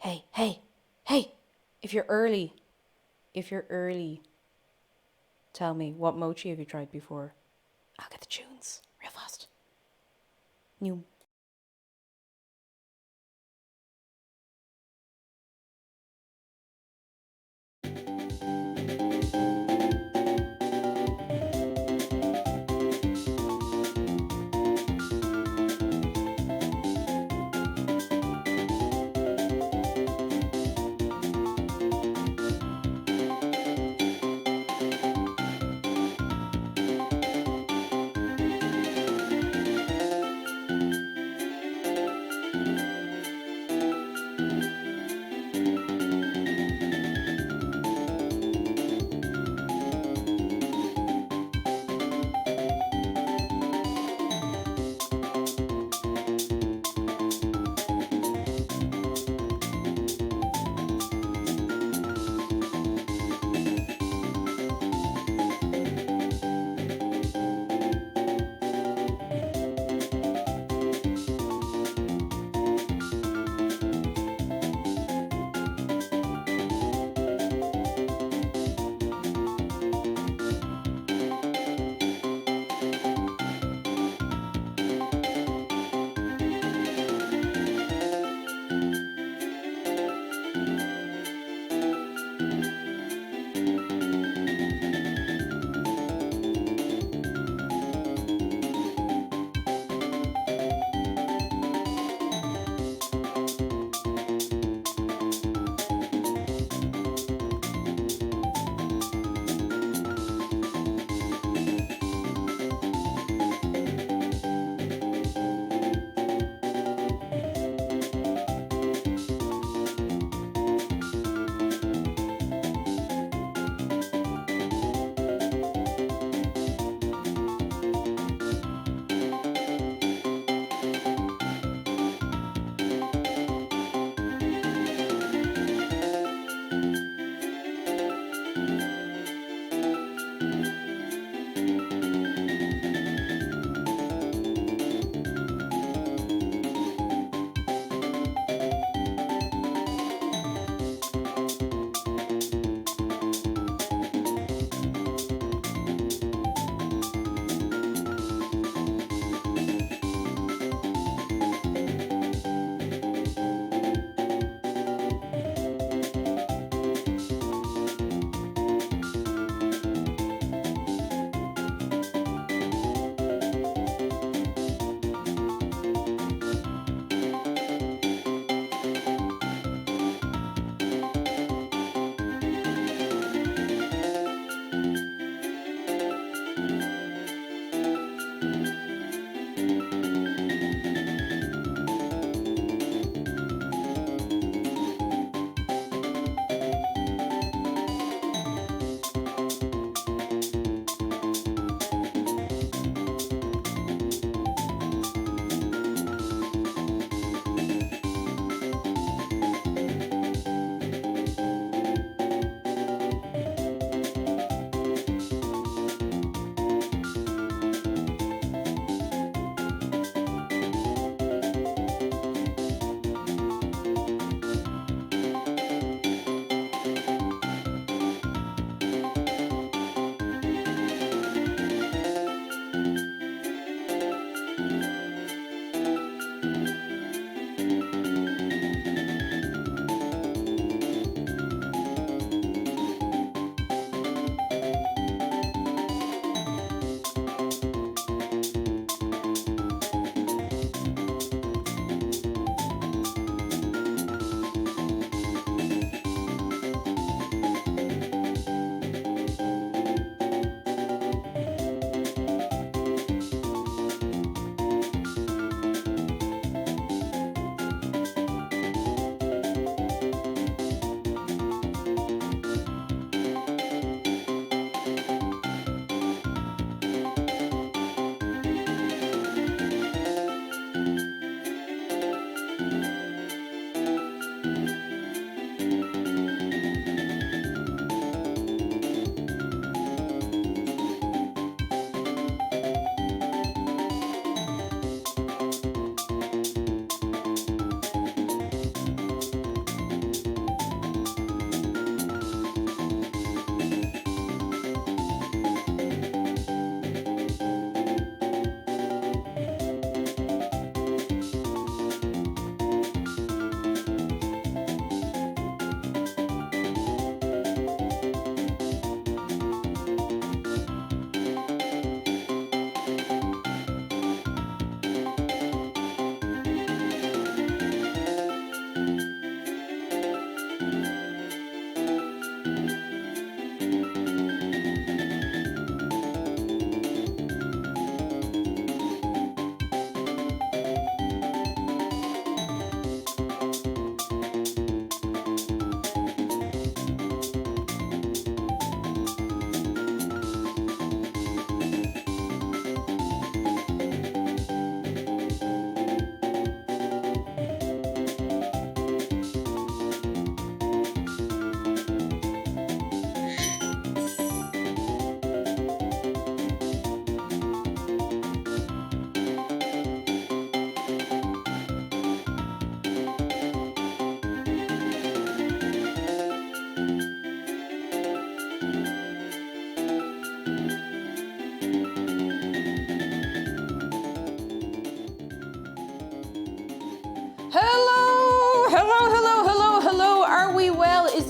Hey, if you're early, tell me, what mochi have you tried before? I'll get the tunes real fast. New.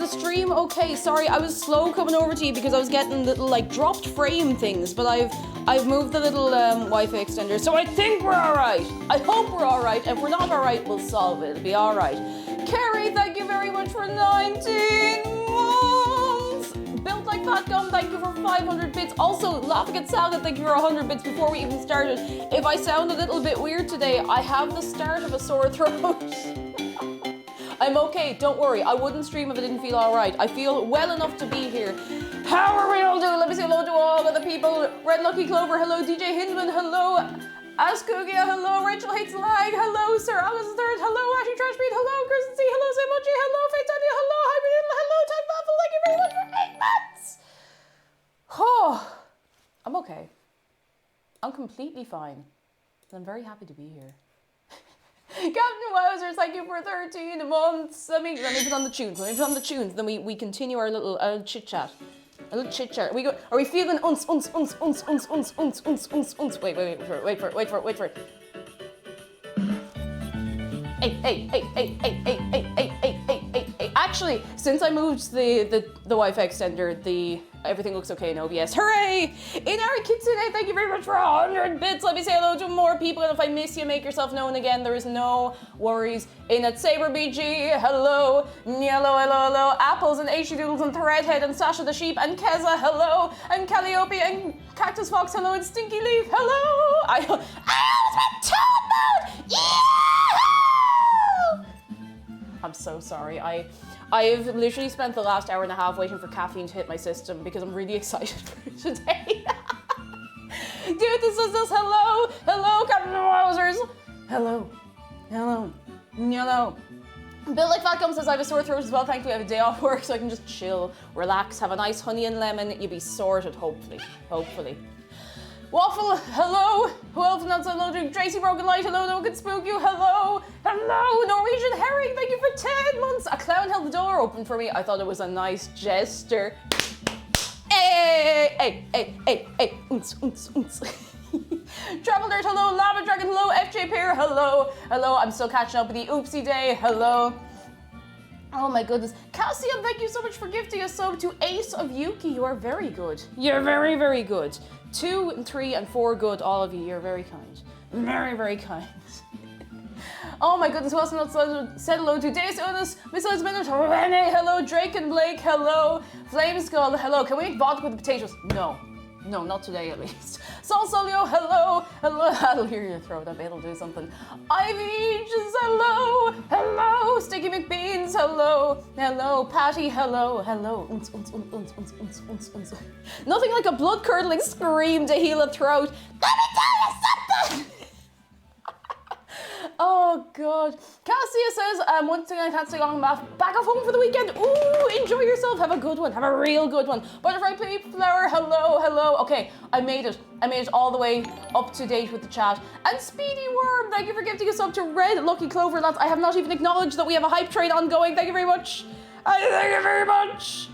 the stream okay? Sorry, I was slow coming over to you because I was getting little like dropped frame things, but I've moved the little Wi-Fi extender, so I think we're all right. I hope we're all right. If we're not all right, we'll solve it. It'll be all right. Carrie, thank you very much for 19 months. Built like Fat Gum, thank you for 500 bits. Also, Laughing at Salad, thank you for 100 bits before we even started. If I sound a little bit weird today, I have the start of a sore throat. I'm okay, don't worry. I wouldn't stream if I didn't feel all right. I feel well enough to be here. How are we all doing? Let me say hello to all of the people. Red Lucky Clover, hello. DJ Hindman, hello. Askugia, hello. Rachel Hates Lag, hello. Sir Alice III, hello. Ashley Trashbeat, hello. Kirsten C, hello. Say Mochi, hello. Faith Tanya, hello. Hyper Diddle, hello. Time Baffle, thank you very much for 8 months. Oh, I'm okay. I'm completely fine. And I'm very happy to be here. Captain Wowzers, thank you for 13 months. Let me put on the tunes. Then we continue our little chit chat. A little chit chat. Are we feeling uns? Wait for it. Hey. Actually, since I moved the Wi-Fi extender, everything looks okay in OBS. Hooray! Inari Kitsune, thank you very much for 100 bits. Let me say hello to more people, and if I miss you, make yourself known again. There is no worries. In at Saber BG, hello. Hello. Apples and H Doodles and Threadhead and Sasha the Sheep and Keza, hello. And Calliope and Cactus Fox, hello. And Stinky Leaf, hello. I was with Toad Mode! Yeah! I'm so sorry. I've literally spent the last hour and a half waiting for caffeine to hit my system because I'm really excited for today. Dude, this is this. Hello, Captain Wowzers. Hello. Bill Like Fat Gum says I have a sore throat as well. Thankfully, I have a day off work so I can just chill, relax, have a nice honey and lemon. You'll be sorted, hopefully. Waffle, hello. Who else not hello to Tracy Broken Light, hello. No one can spook you, hello. Norwegian Herring, thank you for 10 months. A clown held the door open for me. I thought it was a nice gesture. Hey. Unz. Travel Dirt, hello. Lava Dragon, hello. FJ Peer, hello. I'm still catching up with the Oopsie Day, hello. Oh my goodness. Cassian, thank you so much for gifting a sub to Ace of Yuki. You are very good. You're very, very good. 2 and 3 and 4 good, all of you. You're very kind. Very, very kind. Oh my goodness, who else not said hello to? Deus Eunice, Mrs. Minute, Rene, hello. Drake and Blake, hello. Flame Skull, hello. Can we make vodka with the potatoes? No, not today at least. Sol Solio, hello. I'll hear your throat, I bet it'll do something. Ivy Ages, hello. Sticky McBeans, hello. Patty, hello. Nothing like a blood-curdling scream to heal a throat. Let me tell you something! Oh God. Cassia says, one thing I can't stay long enough. Back off home for the weekend. Ooh, enjoy yourself. Have a good one. Have a real good one. Butterfly Peep Flower, hello. Okay, I made it all the way up to date with the chat. And Speedy Worm, thank you for gifting us up to Red Lucky Clover, lads. I have not even acknowledged that we have a hype train ongoing. Thank you very much. Thank you very much.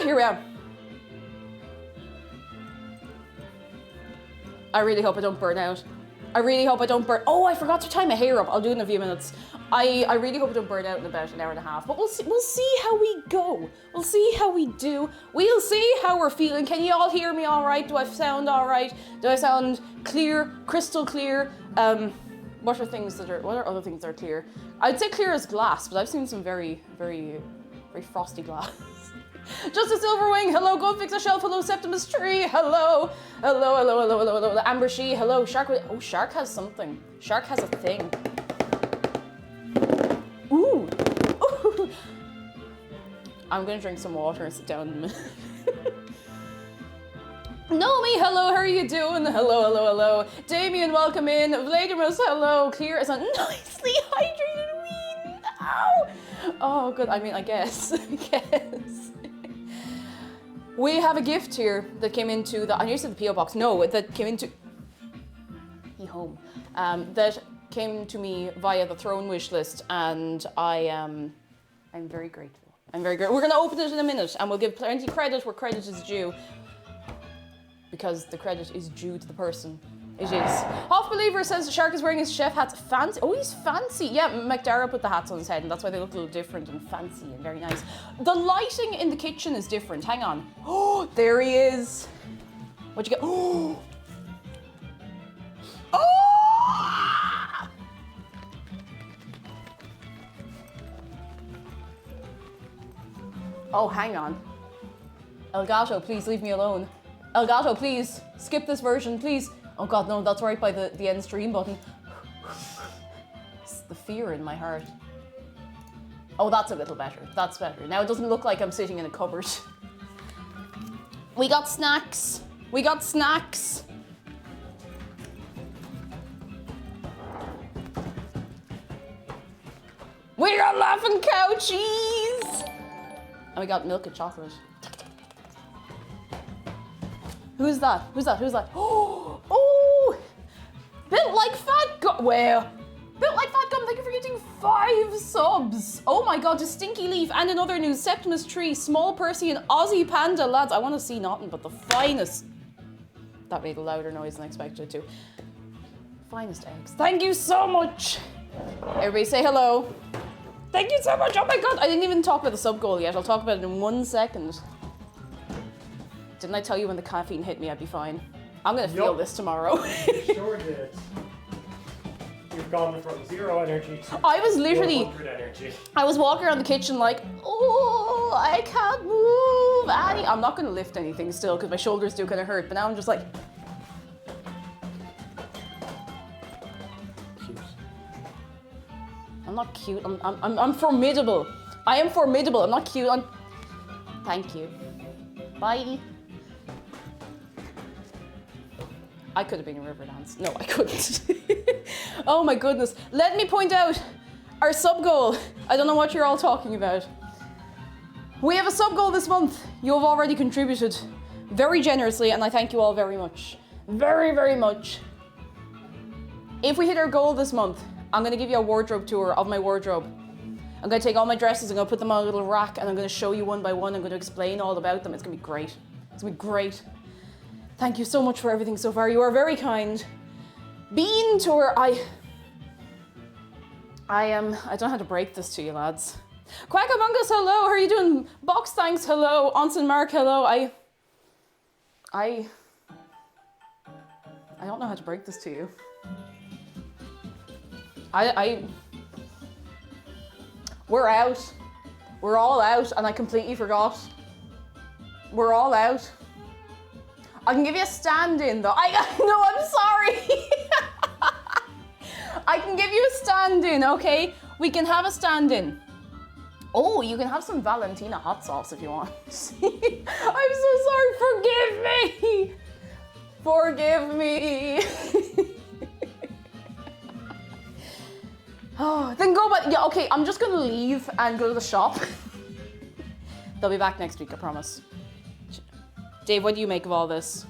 Here we are. I really hope I don't burn out. Oh, I forgot to tie my hair up. I'll do it in a few minutes. I really hope I don't burn out in about an hour and a half. But we'll see how we go. We'll see how we do. We'll see how we're feeling. Can you all hear me all right? Do I sound all right? Do I sound clear, crystal clear? What are other things that are clear? I'd say clear as glass, but I've seen some very, very, very frosty glass. Just a Silverwing, hello. Go fix a shelf, hello. Septimus Tree, hello. Amber She, hello. Shark, Shark has something. Shark has a thing. Ooh. I'm gonna drink some water and sit down in a minute. Nomi, hello, how are you doing? Hello. Damien, welcome in. Vladimus, hello. Clear as a nicely hydrated ween. Ow. Oh, good. I mean, I guess. We have a gift here that came into the, I used to the P.O. box. No, that came into home. That came to me via the Throne wish list, and I'm very grateful. We're going to open it in a minute, and we'll give plenty credit where credit is due, because the credit is due to the person It is. Hoff Believer says the shark is wearing his chef hats. Fancy. Oh, he's fancy. Yeah, McDara put the hats on his head, and that's why they look a little different and fancy and very nice. The lighting in the kitchen is different. Hang on. Oh, there he is. What'd you get? Oh! Oh! Oh, hang on. Elgato, please leave me alone. Elgato, please skip this version, please. Oh God, no, that's right by the end stream button. It's the fear in my heart. Oh, that's a little better. That's better. Now it doesn't look like I'm sitting in a cupboard. We got snacks. We got snacks. We got laughing cow cheese. And we got milk and chocolate. Who's that? Who's that? Who's that? Oh! Built like Fat Gum. Well, Built like Fat Gum, thank you for getting 5 subs. Oh my God, to Stinky Leaf. And in other news, Septimus Tree, Small Percy, and Aussie Panda. Lads, I want to see nothing but the finest. That made a louder noise than I expected it to. Finest eggs. Thank you so much. Everybody say hello. Thank you so much. Oh my God, I didn't even talk about the sub goal yet. I'll talk about it in 1 second. Didn't I tell you when the caffeine hit me, I'd be fine? I'm gonna feel this tomorrow. You sure did. You've gone from 0 energy to I was literally 100 energy. I was walking around the kitchen like, oh, I can't move any. I'm not gonna lift anything still because my shoulders do kind of hurt, but now I'm just like. Cute. I'm not cute. I'm formidable. I am formidable. I'm not cute. Thank you. Bye. I could have been a river dance. No, I couldn't. Oh my goodness. Let me point out our sub goal. I don't know what you're all talking about. We have a sub goal this month. You have already contributed very generously, and I thank you all very much. Very, very much. If we hit our goal this month, I'm gonna give you a wardrobe tour of my wardrobe. I'm gonna take all my dresses, I'm gonna put them on a little rack, and I'm gonna show you one by one. I'm gonna explain all about them. It's gonna be great. It's gonna be great. Thank you so much for everything so far. You are very kind. Bean tour, I don't know how to break this to you, lads. Quackamungus, hello. How are you doing? Box, thanks, hello. Onsen Mark, hello. I don't know how to break this to you. We're out. We're all out, and I completely forgot. We're all out. I can give you a stand-in though. No, I'm sorry. I can give you a stand-in, okay? We can have a stand-in. Oh, you can have some Valentina hot sauce if you want. I'm so sorry, forgive me. Forgive me. Oh, then go back. Yeah, okay, I'm just gonna leave and go to the shop. They'll be back next week, I promise. Dave, what do you make of all this?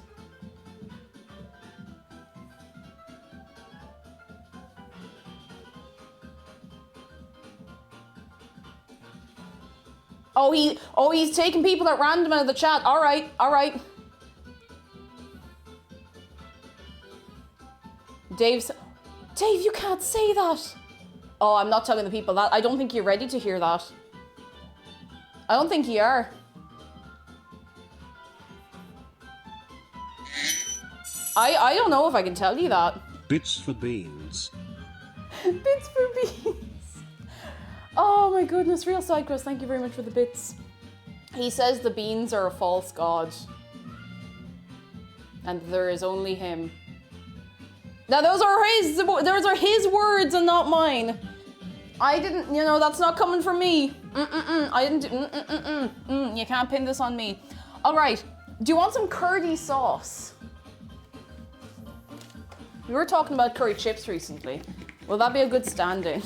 Oh, he's taking people at random out of the chat. All right, all right. Dave, you can't say that. Oh, I'm not telling the people that. I don't think you're ready to hear that. I don't think you are. I don't know if I can tell you that. Bits for beans. Bits for beans. Oh my goodness, Real Cyclist, thank you very much for the bits. He says the beans are a false god. And there is only him. Now those are his words and not mine. I didn't, that's not coming from me. I didn't, you can't pin this on me. All right, do you want some curdy sauce? We were talking about curry chips recently. Will that be a good stand-in?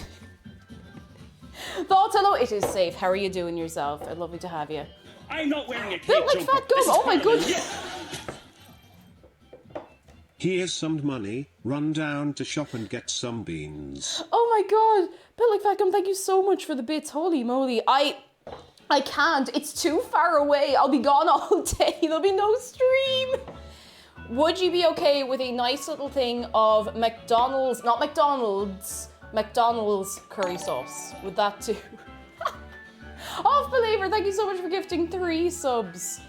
Thoughts, hello, it is safe. How are you doing yourself? I'd lovely to have you. I'm not wearing a cape Built like jumper. Fat Gum, oh my goodness. Here's some money. Run down to shop and get some beans. Oh my God. Built like Fat Gum, thank you so much for the bits. Holy moly. I can't. It's too far away. I'll be gone all day. There'll be no stream. Would you be okay with a nice little thing of McDonald's, not McDonald's, McDonald's curry sauce? Would that too? Off Believer, thank you so much for gifting 3 subs.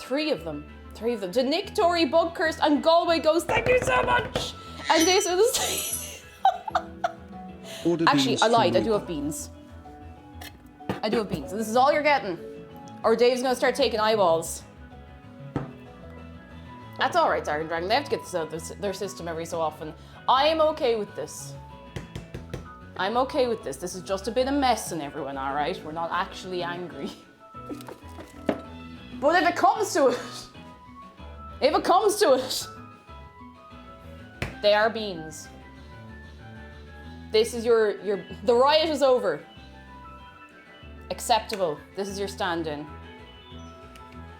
3 of them. 3 of them. To Nick, Tory, Bugcurst, and Galway Ghost, thank you so much! And this is... Actually, I lied, I do have beans. I do have beans. So this is all you're getting. Or Dave's gonna start taking eyeballs. That's alright, Dark Dragon. They have to get this out of their system every so often. I am okay with this. I'm okay with this. This is just a bit of messing, everyone, alright? We're not actually angry. But if it comes to it, they are beans. This is the riot is over. Acceptable. This is your stand-in.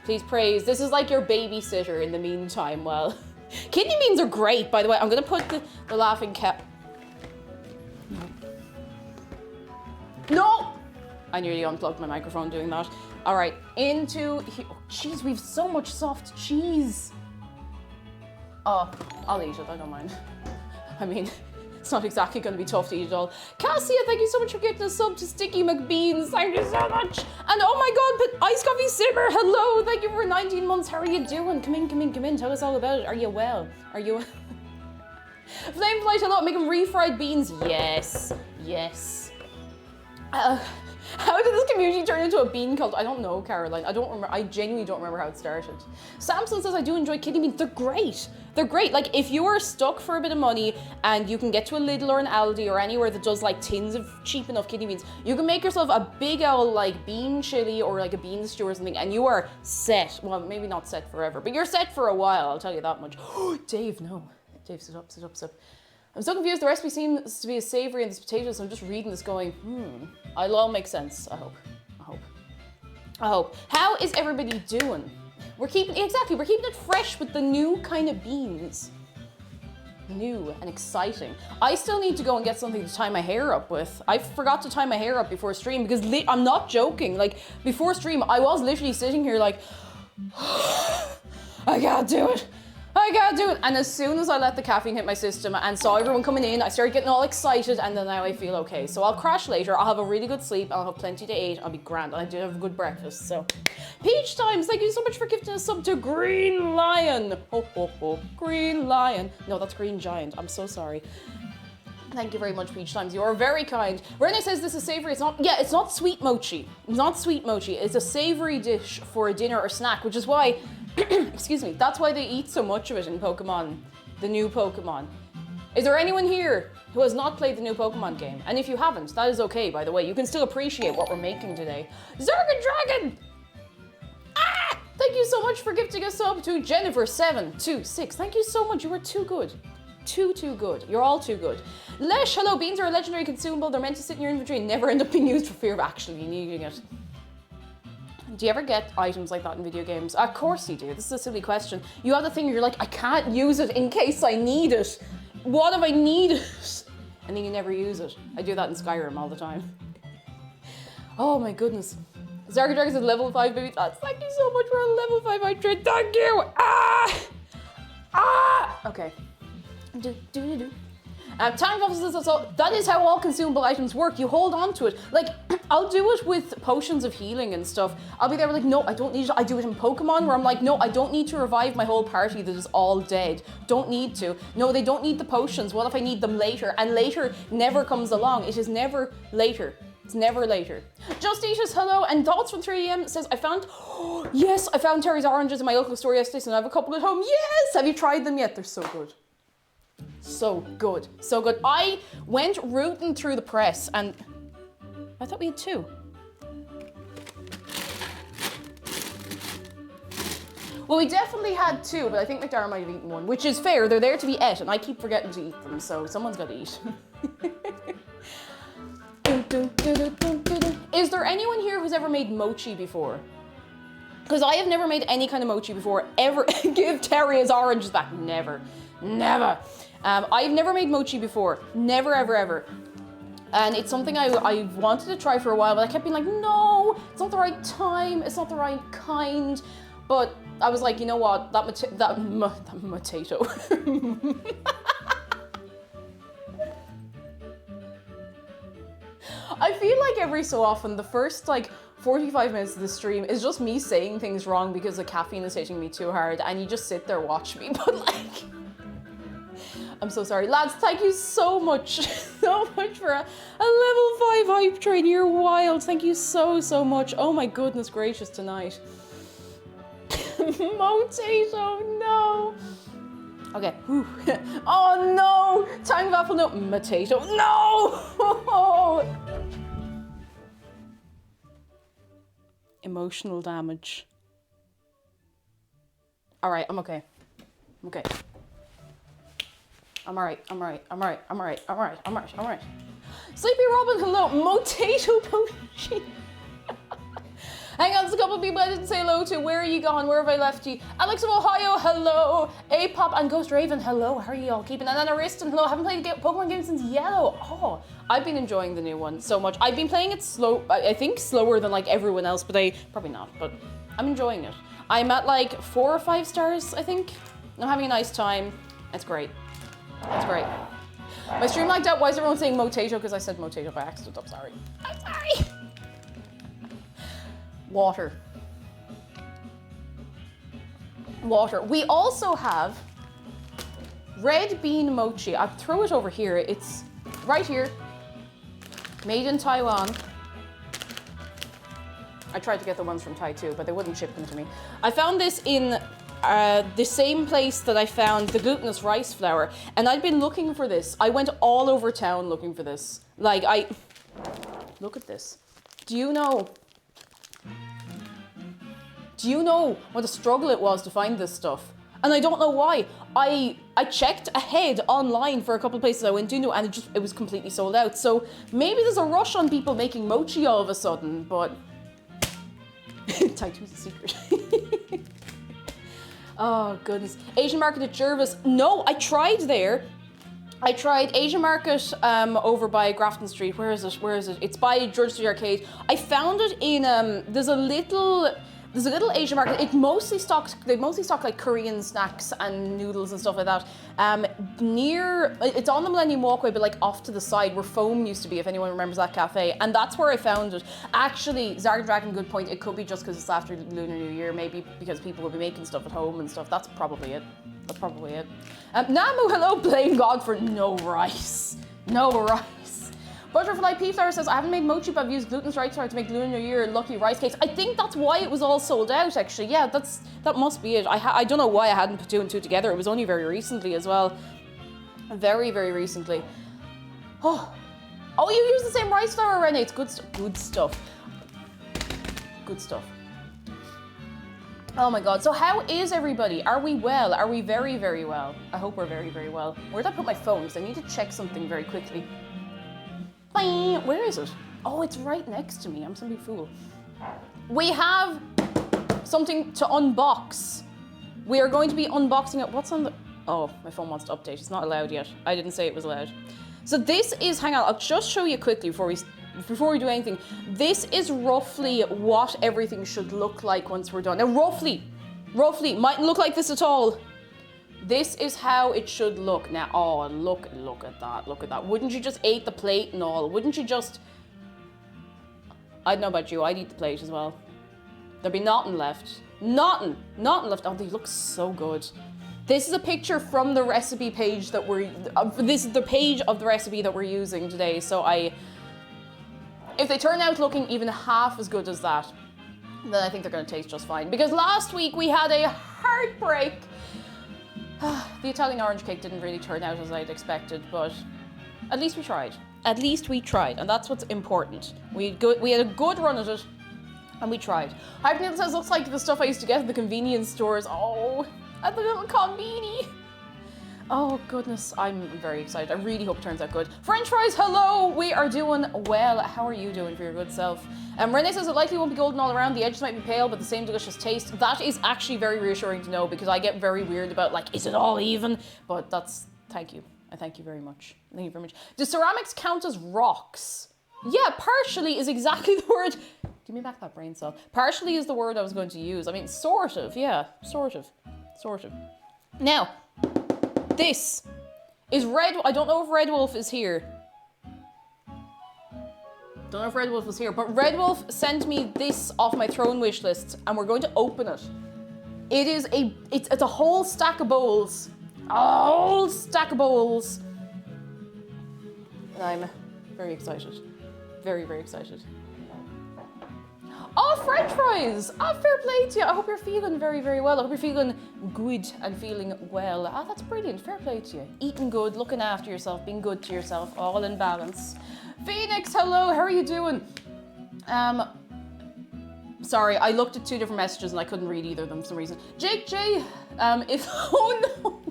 Please praise. This is like your babysitter in the meantime. Well, kidney beans are great, by the way. I'm gonna put the laughing cat. No! I nearly unplugged my microphone doing that. All right, into here. Oh, jeez, we've so much soft cheese. Oh, I'll eat it, I don't mind. I mean, it's not exactly going to be tough to eat at all. Cassia, thank you so much for getting a sub to Sticky McBeans. Thank you so much. And oh my God, but Ice Coffee Simmer, hello. Thank you for 19 months. How are you doing? Come in. Tell us all about it. Are you well? Are you Flameflight, hello. Making refried beans. Yes. How did this community turn into a bean cult? I don't know, Caroline. I don't remember. I genuinely don't remember how it started. Samson says, I do enjoy kidney beans. They're great. They're great. Like, if you are stuck for a bit of money and you can get to a Lidl or an Aldi or anywhere that does like tins of cheap enough kidney beans, you can make yourself a big old like bean chili or like a bean stew or something, and you are set. Well, maybe not set forever, but you're set for a while. I'll tell you that much. Dave, no. Dave, sit up. I'm so confused. The recipe seems to be as savory in this potatoes. So I'm just reading this going, It'll all make sense. I hope. How is everybody doing? We're keeping it fresh with the new kind of beans. New and exciting. I still need to go and get something to tie my hair up with. I forgot to tie my hair up before stream because I'm not joking. Like, before stream, I was literally sitting here like, I can't do it. And as soon as I let the caffeine hit my system and saw everyone coming in, I started getting all excited, and then now I feel okay. So I'll crash later. I'll have a really good sleep. I'll have plenty to eat. I'll be grand. I did have a good breakfast. So, Peach Times, thank you so much for gifting a sub to Green Lion. Ho. Green Lion. No, that's Green Giant. I'm so sorry. Thank you very much, Peach Times. You are very kind. Rene says this is savory. It's not sweet mochi. It's not sweet mochi. It's a savory dish for a dinner or snack, which is why, excuse me, that's why they eat so much of it in Pokemon, the new Pokemon. Is there anyone here who has not played the new Pokemon game? And if you haven't, that is okay, by the way. You can still appreciate what we're making today. Zerga Dragon! Thank you so much for gifting a sub to Jennifer726. Thank you so much. You were too good. Too good. You're all too good. Lesh, hello. Beans are a legendary consumable. They're meant to sit in your inventory and never end up being used for fear of actually needing it. Do you ever get items like that in video games? Of course you do. This is a silly question. You have the thing, you're like, I can't use it in case I need it. What if I need it? And then you never use it. I do that in Skyrim all the time. Oh my goodness. Zarga Dragon's at level 5 baby. Thank you so much for a level 500. Thank you. Okay. Time offices, that is how all consumable items work. You hold on to it. Like, I'll do it with potions of healing and stuff. I'll be there like, no, I don't need it. I do it in Pokemon where I'm like, no, I don't need to revive my whole party that is all dead. Don't need to. No, they don't need the potions. What if I need them later? And later never comes along. It is never later. It's never later. Just Eat Us, hello, and Thoughts from 3am says, I found Terry's oranges in my local store yesterday, so I have a couple at home. Yes! Have you tried them yet? They're so good. So good. I went rooting through the press and I thought we had 2. Well, we definitely had 2, but I think McDara might have eaten 1, which is fair. They're there to be ate and I keep forgetting to eat them, so someone's got to eat. Is there anyone here who's ever made mochi before? Because I have never made any kind of mochi before, ever. Give Terry his oranges back. Never. I've never made mochi before. Never, ever. And it's something I wanted to try for a while, but I kept being like, no, it's not the right time, it's not the right kind. But I was like, you know what, that potato. I feel like every so often, the first like 45 minutes of the stream is just me saying things wrong because the caffeine is hitting me too hard, and you just sit there watch me, but like, I'm so sorry. Lads, thank you so much, so much for a level 5 hype train. You're wild. Thank you so, so much. Oh my goodness gracious tonight. Potato, no. Okay. Whew. Oh no! Tang of apple, no. Potato, no! Emotional damage. Alright, I'm okay. I'm okay. I'm alright, I'm alright, I'm alright, I'm alright, I'm alright, I'm alright, I'm alright. Sleepy Robin, hello. Motato Pochi. Hang on, there's a couple of people I didn't say hello to. Where are you gone? Where have I left you? Alex of Ohio, hello. A-Pop and Ghost Raven, hello. How are you all keeping? And then Ariston, hello. Haven't played a Pokemon game since Yellow. Oh, I've been enjoying the new one so much. I've been playing it slow, I think slower than like everyone else, but probably not, but I'm enjoying it. I'm at like 4 or 5 stars, I think. I'm having a nice time. It's great. It's great. My stream lagged out. Why is everyone saying Motato? Because I said Motato by accident. I'm sorry. I'm sorry. Water. Water. We also have red bean mochi. I'll throw it over here. It's right here. Made in Taiwan. I tried to get the ones from Tai too, but they wouldn't ship them to me. I found this in the same place that I found the glutinous rice flour, and I'd been looking for this. I went all over town looking for this. Like, look at this. Do you know what a struggle it was to find this stuff? And I don't know why. I checked ahead online for a couple of places I went to, and it was completely sold out. So maybe there's a rush on people making mochi all of a sudden, but Taitu's a secret. Oh goodness. Asian Market at Jervis. No, I tried there. I tried Asian Market over by Grafton Street. Where is it? Where is it? It's by George Street Arcade. I found it in there's a little Asian Market. They mostly stock like Korean snacks and noodles and stuff like that. It's on the Millennium Walkway, but like off to the side where Foam used to be, if anyone remembers that cafe. And that's where I found it. Actually, Zarg Dragon, good point. It could be just because it's after Lunar New Year, maybe because people will be making stuff at home and stuff. That's probably it. That's probably it. Namu, hello, blame God for no rice. No rice. Butterfly P-Flower says, I haven't made mochi, but I've used glutinous rice flour to make Lunar New Year lucky rice cakes. I think that's why it was all sold out, actually. Yeah, that must be it. I don't know why I hadn't put 2 and 2 together. It was only very recently as well. Very, very recently. Oh, you use the same rice flour, Renee. It's good stuff. Good stuff. Good stuff. Oh my God. So how is everybody? Are we well? Are we very, very well? I hope we're very, very well. Where did I put my phone? Because I need to check something very quickly. Bye. Where is it? Oh, it's right next to me. I'm some big fool. We have something to unbox. We are going to be unboxing it. What's on the... Oh, my phone wants to update. It's not allowed yet. I didn't say it was allowed. So this is... Hang on. I'll just show you quickly before we do anything. This is roughly what everything should look like once we're done. Now, roughly, mightn't look like this at all. This is how it should look. Now, oh, look at that. Wouldn't you just eat the plate and all? Wouldn't you just... I don't know about you, I'd eat the plate as well. There'd be nothing left. Nothing left. Oh, they look so good. This is a picture from the recipe page that this is the page of the recipe that we're using today. So if they turn out looking even half as good as that, then I think they're gonna taste just fine. Because last week we had a heartbreak. The Italian orange cake didn't really turn out as I'd expected, but at least we tried. At least we tried, and that's what's important. We had a good run at it, and we tried. Hyperneil says, looks like the stuff I used to get at the convenience stores. Oh, at the little conveni. Oh goodness, I'm very excited. I really hope it turns out good. French fries, hello! We are doing well. How are you doing for your good self? Renee says it likely won't be golden all around. The edges might be pale, but the same delicious taste. That is actually very reassuring to know, because I get very weird about, like, is it all even? But that's, thank you. I thank you very much. Thank you very much. Do ceramics count as rocks? Yeah, partially is exactly the word. Give me back that brain cell. Partially is the word I was going to use. I mean, sort of, yeah. Sort of. Now, this is Red... I don't know if Red Wolf is here. Don't know if Red Wolf was here, but Red Wolf sent me this off my throne wish list, and we're going to open it. It is it's a whole stack of bowls. A whole stack of bowls. And I'm very excited. Very, very excited. Oh, French fries! Ah, fair play to you. I hope you're feeling very, very well. I hope you're feeling good and feeling well. Ah, that's brilliant. Fair play to you. Eating good, looking after yourself, being good to yourself, all in balance. Phoenix, hello, how are you doing? Sorry, I looked at 2 different messages and I couldn't read either of them for some reason. Jake J, oh no.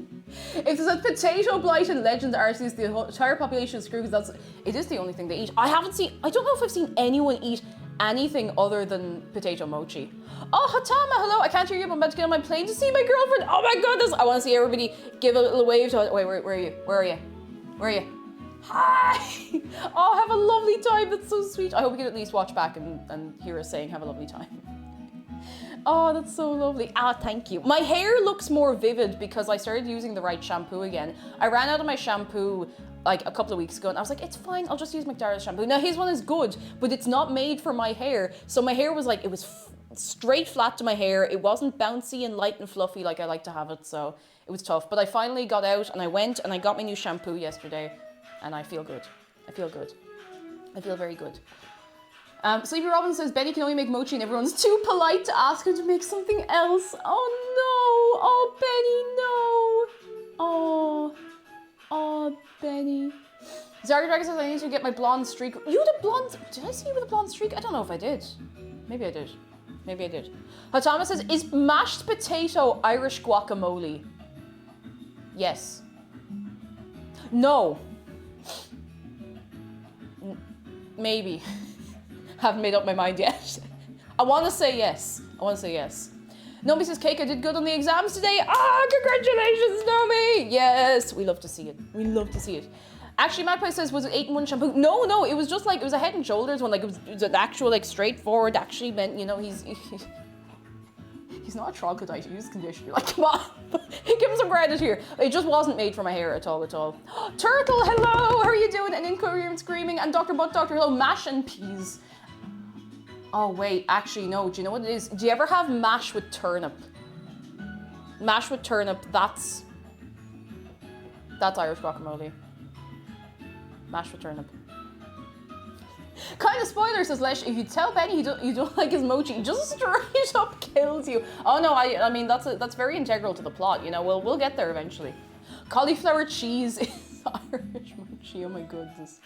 If there's a potato blight in Legends Arceus, the entire population is screwed because it is the only thing they eat. I don't know if I've seen anyone eat anything other than potato mochi. Oh, Hatama, hello, I can't hear you, but I'm about to get on my plane to see my girlfriend. Oh my goodness, I want to see everybody give a little wave to it. Wait, where are you? Where are you? Where are you? Hi! Oh, have a lovely time, that's so sweet. I hope you can at least watch back and hear us saying have a lovely time. Oh, that's so lovely. Ah, thank you. My hair looks more vivid because I started using the right shampoo again. I ran out of my shampoo like a couple of weeks ago and I was like, it's fine, I'll just use McDarrell's shampoo. Now his one is good, but it's not made for my hair. So my hair was like, it was straight flat to my hair. It wasn't bouncy and light and fluffy like I like to have it. So it was tough, but I finally got out and I went and I got my new shampoo yesterday and I feel good. I feel good. I feel very good. Sleepy Robin says, Benny can only make mochi and everyone's too polite to ask her to make something else. Oh no, oh Benny, no. Oh, Benny. Zarga Dragon says, I need to get my blonde streak. You had a blonde, did I see you with a blonde streak? I don't know if I did. Maybe I did. Maybe I did. Hatama says, is mashed potato Irish guacamole? Yes. No. Maybe. Haven't made up my mind yet. I want to say yes. I want to say yes. Nomi says, Cake, I did good on the exams today. Ah, congratulations, Nomi. Yes, we love to see it. We love to see it. Actually, Magpie says, was it 8-in-1 shampoo? No, it was just like, it was a Head and Shoulders one. Like, it was an actual, like, straightforward, actually meant, you know, he's not a troglodyte, he uses conditioner. Like, come on. Give him some credit here. It just wasn't made for my hair at all. Turtle, hello, how are you doing? And Incoherent Screaming. And Dr. Butt Doctor, hello, mash and peas. Oh, wait, actually, no. Do you know what it is? Do you ever have mash with turnip? Mash with turnip, that's Irish guacamole. Mash with turnip. Kind of spoiler, says Lesh, if you tell Benny you don't like his mochi, he just straight up kills you. Oh no, I mean, that's very integral to the plot, you know, we'll get there eventually. Cauliflower cheese is Irish mochi, oh my goodness.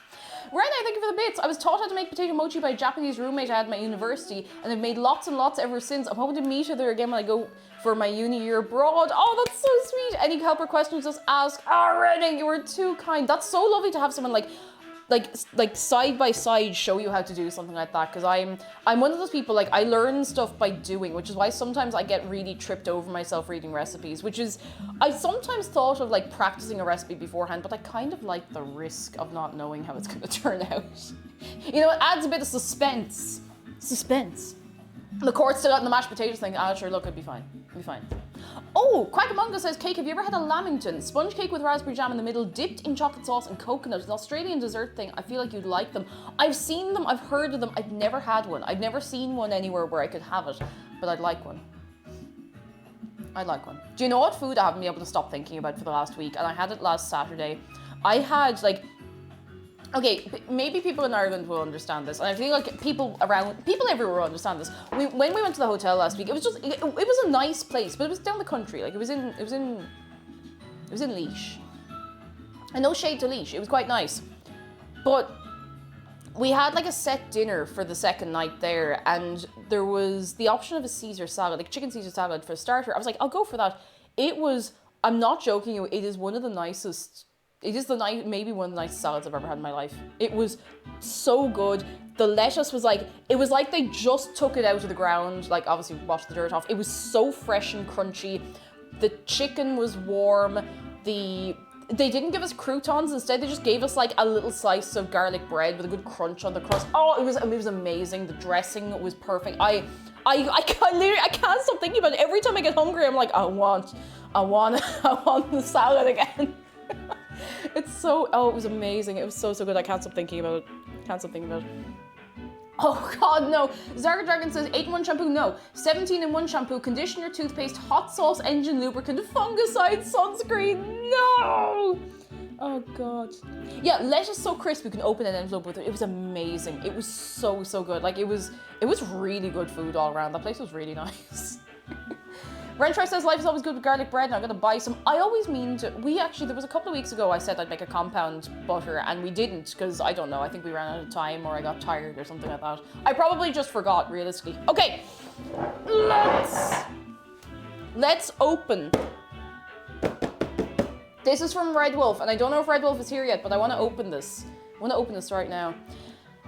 Rene, thank you for the bits. I was taught how to make potato mochi by a Japanese roommate I had at my university, and I've made lots and lots ever since. I'm hoping to meet her again when I go for my uni year abroad. Oh, that's so sweet. Any help or questions, just ask. Oh, Rene, you were too kind. That's so lovely to have someone like side by side show you how to do something like that, because I'm one of those people, like, I learn stuff by doing, which is why sometimes I get really tripped over myself reading recipes, which is, I sometimes thought of like practicing a recipe beforehand, but I kind of like the risk of not knowing how it's going to turn out. You know, it adds a bit of suspense. The court's still out in the mashed potatoes thing. Ah, sure, look, it'd be fine. Oh, Quackamonga says, Cake, have you ever had a lamington? Sponge cake with raspberry jam in the middle, dipped in chocolate sauce and coconut. It's an Australian dessert thing. I feel like you'd like them. I've seen them, I've heard of them. I've never had one. I've never seen one anywhere where I could have it, but I'd like one. Do you know what food I haven't been able to stop thinking about for the last week? And I had it last Saturday. I had, like, okay, maybe people in Ireland will understand this, and I feel like people everywhere will understand this. When we went to the hotel last week, it was a nice place, but it was down the country. Like, it was in Laois. And no shade to Laois, it was quite nice. But we had like a set dinner for the second night there, and there was the option of a Caesar salad, like chicken Caesar salad for a starter. I was like, I'll go for that. It was, I'm not joking you, it is one of the nicest. It is maybe one of the nicest salads I've ever had in my life. It was so good. The lettuce was like, it was like they just took it out of the ground, like obviously washed the dirt off. It was so fresh and crunchy. The chicken was warm. They didn't give us croutons. Instead, they just gave us like a little slice of garlic bread with a good crunch on the crust. Oh, it was amazing. The dressing was perfect. I can't stop thinking about it. Every time I get hungry, I'm like, I want the salad again. It's so, oh, it was amazing. It was so good. I can't stop thinking about it. Oh God, no. Zarga Dragon says 8-in-1 shampoo, no. 17-in-1 shampoo, conditioner, toothpaste, hot sauce, engine lubricant, fungicide, sunscreen, no! Oh God. Yeah, lettuce so crisp you can open an envelope with it. It was amazing. It was so good. Like it was really good food all around. That place was really nice. Rentry says life is always good with garlic bread and I'm gonna buy some. I always mean to, there was a couple of weeks ago I said I'd make a compound butter and we didn't because I don't know, I think we ran out of time or I got tired or something like that. I probably just forgot realistically. Okay, let's open. This is from Red Wolf and I don't know if Red Wolf is here yet, but I want to open this. I want to open this right now.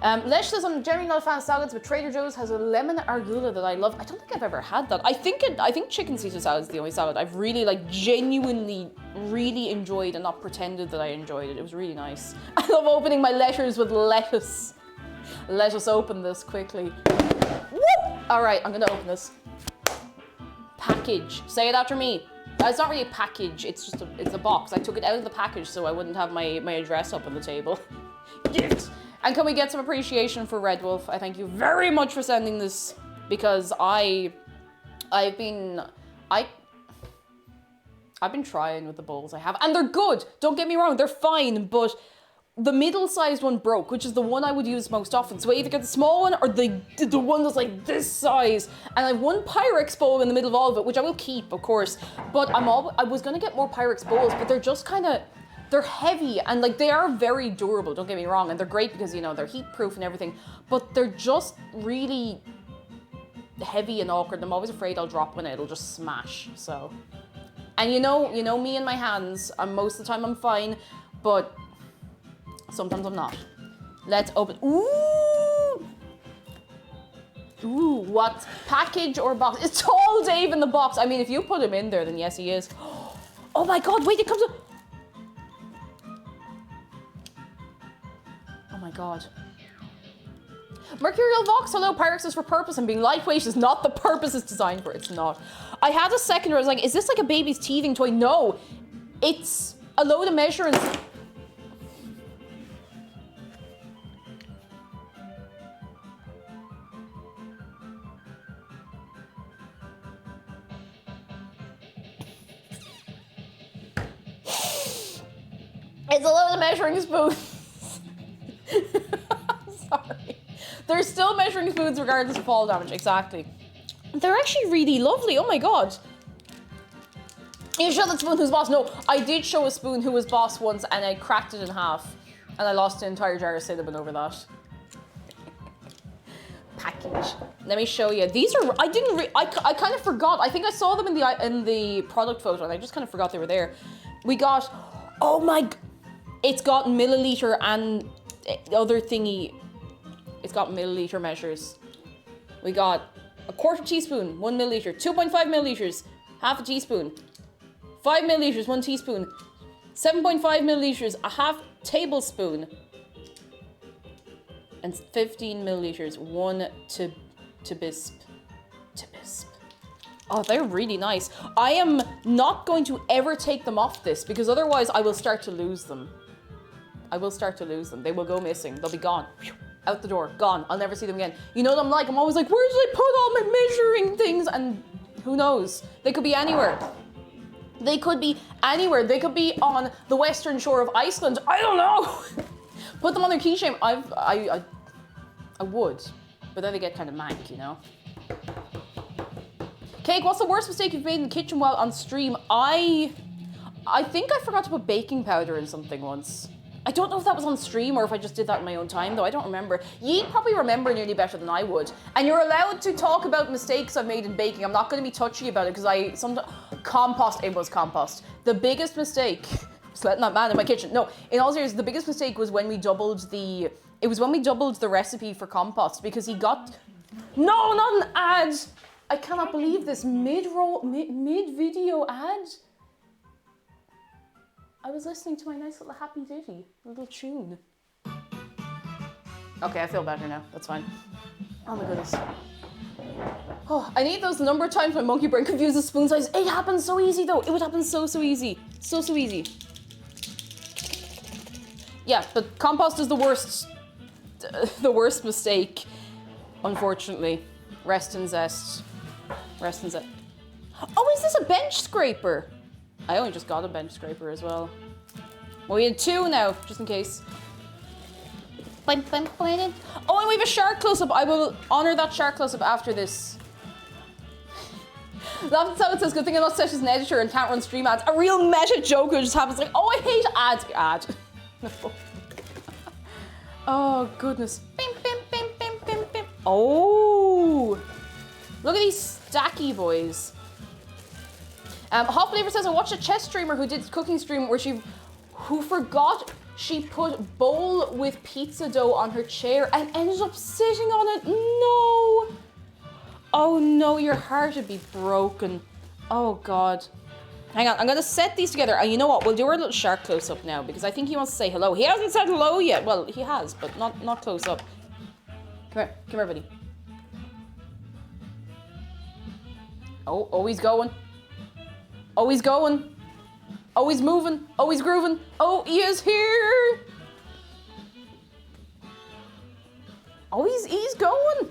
Lesh says, I'm generally not a fan of salads, but Trader Joe's has a lemon arugula that I love. I don't think I've ever had that. I think chicken Caesar salad is the only salad I've really, like, genuinely really enjoyed and not pretended that I enjoyed it. It was really nice. I love opening my letters with lettuce. Let us open this quickly. Woo! All right, I'm gonna open this. Package. Say it after me. It's not really a package, it's a box. I took it out of the package so I wouldn't have my address up on the table. Gift! And can we get some appreciation for Red Wolf? I thank you very much for sending this because I've been trying with the bowls I have and they're good. Don't get me wrong, they're fine, but the middle-sized one broke, which is the one I would use most often. So I either get the small one or the one that's like this size. And I have one Pyrex bowl in the middle of all of it, which I will keep, of course. But I was gonna get more Pyrex bowls, but they're just kind of, they're heavy and like they are very durable, don't get me wrong, and they're great because you know they're heat proof and everything, but they're just really heavy and awkward. I'm always afraid I'll drop one and it'll just smash. So, and you know me and my hands, most of the time I'm fine, but sometimes I'm not. Let's open. Ooh, what package or box? It's Tall Dave in the box. I mean, if you put him in there, then yes, he is. Oh my God! Wait, it comes up. Oh my God. Mercurial Vox, hello, Pyrex is for purpose and being lightweight is not the purpose it's designed for. It's not. I had a second where I was like, is this like a baby's teething toy? No, it's a load of measurements. It's a load of measuring spoons. Sorry. They're still measuring spoons regardless of fall damage, exactly. They're actually really lovely, oh my God. You show the spoon who's boss? No, I did show a spoon who was boss once and I cracked it in half. And I lost an entire jar of cinnamon over that. Package. Let me show you. These are, I kind of forgot. I think I saw them in the product photo and I just kind of forgot they were there. We got, oh my, it's got milliliter and other thingy. It's got milliliter measures. We got a quarter teaspoon, 1 milliliter, 2.5 milliliters, half a teaspoon, 5 milliliters, 1 teaspoon, 7.5 milliliters, a half tablespoon, and 15 milliliters, 1 tibisp. Oh, they're really nice. I am not going to ever take them off this because otherwise I will start to lose them. They will go missing. They'll be gone. Out the door. Gone. I'll never see them again. You know what I'm like? I'm always like, where did I put all my measuring things? And who knows? They could be anywhere. They could be anywhere. They could be on the western shore of Iceland. I don't know. Put them on their keychain. I would. But then they get kind of mank, you know? Cake, what's the worst mistake you've made in the kitchen while on stream? I think I forgot to put baking powder in something once. I don't know if that was on stream or if I just did that in my own time, though. I don't remember. You'd probably remember nearly better than I would. And you're allowed to talk about mistakes I've made in baking. I'm not going to be touchy about it because it was compost. The biggest mistake, just letting that man in my kitchen. No, in all seriousness, the biggest mistake was when we doubled the recipe for compost because he got, no, not an ad. I cannot believe this mid-video ad. I was listening to my nice little happy ditty, little tune. Okay, I feel better now. That's fine. Oh my goodness. Oh, I need those number of times my monkey brain confuses spoon size. It happens so easy though. It would happen so easy. So easy. Yeah, but compost is the worst mistake, unfortunately. Rest and zest. Rest and zest. Oh, is this a bench scraper? I only just got a bench scraper as well. Well, we had 2 now, just in case. Oh, and we have a shark close-up. I will honor that shark close-up after this. That's how it says, good thing I'm not set as an editor and can't run stream ads. A real meta joke just happens like, oh, I hate ads. No. Oh, goodness. Oh. Look at these stacky boys. Hot Flavor says, I watched a chess streamer who did cooking stream who forgot she put bowl with pizza dough on her chair and ended up sitting on it. No. Oh no, your heart would be broken. Oh God. Hang on, I'm gonna set these together. And you know what? We'll do our little shark close up now because I think he wants to say hello. He hasn't said hello yet. Well, he has, but not close up. Come here, buddy. Oh, he's going. Oh, he's going. Oh, he's moving. Oh, he's grooving. Oh, he is here. Oh, he's going.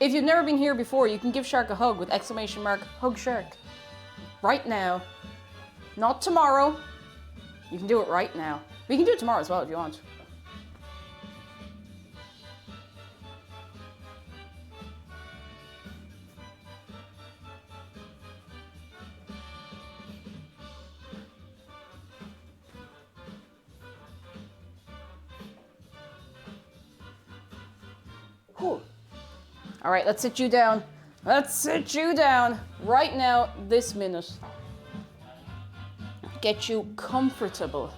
If you've never been here before, you can give Shark a hug with ! hugshark. Right now. Not tomorrow. You can do it right now. We can do it tomorrow as well if you want. Whew. All right, let's sit you down. Let's sit you down right now, this minute. Get you comfortable.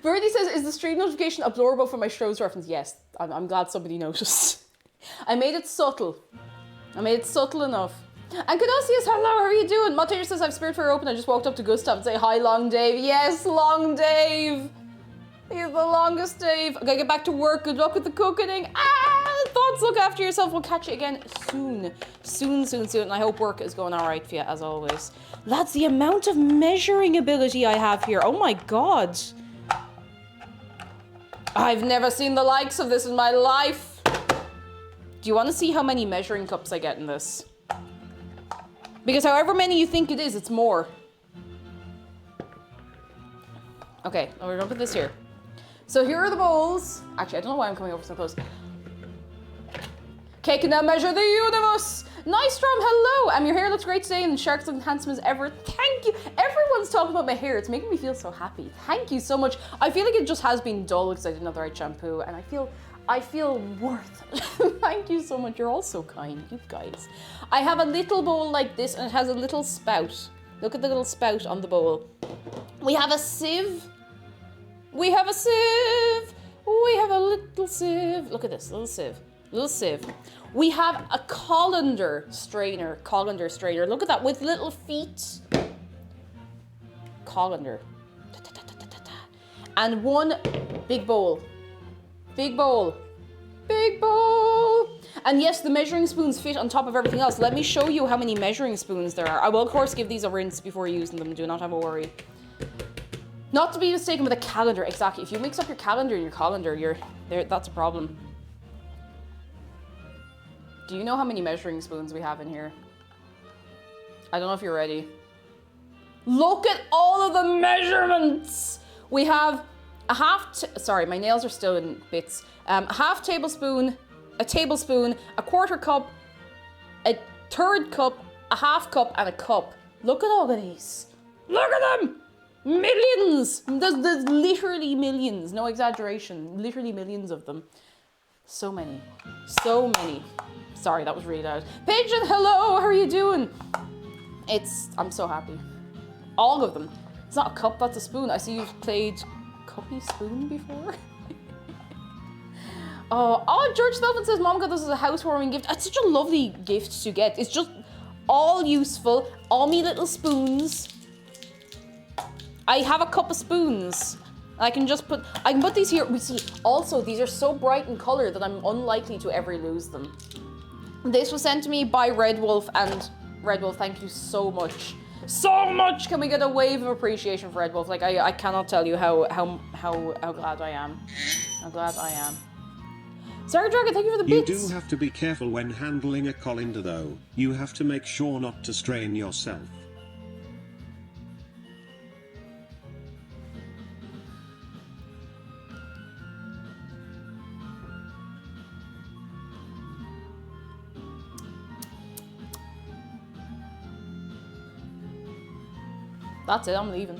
Verdi says, is the stream notification uploadable for my Shrose reference? Yes, I'm glad somebody noticed. I made it subtle. I made it subtle enough. And Caduceus, hello, how are you doing? Motator says, I've Spiritfarer open. I just walked up to Gustav and say, hi, Long Dave. Yes, Long Dave. He's the longest Dave. I gotta get back to work. Good luck with the cooking. Thoughts, look after yourself. We'll catch you again soon. Soon. And I hope work is going all right for you, as always. That's the amount of measuring ability I have here. Oh my God. I've never seen the likes of this in my life. Do you want to see how many measuring cups I get in this? Because however many you think it is, it's more. Okay, we're gonna put this here. So here are the bowls. Actually, I don't know why I'm coming over so close. Okay, can now measure the universe. Nice, Strom, hello. Your hair looks great today and the sharks look handsome as ever. Thank you. Everyone's talking about my hair. It's making me feel so happy. Thank you so much. I feel like it just has been dull because I didn't have the right shampoo and I feel worth it. Thank you so much. You're all so kind, you guys. I have a little bowl like this and it has a little spout. Look at the little spout on the bowl. We have a sieve. We have a sieve. We have a little sieve. Look at this, little sieve. Little sieve. We have a colander strainer. Look at that, with little feet. Colander. And one big bowl. Big bowl. And yes, the measuring spoons fit on top of everything else. Let me show you how many measuring spoons there are. I will, of course, give these a rinse before using them. Do not have a worry. Not to be mistaken with a calendar. Exactly. If you mix up your calendar and your colander, that's a problem. Do you know how many measuring spoons we have in here? I don't know if you're ready. Look at all of the measurements. We have a sorry, my nails are still in bits. A half tablespoon, a tablespoon, a quarter cup, a third cup, a half cup, and a cup. Look at all of these. Look at them. Millions. There's literally millions. No exaggeration. Literally millions of them. So many. Sorry, that was really loud. Pigeon, hello, how are you doing? I'm so happy. All of them. It's not a cup, that's a spoon. I see you've played cut me spoon before? Oh, George Stelvin says, Mom got this as a housewarming gift. It's such a lovely gift to get. It's just all useful. All me little spoons. I have a cup of spoons. I can put these here. We see, also, these are so bright in color that I'm unlikely to ever lose them. This was sent to me by Red Wolf, and Red Wolf, thank you so much. So much! Can we get a wave of appreciation for Red Wolf? Like, I cannot tell you how glad I am. How glad I am. Sarah Dragon, thank you for the bits. You do have to be careful when handling a colander though. You have to make sure not to strain yourself. That's it, I'm leaving.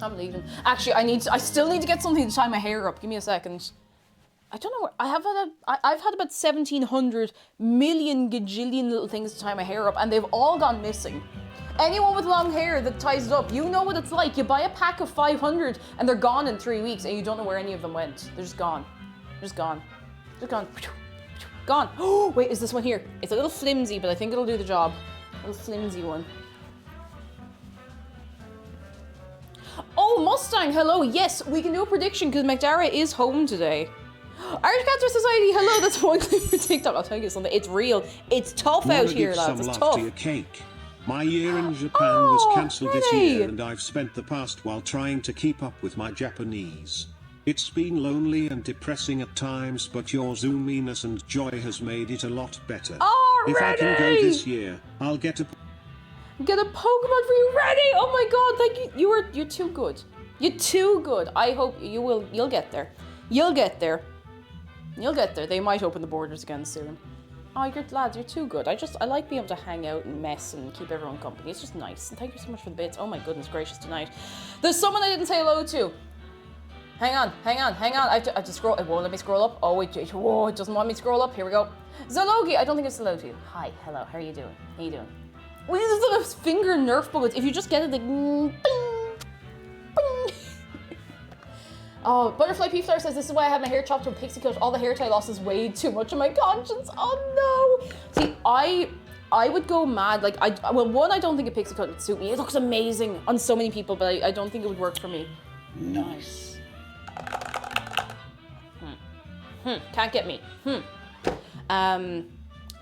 I'm leaving. Actually, I still need to get something to tie my hair up. Give me a second. I don't know. I've had about 1,700 million gajillion little things to tie my hair up, and they've all gone missing. Anyone with long hair that ties it up, you know what it's like. You buy a pack of 500 and they're gone in 3 weeks, and you don't know where any of them went. They're just gone. They're just gone. They're gone. Gone. Oh, wait, is this one here? It's a little flimsy, but I think it'll do the job. A little flimsy one. Oh, Mustang, hello. Yes, we can do a prediction because McDara is home today. Irish Cancer Society, hello. That's one clip for TikTok. I'll tell you something. It's real. It's tough out here, lads. It's tough. To your cake. My year in Japan was cancelled this year, and I've spent the past while trying to keep up with my Japanese. It's been lonely and depressing at times, but your zoominess and joy has made it a lot better. Already? If I can go this year, I'll get a Pokemon for you. Ready? Oh my god, thank you. You're too good. You're too good. I hope you'll get there. You'll get there. You'll get there. They might open the borders again soon. Oh, lads, you're too good. I like being able to hang out and mess and keep everyone company. It's just nice. And thank you so much for the bits. Oh my goodness gracious tonight. There's someone I didn't say hello to. Hang on. I have to scroll. It won't let me scroll up. Oh, wait. Whoa, it doesn't want me to scroll up. Here we go. Zologi. I don't think it's hello to you. Hi. Hello. How are you doing? How you doing? Well, these are finger Nerf bullets. If you just get it, like, bing, bing. Oh, Butterfly P-Flower says, this is why I had my hair chopped to a pixie cut. All the hair tie losses weighed too much on my conscience. Oh, no. See, I would go mad. Like, well, one, I don't think a pixie cut would suit me. It looks amazing on so many people, but I don't think it would work for me. Nice. Can't get me.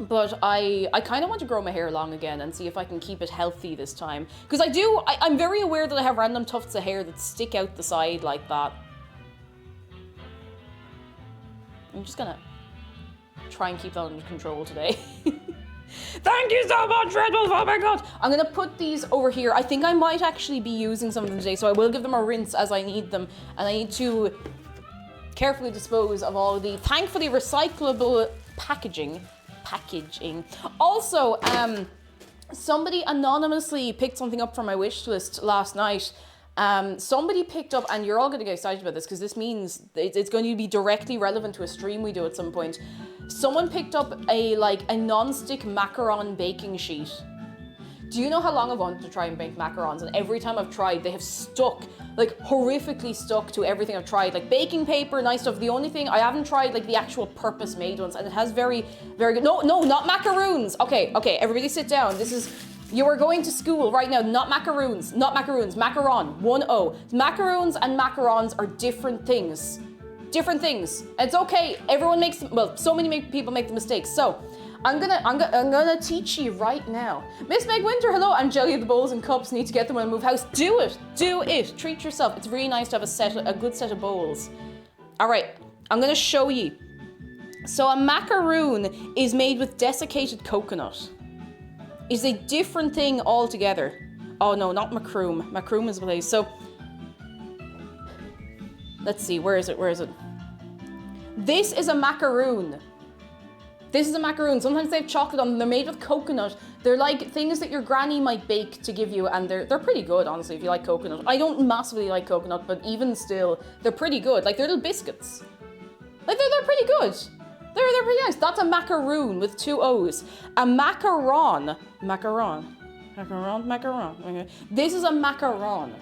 But I kind of want to grow my hair long again and see if I can keep it healthy this time. Because I'm very aware that I have random tufts of hair that stick out the side like that. I'm just gonna try and keep that under control today. Thank you so much, Red Wolf. Oh my god. I'm gonna put these over here. I think I might actually be using some of them today, so I will give them a rinse as I need them. And I need to carefully dispose of all of the thankfully recyclable packaging. Also, somebody anonymously picked something up from my wish list last night. Somebody picked up, and you're all going to get excited about this because this means it's going to be directly relevant to a stream we do at some point. Someone picked up a non-stick macaron baking sheet. Do you know how long I've wanted to try and make macarons? And every time I've tried, they have stuck, like horrifically stuck to everything I've tried. Like baking paper, nice stuff. The only thing I haven't tried, like the actual purpose-made ones, and it has very, very good. No, not macaroons. Okay, everybody sit down. You are going to school right now. Not macaroons. Macaron. 1-0. Macaroons and macarons are different things. Different things. It's okay. Everyone makes them. Well, so many people make the mistakes. So. I'm gonna teach you right now. Miss Meg Winter, hello. Angelia, the bowls and cups, need to get them when I move house. Do it. Treat yourself. It's really nice to have a good set of bowls. All right, I'm gonna show you. So a macaroon is made with desiccated coconut. It's a different thing altogether. Oh no, not macroom. Macroom is a place. So let's see. Where is it? This is a macaroon. Sometimes they have chocolate on them. They're made with coconut. They're like things that your granny might bake to give you, and they're pretty good, honestly, if you like coconut. I don't massively like coconut, but even still, they're pretty good. Like, they're little biscuits. Like, they're pretty good. They're pretty nice. That's a macaroon with 2 O's. A macaron. Okay. This is a macaron.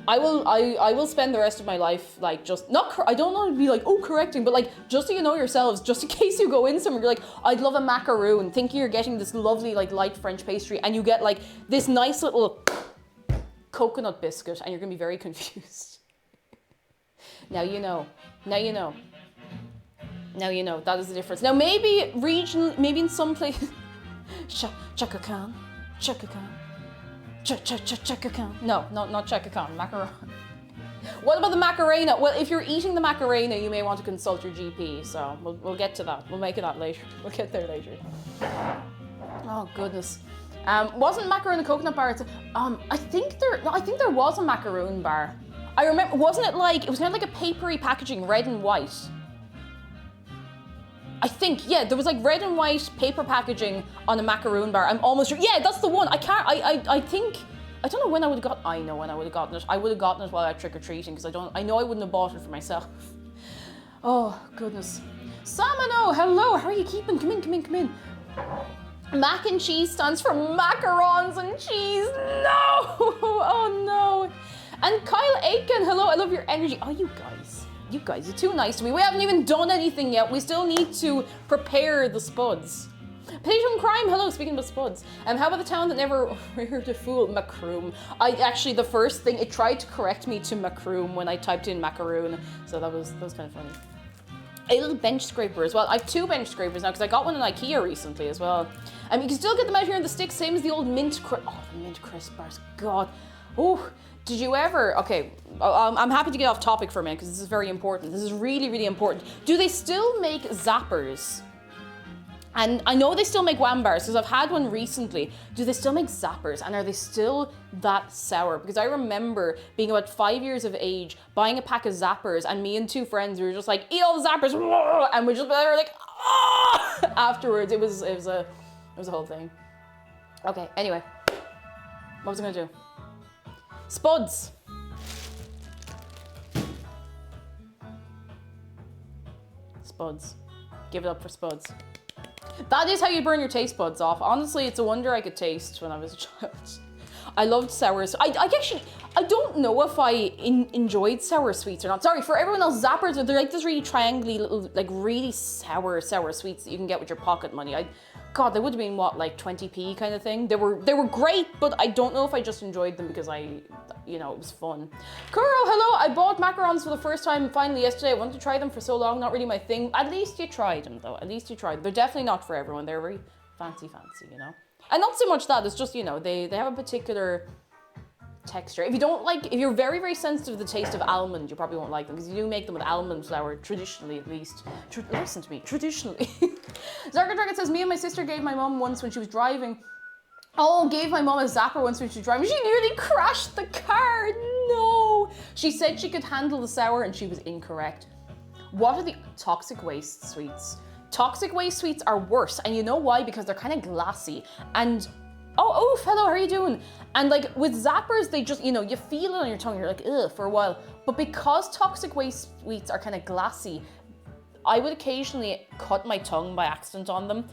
I will spend the rest of my life like just not. I don't want to be like correcting, but like just so you know yourselves, just in case you go in somewhere, you're like, I'd love a macaroon, thinking you're getting this lovely like light French pastry, and you get like this nice little coconut biscuit, and you're gonna be very confused. Now you know. Now you know. Now you know. That is the difference. Now maybe maybe in some place, Chaka Khan. No, not Chaka Khan, macaron. What about the Macarena? Well, if you're eating the Macarena, you may want to consult your GP, so we'll get to that. We'll make it that later. We'll get there later. Oh, goodness. Wasn't macaron a coconut bar? I think there was a macaroon bar. I remember, wasn't it like, it was kind of like a papery packaging, red and white. I think, yeah, there was like red and white paper packaging on a macaroon bar. I'm almost sure. Yeah, that's the one. I think, I don't know when I would have got, I know when I would have gotten it. I would have gotten it while I trick-or-treating because I know I wouldn't have bought it for myself. Oh, goodness. Samano, hello, how are you keeping? Come in. Mac and cheese stands for macarons and cheese. No, oh no. And Kyle Aiken, hello, I love your energy. Oh, you guys are too nice to me. We haven't even done anything yet. We still need to prepare the spuds. Potato and Crime, hello, speaking of spuds. How about the town that never reared a fool? Macroom. The first thing, it tried to correct me to Macroom when I typed in macaroon. So that was kind of funny. A little bench scraper as well. I have 2 bench scrapers now because I got one in IKEA recently as well. You can still get them out here in the sticks, same as the old mint crisp. Oh, the mint crisp bars, God. Oh, did you ever, okay, I'm happy to get off topic for a minute because this is very important. This is really, really important. Do they still make zappers? And I know they still make wham bars because I've had one recently. Do they still make zappers? And are they still that sour? Because I remember being about 5 years of age, buying a pack of zappers, and me and 2 friends, we were just like, eat all the zappers, and we were like, ah! Afterwards, it was a whole thing. Okay, anyway, what was I gonna do? Spuds. Spuds. Give it up for spuds. That is how you burn your taste buds off. Honestly, it's a wonder I could taste when I was a child. I loved sours. I don't know if I enjoyed sour sweets or not. Sorry, for everyone else, zappers, they're like this really triangly little, like really sour sweets that you can get with your pocket money. God, they would have been what, like 20p kind of thing. They were great, but I don't know if I just enjoyed them because it was fun. Kuro, hello. I bought macarons for the first time finally yesterday. I wanted to try them for so long, not really my thing. At least you tried them though. At least you tried. They're definitely not for everyone. They're very fancy, And not so much that, it's just, they have a particular texture. If you're very, very sensitive to the taste of almond, you probably won't like them because you do make them with almond flour, traditionally at least. Listen to me, traditionally. Zarka Dragon says, me and my sister gave my mom once when she was driving. Oh, gave my mom a zapper once when she was driving. She nearly crashed the car. No. She said she could handle the sour and she was incorrect. What are the toxic waste sweets? Toxic waste sweets are worse. And you know why? Because they're kind of glassy. And, oh, oof, hello, how are you doing? And like with zappers, they just, you feel it on your tongue. You're like, ugh, for a while. But because toxic waste sweets are kind of glassy, I would occasionally cut my tongue by accident on them.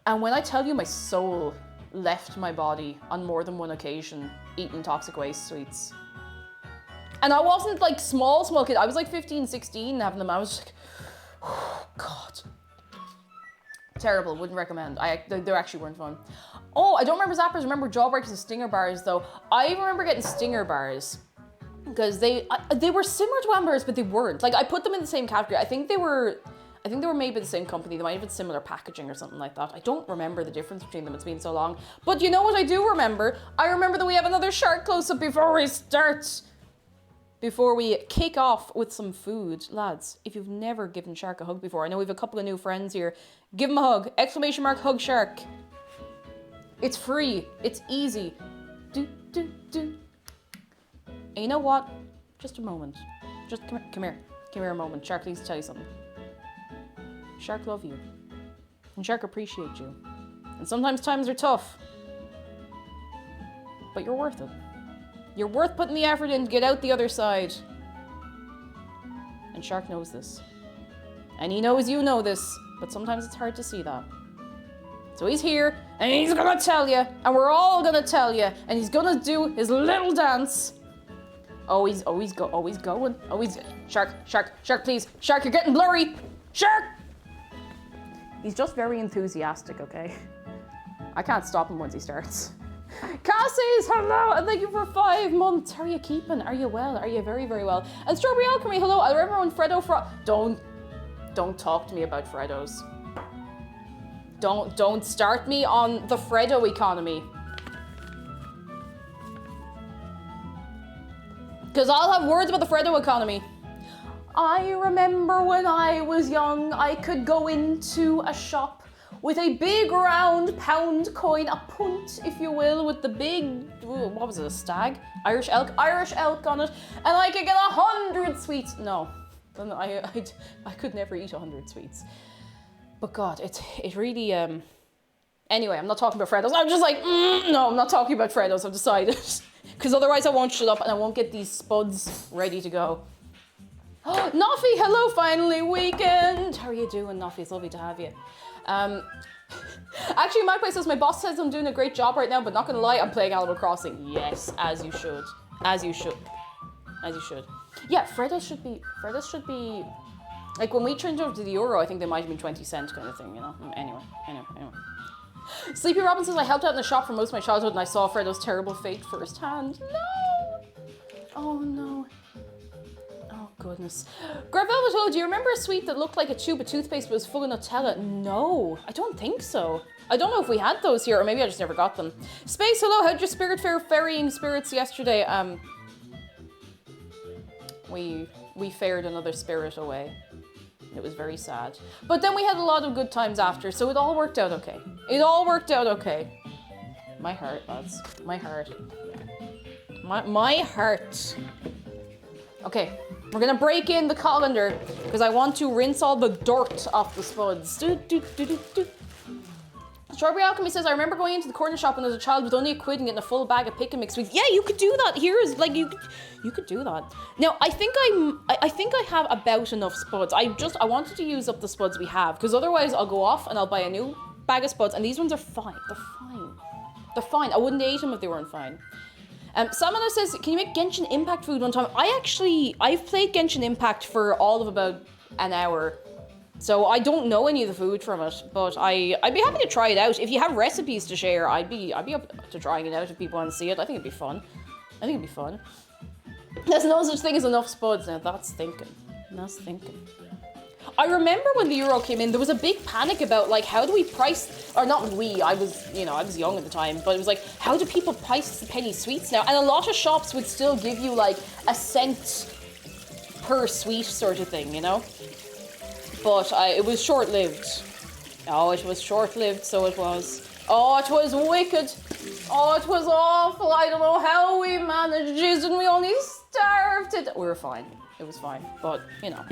And when I tell you my soul left my body on more than one occasion eating toxic waste sweets. And I wasn't like small kid. I was like 15, 16 having them. I was just like, oh, God. Terrible, wouldn't recommend. They actually weren't fun. Oh, I don't remember zappers. I remember Jawbreakers and Stinger bars though. I remember getting Stinger bars because they were similar to wham bars, but they weren't. Like I put them in the same category. I think they were made by the same company. They might have had similar packaging or something like that. I don't remember the difference between them. It's been so long. But you know what I do remember? I remember that we have another shark close-up before we start. Before we kick off with some food. Lads, if you've never given Shark a hug before, I know we have a couple of new friends here. Give him a hug. Exclamation mark hug Shark. It's free. It's easy. Do. And you know what? Just a moment. Just come here. Come here a moment. Shark needs to tell you something. Shark love you. And Shark appreciate you. And sometimes times are tough. But you're worth it. You're worth putting the effort in to get out the other side. And Shark knows this. And he knows you know this, but sometimes it's hard to see that. So he's here, and he's gonna tell you, and we're all gonna tell you, and he's gonna do his little dance. Always going. Shark, please. Shark, you're getting blurry. Shark! He's just very enthusiastic, okay? I can't stop him once he starts. Cassie's, hello, and thank you for 5 months. How are you keeping? Are you well? Are you very, very well? And Strawberry Alchemy, hello. I remember when Don't talk to me about Freddos. Don't start me on the Freddo economy. Because I'll have words about the Freddo economy. I remember when I was young, I could go into a shop with a big round pound coin, a punt, if you will, with the big, what was it, a stag? Irish elk on it, and I could get 100 sweets. No, I could never eat 100 sweets. But God, it really, anyway, I'm not talking about Freddos. I'm just like, no, I'm not talking about Freddos, I've decided. Because otherwise I won't shut up and I won't get these spuds ready to go. Oh, Noffy, hello, finally, weekend. How are you doing, Noffy? It's lovely to have you. Actually, Magpie says, my boss says I'm doing a great job right now, but not gonna lie, I'm playing Animal Crossing. Yes, as you should. As you should. As you should. Yeah, Freddos should be, like when we changed over to the euro, I think they might have been 20 cents kind of thing, you know? Anyway. Sleepy Robin says, I helped out in the shop for most of my childhood and I saw Freddo's terrible fate firsthand. No! Oh no. Oh goodness. Gravelvato, do you remember a sweet that looked like a tube of toothpaste but was full of Nutella? No, I don't think so. I don't know if we had those here, or maybe I just never got them. Space, hello, how'd your spirit fare ferrying spirits yesterday? We fared another spirit away. It was very sad. But then we had a lot of good times after, so it all worked out okay. It all worked out okay. My heart, lads. My heart. My heart. Okay, we're gonna break in the colander because I want to rinse all the dirt off the spuds. Strawberry Alchemy says, I remember going into the corner shop when I was a child with only £1 and getting a full bag of pick and mix sweets. Yeah, you could do that. Here is like you could do that. Now I think I have about enough spuds. I wanted to use up the spuds we have because otherwise I'll go off and I'll buy a new bag of spuds and these ones are fine. They're fine. I wouldn't eat them if they weren't fine. Samana says, can you make Genshin Impact food one time? I've played Genshin Impact for all of about an hour. So I don't know any of the food from it, but I'd be happy to try it out. If you have recipes to share, I'd be up to trying it out if people want to see it. I think it'd be fun. There's no such thing as enough spuds. Now that's thinking. I remember when the euro came in, there was a big panic about like, how do we price, or not we, I was young at the time, but it was like, how do people price penny sweets now? And a lot of shops would still give you like a cent per sweet sort of thing, you know? But it was short-lived. Oh, it was short-lived, so it was. Oh, it was wicked. Oh, it was awful. I don't know how we managed it, and we only starved it. We were fine. It was fine. But, you know,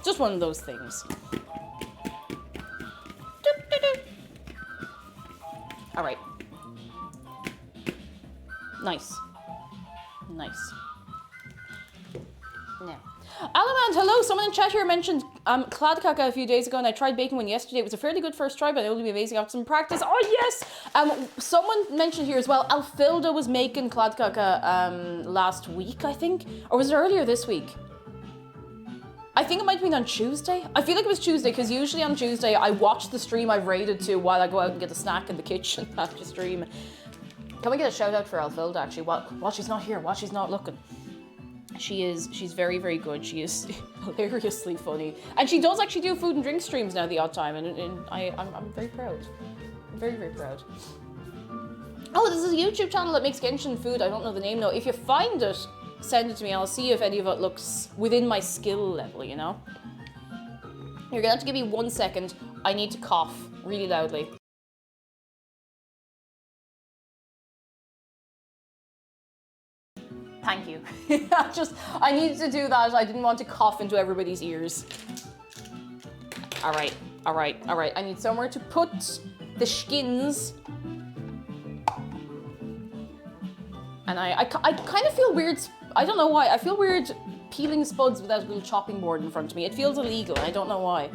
just one of those things. All right. Nice. Now. Alamand, hello. Someone in chat here mentioned Kladkaka a few days ago, and I tried baking one yesterday. It was a fairly good first try, but it will be amazing after some practice. Oh yes. Someone mentioned here as well. Alfilda was making Kladkaka last week, I think, or was it earlier this week? I think it might have been on Tuesday. I feel like it was Tuesday because usually on Tuesday I watch the stream I've raided to while I go out and get a snack in the kitchen after stream. Can we get a shout out for Alfilda actually? While she's not here, while she's not looking. She's very, very good. She is hilariously funny. And she does actually do food and drink streams now the odd time, and I'm very proud. I'm very, very proud. Oh, this is a YouTube channel that makes Genshin food. I don't know the name though. If you find it, send it to me. I'll see if any of it looks within my skill level, you know? You're gonna have to give me 1 second. I need to cough really loudly. Thank you. I needed to do that. I didn't want to cough into everybody's ears. All right. I need somewhere to put the skins. And I kind of feel weird. I don't know why. I feel weird peeling spuds without a little chopping board in front of me. It feels illegal. I don't know why.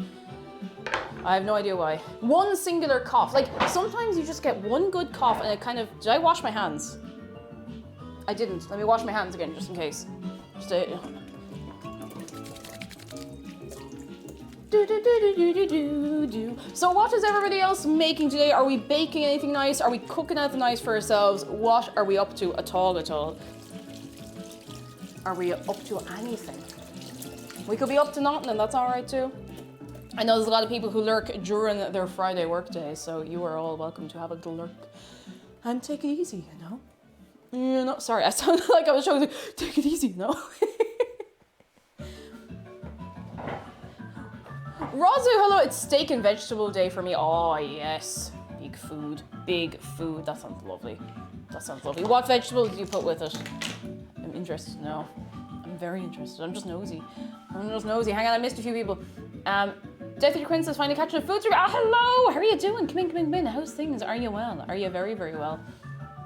I have no idea why. One singular cough. Like, sometimes you just get one good cough and it kind of... Did I wash my hands? I didn't. Let me wash my hands again, just in case. Just So what is everybody else making today? Are we baking anything nice? Are we cooking anything nice for ourselves? What are we up to at all? Are we up to anything? We could be up to nothing, and that's all right too. I know there's a lot of people who lurk during their Friday work day, so you are all welcome to have a little lurk. And take it easy, you know? You know, sorry, I sounded like I was trying to take it easy, no? Razu, hello, it's steak and vegetable day for me. Oh, yes. Big food. Big food. That sounds lovely. That sounds lovely. What vegetables do you put with it? I'm interested to know. I'm very interested. I'm just nosy. Hang on, I missed a few people. Deputy Quinn says, finally catching a food stream. Ah, hello! How are you doing? Come in. How's things? Are you well? Are you very, very well?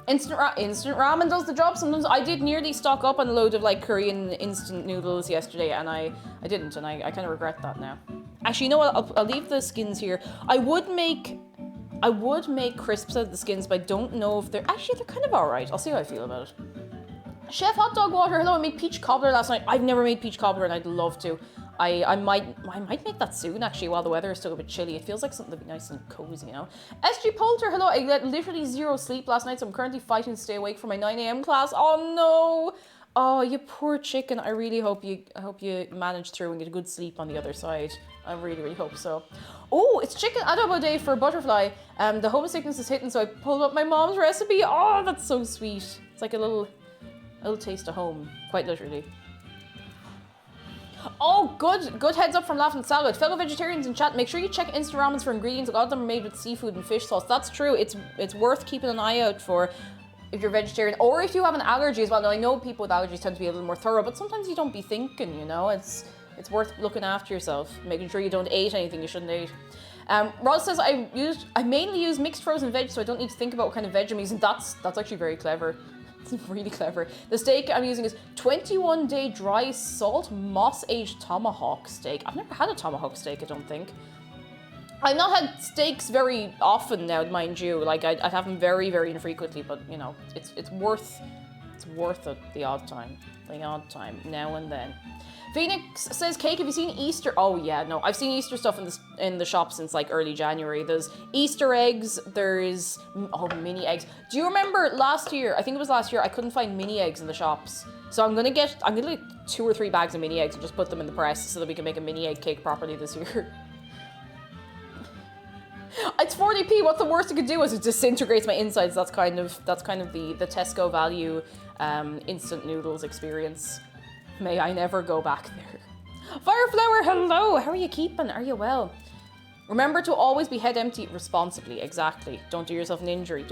Instant ramen does the job sometimes. I did nearly stock up on a load of like Korean instant noodles yesterday, and I didn't, and I kind of regret that now. Actually, you know what? I'll leave the skins here. I would make crisps out of the skins, but I don't know if they're kind of alright. I'll see how I feel about it. Chef Hot Dog Water, hello, I made peach cobbler last night. I've never made peach cobbler and I'd love to. I might make that soon actually while the weather is still a bit chilly. It feels like something to be nice and cozy, you know. SG Poulter, hello, I got literally 0 sleep last night, so I'm currently fighting to stay awake for my 9 a.m. class. Oh no! Oh, you poor chicken. I really hope you manage through and get a good sleep on the other side. I really, really hope so. Oh, it's chicken adobo day for butterfly. The homesickness is hitting, so I pulled up my mom's recipe. Oh, that's so sweet. It's like a little taste of home, quite literally. Oh, good heads up from Laughing Salad. Fellow vegetarians in chat, make sure you check instant ramens for ingredients. A lot of them are made with seafood and fish sauce. That's true. It's worth keeping an eye out for if you're vegetarian, or if you have an allergy as well. Now, I know people with allergies tend to be a little more thorough, but sometimes you don't be thinking, you know. It's worth looking after yourself, making sure you don't eat anything you shouldn't eat. Ross says, I mainly use mixed frozen veg, so I don't need to think about what kind of veg I'm using. That's actually very clever. It's really clever. The steak I'm using is 21-day dry salt moss-aged tomahawk steak. I've never had a tomahawk steak, I don't think. I've not had steaks very often now, mind you. Like I have them very, very infrequently, but you know, it's worth it the odd time now and then. Phoenix says, cake, have you seen Easter? Oh yeah, no, I've seen Easter stuff in the shop since like early January. There's Easter eggs, there's mini eggs. Do you remember last year, I think it was last year, I couldn't find mini eggs in the shops. So I'm gonna get 2 or 3 bags of mini eggs and just put them in the press so that we can make a mini egg cake properly this year. It's 40p, what's the worst it could do is it disintegrates my insides. That's kind of the Tesco value instant noodles experience. May I never go back there. Fireflower, hello, how are you keeping? Are you well? Remember to always be head empty responsibly, exactly. Don't do yourself an injury.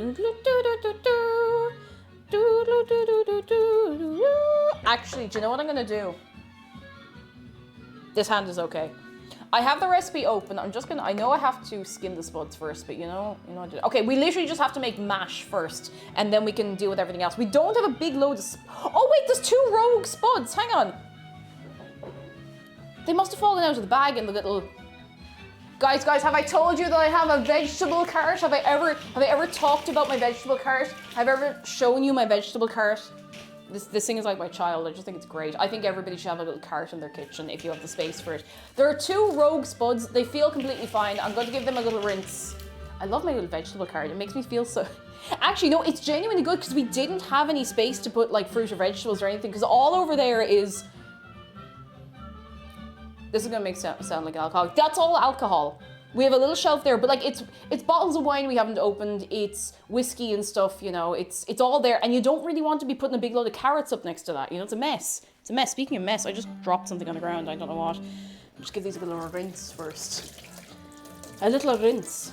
Actually, do you know what I'm gonna do? This hand is okay. I have the recipe open. I know I have to skin the spuds first, but you know, okay, we literally just have to make mash first, and then we can deal with everything else. We don't have a big load of, oh wait, there's 2 rogue spuds, hang on. They must have fallen out of the bag in the little, guys, have I told you that I have a vegetable cart? Have I ever talked about my vegetable cart? Have I ever shown you my vegetable cart? This thing is like my child. I just think it's great. I think everybody should have a little cart in their kitchen if you have the space for it. There are 2 rogue spuds. They feel completely fine. I'm going to give them a little rinse. I love my little vegetable cart. It makes me feel so... Actually, no, it's genuinely good because we didn't have any space to put like fruit or vegetables or anything because all over there is... This is going to make sound like alcohol. That's all alcohol. We have a little shelf there, but like it's bottles of wine we haven't opened, it's whiskey and stuff, you know, it's all there, and you don't really want to be putting a big load of carrots up next to that, you know, it's a mess. It's a mess. Speaking of mess, I just dropped something on the ground, I don't know what. Just give these a little rinse first. A little rinse.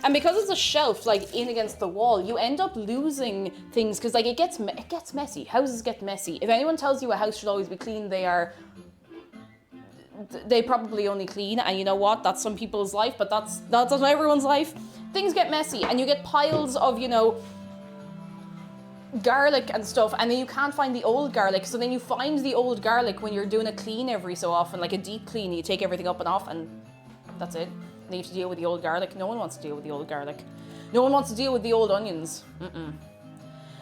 And because it's a shelf like in against the wall, you end up losing things because like it gets messy. Houses get messy. If anyone tells you a house should always be clean, they probably only clean, and you know what, that's some people's life, but that's not everyone's life. Things get messy and you get piles of, you know, garlic and stuff, and then you can't find the old garlic, so then you find the old garlic when you're doing a clean every so often, like a deep clean. You take everything up and off and that's it. Need to deal with the old garlic. No one wants to deal with the old garlic. No one wants to deal with the old onions.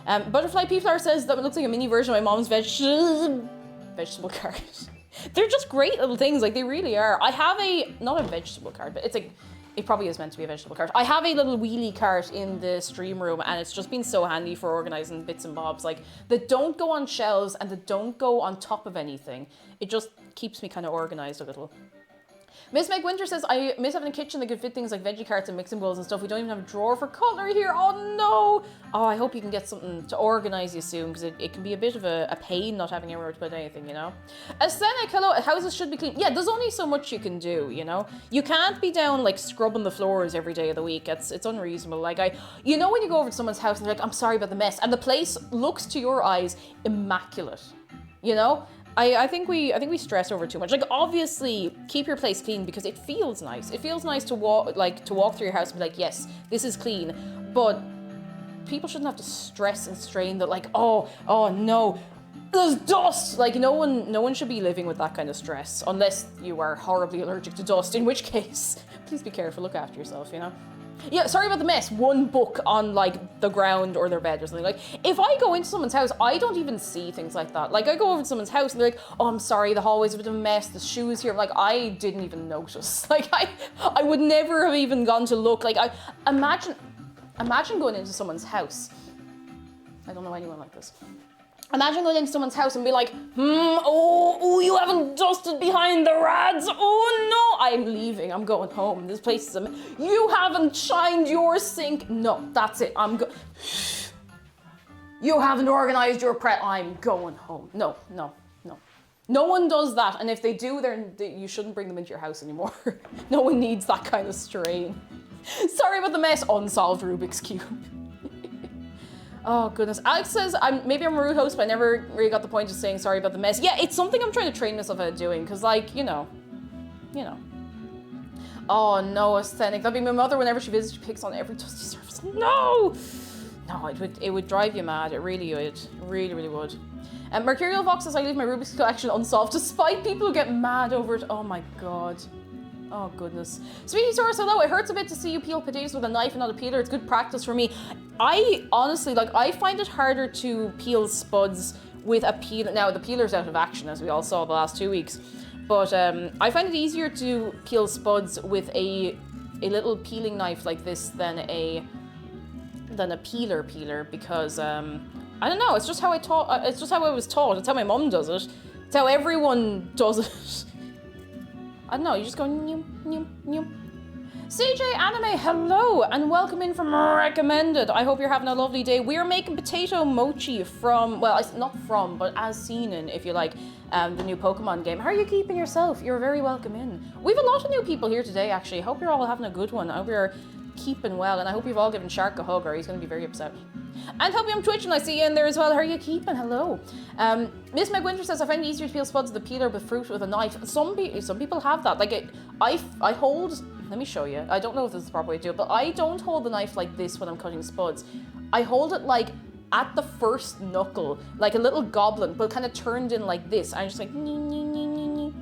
Butterfly Pea Flower says that it looks like a mini version of my mom's vegetable cart. They're just great little things, like they really are. I have not a vegetable cart, but it's like, it probably is meant to be a vegetable cart. I have a little wheelie cart in the stream room, and it's just been so handy for organizing bits and bobs, like that don't go on shelves and that don't go on top of anything. It just keeps me kind of organized a little. Miss Meg Winter says, I miss having a kitchen that could fit things like veggie carts and mixing bowls and stuff. We don't even have a drawer for cutlery here. Oh no! Oh, I hope you can get something to organize you soon, because it can be a bit of a pain not having anywhere to put anything, you know? Aesthetic, hello, houses should be clean. Yeah, there's only so much you can do, you know? You can't be down like scrubbing the floors every day of the week. It's unreasonable. Like you know when you go over to someone's house and they're like, I'm sorry about the mess, and the place looks to your eyes immaculate, you know? I think we stress over too much. Like, obviously, keep your place clean because it feels nice. It feels nice to walk through your house and be like, yes, this is clean. But people shouldn't have to stress and strain that, like, oh no, there's dust. Like, no one should be living with that kind of stress unless you are horribly allergic to dust. In which case, please be careful. Look after yourself. You know. Yeah, sorry about the mess. One book on like the ground or their bed or something. Like, if I go into someone's house, I don't even see things like that. Like, I go over to someone's house and they're like, oh, I'm sorry, the hallway's a bit of a mess, the shoes here. Like, I didn't even notice. Like, I would never have even gone to look. Like, imagine going into someone's house. I don't know anyone like this. Imagine going into someone's house and be like, oh, you haven't dusted behind the rads. Oh no, I'm leaving. I'm going home. This place is you haven't shined your sink. No, that's it. You haven't organized your prep. I'm going home. No. No one does that. And if they do, you shouldn't bring them into your house anymore. No one needs that kind of strain. Sorry about the mess. Unsolved Rubik's Cube. Oh goodness. Alex says, maybe I'm a rude host, but I never really got the point of saying sorry about the mess. Yeah, it's something I'm trying to train myself out of doing, because like, you know. Oh no, aesthetic. That'd be my mother whenever she visits, she picks on every dusty surface. No! No, it would drive you mad. It really would. It really, really would. Mercurial Fox says, I leave my Rubik's collection unsolved despite people who get mad over it. Oh my god. Oh goodness. Sweetie Source, hello. It hurts a bit to see you peel potatoes with a knife and not a peeler. It's good practice for me. I honestly, I find it harder to peel spuds with a peeler. Now, the peeler's out of action, as we all saw the last 2 weeks. But I find it easier to peel spuds with a little peeling knife like this than a peeler because, I don't know, it's just how it's just how I was taught. It's how my mum does it. It's how everyone does it. I don't know, you just go noom, noom, noom. CJ Anime, hello, and welcome in from Recommended. I hope you're having a lovely day. We are making potato mochi but as seen in, if you like, the new Pokemon game. How are you keeping yourself? You're very welcome in. We have a lot of new people here today, actually. I hope you're all having a good one. I hope you're keeping well, and I hope you've all given Shark a hug, or he's going to be very upset. And help me on Twitch, and I see you in there as well. How are you keeping? Hello. Miss McWinter says, I find it easier to peel spuds with a peeler with fruit with a knife. Some people have that. Like, I hold, let me show you. I don't know if this is the proper way to do it, but I don't hold the knife like this when I'm cutting spuds. I hold it like at the first knuckle, like a little goblin, but kind of turned in like this. I'm just like, nee, nee, nee, nee, nee.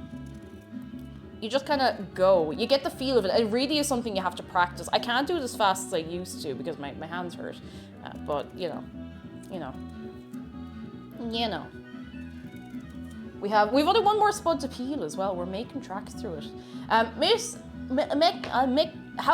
You just kind of go. You get the feel of it. It really is something you have to practice. I can't do it as fast as I used to because my hands hurt. But, you know. We've only one more spud to peel as well. We're making tracks through it. How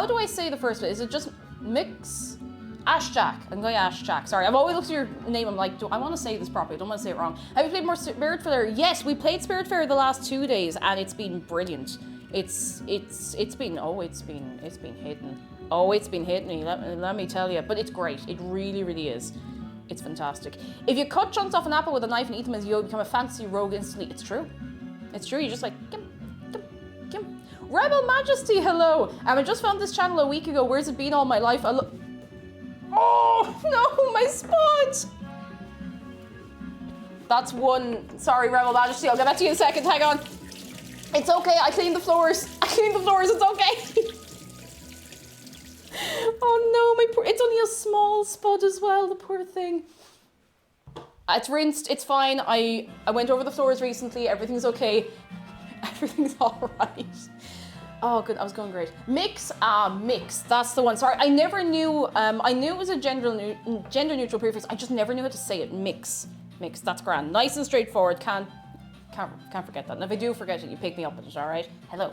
do I say the first bit? Is it just Mix? Ashjack. I'm going Ashjack. Sorry, I've always looked at your name. I'm like, I want to say this properly. I don't want to say it wrong. Have you played more Spiritfarer? Yes, we played Spiritfarer the last 2 days, and it's been brilliant. It's been hitting. Oh, it's been hitting me. Let me tell you. But it's great. It really, really is. It's fantastic. If you cut chunks off an apple with a knife and eat them as you become a fancy rogue instantly. It's true. It's true. You're just like, Kim. Rebel Majesty, hello. I just found this channel a week ago. Where's it been all my life? Oh, no, my spot! That's one. Sorry, Rebel Majesty. I'll get back to you in a second. Hang on. It's okay. I cleaned the floors. It's okay. Oh, no, my poor. It's only a small spud as well. The poor thing. It's rinsed. It's fine. I went over the floors recently. Everything's okay. Everything's all right. Oh, good. I was going great. Mix. Mix. That's the one. Sorry, I never knew. I knew it was a gender neutral prefix. I just never knew how to say it. Mix. Mix. That's grand. Nice and straightforward. Can't forget that. And if I do forget it, you pick me up with it. All right. Hello.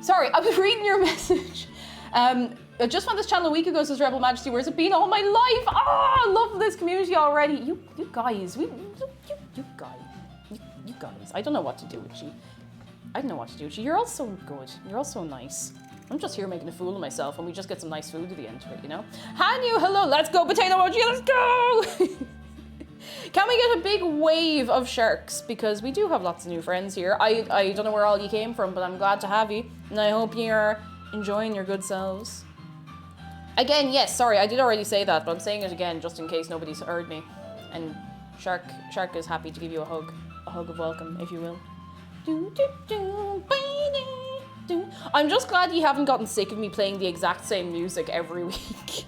Sorry, I was reading your message. I just found this channel a week ago, says Rebel Majesty. Where's it been all my life? Oh, I love this community already. You guys. You guys. I don't know what to do with you. I don't know what to do with you. You're all so good. You're all so nice. I'm just here making a fool of myself, and we just get some nice food at the end of it, you know? Hanyu, hello. Let's go, potato emoji. Let's go. Can we get a big wave of sharks? Because we do have lots of new friends here. I don't know where all you came from, but I'm glad to have you. And I hope you're enjoying your good selves. Again, yes, sorry, I did already say that, but I'm saying it again just in case nobody's heard me. And Shark is happy to give you a hug of welcome, if you will. I'm just glad you haven't gotten sick of me playing the exact same music every week.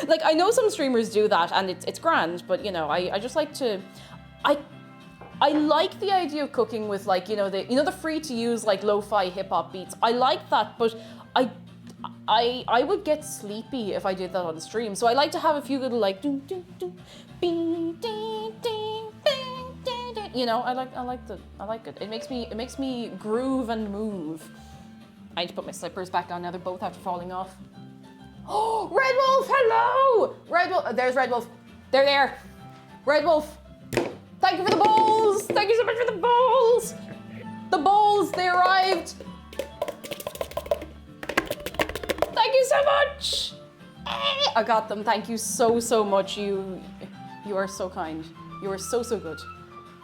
Like, I know some streamers do that, and it's grand, but, you know, I just like to... I like the idea of cooking with, like, the free-to-use, like, lo-fi hip-hop beats. I like that, but I would get sleepy if I did that on stream. So I like to have a few little, like, you know, I like it. It makes me groove and move. I need to put my slippers back on now. They're both after falling off. Oh, Red Wolf, hello! Red Wolf, there's Red Wolf. They're there. Red Wolf, thank you for the bowls. Thank you so much for the bowls. The bowls, they arrived. Thank you so much. I got them. Thank you so much. You are so kind. You are so good.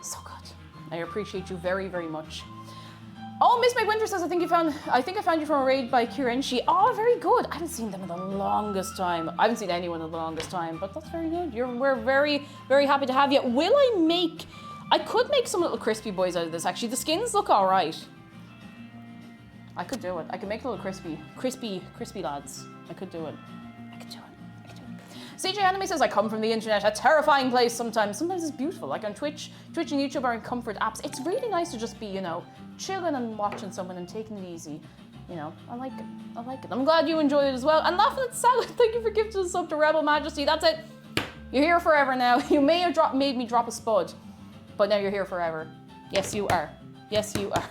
So good. I appreciate you very much. Oh, Miss McWinter says, I think I found you from a raid by Kirenshi. Oh, very good. I haven't seen them in the longest time. I haven't seen anyone in the longest time, but that's very good. We're very happy to have you. I could make some little crispy boys out of this, actually. The skins look all right. I could do it. I could make little crispy lads. I could do it. CJ Anime says, I come from the internet, a terrifying place sometimes. Sometimes it's beautiful. Like on Twitch and YouTube are in comfort apps. It's really nice to just be, you know, chilling and watching someone and taking it easy. You know, I like it. I'm glad you enjoyed it as well. And Laughing at Salad, thank you for gifting us up to Rebel Majesty. That's it. You're here forever now. You may have made me drop a spud, but now you're here forever. Yes, you are. Yes, you are.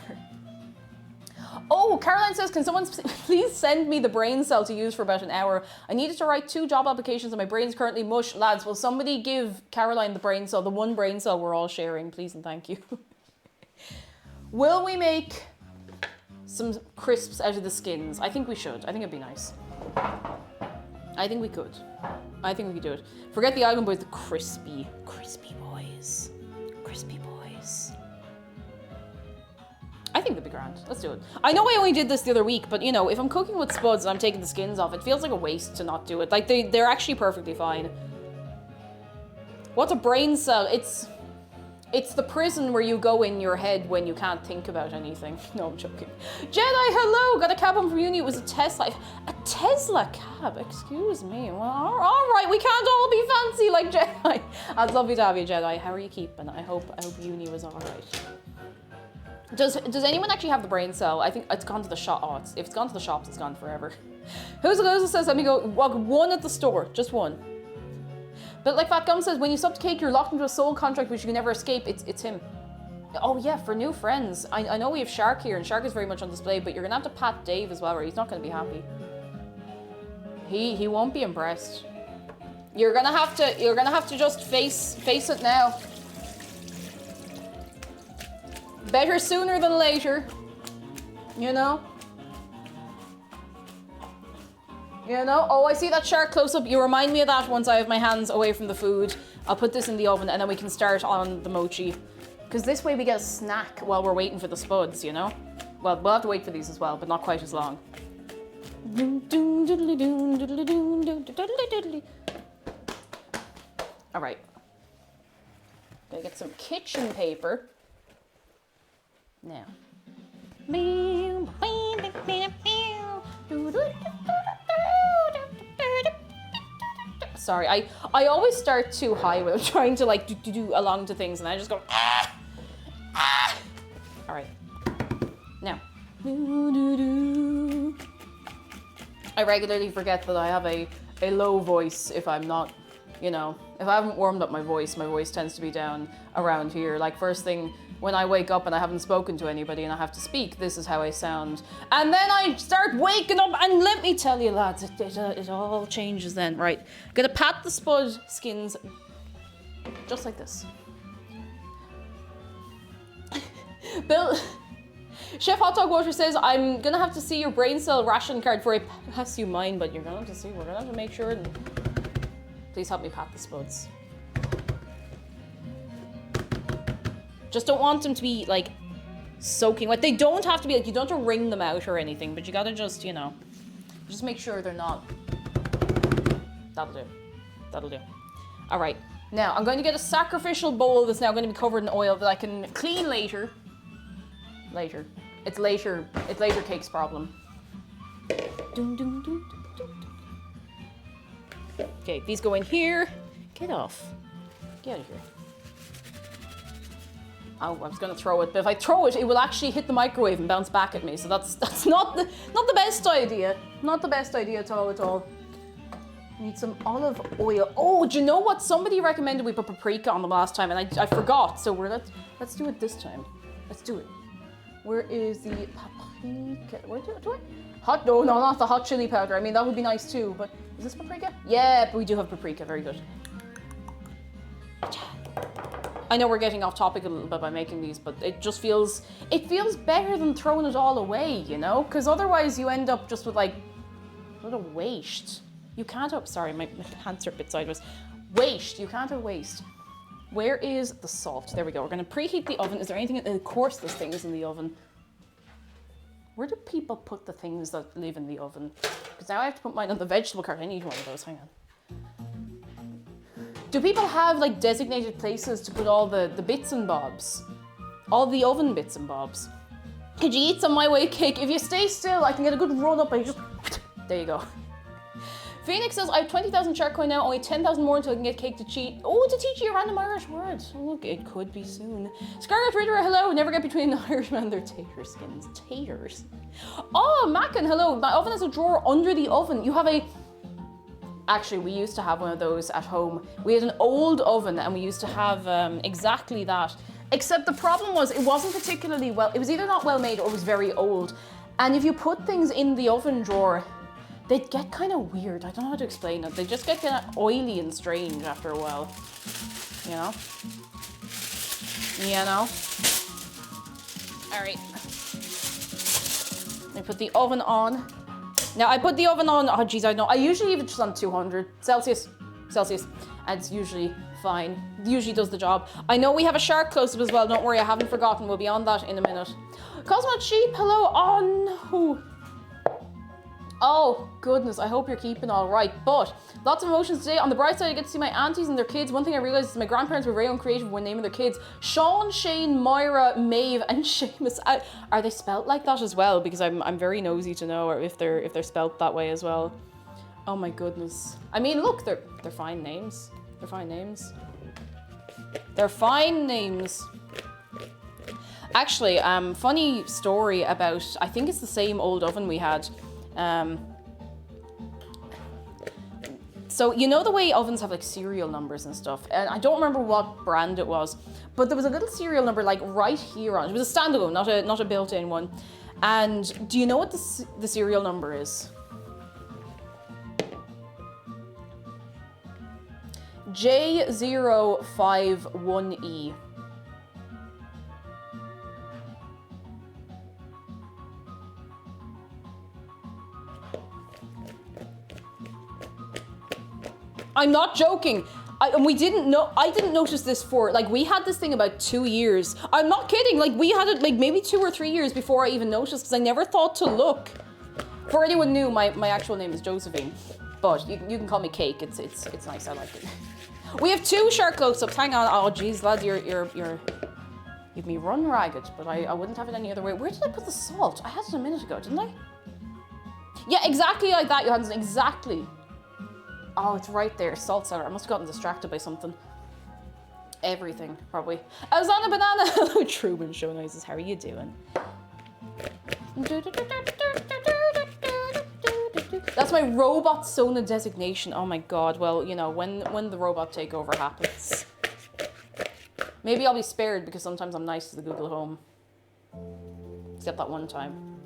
Oh, Caroline says, can someone please send me the brain cell to use for about an hour? I needed to write 2 job applications and my brain's currently mush. Lads, will somebody give Caroline the brain cell, the one brain cell we're all sharing, please and thank you. Will we make some crisps out of the skins? I think we should. I think it'd be nice. I think we could. I think we could do it. Forget the island boys, the crispy boys. Crispy boys. I think that'd be grand. Let's do it. I know I only did this the other week, but you know, if I'm cooking with spuds and I'm taking the skins off, it feels like a waste to not do it. Like they're actually perfectly fine. What's a brain cell? It's the prison where you go in your head when you can't think about anything. No, I'm joking. Jedi, hello! Got a cab home from uni. It was a Tesla. A Tesla cab? Excuse me. Well, all right. We can't all be fancy like Jedi. I'd love you to have you, Jedi. How are you keeping? I hope uni was all right. Does anyone actually have the brain cell? I think it's gone to the shop. Oh, if it's gone to the shops, it's gone forever. Who's the guy who says, let me go walk one at the store, just one. But like Fat Gum says, when you sub to Cake, you're locked into a soul contract which you can never escape. It's him. Oh yeah, for new friends. I know we have Shark here, and Shark is very much on display, but you're gonna have to pat Dave as well, or he's not gonna be happy. He won't be impressed. You're gonna have to just face it now. Better sooner than later, you know? Oh, I see that shark close up. You remind me of that once I have my hands away from the food. I'll put this in the oven and then we can start on the mochi. Because this way we get a snack while we're waiting for the spuds, you know? Well, we'll have to wait for these as well, but not quite as long. All right. Gotta get some kitchen paper. Now. Sorry, I always start too high when I'm trying to like do along to things and I just go All right. Now. I regularly forget that I have a low voice if I'm not, you know, if I haven't warmed up my voice tends to be down around here. Like first thing when I wake up and I haven't spoken to anybody and I have to speak, this is how I sound. And then I start waking up, and let me tell you lads, it all changes then. Right, gonna pat the spud skins just like this. Bill, Chef Hot Dog Water says, I'm gonna have to see your brain cell ration card before I pass you mine, but you're gonna have to see, we're gonna have to make sure. Please help me pat the spuds. Just don't want them to be like soaking wet. They don't have to be like, you don't have to wring them out or anything, but you gotta just, you know, just make sure they're not. That'll do. That'll do. All right. Now I'm going to get a sacrificial bowl that's now going to be covered in oil that I can clean later. It's later cake's problem. Okay, these go in here. Get off. Get out of here. Oh, I was gonna throw it, but if I throw it, it will actually hit the microwave and bounce back at me. So that's not the best idea. Not the best idea at all. Need some olive oil. Oh, do you know what? Somebody recommended we put paprika on them last time, and I forgot. So let's do it this time. Let's do it. Where is the paprika? Where do I? No, not the hot chili powder. I mean, that would be nice too, but is this paprika? Yeah, but we do have paprika. Very good. I know we're getting off topic a little bit by making these, but it feels better than throwing it all away, you know? Because otherwise you end up just with like a little waste. You can't have, sorry, my hands are a bit sideways. Waste, you can't have waste. Where is the salt? There we go. We're gonna preheat the oven. Is there anything, of course this thing is in the oven. Where do people put the things that live in the oven? Because now I have to put mine on the vegetable cart. I need one of those, hang on. Do people have like designated places to put all the bits and bobs? All the oven bits and bobs? Could you eat some My Way cake? If you stay still, I can get a good run up and you just, there you go. Phoenix says, I have 20,000 shark coin now, only 10,000 more until I can get cake to cheat. Oh, to teach you a random Irish word. Look, it could be soon. Scarlet Ritter, hello. Never get between the Irishman and their tater skins. Taters. Oh, Mackin, hello. My oven has a drawer under the oven. You have a... Actually, we used to have one of those at home. We had an old oven and we used to have exactly that. Except the problem was it wasn't particularly well, it was either not well made or it was very old. And if you put things in the oven drawer, they'd get kind of weird. I don't know how to explain it. They just get kind of oily and strange after a while. You know? You know? All right. Let me put the oven on. Now I put the oven on, oh geez, I know. I usually leave it just on 200 Celsius, and it's usually fine. It usually does the job. I know we have a shark close-up as well, don't worry, I haven't forgotten. We'll be on that in a minute. Cosmo Sheep, hello. Oh no. Oh goodness, I hope you're keeping all right. But lots of emotions today. On the bright side, I get to see my aunties and their kids. One thing I realized is my grandparents were very uncreative when naming their kids. Sean, Shane, Moira, Maeve, and Seamus. Are they spelt like that as well? Because I'm very nosy to know if they're spelt that way as well. Oh my goodness. I mean, look, they're fine names. They're fine names. They're fine names. Actually, funny story about, I think it's the same old oven we had. So you know the way ovens have like serial numbers and stuff, and I don't remember what brand it was, but there was a little serial number like right here on it. It was a standalone, not a built-in one. And do you know what the serial number is? J051E. I'm not joking. I didn't notice this for, like, we had this thing about 2 years. I'm not kidding. Like, we had it like maybe 2 or 3 years before I even noticed, because I never thought to look. For anyone new, my actual name is Josephine, but you can call me Cake. It's nice. I like it. We have 2 shark close-ups. Hang on. Oh, geez, lads, you've me run ragged, but I wouldn't have it any other way. Where did I put the salt? I had it a minute ago, didn't I? Yeah, exactly like that, Johansson. Exactly. Oh, it's right there. Salt cellar. I must have gotten distracted by something. Everything, probably. I was on a banana. Hello, Truman Show Noises. How are you doing? That's my robot Sona designation. Oh my god. Well, you know, when the robot takeover happens. Maybe I'll be spared because sometimes I'm nice to the Google Home. Except that one time.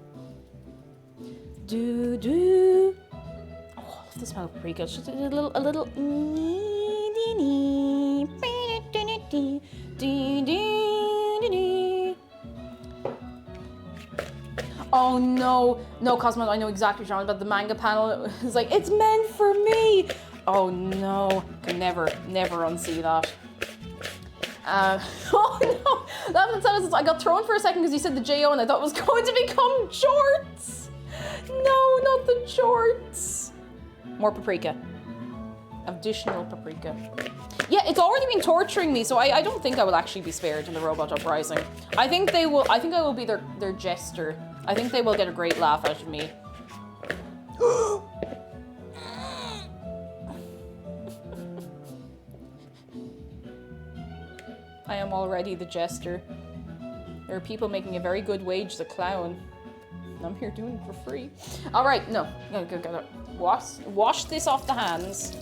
Do do. Oh, I love the smell of paprika. It's just a little. Oh no, Cosmo, I know exactly what you're talking about. The manga panel is like, it's meant for me. Oh no, can never unsee that. Oh no, that sounds. I got thrown for a second because you said the J-O and I thought it was going to become jorts. No, not the jorts. More paprika. Additional paprika. Yeah, it's already been torturing me, so I don't think I will actually be spared in the robot uprising. I think they will. I think I will be their jester. I think they will get a great laugh out of me. I am already the jester. There are people making a very good wage as a clown. And I'm here doing it for free. All right, no, gotta wash this off the hands.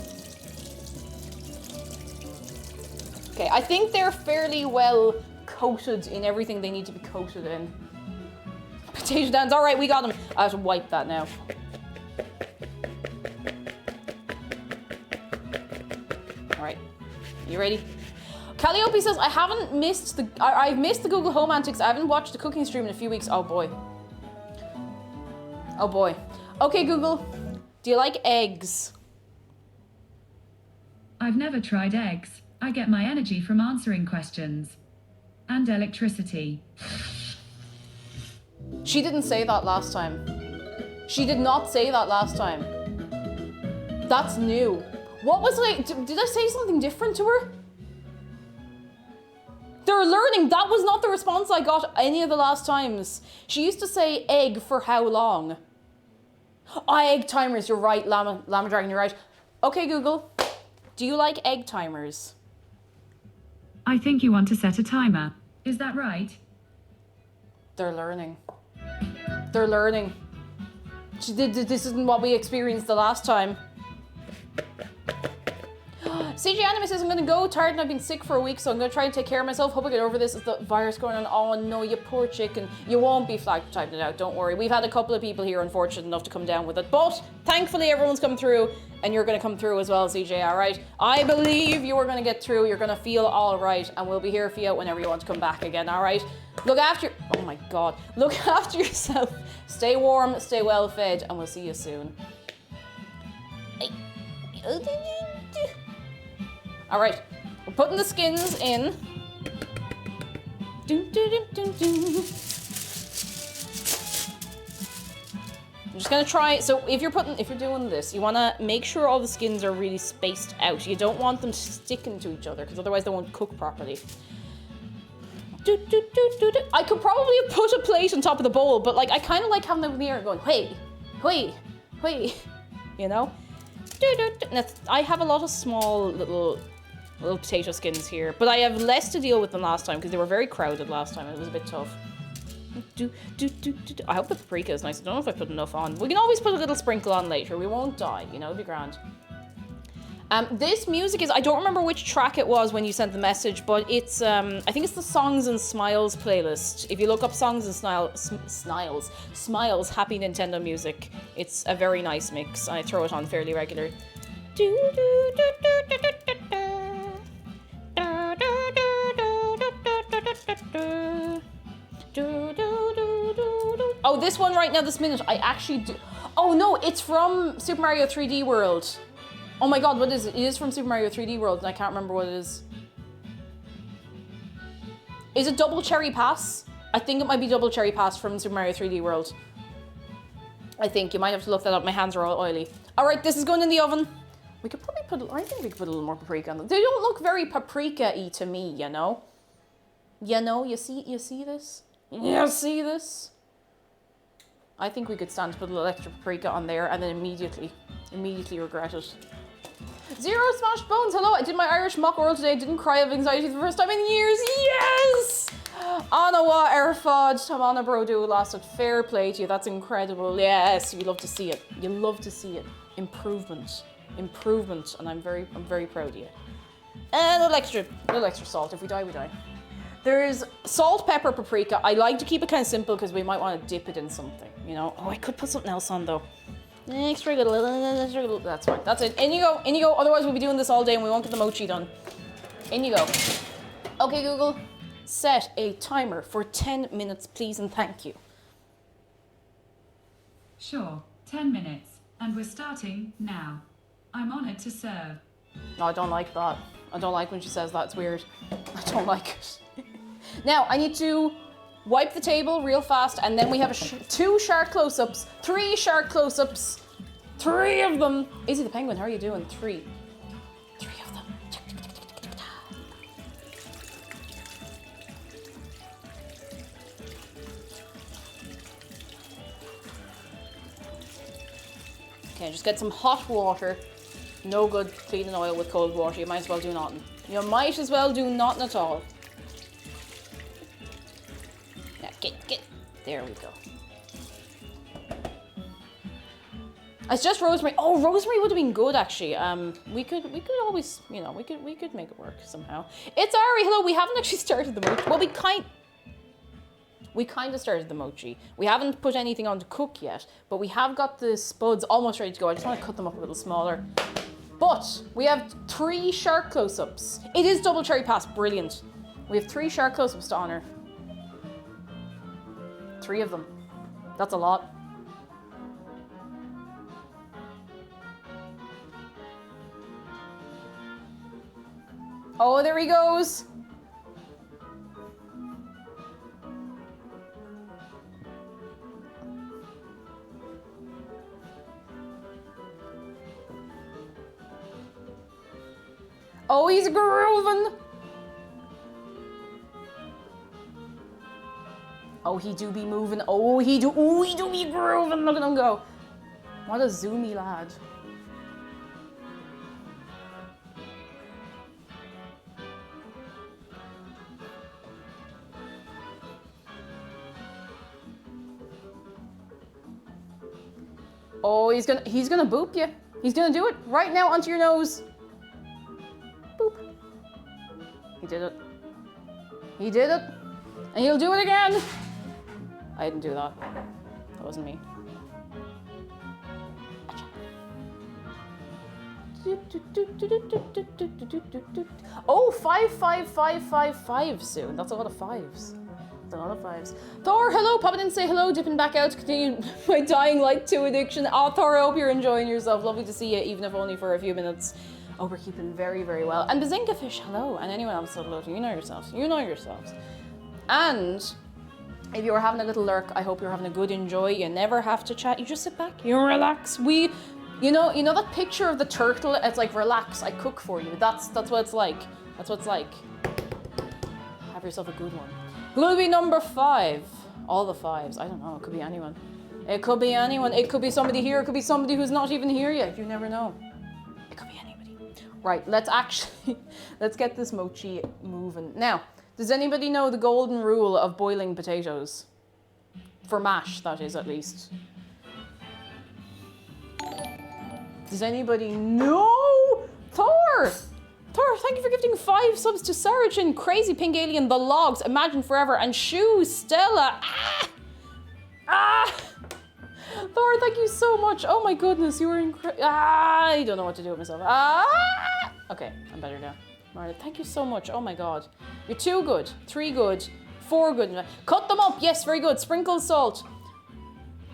Okay, I think they're fairly well coated in everything they need to be coated in. Potato dance. All right, we got them. I have to wipe that now. All right, you ready? Calliope says, I've missed the Google Home antics. I haven't watched the cooking stream in a few weeks. Oh boy. Oh boy. Okay, Google, do you like eggs? I've never tried eggs. I get my energy from answering questions. And electricity. She didn't say that last time. She did not say that last time. That's new. What was like, did I say something different to her? They're learning. That was not the response I got any of the last times. She used to say egg for how long? Oh, egg timers, you're right, Llama Dragon, you're right. Okay, Google, do you like egg timers? I think you want to set a timer. Is that right? They're learning. They're learning. This isn't what we experienced the last time. CJ Anime says, I'm gonna go, tired and I've been sick for a week, so I'm gonna try and take care of myself. Hope I get over this. Is the virus going on? Oh no, you poor chicken. You won't be flagged typing it out, don't worry. We've had a couple of people here unfortunate enough to come down with it, but thankfully everyone's come through, and you're gonna come through as well, CJ, alright? I believe you are gonna get through, you're gonna feel alright, and we'll be here for you whenever you want to come back again, alright? Look after, oh my god, look after yourself. Stay warm, stay well fed, and we'll see you soon. All right, we're putting the skins in. I'm just gonna try. So if you're doing this, you wanna make sure all the skins are really spaced out. You don't want them sticking to each other because otherwise they won't cook properly. I could probably have put a plate on top of the bowl, but like I kind of like having them in the air going, hey, you know. I have a lot of small little potato skins here, but I have less to deal with than last time because they were very crowded last time. It was a bit tough. I hope the paprika is nice. I don't know if I put enough on. We can always put a little sprinkle on later. We won't die, you know, it'll be grand. This music is, I don't remember which track it was when you sent the message, but it's, I think it's the Songs and Smiles playlist. If you look up Songs and Smiles, Happy Nintendo Music, it's a very nice mix. I throw it on fairly regular. Oh, this one right now, this minute, I actually do. Oh no, it's from Super Mario 3D World. Oh my god, what is it? It is from Super Mario 3D World, and I can't remember what it is. Is it Double Cherry Pass? I think it might be Double Cherry Pass from Super Mario 3D World. I think, you might have to look that up. My hands are all oily. Alright, this is going in the oven. We could probably put, I think we could put a little more paprika on them. They don't look very paprika-y to me, you know? You know, you see this? You see this? I think we could stand to put a little extra paprika on there and then immediately regret it. Zero Smashed Bones, hello, I did my Irish mock oral today, didn't cry of anxiety for the first time in years, yes! Anna what, Erfod, Tamana Brodu lasted. Fair play to you, that's incredible. Yes, you love to see it. You love to see it. Improvement, and I'm very proud of you. And a little extra salt. If we die, we die. There's salt, pepper, paprika. I like to keep it kind of simple because we might want to dip it in something, you know. Oh, I could put something else on though. Extra little. That's fine. That's it. In you go. Otherwise, we'll be doing this all day and we won't get the mochi done. In you go. Okay, Google. Set a timer for 10 minutes, please, and thank you. Sure, 10 minutes. And we're starting now. I'm honored to serve. No, I don't like that. I don't like when she says that. It's weird. I don't like it. Now, I need to wipe the table real fast, and then we have 2 shark close-ups, 3 shark close-ups, 3 of them. Izzy the Penguin, how are you doing? 3 of them. Okay, just get some hot water. No good cleaning oil with cold water. You might as well do nothing. You might as well do nothing at all. Yeah, get. There we go. It's just rosemary. Oh, rosemary would have been good actually. We could always, you know, we could make it work somehow. It's Ari. Hello. We haven't actually started the mochi. Well, we kind of started the mochi. We haven't put anything on to cook yet, but we have got the spuds almost ready to go. I just want to cut them up a little smaller. But we have 3 shark close-ups. It is double cherry pass. Brilliant. We have 3 shark close-ups to honor. 3 of them. That's a lot. Oh, there he goes. Oh, he's grooving. Oh, he do be moving. Oh, he do be grooving. Look at him go. What a zoomy lad. Oh, he's gonna boop you. He's gonna do it right now onto your nose. Boop. He did it. He did it. And he'll do it again. I didn't do that. That wasn't me. Oh, 5 soon. That's a lot of 5s. That's a lot of 5s. Thor, hello. Pop in and say hello. Dipping back out to continue my Dying Light 2 addiction. Oh, Thor, I hope you're enjoying yourself. Lovely to see you, even if only for a few minutes. Oh, we're keeping very, very well. And Bazinga Fish, hello. And anyone else, hello. You know yourselves. You know yourselves. And if you're having a little lurk, I hope you're having a good enjoy. You never have to chat. You just sit back. You relax. You know that picture of the turtle? It's like, relax, I cook for you. That's what it's like. That's what it's like. Have yourself a good one. Who will be number 5? All the 5s. I don't know. It could be anyone. It could be anyone. It could be somebody here. It could be somebody who's not even here yet. You never know. It could be anybody. Right, let's get this mochi moving. Now, does anybody know the golden rule of boiling potatoes? For mash, that is, at least. Does anybody know? Thor, thank you for gifting 5 subs to Sarachin, Crazy Pink Alien, The Logs, Imagine Forever, and Shu, Stella. Thor, thank you so much. Oh my goodness, you were incredible. I don't know what to do with myself. Okay, I'm better now. Marla, thank you so much. Oh my god. You're 2 good, 3 good, 4 good. Cut them up. Yes, very good. Sprinkle salt.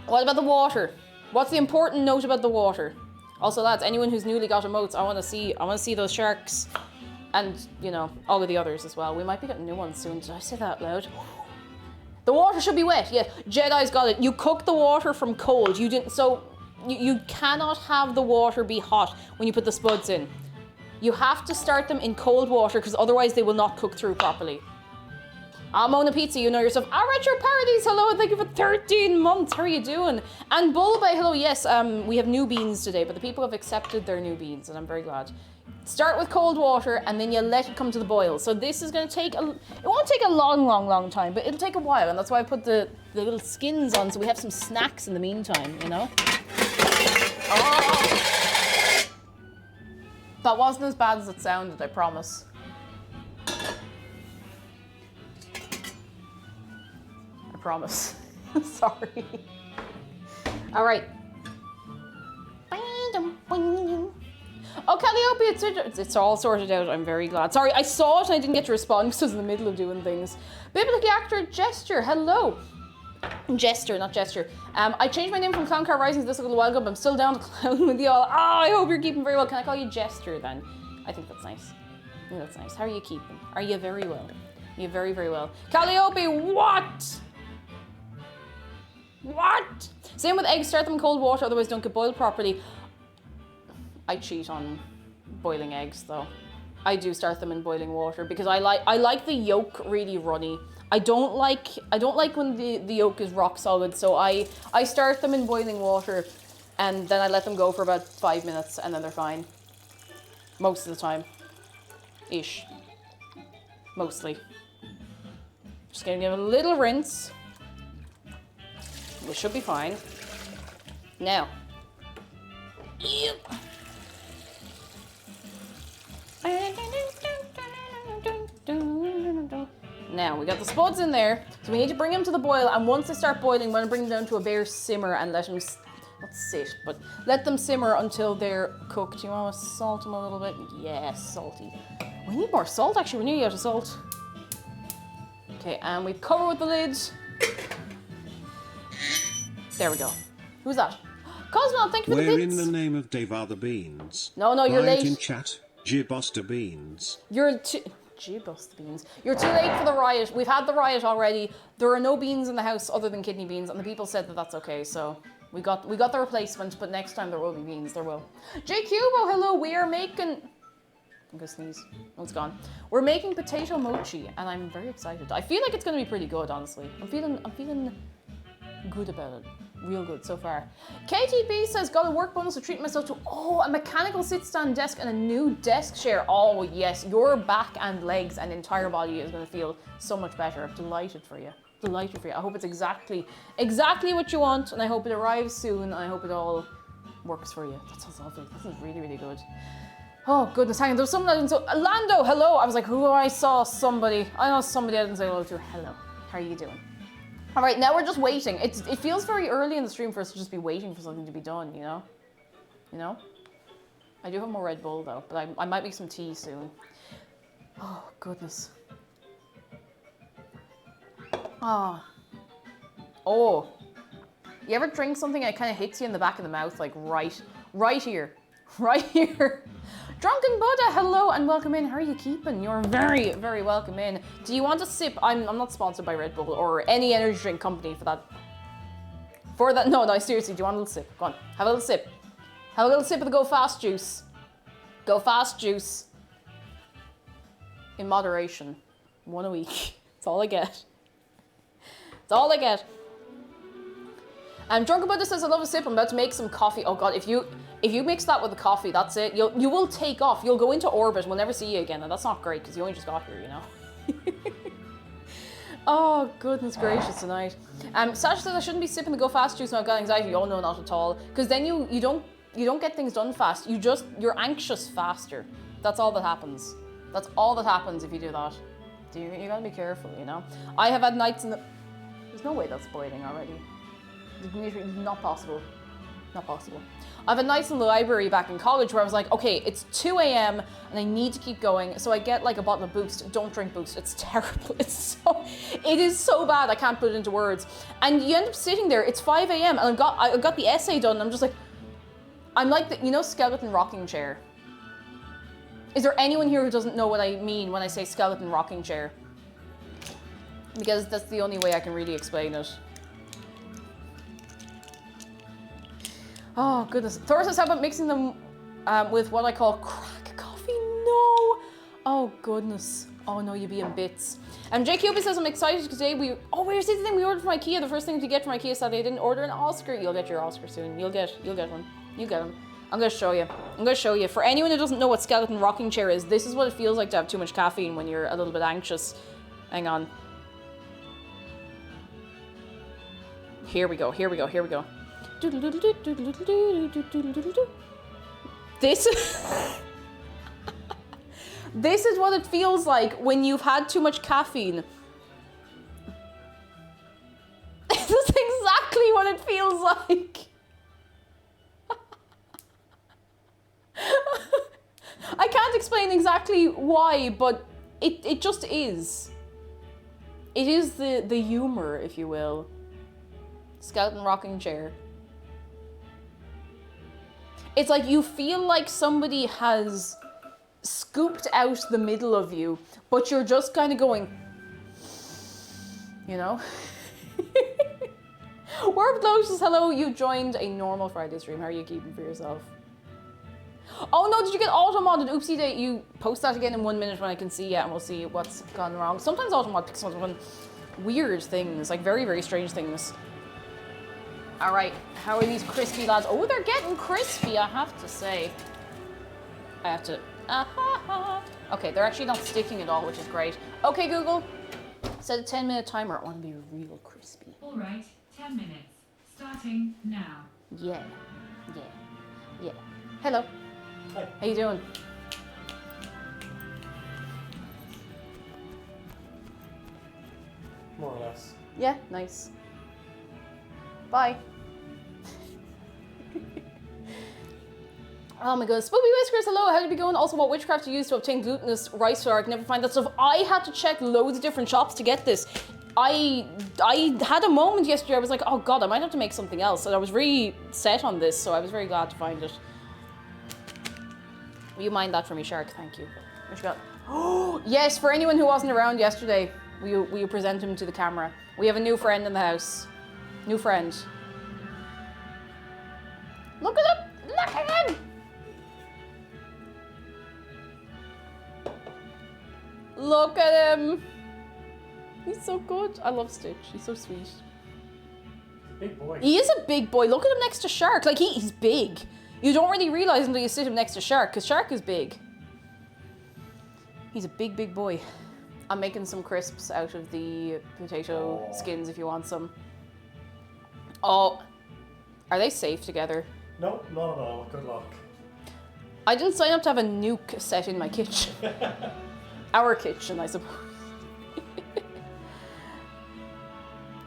What about the water? What's the important note about the water? Also, lads, anyone who's newly got emotes, I want to see those sharks, and you know all of the others as well. We might be getting new ones soon. Did I say that out loud? The water should be wet. Yeah, Jedi's got it. You cook the water from cold. You didn't. So you cannot have the water be hot when you put the spuds in. You have to start them in cold water because otherwise they will not cook through properly. Mona Pizza, you know yourself. Retro Parodies, hello, and thank you for 13 months. How are you doing? And Bulba, hello, yes, we have new beans today, but the people have accepted their new beans, and I'm very glad. Start with cold water, and then you let it come to the boil. So this is going to take, it won't take a long time, but it'll take a while, and that's why I put the little skins on, so we have some snacks in the meantime, you know? Oh! That wasn't as bad as it sounded, I promise. I promise. Sorry. All right. Oh, Calliope, it's all sorted out. I'm very glad. Sorry, I saw it and I didn't get to respond because I was in the middle of doing things. Biblical actor Gesture, hello. Jester, not Gesture. I changed my name from Clown Car Rising to this a little while ago, but I'm still down to clown with y'all. I hope you're keeping very well. Can I call you Jester then? I think that's nice. I think that's nice. How are you keeping? Are you very well? You're very, very well. Calliope, what? What? Same with eggs, start them in cold water, otherwise don't get boiled properly. I cheat on boiling eggs though. I do start them in boiling water because I like the yolk really runny. I don't like when the yolk is rock solid, so I start them in boiling water and then I let them go for about 5 minutes and then they're fine. Most of the time. Ish. Mostly. Just gonna give it a little rinse. We should be fine. Now. Yep. Now, we got the spuds in there, so we need to bring them to the boil, and once they start boiling, we're going to bring them down to a bare simmer and let them, not sit, but let them simmer until they're cooked. You want to salt them a little bit? Yes, salty. We need more salt, actually. We're nearly out of salt. Okay, and we cover with the lid. There we go. Who's that? Cosmo, thank you for the bits. Where in the name of Dave are the beans? No, you're Riot late. in chat, Jibuster beans. You're too... Jibuster beans. You're too late for the riot. We've had the riot already. There are no beans in the house other than kidney beans, and the people said that that's okay, so... We got the replacement, but next time there will be beans. There will. J Cubo, hello. We are making... I'm gonna sneeze. Oh, it's gone. We're making potato mochi, and I'm very excited. I feel like it's gonna be pretty good, honestly. I'm feeling good about it. Real good so far. KTB says, got a work bonus to treat myself to, a mechanical sit-stand desk and a new desk chair. Oh yes, your back and legs and entire body is going to feel so much better. I'm delighted for you. Delighted for you. I hope it's exactly what you want, and I hope it arrives soon, and I hope it all works for you. That sounds lovely. That sounds really, really good. Oh goodness, hang on. There was someone so Lando, hello. I was like, I saw somebody. I know somebody I didn't say hello to. Hello. How are you doing? All right, now we're just waiting. It feels very early in the stream for us to just be waiting for something to be done, you know? You know? I do have more Red Bull though, but I might make some tea soon. Oh, goodness. Oh. You ever drink something and it kind of hits you in the back of the mouth, like right here. Right here. Drunken Buddha, hello and welcome in. How are you keeping? You're very, very welcome in. Do you want a sip? I'm not sponsored by Red Bull or any energy drink company for that. No, seriously, do you want a little sip? Go on, have a little sip. Have a little sip of the Go Fast juice. Go Fast juice. In moderation. 1 a week. That's all I get. That's all I get. Drunken Buddha says, I love a sip. I'm about to make some coffee. Oh God, if you mix that with the coffee, that's it. You will take off. You'll go into orbit. We'll never see you again. And that's not great because you only just got here, you know. Oh, goodness gracious tonight. Sash says I shouldn't be sipping the Go Fast juice when I've got anxiety. Oh no, not at all. Because then you don't get things done fast. You're anxious faster. That's all that happens. That's all that happens if you do that. So you gotta be careful, you know. I have had nights in the... There's no way that's boiling already. It's not possible. Not possible. I've had nights in the library back in college where I was like, okay, it's 2 a.m. and I need to keep going. So I get like a bottle of Boost. Don't drink Boost. It's terrible. It is so bad. I can't put it into words. And you end up sitting there. It's 5 a.m. and I got the essay done. And I'm just like, I'm like the, skeleton rocking chair. Is there anyone here who doesn't know what I mean when I say skeleton rocking chair? Because that's the only way I can really explain it. Oh, goodness. Thor says, how about mixing them with what I call crack coffee? No! Oh, goodness. Oh, no, you'd be in bits. JQB says, I'm excited because today we... Oh, where's the thing we ordered from IKEA? The first thing to get from IKEA Saturday. I didn't order an Oscar. You'll get your Oscar soon. You'll get one. You get him. I'm going to show you. I'm going to show you. For anyone who doesn't know what skeleton rocking chair is, this is what it feels like to have too much caffeine when you're a little bit anxious. Hang on. Here we go. Here we go. Here we go. This... This is what it feels like when you've had too much caffeine. This is exactly what it feels like. I can't explain exactly why, but it just is. It is the humor, if you will. Skeleton rocking chair. It's like you feel like somebody has scooped out the middle of you, but you're just kind of going, you know? Warp Glow says, hello, you joined a normal Friday stream. How are you keeping for yourself? Oh no, did you get auto-modded? Oopsie day. You post that again in 1 minute when I can see it, and we'll see what's gone wrong. Sometimes auto-mod picks up on weird things, like very, very strange things. All right, how are these crispy lads? Oh, they're getting crispy, I have to say. I have to... Okay, they're actually not sticking at all, which is great. Okay, Google, set a 10-minute timer. I want to be real crispy. All right, 10 minutes. Starting now. Yeah. Hello. Hi. How you doing? More or less. Yeah, nice. Bye. Oh my god, Spoopy Whiskers, hello, how did it be going? Also, what witchcraft to use to obtain glutinous rice flour? I can never find that stuff. I had to check loads of different shops to get this. I had a moment yesterday, I was like, oh god, I might have to make something else. And I was really set on this, so I was very glad to find it. Will you mind that for me, Shark? Thank you. What you got? Oh, yes, for anyone who wasn't around yesterday, will you present him to the camera? We have a new friend in the house. New friend. Look at him! Look at him! Look at him! He's so good. I love Stitch. He's so sweet. Big boy. He is a big boy. Look at him next to Shark. Like, he's big. You don't really realize until you sit him next to Shark, because Shark is big. He's a big, big boy. I'm making some crisps out of the potato skins if you want some. Oh, are they safe together? Nope, not at all. Good luck. I didn't sign up to have a nuke set in my kitchen. Our kitchen, I suppose.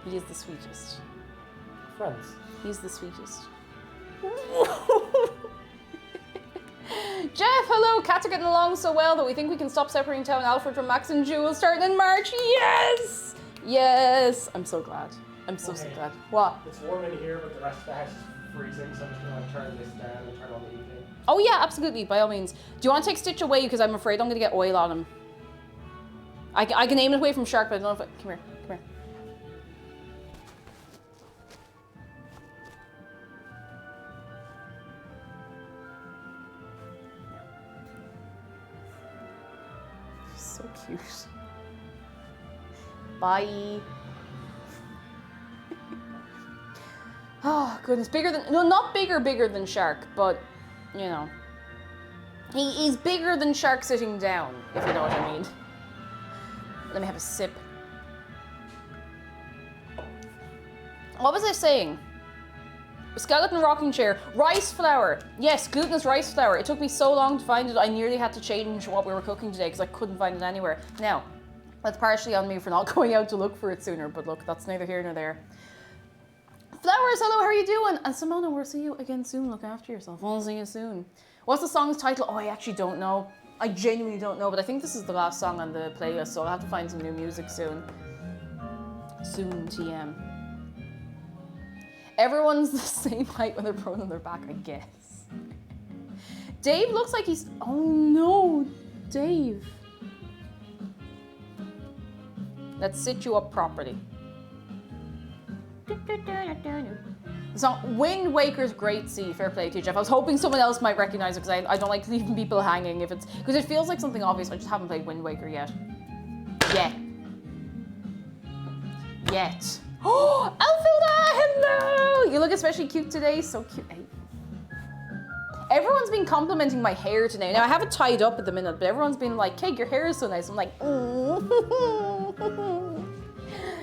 He is the sweetest. Friends. He's the sweetest. Jeff, hello! Cats are getting along so well that we think we can stop separating Tao and Alfred from Max and Jewel starting in March. Yes! Yes! I'm so glad. I'm so glad. What? It's warm in here, but the rest of the house is freezing, so I'm just going to turn this down and turn on the heating. Oh yeah, absolutely, by all means. Do you want to take Stitch away? Because I'm afraid I'm going to get oil on him. I can aim it away from Shark, but I don't know if Come here, come here. So cute. Bye. Oh, goodness. Bigger than... No, not bigger than Shark, but, you know. He is bigger than Shark sitting down, if you know what I mean. Let me have a sip. What was I saying? Skeleton rocking chair. Rice flour. Yes, glutinous rice flour. It took me so long to find it, I nearly had to change what we were cooking today because I couldn't find it anywhere. Now, that's partially on me for not going out to look for it sooner, but look, that's neither here nor there. Flowers, hello, how are you doing? And Simona, we'll see you again soon. Look after yourself. We'll see you soon. What's the song's title? Oh, I actually don't know. I genuinely don't know, but I think this is the last song on the playlist, so I'll have to find some new music soon. Soon, TM. Everyone's the same height when they're prone on their back, I guess. Dave looks like he's... Oh no, Dave. Let's sit you up properly. The song Wind Waker's great. See, fair play to you, Jeff. I was hoping someone else might recognize it because I don't like leaving people hanging if it's because it feels like something obvious. I just haven't played Wind Waker yet. Yeah. yet. Oh, Alfilda, hello! You look especially cute today, so cute. Everyone's been complimenting my hair today. Now, I have it tied up at the minute, but everyone's been like, Kate, your hair is so nice. I'm like,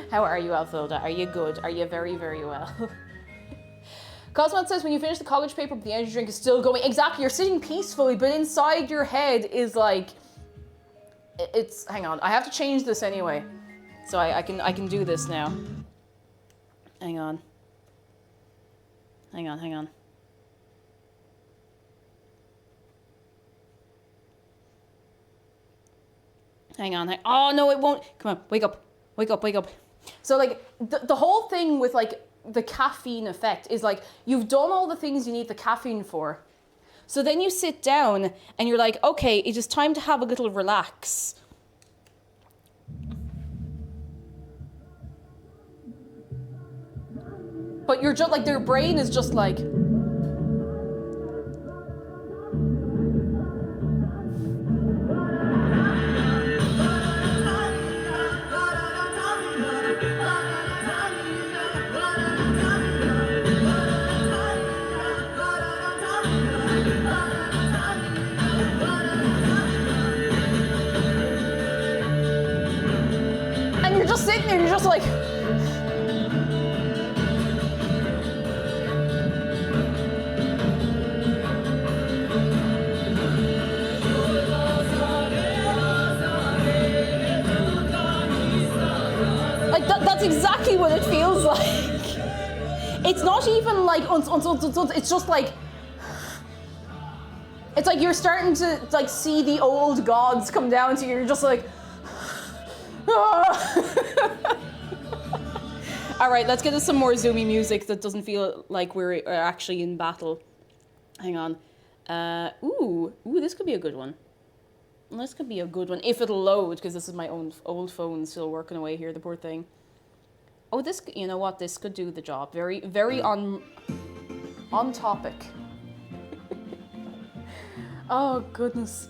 How are you, Alfilda? Are you good? Are you very, very well? Cosmot says, when you finish the college paper, but the energy drink is still going. Exactly, you're sitting peacefully, but inside your head is like, it's, hang on, I have to change this anyway. So I can do this now. Hang on. Hang on, hang on. Hang on, oh no, it won't. Come on, wake up, wake up, wake up. So like, the whole thing with like the caffeine effect is like, you've done all the things you need the caffeine for. So then you sit down and you're like, okay, it is time to have a little relax. But you're just like, their brain is just like, and you're just sitting there, you're just like, that's exactly what it feels like. It's not even like, it's just like, it's like you're starting to like see the old gods come down to you. You're just like, all right, let's get to some more zoomy music that doesn't feel like we're actually in battle. Hang on. Ooh, this could be a good one. This could be a good one if it'll load, because this is my own old phone still working away here, the poor thing. Oh, this, you know what? This could do the job. Very, very on topic. Oh, goodness.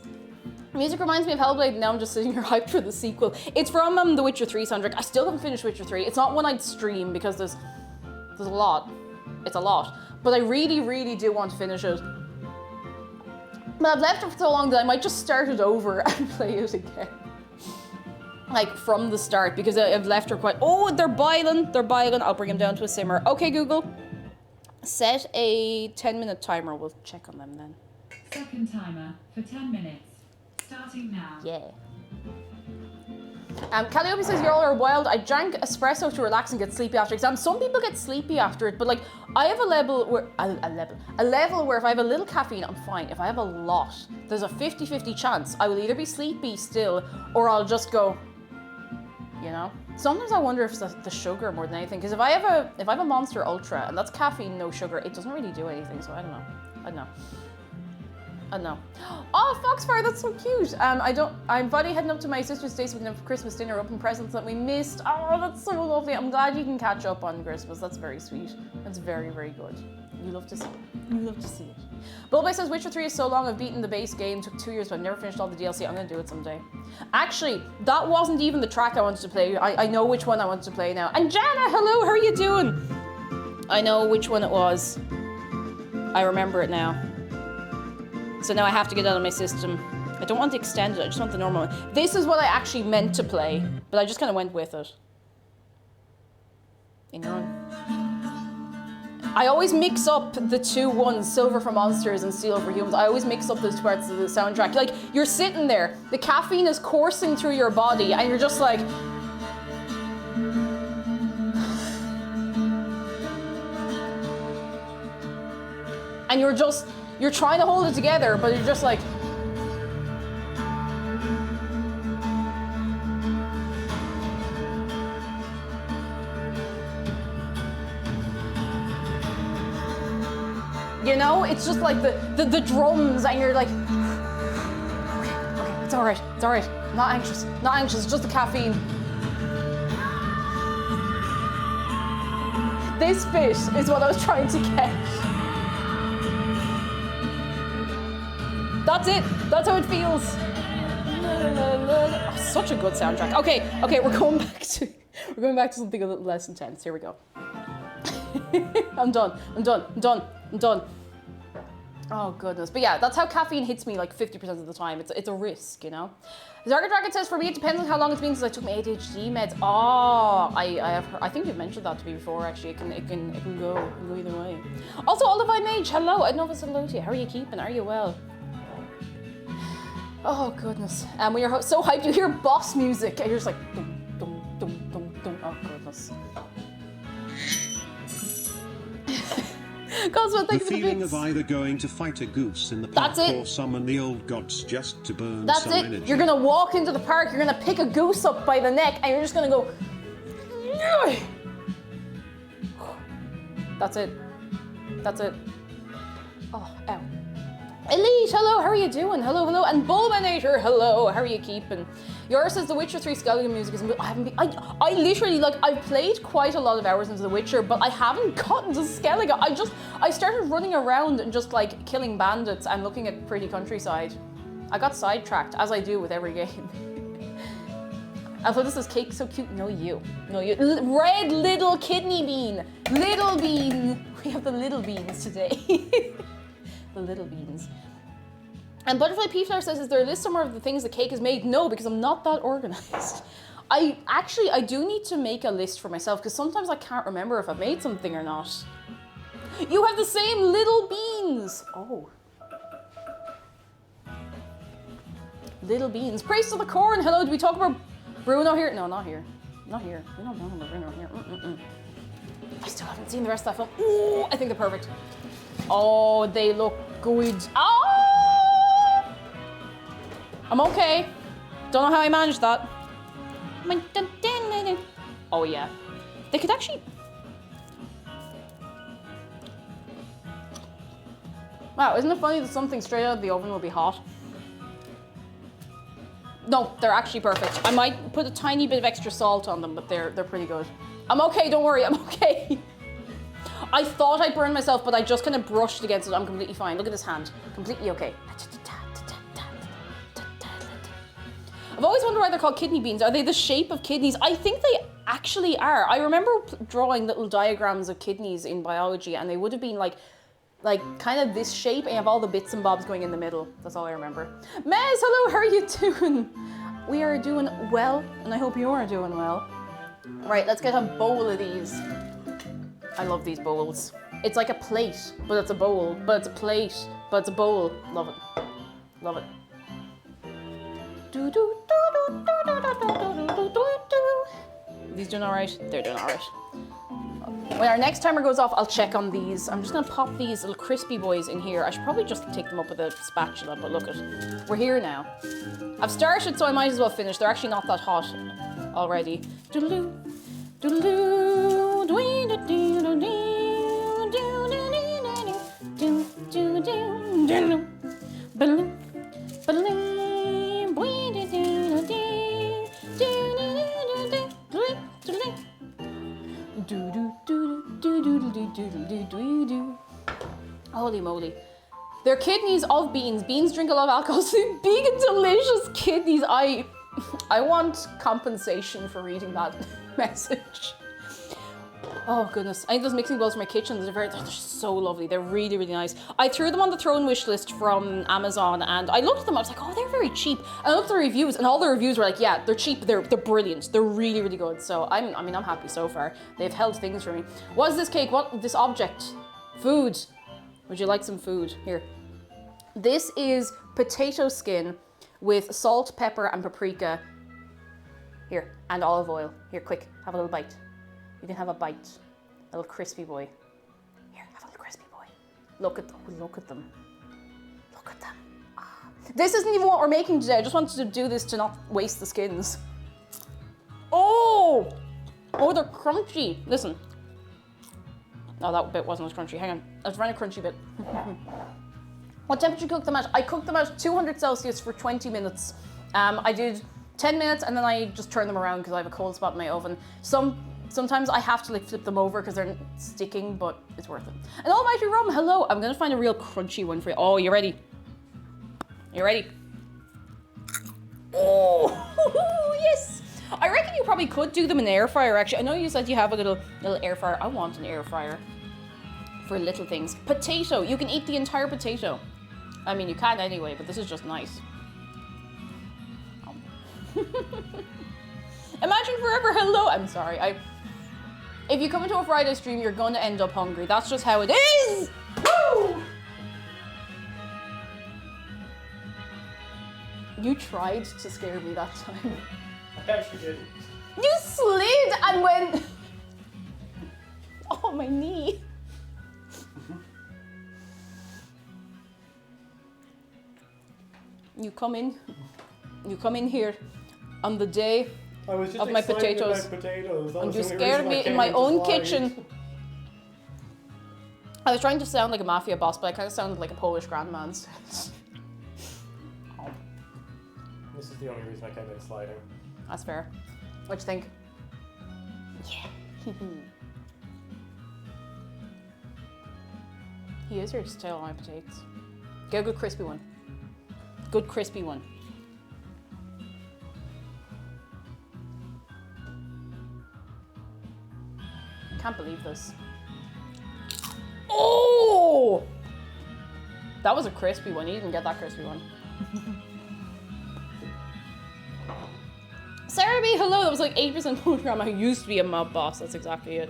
Music reminds me of Hellblade, and now I'm just sitting here hyped for the sequel. It's from The Witcher 3 soundtrack. I still haven't finished Witcher 3. It's not one I'd stream because there's a lot. It's a lot. But I really, really do want to finish it. But I've left it for so long that I might just start it over and play it again. Like, from the start, because I've left her quite... Oh, they're boiling. They're boiling. I'll bring them down to a simmer. Okay, Google. Set a 10-minute timer. We'll check on them then. Second timer for 10 minutes. Starting now. Yeah. Calliope says, you're all are wild. I drank espresso to relax and get sleepy after exams. Some people get sleepy after it, but like, I have a level where if I have a little caffeine, I'm fine. If I have a lot, there's a 50-50 chance I will either be sleepy still, or I'll just go, you know? Sometimes I wonder if it's the sugar more than anything, because if I have a Monster Ultra, and that's caffeine, no sugar, it doesn't really do anything, so I don't know. Oh, Foxfire, that's so cute. I'm buddy heading up to my sister's Stacy with them for Christmas dinner, open presents that we missed. Oh, that's so lovely. I'm glad you can catch up on Christmas. That's very sweet. That's very, very good. You love to see it. You love to see it. Bullboy says, Witcher 3 is so long, I've beaten the base game, took 2 years, but I've never finished all the DLC. I'm gonna do it someday. Actually, that wasn't even the track I wanted to play. I know which one I wanted to play now. And Jana, hello, how are you doing? I know which one it was. I remember it now. So now I have to get out of my system. I don't want the extended, I just want the normal one. This is what I actually meant to play, but I just kind of went with it. In your own. I always mix up the two ones, Silver for Monsters and Steel for Humans. I always mix up those two parts of the soundtrack. Like, you're sitting there, the caffeine is coursing through your body, and you're just like... And you're trying to hold it together, but you're just like... You know, it's just like the drums, and you're like, okay, it's all right, not anxious, it's just the caffeine. This bit is what I was trying to get. That's it, that's how it feels. Oh, such a good soundtrack. Okay, we're going back to We're going back to something a little less intense. Here we go. I'm done. I'm done. I'm done. I'm done. Oh goodness. But yeah, that's how caffeine hits me like 50% of the time. It's a risk, you know? Zarga Dragon says, for me, it depends on how long it's been since I took my ADHD meds. Oh, I think you've mentioned that to me before, actually. It can go either way. Also, Olive Mage, hello. I don't know if it's hello to you. How are you keeping? Are you well? Oh goodness. And when you're so hyped, you hear boss music and you're just like, dum, dum, dum, dum, dum. Oh goodness. Cosmo, The feeling of either going to fight a goose in the park That's it. or summon the old gods just to burn That's some it. energy. You're gonna walk into the park, you're gonna pick a goose up by the neck, and you're just gonna go. That's it. That's it. Oh, ow. Elite, hello, how are you doing? Hello, hello. And Bulbanator, hello, how are you keeping? Yours says The Witcher 3 Skellige music is. I haven't been. I literally, like, I've played quite a lot of hours into The Witcher, but I haven't gotten to Skellige. I started running around and just, like, killing bandits and looking at pretty countryside. I got sidetracked, as I do with every game. I thought this is cake so cute. No, you. No, you. Red little kidney bean. Little bean. We have the little beans today. The little beans. And Butterfly P-Flower says, is there a list somewhere of the things the cake is made? No, because I'm not that organized. I do need to make a list for myself because sometimes I can't remember if I've made something or not. You have the same little beans. Oh. Little beans. Praise to the corn. Hello, do we talk about Bruno here? No, not here. Not here. We don't know about Bruno here. I still haven't seen the rest of that film. Ooh, I think they're perfect. Oh, they look good. Oh! I'm okay. Don't know how I managed that. Oh yeah. They could actually... Wow, isn't it funny that something straight out of the oven will be hot? No, they're actually perfect. I might put a tiny bit of extra salt on them, but they're pretty good. I'm okay, don't worry, I'm okay. I thought I burned myself, but I just kind of brushed against it. I'm completely fine. Look at this hand. Completely okay. I've always wondered why they're called kidney beans. Are they the shape of kidneys? I think they actually are. I remember drawing little diagrams of kidneys in biology, and they would have been like kind of this shape, and you have all the bits and bobs going in the middle. That's all I remember. Mez, hello, how are you doing? We are doing well, and I hope you are doing well. Right, let's get a bowl of these. I love these bowls. It's like a plate, but it's a bowl, but it's a plate, but it's a bowl. Love it. Love it. These doing all right? They're doing all right. When our next timer goes off, I'll check on these. I'm just gonna pop these little crispy boys in here. I should probably just take them up with a spatula, but look it. We're here now. I've started, so I might as well finish. They're actually not that hot already. Doodaloo, doodaloo. Holy moly. They're kidneys of beans. Beans drink a lot of alcohol, so big and delicious kidneys. I want compensation for reading that message. Oh goodness, I think those mixing bowls for my kitchen, they're so lovely. They're really, really nice. I threw them on the Throne wish list from Amazon, and I looked at them, I was like, oh, they're very cheap. And I looked at the reviews, and all the reviews were like, yeah, they're cheap, they're brilliant. They're really, really good. So I'm happy so far. They've held things for me. What is this cake? What, this object? Food. Would you like some food? Here. This is potato skin with salt, pepper, and paprika. Here, and olive oil. Here, quick, have a little bite. You can have a bite. A little crispy boy. Here, have a little crispy boy. Look at them. Look at them. Look at them. Ah. This isn't even what we're making today. I just wanted to do this to not waste the skins. Oh! Oh, they're crunchy. Listen. No, that bit wasn't as crunchy. Hang on. Let's run a crunchy bit. What temperature cooked them at? I cooked them at 200 Celsius for 20 minutes. I did 10 minutes and then I just turned them around because I have a cold spot in my oven. Sometimes I have to like flip them over because they're sticking, but it's worth it. And Almighty Rum, hello. I'm gonna find a real crunchy one for you. Oh, you ready? You ready? Oh, yes. I reckon you probably could do them in the air fryer, actually. I know you said you have a little air fryer. I want an air fryer for little things. Potato. You can eat the entire potato. I mean, you can anyway, but this is just nice. Imagine forever. Hello. I'm sorry. If you come into a Friday stream, you're going to end up hungry. That's just how it is. Woo! You tried to scare me that time. I actually didn't. You slid and went. Oh, my knee. You come in here on the day I was just of my excited potatoes, about potatoes. That and was you the only scared reason I me in came my into own slide. kitchen. I was trying to sound like a mafia boss, but I kind of sounded like a Polish grandman. Oh, This is the only reason I came in sliding. that's fair. What you think? Yeah. He is here to steal all my potatoes. Get a good crispy one. Good crispy one. I can't believe this. Oh! That was a crispy one. You didn't get that crispy one. Sarah B, hello. That was like 8% program. I used to be a mob boss. That's exactly it.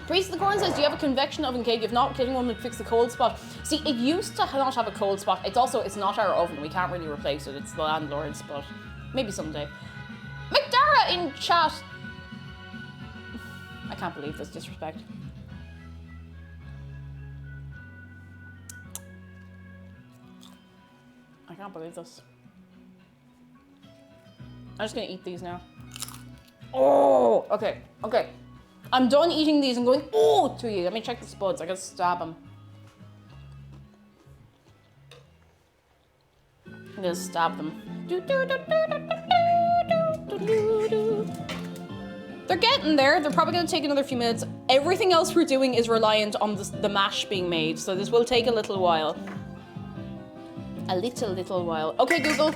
Priest of the Corn says, do you have a convection oven cake? If not, getting one would fix the cold spot. See, it used to not have a cold spot. It's not our oven. We can't really replace it. It's the landlord's, but maybe someday. McDara in chat. I can't believe this disrespect. I can't believe this. I'm just gonna eat these now. Oh, okay. I'm done eating these and going, oh, to you. Let me check the spuds. I gotta stab them. I'm gonna stab them. They're getting there. They're probably gonna take another few minutes. Everything else we're doing is reliant on the mash being made, so this will take a little while. A little while. Okay, Google.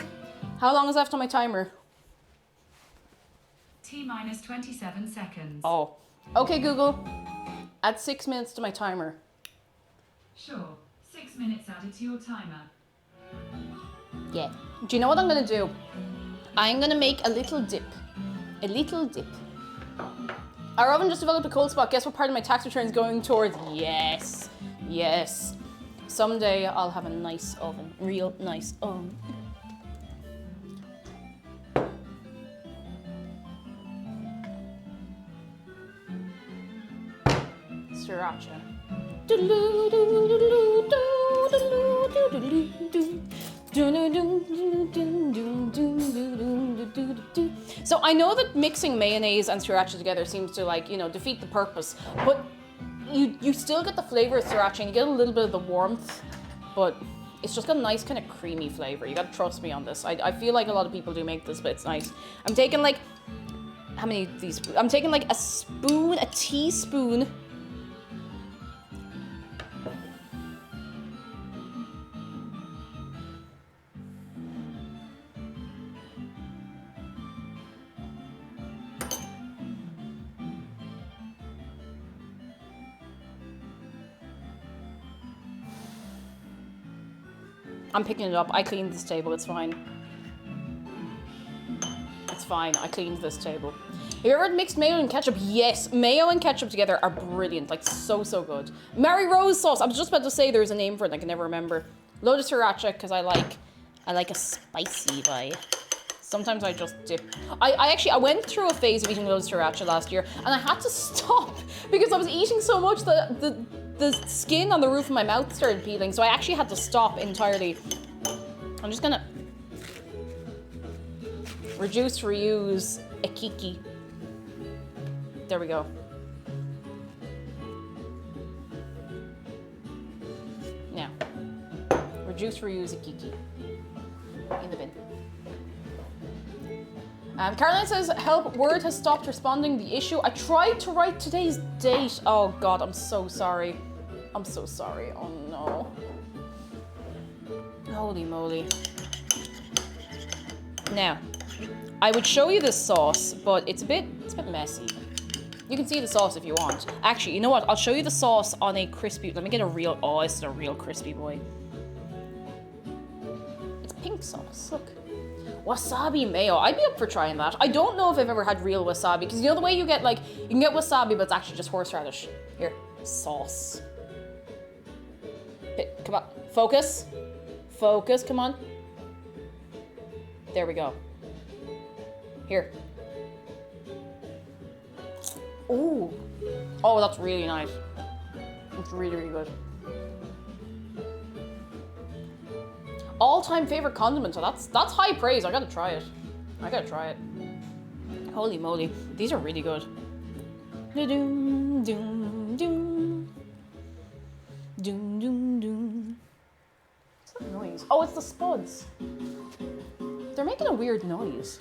How long is left on my timer? T-minus 27 seconds. Oh. Okay, Google. Add 6 minutes to my timer. Sure. 6 minutes added to your timer. Yeah. Do you know what I'm gonna do? I'm gonna make a little dip. A little dip. Our oven just developed a cold spot. Guess what part of my tax return is going towards? Yes. Yes. Someday I'll have a nice oven. Real nice oven. Sriracha. So I know that mixing mayonnaise and sriracha together seems to, like, you know, defeat the purpose, but you still get the flavor of sriracha and you get a little bit of the warmth, but it's just got a nice kind of creamy flavor. You gotta trust me on this. I feel like a lot of people do make this, but it's nice. I'm taking like, how many of these? I'm taking like a teaspoon. I'm picking it up. I cleaned this table. It's fine. It's fine. I cleaned this table. Have you ever had mixed mayo and ketchup? Yes. Mayo and ketchup together are brilliant. Like, so good. Mary Rose sauce. I was just about to say there's a name for it. I can never remember. Load of sriracha, because I like a spicy vibe. Sometimes I just dip. I went through a phase of eating loads of sriracha last year, and I had to stop because I was eating so much that the skin on the roof of my mouth started peeling, so I actually had to stop entirely. I'm just gonna reduce, reuse, ikiki. There we go. Now, reduce, reuse, ikiki. In the bin. Caroline says, help, Word has stopped responding. The issue. I tried to write today's date. Oh God, I'm so sorry. I'm so sorry. Oh no. Holy moly. Now, I would show you this sauce, but it's a bit messy. You can see the sauce if you want. Actually, you know what? I'll show you the sauce on a crispy. Let me get a real. Oh, this is a real crispy boy. It's pink sauce. Look. Wasabi mayo. I'd be up for trying that. I don't know if I've ever had real wasabi, because you know the way you get, like, you can get wasabi, but it's actually just horseradish. Here, sauce. Okay, come on, focus. Focus, come on. There we go. Here. Ooh. Oh, that's really nice. It's really, really good. All-time favorite condiment, so that's high praise. I gotta try it. I gotta try it. Holy moly, these are really good. Doom, doom, doom. Doom, doom, doom. What's that noise? Oh, it's the spuds. They're making a weird noise.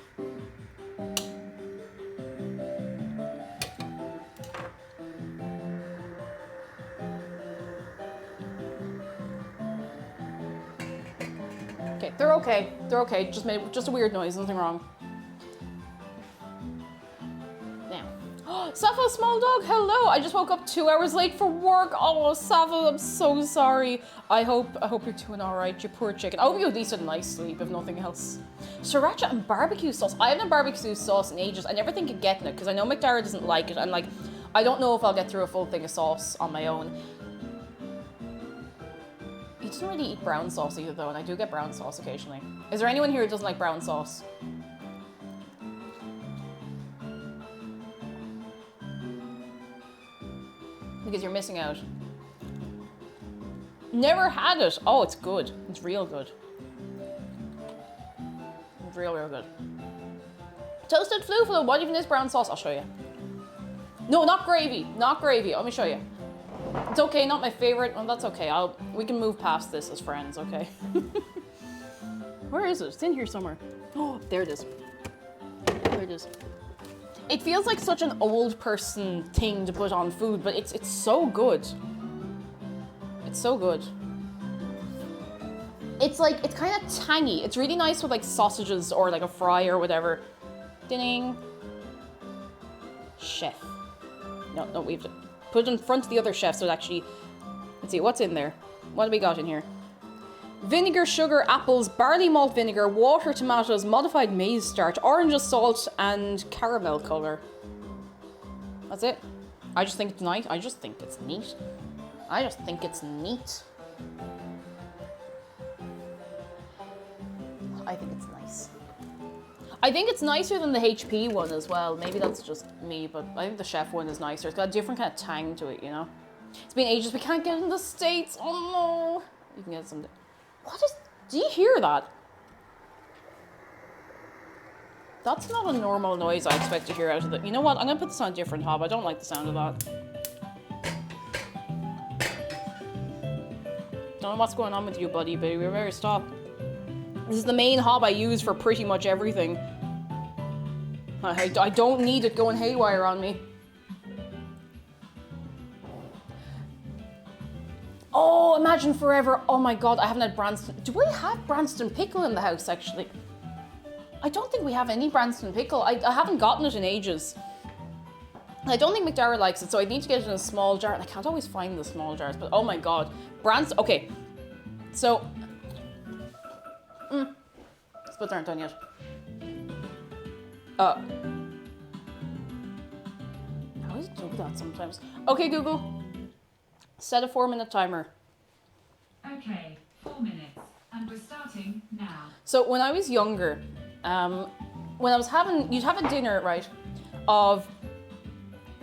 Okay, they're okay. They're okay. Just a weird noise. Nothing wrong. Now, Sappho, small dog. Hello. I just woke up 2 hours late for work. Oh, Sappho, I'm so sorry. I hope you're doing all right. You poor chicken. I hope you at least had a nice sleep, if nothing else. Sriracha and barbecue sauce. I haven't had barbecue sauce in ages. I never think of getting it because I know McDara doesn't like it, and like, I don't know if I'll get through a full thing of sauce on my own. He doesn't really eat brown sauce either, though, and I do get brown sauce occasionally. Is there anyone here who doesn't like brown sauce? Because you're missing out. Never had it. Oh, it's good. It's real good. It's real, real good. Toasted flufalo. What even is brown sauce? I'll show you. No, not gravy. Not gravy. Let me show you. It's okay, not my favorite. Well, that's okay. We can move past this as friends, okay? Where is it? It's in here somewhere. Oh, there it is. There it is. It feels like such an old person thing to put on food, but it's so good. It's so good. It's like, it's kind of tangy. It's really nice with like sausages or like a fry or whatever. Ding. Chef. No, we have to put it in front of the other chef so it actually... Let's see, what's in there? What do we got in here? Vinegar, sugar, apples, barley malt vinegar, water, tomatoes, modified maize starch, oranges, salt, and caramel color. That's it. I just think it's nice. I just think it's neat. I just think it's neat. I think it's nice. I think it's nicer than the HP one as well. Maybe that's just me, but I think the chef one is nicer. It's got a different kind of tang to it, you know? It's been ages. We can't get it in the States. Oh no. You can get some. What is... Do you hear that? That's not a normal noise I expect to hear out of it. You know what? I'm going to put this on a different hob. I don't like the sound of that. Don't know what's going on with you, buddy, but we better stop. This is the main hob I use for pretty much everything. I don't need it going haywire on me. Oh, Imagine Forever. Oh my god, I haven't had Branston. Do we have Branston pickle in the house, actually? I don't think we have any Branston pickle. I haven't gotten it in ages. I don't think McDara likes it, so I need to get it in a small jar. And I can't always find the small jars, but oh my god. Branston, okay. So, spuds aren't done yet. How does it do that sometimes? Okay, Google. Set a 4-minute timer. Okay, 4 minutes. And we're starting now. So when I was younger, when I was you'd have a dinner, right, of,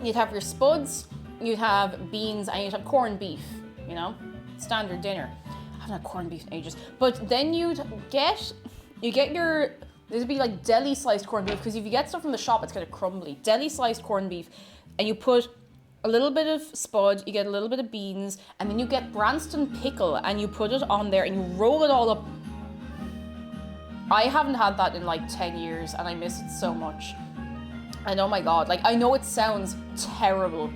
you'd have your spuds, you'd have beans, and you'd have corned beef, you know? Standard dinner. I haven't had corned beef in ages. But then you get your, there'd be like deli sliced corned beef, because if you get stuff from the shop, it's kind of crumbly. Deli sliced corned beef, and you put a little bit of spud, you get a little bit of beans, and then you get Branston pickle, and you put it on there, and you roll it all up. I haven't had that in like 10 years, and I miss it so much. And oh my god, like, I know it sounds terrible.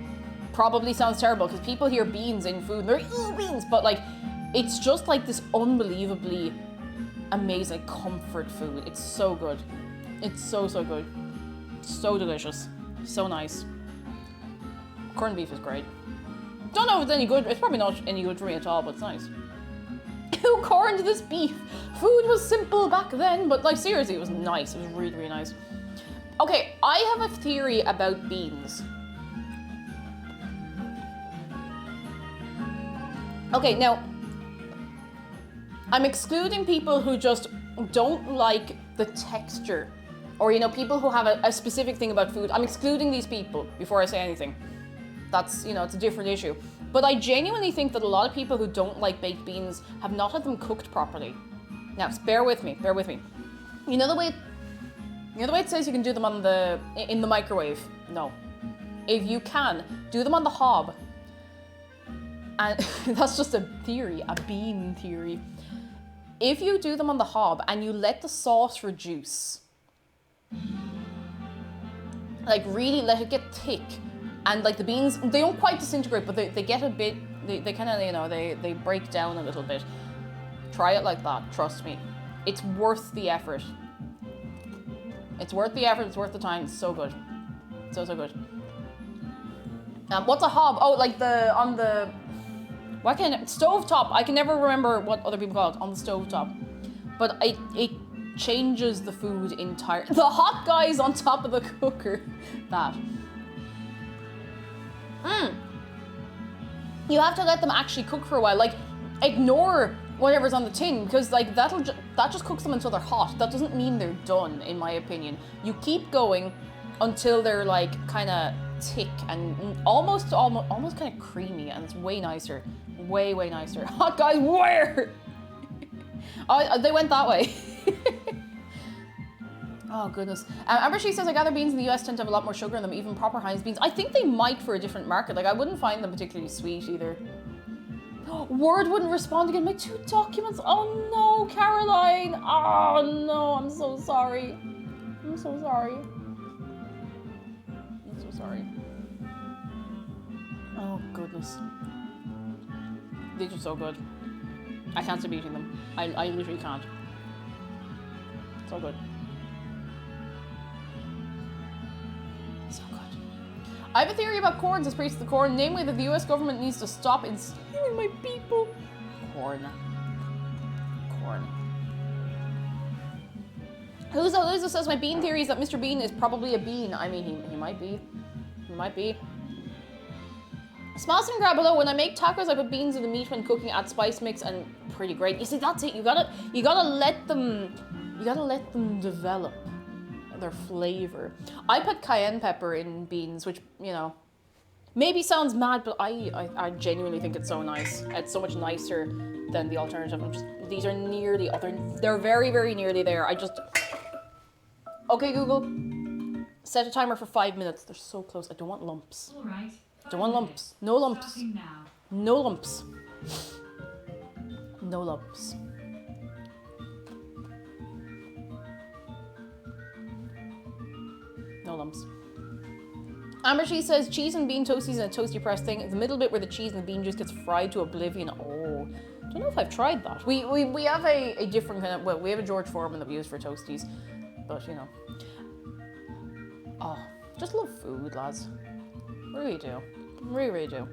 Probably sounds terrible, because people hear beans in food, and they're like, ooh, beans, but like, it's just like this unbelievably amazing comfort food. It's so good. It's so good. So delicious. So nice. Corned beef is great. Don't know if it's any good. It's probably not any good for me at all, but it's nice. Who corned this beef? Food was simple back then, but like seriously, it was nice. It was really, really nice. Okay, I have a theory about beans. Okay, now, I'm excluding people who just don't like the texture, or, you know, people who have a specific thing about food. I'm excluding these people before I say anything. That's, you know, it's a different issue. But I genuinely think that a lot of people who don't like baked beans have not had them cooked properly. Now, bear with me. You know the way it says you can do them in the microwave? No. If you can, do them on the hob. And that's just a theory, a bean theory. If you do them on the hob and you let the sauce reduce, like really let it get thick, and like the beans, they don't quite disintegrate, but they get a bit, they kind of, you know, they break down a little bit. Try it like that, trust me. It's worth the effort. It's worth the effort, it's worth the time, it's so good. So good. What's a hob? Oh, like stovetop. I can never remember what other people call it, on the stovetop. But it changes the food entirely. The hot guys on top of the cooker. That. You have to let them actually cook for a while. Like, ignore whatever's on the tin, because like that just cooks them until they're hot. That doesn't mean they're done, in my opinion. You keep going until they're like kind of thick and almost kind of creamy, and it's way nicer. Way nicer. Hot guys, where? Oh, they went that way. Oh goodness. Amber, she says, I gather beans in the US tend to have a lot more sugar in them, even proper Heinz beans. I think they might for a different market. Like, I wouldn't find them particularly sweet either. Word wouldn't respond again. My 2 documents. Oh no, Caroline. Oh no, I'm so sorry. I'm so sorry. Oh goodness. These are so good. I can't stop eating them. I literally can't. So good. So good. I have a theory about corn, says Priest of the Corn, namely that the US government needs to stop enslaving my people. Corn. Who's says my bean theory is that Mr. Bean is probably a bean. I mean, he might be. He might be. Smash and grab below. When I make tacos, I put beans in the meat when cooking, add spice mix, and pretty great. You see, that's it. You gotta let them develop their flavor. I put cayenne pepper in beans, which, you know, maybe sounds mad, but I genuinely think it's so nice. It's so much nicer than the alternative. These are nearly they're very, very nearly there. Okay, Google, set a timer for 5 minutes. They're so close. I don't want lumps. All right. Don't want lumps. No lumps. Starting now. No lumps. No lumps. No lumps. Amber, she says cheese and bean toasties in a toasty press thing. The middle bit where the cheese and the bean juice gets fried to oblivion. Oh, don't know if I've tried that. We have a different kind of, well, we have a George Foreman that we use for toasties, but you know. Oh, just love food, lads. Really do. Really do.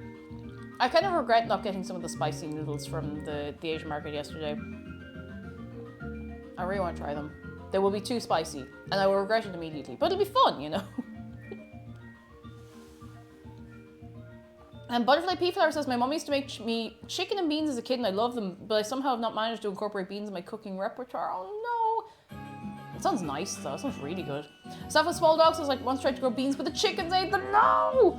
I kind of regret not getting some of the spicy noodles from the Asian market yesterday. I really want to try them. They will be too spicy, and I will regret it immediately. But it'll be fun, you know? And Butterfly Pea Flower says, my mum used to make me chicken and beans as a kid, and I love them, but I somehow have not managed to incorporate beans in my cooking repertoire. Oh no! It sounds nice, though. It sounds really good. Stuff with Small Dog says, like, once tried to grow beans, but the chickens ate them. No!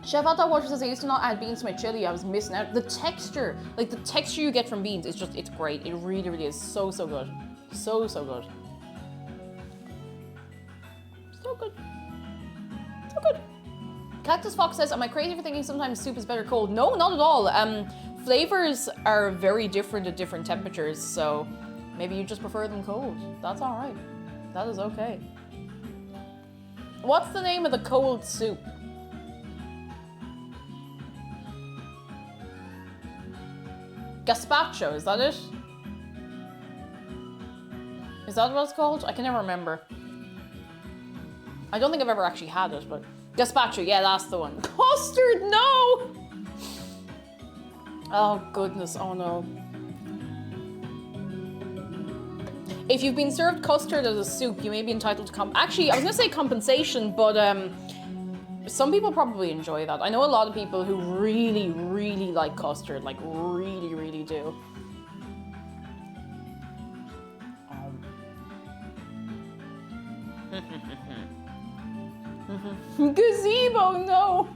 Chef Hot Dog Water says, I used to not add beans to my chili. I was missing out. The texture, like the texture you get from beans, is just, it's great. It really, really is so, so good. So, so good. So good. So good. Cactus Fox says, am I crazy for thinking sometimes soup is better cold? No, not at all. Flavors are very different at different temperatures, so maybe you just prefer them cold. That's all right. That is okay. What's the name of the cold soup? Gazpacho, is that it? Is that what it's called? I can never remember. I don't think I've ever actually had it, but gazpacho, yeah, that's the one. Custard, no! Oh goodness, oh no. If you've been served custard as a soup, you may be entitled to actually, I was gonna say compensation, but some people probably enjoy that. I know a lot of people who really, really like custard, like really, really do. Gazebo, no!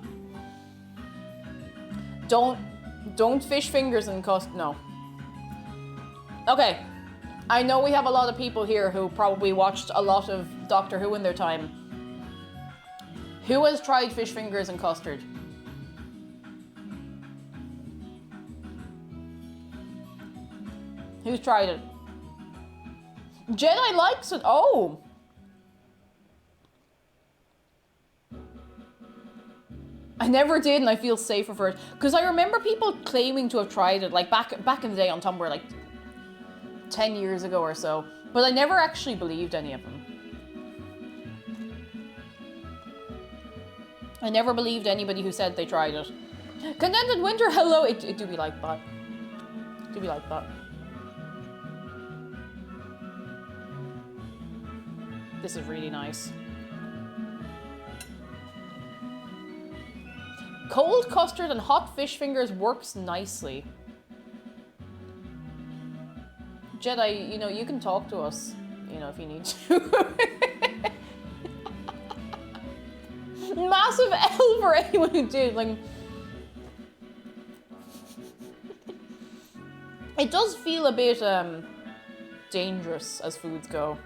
Don't fish fingers in custard, no. Okay, I know we have a lot of people here who probably watched a lot of Doctor Who in their time. Who has tried fish fingers and custard? Who's tried it? Jedi likes it, oh! I never did, and I feel safer for it. Because I remember people claiming to have tried it, like back in the day on Tumblr, like 10 years ago or so. But I never actually believed any of them. I never believed anybody who said they tried it. Condensed winter, hello! It do be like that. It do be like that. This is really nice. Cold custard and hot fish fingers works nicely. Jedi, you know, you can talk to us, you know, if you need to. Massive L for anyone who did, like... It does feel a bit, dangerous as foods go.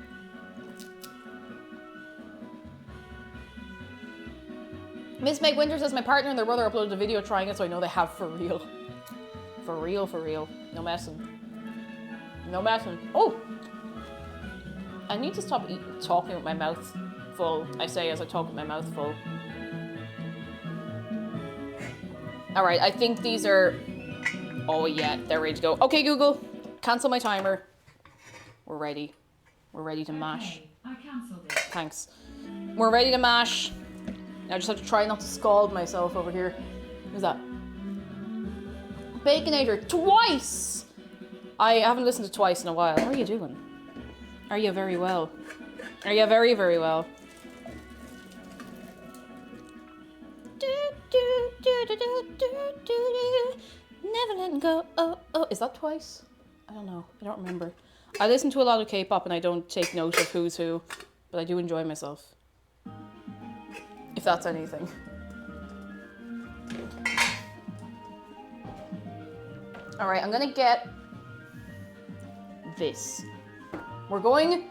Miss Meg Winter says, my partner and their brother uploaded a video trying it, so I know they have for real. For real, for real. No messing. No messing. Oh! I need to stop talking with my mouth full, I say as I talk with my mouth full. Alright, I think these are... Oh yeah, they're ready to go. Okay, Google, cancel my timer. We're ready. We're ready to mash. Okay, I cancelled it. Thanks. We're ready to mash. I just have to try not to scald myself over here. Who's that? Baconator, twice! I haven't listened to twice in a while. How are you doing? Are you very well? Are you very, very well? Never letting go. Oh, oh. Is that twice? I don't know. I don't remember. I listen to a lot of K-pop and I don't take note of who's who, but I do enjoy myself. If that's anything. All right, I'm gonna get this. We're going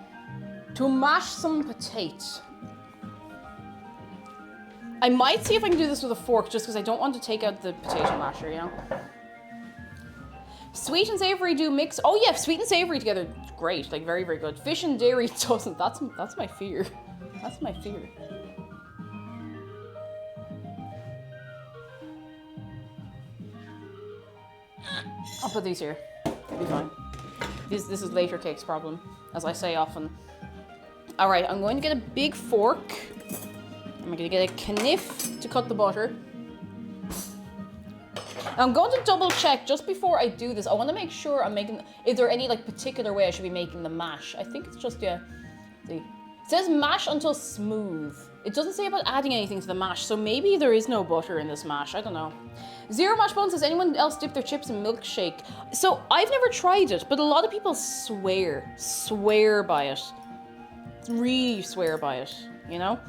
to mash some potato. I might see if I can do this with a fork just because I don't want to take out the potato masher, you know? Sweet and savory do mix. Oh yeah, sweet and savory together, great, like very, very good. Fish and dairy doesn't. That's my fear. That's my fear. I'll put these here. It'll be fine. This is later cake's problem, as I say often. All right, I'm going to get a big fork. I'm going to get a kniff to cut the butter. I'm going to double check just before I do this. I want to make sure I'm making... Is there any like particular way I should be making the mash? I think it's just, yeah. See. It says mash until smooth. It doesn't say about adding anything to the mash, so maybe there is no butter in this mash. I don't know. Zero Mash Bones says, anyone else dip their chips in milkshake? So I've never tried it, but a lot of people swear by it. Really swear by it, you know?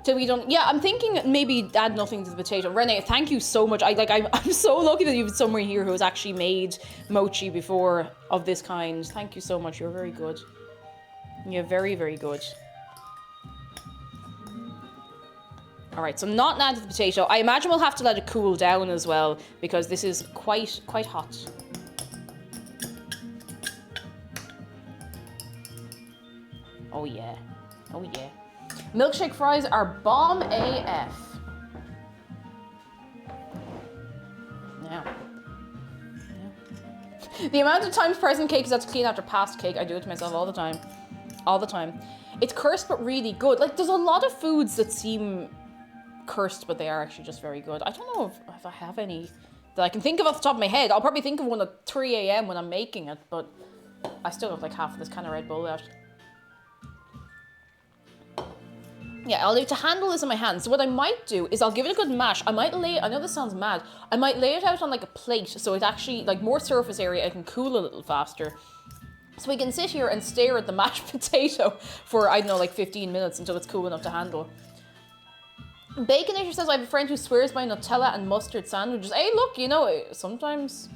So we don't, yeah, I'm thinking maybe add nothing to the potato. Renee, thank you so much. I'm so lucky that you have someone here who has actually made mochi before of this kind. Thank you so much. You're very good. You're very, very good. All right, so not add to the potato. I imagine we'll have to let it cool down as well because this is quite hot. Oh yeah, oh yeah. Milkshake fries are bomb AF. Now. The amount of times present cake is have to clean after past cake, I do it to myself all the time. All the time. It's cursed but really good. Like, there's a lot of foods that seem cursed, but they are actually just very good. I don't know if I have any that I can think of off the top of my head. I'll probably think of one at 3 a.m. when I'm making it, but I still have like half of this kind of Red Bull left. Yeah, I'll leave to handle this in my hands. So what I might do is I'll give it a good mash. I might lay, I know this sounds mad, I might lay it out on like a plate so it actually, like more surface area, it can cool a little faster. So we can sit here and stare at the mashed potato for, I don't know, like 15 minutes until it's cool enough to handle. Baconator says, I have a friend who swears by Nutella and mustard sandwiches. Hey, look, you know, sometimes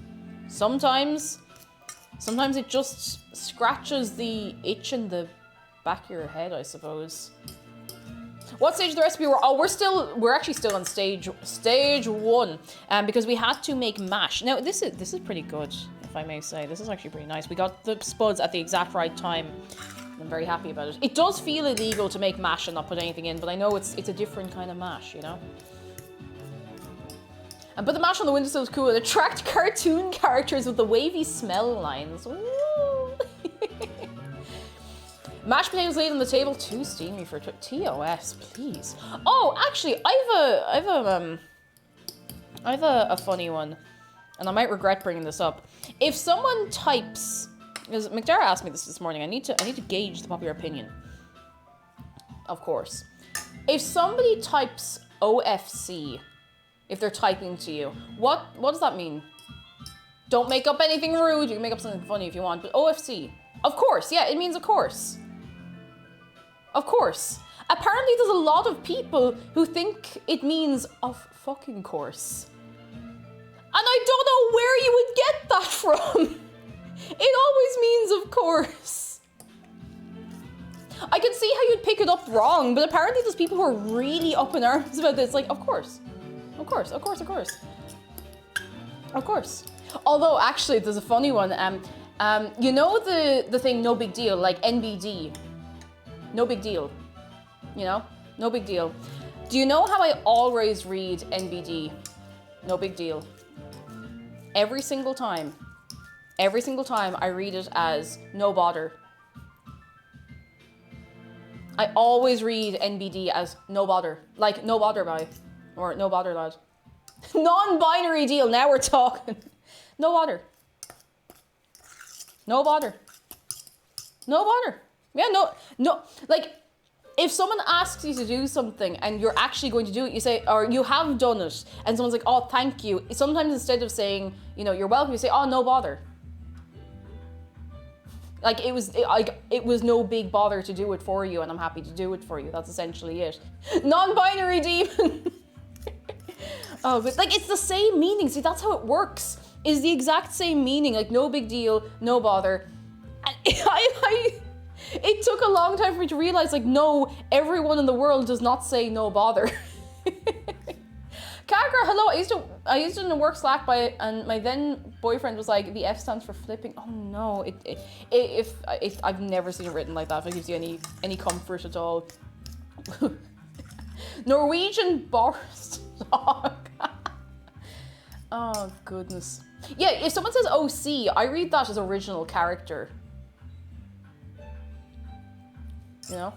it just scratches the itch in the back of your head, I suppose. What stage of the recipe we're? Oh, we're actually still on stage one, because we had to make mash. Now this is pretty good, if I may say. This is actually pretty nice. We got the spuds at the exact right time. I'm very happy about it. It does feel illegal to make mash and not put anything in, but I know it's a different kind of mash, you know. And put the mash on the windowsill is cool. It attract cartoon characters with the wavy smell lines. Ooh. Mashed potatoes laid on the table, too steamy for TOS, please. I have a funny one, and I might regret bringing this up. If someone types, because McDara asked me this morning, I need to gauge the popular opinion. Of course, if somebody types OFC, if they're typing to you, what does that mean? Don't make up anything rude. You can make up something funny if you want, but OFC, of course, yeah, it means of course. Of course. Apparently there's a lot of people who think it means of fucking course. And I don't know where you would get that from. It always means of course. I can see how you'd pick it up wrong, but apparently there's people who are really up in arms about this. Like, of course. Of course, of course, of course. Of course. Although, actually, there's a funny one. You know the thing, no big deal, like NBD. No big deal, you know? No big deal. Do you know how I always read NBD? No big deal. Every single time I read it as no bother. I always read NBD as no bother. Like, no bother bye. Or no bother lad. Non-binary deal, now we're talking. No bother. No bother. No bother. Yeah, no, like, if someone asks you to do something and you're actually going to do it, you say, or you have done it, and someone's like, oh, thank you. Sometimes instead of saying, you know, you're welcome, you say, oh, no bother. Like, it was no big bother to do it for you, and I'm happy to do it for you. That's essentially it. Non-binary demon. Oh, but like, it's the same meaning. See, that's how it works. Is the exact same meaning, like, no big deal, no bother. And it took a long time for me to realize, like, no, everyone in the world does not say no bother. Kagra, hello, I used it in a work Slack and my then boyfriend was like, the F stands for flipping. Oh no, I've never seen it written like that, if it gives you any comfort at all. Norwegian Boris dog. Oh goodness. Yeah, if someone says OC, I read that as original character. You know?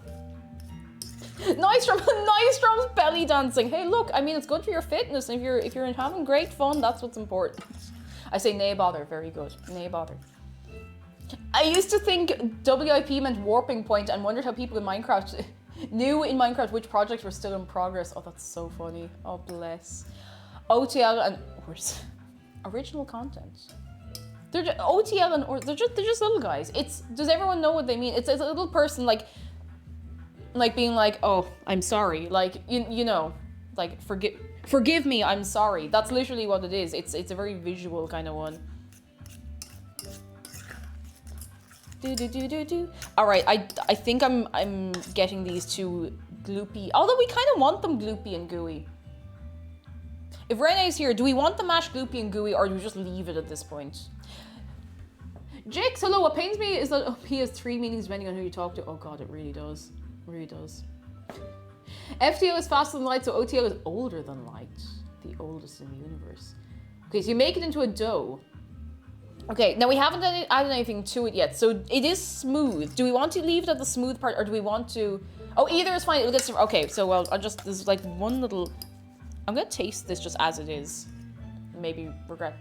Nystrom's belly dancing. Hey, look, I mean, it's good for your fitness. And if you're having great fun, that's what's important. I say nay bother. Very good. Nay bother. I used to think WIP meant warping point and wondered how people in Minecraft knew in Minecraft which projects were still in progress. Oh, that's so funny. Oh, bless. OTL and original content. They're just, OTL and they're just little guys. Does everyone know what they mean? It's a little person like being like, oh, I'm sorry. Like, you know, like, forgive me, I'm sorry. That's literally what it is. It's a very visual kind of one. All right, I think I'm getting these too gloopy. Although we kind of want them gloopy and gooey. If Renee's here, do we want the mash gloopy and gooey, or do we just leave it at this point? Jix, hello. What pains me is that OP has 3 meanings depending on who you talk to. Oh god, it really does. It really does. FTO is faster than light, so OTO is older than light. The oldest in the universe. Okay, so you make it into a dough. Okay, now we haven't added anything to it yet, so it is smooth. Do we want to leave it at the smooth part, or do we want to... Oh, either is fine. It'll get some... Okay, so well, there's like one little... I'm gonna taste this just as it is. Maybe regret.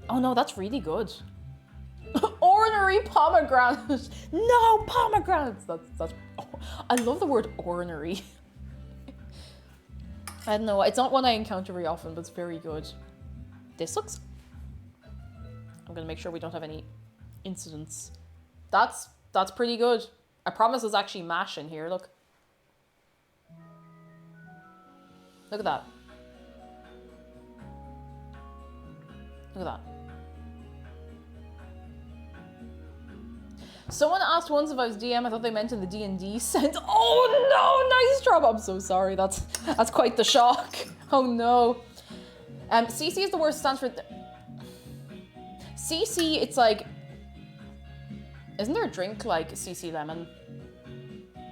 Oh no, that's really good. Ordinary pomegranate. No, pomegranates. That's. Oh, I love the word ordinary. I don't know. It's not one I encounter very often, but it's very good. This looks... I'm gonna make sure we don't have any incidents. That's pretty good. I promise there's actually mash in here. Look. Look at that. Look at that. Someone asked once if I was DM. I thought they meant in the D&D sense. Oh no, nice job. I'm so sorry. That's quite the shock. Oh no. CC is the worst. Stands for... CC, it's like... Isn't there a drink like CC Lemon?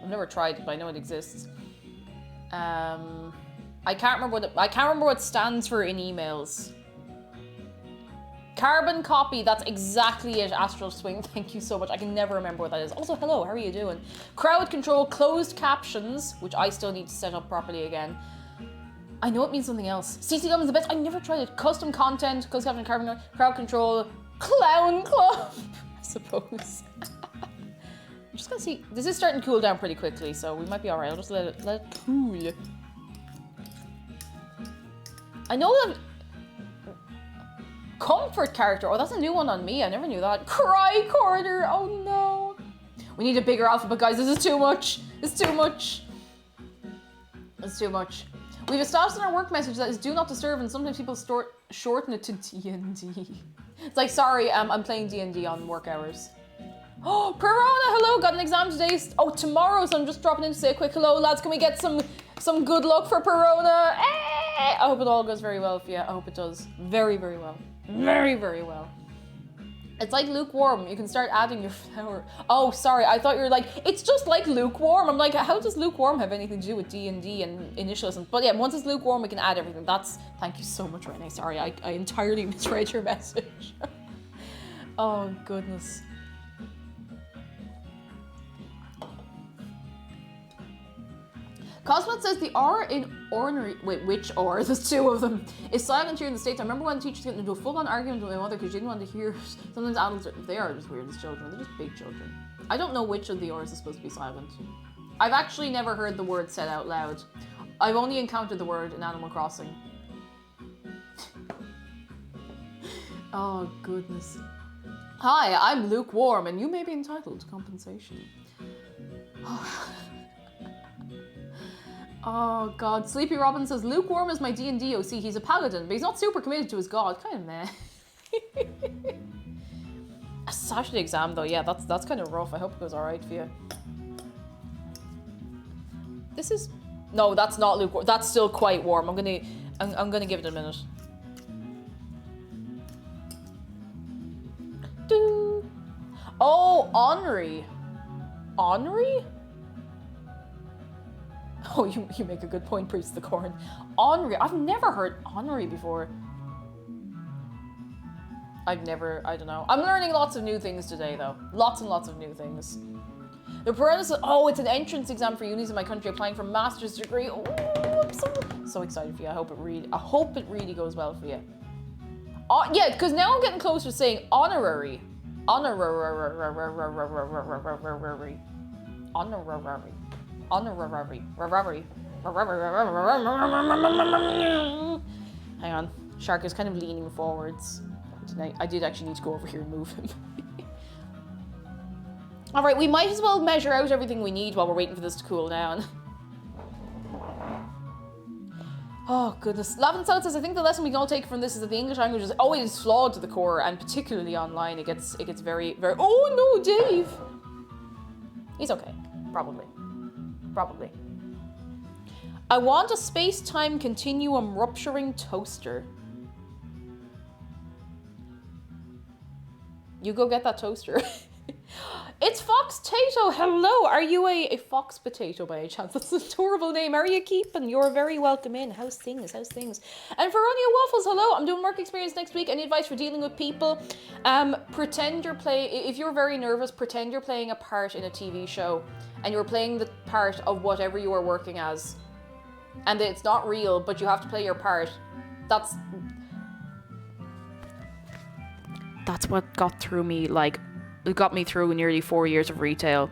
I've never tried it, but I know it exists. I can't remember what it stands for in emails. Carbon copy, that's exactly it, Astral Swing, thank you so much. I can never remember what that is. Also, hello, how are you doing? Crowd control, closed captions, which I still need to set up properly again. I know it means something else. CC Gum is the best, I never tried it. Custom content, closed caption, carbon, crowd control, clown club, I suppose. I'm just gonna see, this is starting to cool down pretty quickly, so we might be alright. I'll just let it cool. I know that... Comfort character. Oh, that's a new one on me. I never knew that. Cry corner. Oh no. We need a bigger alphabet, guys. This is too much. It's too much. It's too much. We've established in our work message that is do not disturb, and sometimes people shorten it to D&D. It's like, sorry, I'm playing D&D on work hours. Oh, Perona, hello. Got an exam today. Oh, tomorrow, so I'm just dropping in to say a quick hello, lads. Can we get some good luck for Perona? I hope it all goes very well for you. I hope it does. Very, very well. Very, very well. It's like lukewarm. You can start adding your flour. Oh, sorry. I thought you were like, it's just like lukewarm. I'm like, how does lukewarm have anything to do with D&D and initialism? But yeah, once it's lukewarm, we can add everything. Thank you so much, Renee. Sorry, I entirely misread your message. Oh, goodness. Cosmet says the R in ordinary... Wait, which R? There's two of them. Is silent here in the States. I remember when teachers get into a full-on argument with my mother because she didn't want to hear... Sometimes adults they are just weird as children. They're just big children. I don't know which of the R's is supposed to be silent. I've actually never heard the word said out loud. I've only encountered the word in Animal Crossing. Oh, goodness. Hi, I'm lukewarm, and you may be entitled to compensation. Oh god, Sleepy Robin says, lukewarm is my D&D OC. He's a paladin, but he's not super committed to his god. Kind of meh. A Saturday exam though, yeah, that's kind of rough. I hope it goes alright for you. This is... No, that's not lukewarm. That's still quite warm. I'm gonna give it a minute. Doo. Oh, Henri. Henri? Oh, you make a good point, Priest the Corn. Henri. I've never heard Henri before. I don't know. I'm learning lots of new things today, though. Lots and lots of new things. The parenthesis, oh, it's an entrance exam for unis in my country applying for a master's degree. Oh, I'm so excited for you. I hope it really goes well for you. Yeah, because now I'm getting closer to saying honorary. Honorary. Hang on. Shark is kind of leaning forwards. Tonight. I did actually need to go over here and move him. Alright, we might as well measure out everything we need while we're waiting for this to cool down. Oh, goodness. Lavin South says, I think the lesson we can all take from this is that the English language is always flawed to the core, and particularly online, it gets very, very... Oh, no, Dave! He's okay. Probably. I want a space-time continuum rupturing toaster. You go get that toaster. It's Fox Tato. Hello. Are you a fox potato by any chance? That's an adorable name. How are you keeping? You're very welcome in. How's things? How's things? And Veronia Waffles, hello. I'm doing work experience next week. Any advice for dealing with people? Pretend you're playing. If you're very nervous, pretend you're playing a part in a TV show, and you're playing the part of whatever you are working as, and it's not real, but you have to play your part. That's what got through me. Like, it got me through nearly 4 years of retail.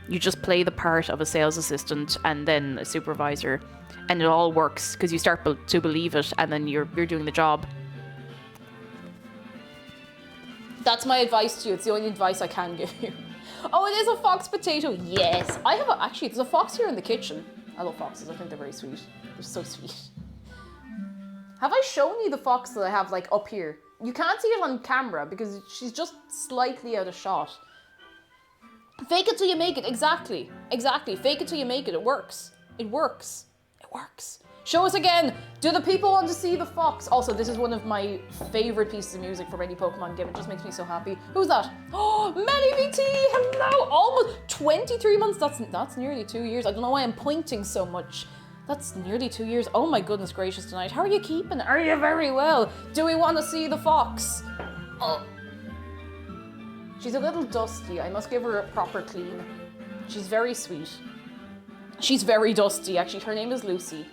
You just play the part of a sales assistant and then a supervisor, and it all works because you start to believe it, and then you're doing the job. That's my advice to you. It's the only advice I can give you. Oh, it is a fox potato. Yes, I have actually. There's a fox here in the kitchen. I love foxes. I think they're very sweet. They're so sweet. Have I shown you the fox that I have like up here? You can't see it on camera because she's just slightly out of shot. Fake it till you make it. Exactly. Exactly. Fake it till you make it. It works. It works. It works. Show us again. Do the people want to see the fox? Also, this is one of my favorite pieces of music from any Pokemon game. It just makes me so happy. Who's that? Oh, Melly VT. Hello. Almost 23 months. That's nearly 2 years. I don't know why I'm pointing so much. That's nearly 2 years. Oh my goodness gracious tonight. How are you keeping? Are you very well? Do we want to see the fox? Oh. She's a little dusty. I must give her a proper clean. She's very sweet. She's very dusty, actually. Her name is Lucy.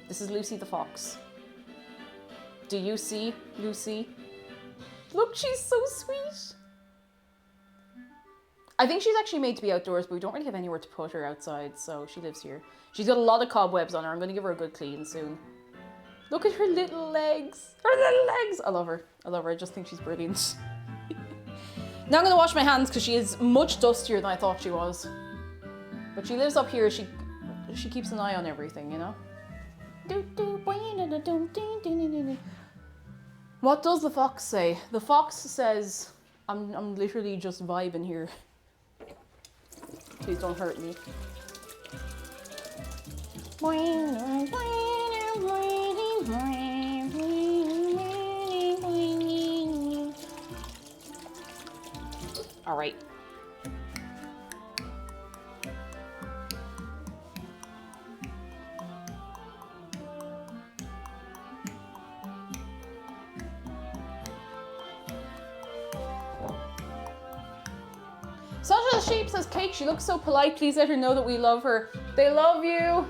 This is Lucy the fox. Do you see Lucy? Look, she's so sweet. I think she's actually made to be outdoors, but we don't really have anywhere to put her outside, so she lives here. She's got a lot of cobwebs on her. I'm going to give her a good clean soon. Look at her little legs. Her little legs. I love her. I love her. I just think she's brilliant. Now I'm going to wash my hands because she is much dustier than I thought she was. But she lives up here. She keeps an eye on everything, you know? What does the fox say? The fox says, I'm literally just vibing here. Please don't hurt me. All right. Sasha the Sheep says, Kate, she looks so polite. Please let her know that we love her. They love you.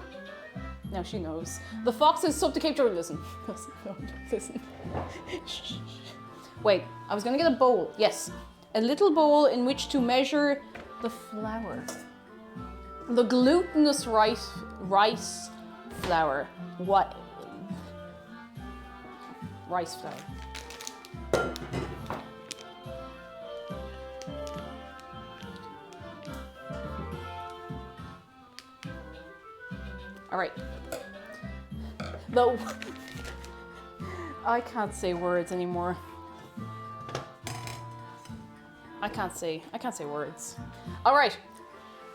Now she knows. The fox is sub to Cape Jordan. Listen. Listen. Wait, I was going to get a bowl. Yes. A little bowl in which to measure the flour. The glutinous rice flour. What? Rice flour. All right. No, I can't say words anymore. I can't say words. All right.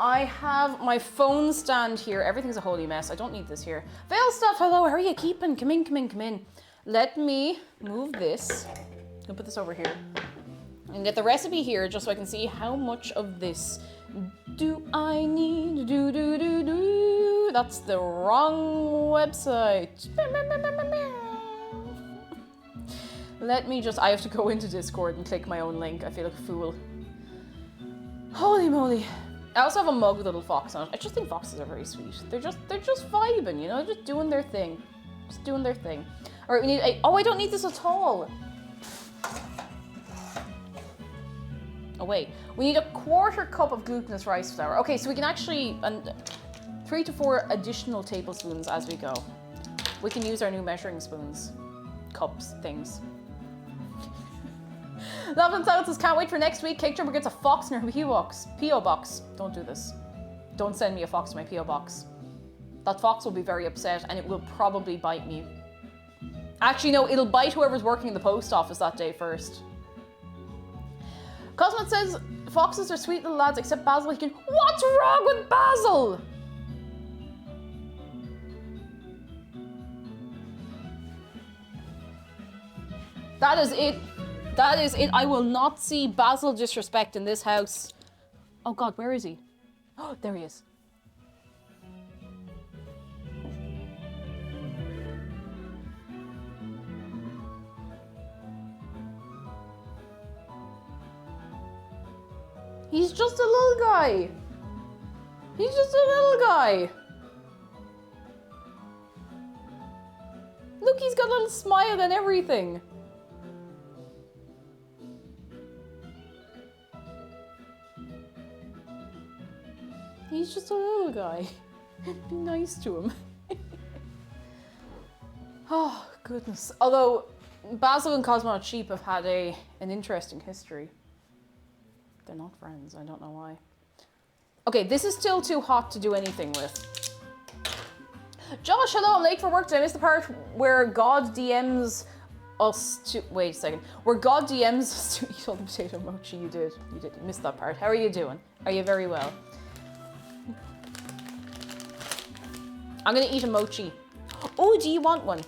I have my phone stand here. Everything's a holy mess. I don't need this here. Veil stuff. Hello. How are you keeping? Come in, come in, come in. Let me move this. I'm gonna put this over here and get the recipe here just so I can see how much of this do I need. Do. That's the wrong website. Let me just, I have to go into Discord and click my own link. I feel like a fool. Holy moly. I also have a mug with a little fox on it. I just think foxes are very sweet. They're just vibing, you know, just doing their thing. Just doing their thing. All right, we need a, oh, I don't need this at all. Oh wait, we need a 1/4 cup of glutinous rice flour. Okay, so we can actually, 3 to 4 additional tablespoons as we go. We can use our new measuring spoons, cups, things. Love and South says, can't wait for next week. Cake Jumper gets a fox in her P.O. box. Don't do this. Don't send me a fox to my P.O. box. That fox will be very upset and it will probably bite me. Actually, no, it'll bite whoever's working in the post office that day first. Cosmet says, foxes are sweet little lads except Basil. He can. What's wrong with Basil? That is it. That is it. I will not see Basil disrespect in this house. Oh God, where is he? Oh, there he is. He's just a little guy. He's just a little guy. Look, he's got a little smile and everything. He's just a little guy. Be nice to him. Oh, goodness. Although, Basil and Cosmo Sheep have had an interesting history. They're not friends. I don't know why. Okay, this is still too hot to do anything with. Josh, hello, I'm late for work. Did I miss the part where God DMs us to... Wait a second. Where God DMs us to eat all the potato mochi? You did. You did. You missed that part. How are you doing? Are you very well? I'm gonna eat a mochi. Oh, do you want one?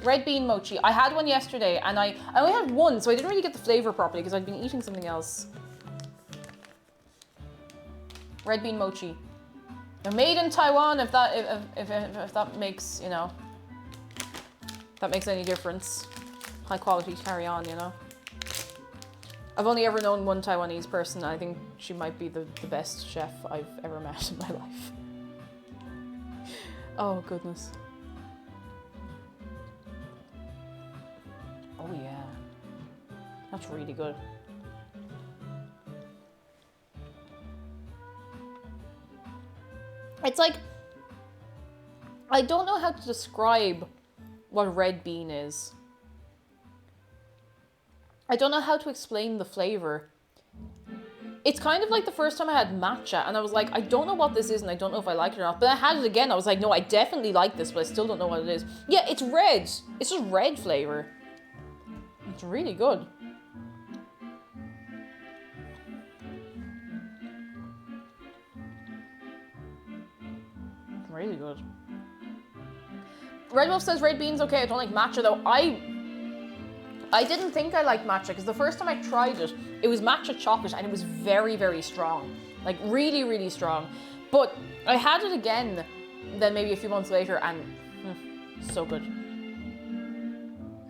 Red bean mochi. I had one yesterday and I only had one, so I didn't really get the flavor properly because I'd been eating something else. Red bean mochi. They're made in Taiwan, if that makes, you know, if that makes any difference. High quality carry on, you know. I've only ever known one Taiwanese person. I think she might be the best chef I've ever met in my life. Oh, goodness. Oh, yeah. That's really good. It's like, I don't know how to describe what red bean is. I don't know how to explain the flavor. It's kind of like the first time I had matcha and I was like, I don't know what this is and I don't know if I like it or not. But I had it again, I was like, no, I definitely like this, but I still don't know what it is. Yeah, it's red. It's just red flavor. It's really good. It's really good. Red Wolf says red beans okay. I don't like matcha though. I didn't think I liked matcha because the first time I tried it, it was matcha chocolate and it was very, very strong. Like really, really strong. But I had it again then maybe a few months later and so good.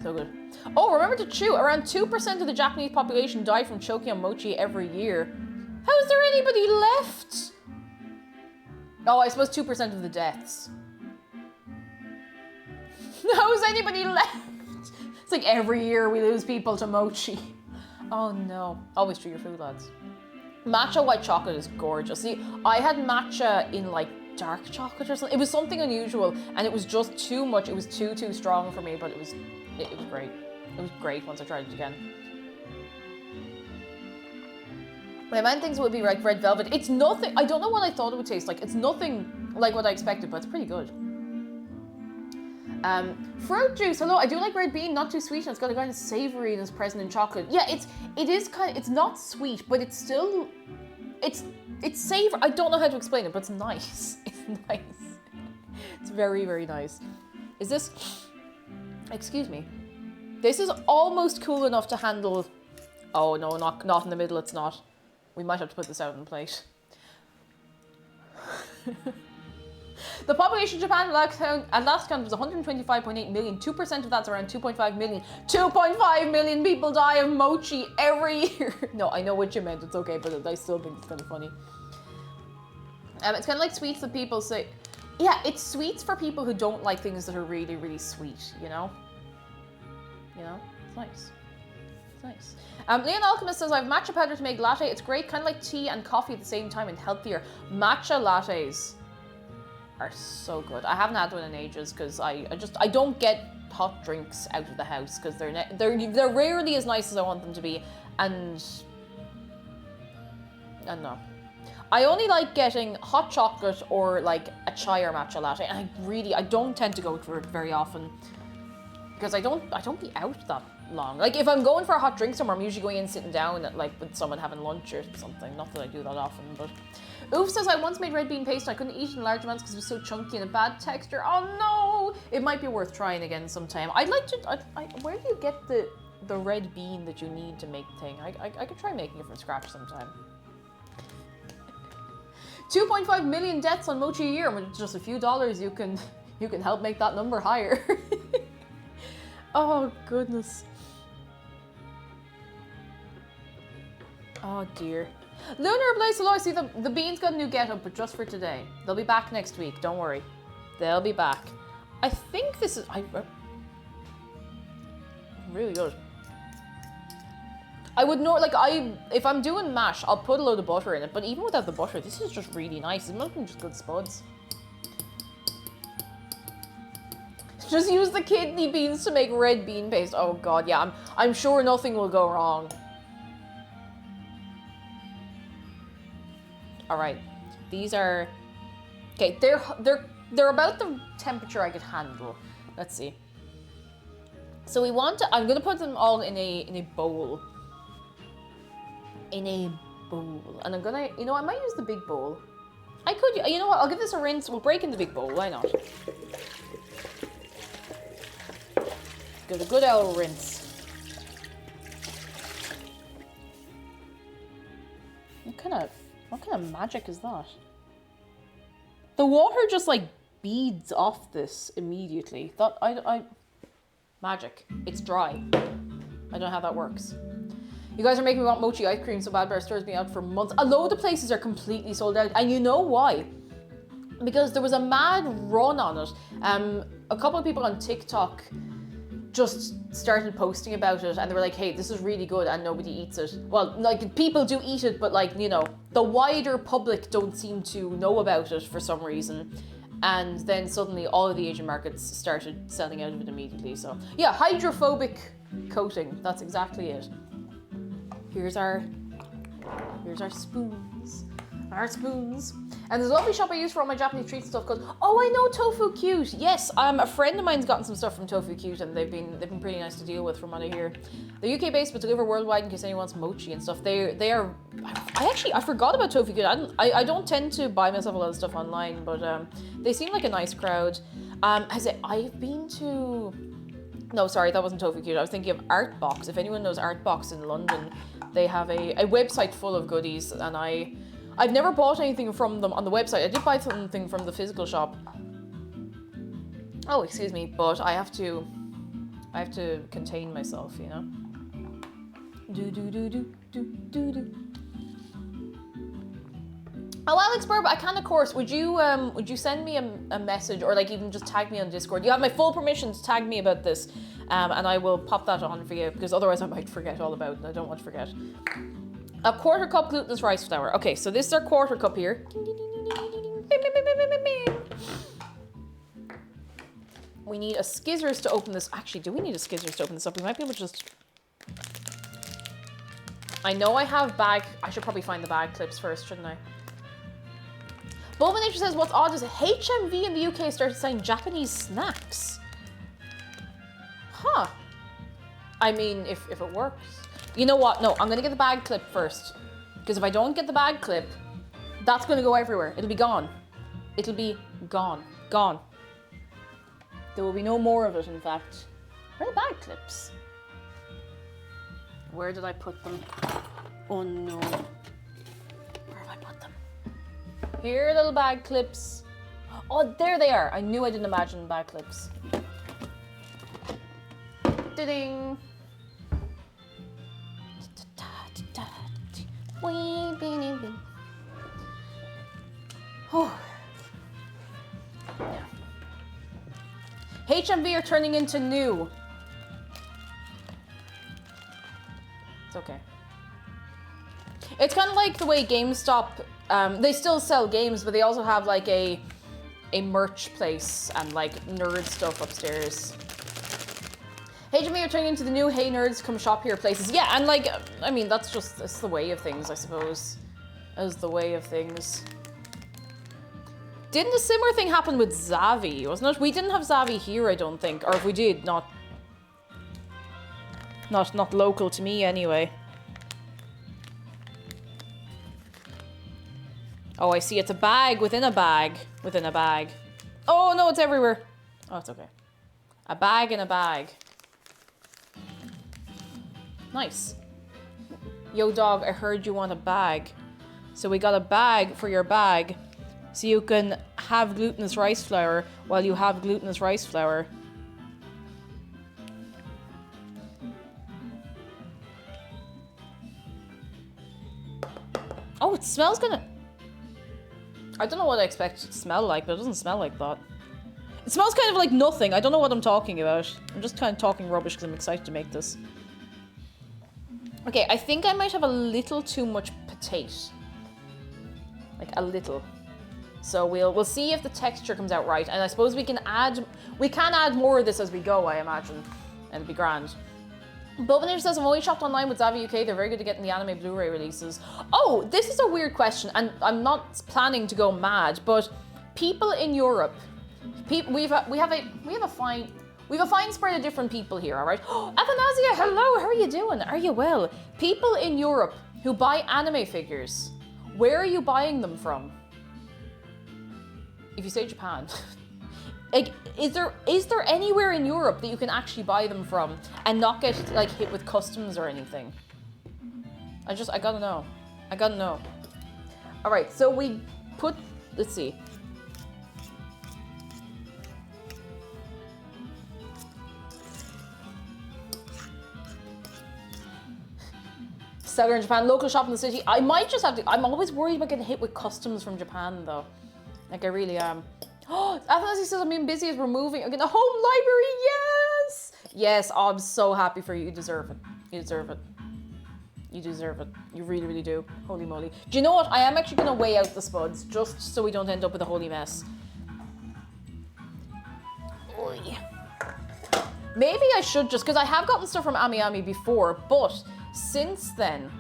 So good. Oh, remember to chew. Around 2% of the Japanese population die from choking on mochi every year. How is there anybody left? Oh, I suppose 2% of the deaths. How is anybody left? It's like every year we lose people to mochi. Oh no. Always chew your food, lads. Matcha white chocolate is gorgeous. See, I had matcha in like dark chocolate or something. It was something unusual and it was just too much. It was too strong for me, but it was great. It was great once I tried it again. My man thinks it would be like red velvet. It's nothing, I don't know what I thought it would taste like. It's nothing like what I expected, but it's pretty good. Fruit juice, hello, I do like red bean, not too sweet, and it's got a kind of savouriness present in chocolate. Yeah, it is kind of, it's not sweet, but it's still, it's savoury. I don't know how to explain it, but it's nice. It's nice. It's very, very nice. Is this, excuse me, this is almost cool enough to handle, oh no, not in the middle, it's not. We might have to put this out on the plate. The population of Japan at last count was 125.8 million. 2% of that's around 2.5 million. 2.5 million people die of mochi every year. No, I know what you meant. It's okay, but I still think it's kind of funny. It's kind of like sweets that people say. Yeah, it's sweets for people who don't like things that are really, really sweet, you know? You know? It's nice. It's nice. Leon Alchemist says, I have matcha powder to make latte. It's great, kind of like tea and coffee at the same time and healthier. Matcha lattes are so good. I haven't had one in ages because I don't get hot drinks out of the house because they're rarely as nice as I want them to be, and no. I only like getting hot chocolate or like a chai or matcha latte, and I don't tend to go for it very often because I don't be out that long. Like if I'm going for a hot drink somewhere, I'm usually going in sitting down at, like with someone having lunch or something. Not that I do that often, but. Oof says, I once made red bean paste and I couldn't eat it in large amounts because it was so chunky and a bad texture. Oh no! It might be worth trying again sometime. I'd like to, where do you get the the red bean that you need to make the thing. I could try making it from scratch sometime. 2.5 million deaths on Mochi a year. With just a few dollars, you can help make that number higher. Oh goodness. Oh dear. Lunar Blaze, hello, I see the beans got a new getup, but just for today. They'll be back next week, don't worry. They'll be back. I think this is... really good. I would know, like, if I'm doing mash, I'll put a load of butter in it, but even without the butter, this is just really nice. It must be just good spuds. Just use the kidney beans to make red bean paste. Oh god, yeah, I'm sure nothing will go wrong. Alright, these are... Okay, they're about the temperature I could handle. Let's see. So we want to... I'm going to put them all in a bowl. In a bowl. And I'm going to... You know, I might use the big bowl. I could... You know what? I'll give this a rinse. We'll break in the big bowl. Why not? Give it a good old rinse. What kind of magic is that? The water just like beads off this immediately. Magic. It's dry. I don't know how that works. You guys are making me want mochi ice cream so bad, but it stores me out for months. A load of places are completely sold out, and you know why? Because there was a mad run on it. A couple of people on TikTok just started posting about it, and they were like, hey, this is really good, and nobody eats it. Well, like, people do eat it, but like, you know, the wider public don't seem to know about it for some reason. And then suddenly all of the Asian markets started selling out of it immediately. So yeah, hydrophobic coating, that's exactly it. Here's our spoons. Our spoons. And there's a lovely shop I use for all my Japanese treats and stuff called, oh, I know Tofu Cute. Yes, a friend of mine's gotten some stuff from Tofu Cute, and they've been pretty nice to deal with from what I hear. They're UK based but deliver worldwide in case anyone wants mochi and stuff. They are. I forgot about Tofu Cute. I don't tend to buy myself a lot of stuff online, but they seem like a nice crowd. I've been to. No, sorry, that wasn't Tofu Cute. I was thinking of Artbox. If anyone knows Artbox in London, they have a website full of goodies, and I've never bought anything from them on the website. I did buy something from the physical shop. Oh, excuse me, but I have to contain myself, you know. Oh, Alex Burb, I can of course. Would you send me a message, or like even just tag me on Discord? You have my full permission to tag me about this, and I will pop that on for you, because otherwise I might forget all about it, and I don't want to forget. A quarter cup glutinous rice flour. Okay, so this is our quarter cup here. We need a skizzers to open this. Actually, do we need a skizzers to open this up? We might be able to just... I know I have bag... I should probably find the bag clips first, shouldn't I? Bulba Nature says, what's odd is HMV in the UK started selling Japanese snacks. Huh. I mean, if it works. You know what? No, I'm going to get the bag clip first. Because if I don't get the bag clip, that's going to go everywhere. It'll be gone. It'll be gone. Gone. There will be no more of it, in fact. Where are the bag clips? Where did I put them? Oh no. Where have I put them? Here are little bag clips. Oh, there they are. I knew I didn't imagine bag clips. Ding. Oh. Yeah. HMV are turning into new. It's okay. It's kind of like the way GameStop, they still sell games, but they also have like a merch place and like nerd stuff upstairs. HMV are turning into the new hey nerds come shop here places. Yeah, and like, I mean, that's the way of things, I suppose. As the way of things. Didn't a similar thing happen with Zavi, wasn't it? We didn't have Zavi here, I don't think. Or if we did, not local to me anyway. Oh, I see. It's a bag within a bag within a bag. Oh, no, it's everywhere. Oh, it's okay. A bag in a bag. Nice. Yo, dog, I heard you want a bag. So we got a bag for your bag. So you can have glutinous rice flour while you have glutinous rice flour. Oh, it smells kinda... I don't know what I expect it to smell like, but it doesn't smell like that. It smells kind of like nothing. I don't know what I'm talking about. I'm just kind of talking rubbish because I'm excited to make this. Okay, I think I might have a little too much potato. Like a little. So we'll see if the texture comes out right. And I suppose we can add more of this as we go, I imagine. And it'd be grand. Bobinator says, I've only shopped online with Zavi UK. They're very good at getting the anime Blu-ray releases. Oh, this is a weird question, and I'm not planning to go mad, but people in Europe, we have a fine spread of different people here, all right? Athanasia, hello, how are you doing? Are you well? People in Europe who buy anime figures, where are you buying them from? If you say Japan. Like, is there anywhere in Europe that you can actually buy them from and not get, like, hit with customs or anything? I gotta know. I gotta know. Alright, so we put, let's see. Seller in Japan, local shop in the city. I might just have to, I'm always worried about getting hit with customs from Japan, though. Like, I really am. Oh, Athanasi says I'm being busy as we're moving. I'm getting a home library, yes! Yes, oh, I'm so happy for you. You deserve it. You deserve it. You deserve it. You really, really do. Holy moly. Do you know what? I am actually going to weigh out the spuds, just so we don't end up with a holy mess. Oy. Maybe I should just, because I have gotten stuff from Ami Ami before, but since then,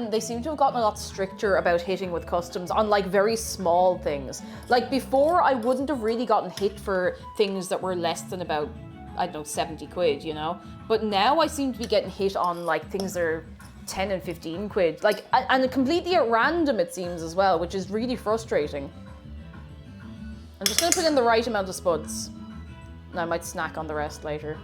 they seem to have gotten a lot stricter about hitting with customs on like very small things. Like before, I wouldn't have really gotten hit for things that were less than about, I don't know, 70 quid, you know? But now I seem to be getting hit on like things that are 10 and 15 quid. Like, and completely at random it seems as well, which is really frustrating. I'm just gonna put in the right amount of spuds. And I might snack on the rest later.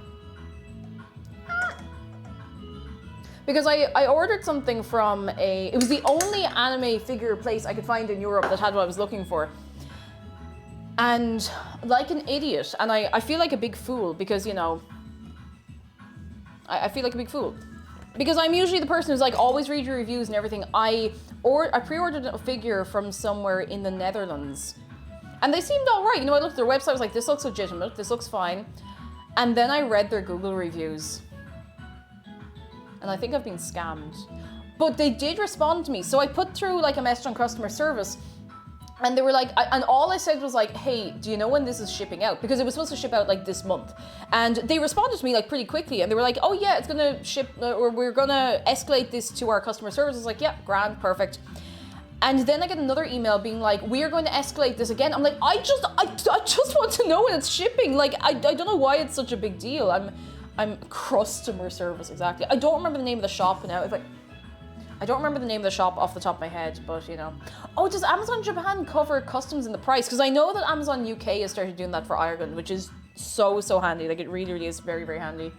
Because I ordered something from it was the only anime figure place I could find in Europe that had what I was looking for. And like an idiot, and I feel like a big fool because, you know, I feel like a big fool. Because I'm usually the person who's like, always read your reviews and everything. I pre-ordered a figure from somewhere in the Netherlands. And they seemed all right. You know, I looked at their website, I was like, this looks legitimate, this looks fine. And then I read their Google reviews. And I think I've been scammed. But they did respond to me. So I put through like a message on customer service and they were like, and all I said was like, hey, do you know when this is shipping out? Because it was supposed to ship out like this month. And they responded to me like pretty quickly and they were like, oh yeah, it's gonna ship, or we're gonna escalate this to our customer service. I was like, yeah, grand, perfect. And then I get another email being like, we are going to escalate this again. I'm like, I just want to know when it's shipping. Like, I don't know why it's such a big deal. I'm customer service, exactly. I don't remember the name of the shop now. I don't remember the name of the shop off the top of my head, but you know. Oh, does Amazon Japan cover customs in the price? Because I know that Amazon UK has started doing that for Ireland, which is so, so handy. Like, it really, really is very, very handy.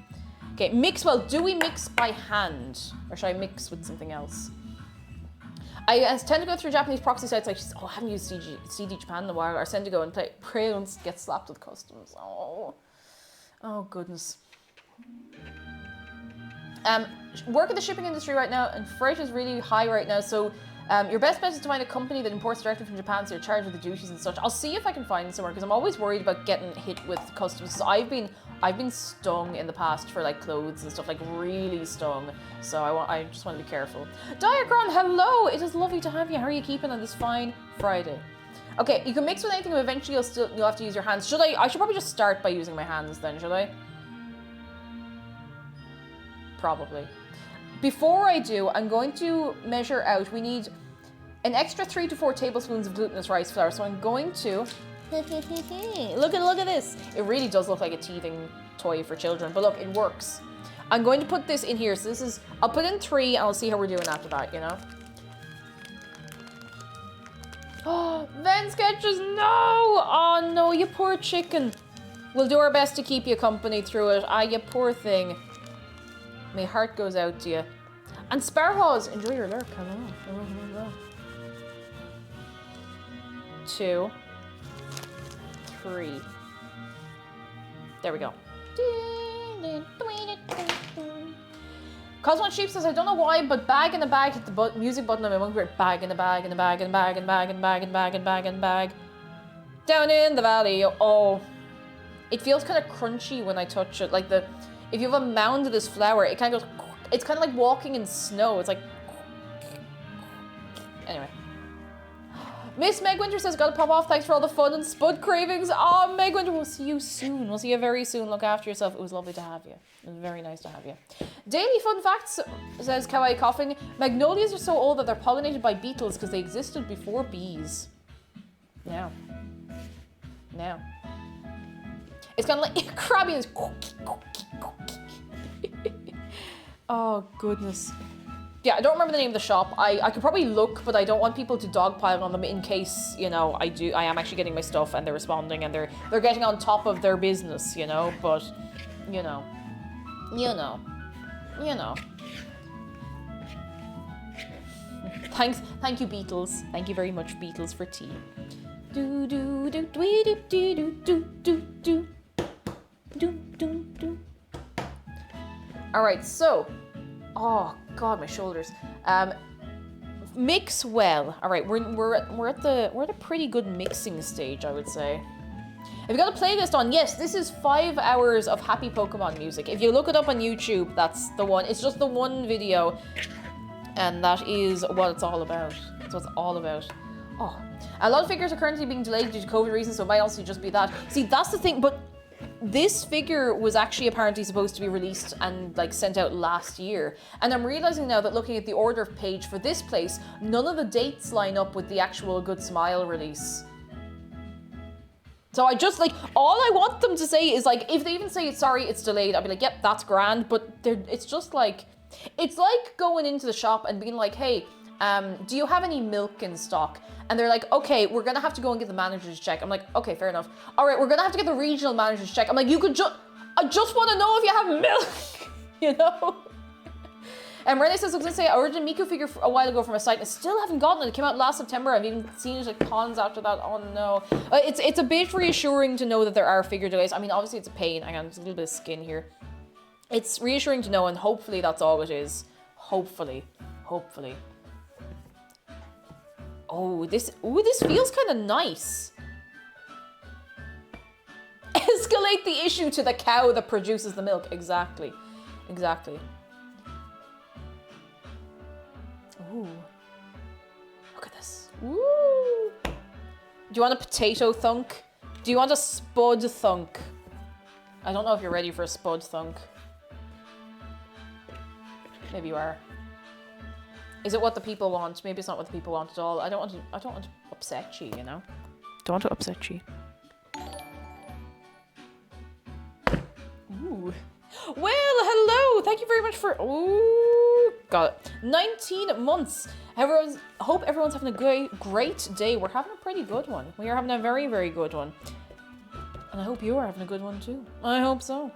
Okay, mix, well, do we mix by hand? Or should I mix with something else? I tend to go through Japanese proxy sites like, oh, I haven't used CD Japan in a while, or I tend to go and pray and get slapped with customs. Oh goodness. Work in the shipping industry right now, and freight is really high right now, so your best bet is to find a company that imports directly from Japan, so you're charged with the duties and such. I'll see if I can find somewhere, because I'm always worried about getting hit with customs. So I've been stung in the past for like clothes and stuff, like really stung. So I just want to be careful. Diacron, hello! It is lovely to have you. How are you keeping on this fine Friday? Okay, you can mix with anything, but eventually you'll have to use your hands. I should probably just start by using my hands then, should I? Probably. Before I do, I'm going to measure out. We need an extra 3 to 4 tablespoons of glutinous rice flour. So I'm going to look at this. It really does look like a teething toy for children, but look, it works. I'm going to put this in here. So I'll put in 3 and I'll see how we're doing after that, you know? Oh, Ven Sketches, no! Oh no, you poor chicken. We'll do our best to keep you company through it. Ah, you poor thing. My heart goes out to you. And Sparrows, enjoy your lurk. Hello. 2, 3. There we go. Cosmo Sheep says, I don't know why, but bag in the bag hit the music button on my monkey. Bag in the bag, in the bag, in the bag, in the bag, in the bag, in the bag, in the bag, in the bag. Down in the valley. Oh. It feels kind of crunchy when I touch it. Like if you have a mound of this flower, it kind of goes, it's kind of like walking in snow. It's like, anyway. Miss Meg Winter says, gotta pop off. Thanks for all the fun and spud cravings. Oh, Meg Winter, we'll see you soon. We'll see you very soon. Look after yourself. It was lovely to have you. It was very nice to have you. Daily Fun Facts, says Kawaii Coughing. Magnolias are so old that they're pollinated by beetles because they existed before bees. Now. It's kind of like crabby is. Oh, goodness. Yeah, I don't remember the name of the shop. I could probably look, but I don't want people to dogpile on them in case, you know, I am actually getting my stuff and they're responding and they're getting on top of their business, you know, but, you know. Thank you, Beatles. Thank you very much, Beatles, for tea. Do do do do do do do do do do do do. All right, so, oh God, my shoulders. Mix well. All right, we're at a pretty good mixing stage, I would say. Have you got a playlist on? Yes, this is 5 hours of happy Pokemon music. If you look it up on YouTube, that's the one. It's just the one video, and that is what it's all about. That's what it's all about. Oh, a lot of figures are currently being delayed due to COVID reasons, so it might also just be that. See, that's the thing, but this figure was actually apparently supposed to be released and like sent out last year. And I'm realizing now that looking at the order page for this place, none of the dates line up with the actual Good Smile release. So I just like, all I want them to say is like, if they even say, sorry, it's delayed, I'll be like, yep, that's grand. But it's just like, it's like going into the shop and being like, hey, do you have any milk in stock? And they're like, okay, we're gonna have to go and get the manager's check. I'm like, okay, fair enough. All right, we're gonna have to get the regional manager's check. I'm like, I just want to know if you have milk, you know? And Renee says, I was gonna say, I ordered a Miku figure a while ago from a site and I still haven't gotten it. It came out last September. I've even seen it at cons after that. Oh no. It's a bit reassuring to know that there are figure delays. I mean, obviously it's a pain. Hang on, there's a little bit of skin here. It's reassuring to know, and hopefully that's all it is. Hopefully. Oh, this feels kind of nice. Escalate the issue to the cow that produces the milk. Exactly. Ooh. Look at this. Ooh. Do you want a potato thunk? Do you want a spud thunk? I don't know if you're ready for a spud thunk. Maybe you are. Is it what the people want? Maybe it's not what the people want at all. I don't want to upset you, you know? Don't want to upset you. Ooh. Well, hello! Thank you very much for... Ooh, got it. 19 months. Hope everyone's having a great day. We're having a pretty good one. We are having a very, very good one. And I hope you are having a good one too. I hope so.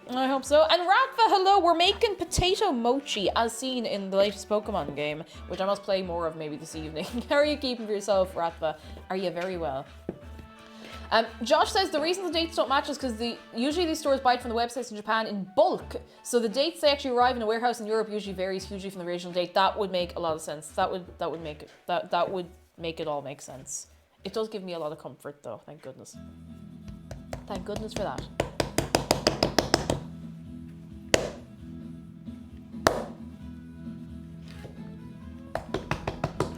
And Ratva, hello! We're making potato mochi as seen in the latest Pokemon game, which I must play more of maybe this evening. How are you keeping for yourself, Ratva? Are you very well? Josh says the reason the dates don't match is because usually these stores buy it from the websites in Japan in bulk, so the dates they actually arrive in a warehouse in Europe usually varies hugely from the original date. That would make a lot of sense. That would make it all make sense. It does give me a lot of comfort though. Thank goodness. Thank goodness for that.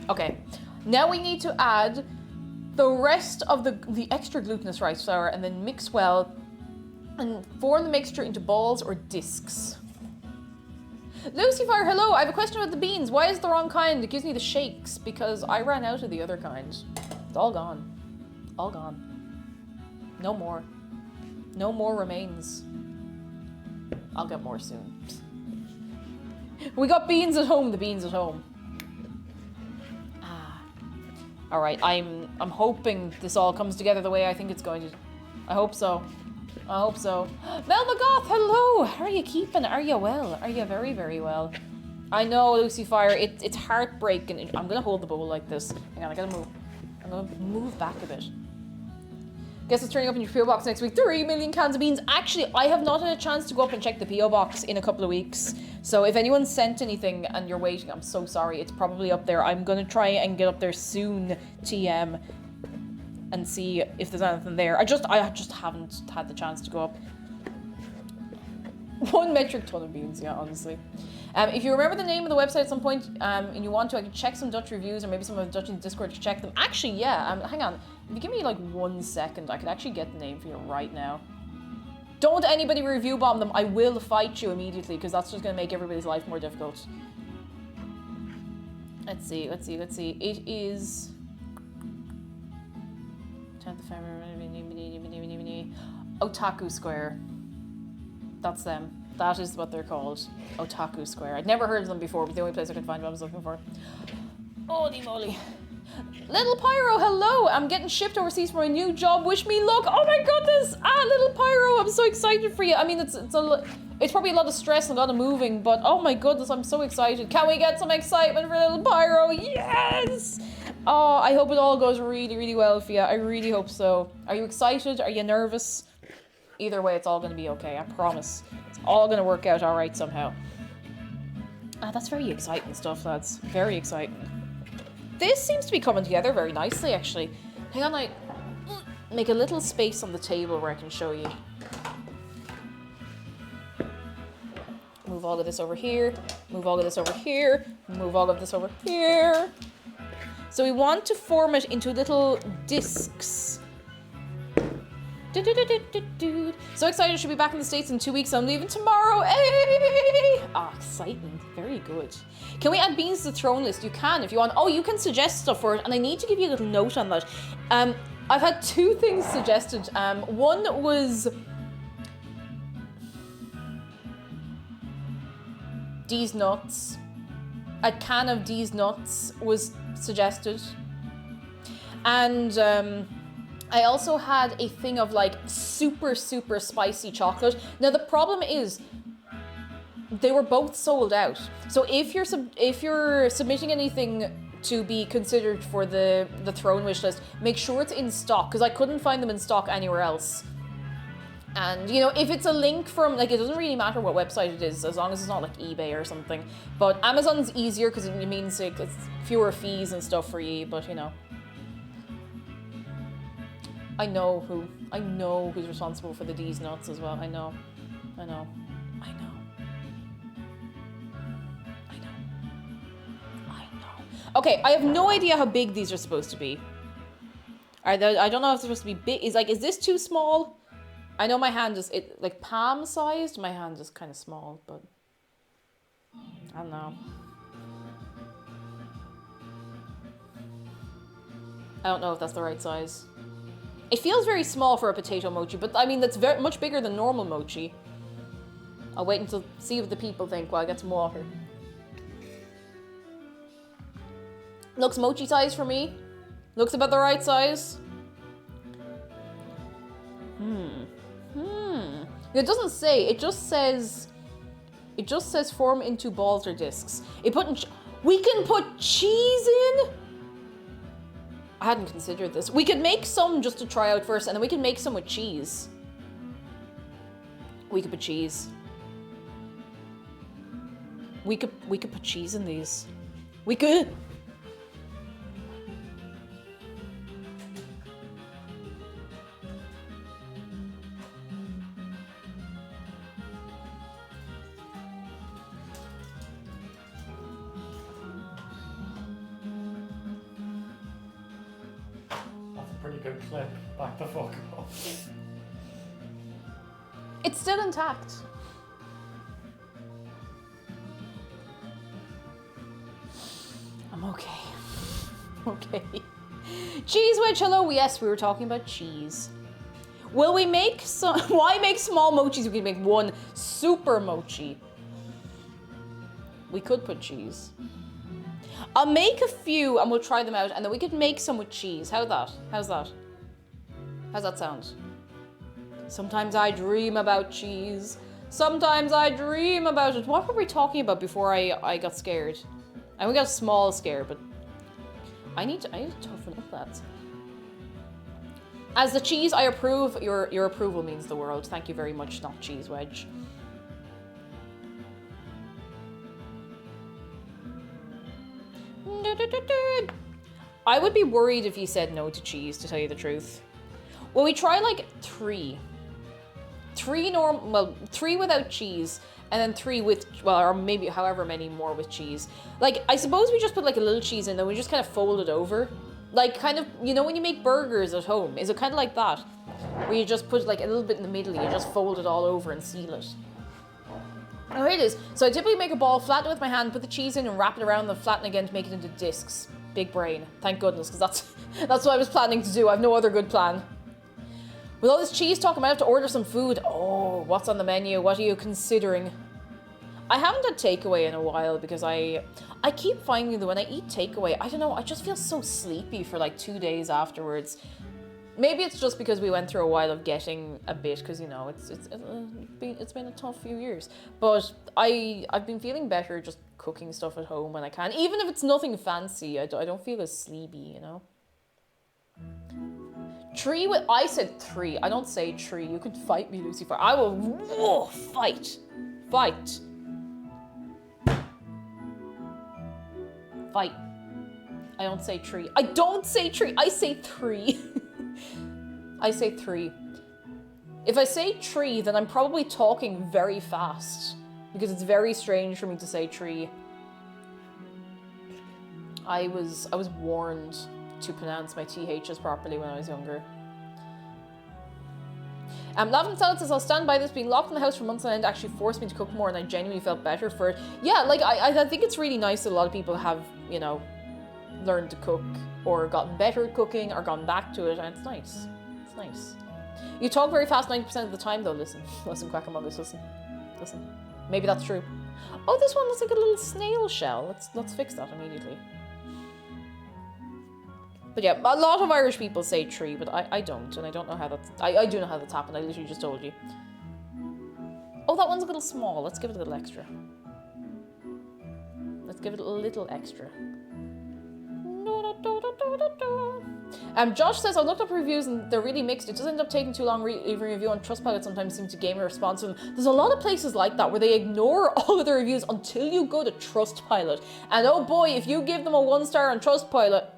Okay, now we need to add the rest of the extra glutinous rice flour and then mix well and form the mixture into balls or discs. Lucifer, hello! I have a question about the beans. Why is it the wrong kind? It gives me the shakes because I ran out of the other kind. It's all gone. All gone. No more. No more remains. I'll get more soon. We got beans at home, the beans at home. All right, I'm hoping this all comes together the way I think it's going to. I hope so. I hope so. Mel McGoth, hello! How are you keeping? Are you well? Are you very, very well? I know, Lucy Fire, it's heartbreaking. I'm gonna hold the bowl like this. Hang on, I gotta move. I'm gonna move back a bit. Guess it's turning up in your PO box next week. 3 million cans of beans. Actually, I have not had a chance to go up and check the PO box in a couple of weeks. So if anyone sent anything and you're waiting, I'm so sorry. It's probably up there. I'm gonna try and get up there soon, TM, and see if there's anything there. I just haven't had the chance to go up. 1 metric ton of beans, yeah, honestly. If you remember the name of the website at some point and you want to, I can check some Dutch reviews or maybe some of the Dutch in Discord to check them. Actually, yeah, hang on. If you give me like 1 second, I could actually get the name for you right now. Don't anybody review bomb them. I will fight you immediately because that's just going to make everybody's life more difficult. Let's see. It is... 10th of February. Otaku Square. That's them. That is what they're called. Otaku Square. I'd never heard of them before, but the only place I could find what I was looking for. Holy moly. Little Pyro, hello! I'm getting shipped overseas for my new job. Wish me luck. Oh my goodness! Little Pyro, I'm so excited for you. I mean, it's probably a lot of stress and a lot of moving, but oh my goodness, I'm so excited. Can we get some excitement for Little Pyro? Yes! Oh, I hope it all goes really, really well for you. I really hope so. Are you excited? Are you nervous? Either way, it's all going to be okay. I promise. It's all going to work out all right somehow. That's very exciting stuff, lads. Very exciting. This seems to be coming together very nicely, actually. Hang on, I make a little space on the table where I can show you. Move all of this over here. Move all of this over here. Move all of this over here. So we want to form it into little discs. So excited, I should be back in the States in 2 weeks. I'm leaving tomorrow. Hey! Exciting. Very good. Can we add beans to the throne list? You can if you want. Oh, you can suggest stuff for it, and I need to give you a little note on that. I've had 2 things suggested. One was D's nuts. A can of D's nuts was suggested. And I also had a thing of like super, super spicy chocolate. Now the problem is they were both sold out. So if you're submitting anything to be considered for the throne wish list, make sure it's in stock because I couldn't find them in stock anywhere else. And you know, if it's a link from like, it doesn't really matter what website it is as long as it's not like eBay or something. But Amazon's easier because it means like, it's fewer fees and stuff for you. But you know. I know who's responsible for the D's nuts as well. I know. Okay, I have no idea how big these are supposed to be. I don't know if they're supposed to be big. Is this too small? I know my hand is like palm sized. My hand is kind of small, but I don't know. I don't know if that's the right size. It feels very small for a potato mochi, but I mean, that's very much bigger than normal mochi. I'll wait until see what the people think while I get some water. Looks mochi size for me. Looks about the right size. It doesn't say, it just says form into balls or discs. We can put cheese in? I hadn't considered this. We could make some just to try out first, and then we can make some with cheese. We could put cheese. We could put cheese in these. We could. Good clip. Back the fuck off. It's still intact. I'm okay. Okay. Cheese wedge, hello. Yes, we were talking about cheese. Will we make some? Why make small mochis? We can make one super mochi. We could put cheese. I'll make a few and we'll try them out, and then we could make some with cheese. How's that? How's that? How's that sound? Sometimes I dream about cheese. Sometimes I dream about it. What were we talking about before I got scared? And we got a small scare, but I need to toughen up that. As the cheese, I approve. Your approval means the world. Thank you very much, not cheese wedge. I would be worried if you said no to cheese, to tell you the truth. Well, we try like 3. 3 without cheese, and then 3 with, well, or maybe however many more with cheese. Like, I suppose we just put like a little cheese in, then we just kind of fold it over. Like, kind of, you know when you make burgers at home? Is it kind of like that? Where you just put like a little bit in the middle, you just fold it all over and seal it. Oh, here it is. So I typically make a ball, flatten it with my hand, put the cheese in and wrap it around, then flatten again to make it into discs. Big brain. Thank goodness, because that's what I was planning to do. I have no other good plan. With all this cheese talk, I might have to order some food. Oh, what's on the menu? What are you considering? I haven't had takeaway in a while because I keep finding that when I eat takeaway, I don't know, I just feel so sleepy for like 2 days afterwards. Maybe it's just because we went through a while of getting a bit, because you know it's been a tough few years. But I've been feeling better just cooking stuff at home when I can, even if it's nothing fancy. I don't feel as sleepy, you know. Tree with I said 3. I don't say tree. You can fight me, Lucifer. I will fight. Fight. Fight. I don't say tree. I don't say tree. I say 3. I say 3. If I say tree, then I'm probably talking very fast because it's very strange for me to say tree. I was warned to pronounce my THs properly when I was younger. Lavin Salad says, I'll stand by this. Being locked in the house for months on end actually forced me to cook more, and I genuinely felt better for it. Yeah, like, I think it's really nice that a lot of people have, you know, learned to cook, or gotten better at cooking, or gone back to it, and it's nice. It's nice. You talk very fast 90% of the time, though. Listen, Quackamogus, listen. Maybe that's true. Oh, this one looks like a little snail shell. Let's fix that immediately. But yeah, a lot of Irish people say tree, but I don't, and I don't know how that's... I do know how that's happened, I literally just told you. Oh, that one's a little small. Let's give it a little extra. Let's give it a little extra. Josh says, I looked up reviews and they're really mixed. It does end up taking too long leaving a review on Trustpilot. Sometimes seems to game a response. And there's a lot of places like that where they ignore all of the reviews until you go to Trustpilot. And oh boy, if you give them a 1-star on Trustpilot,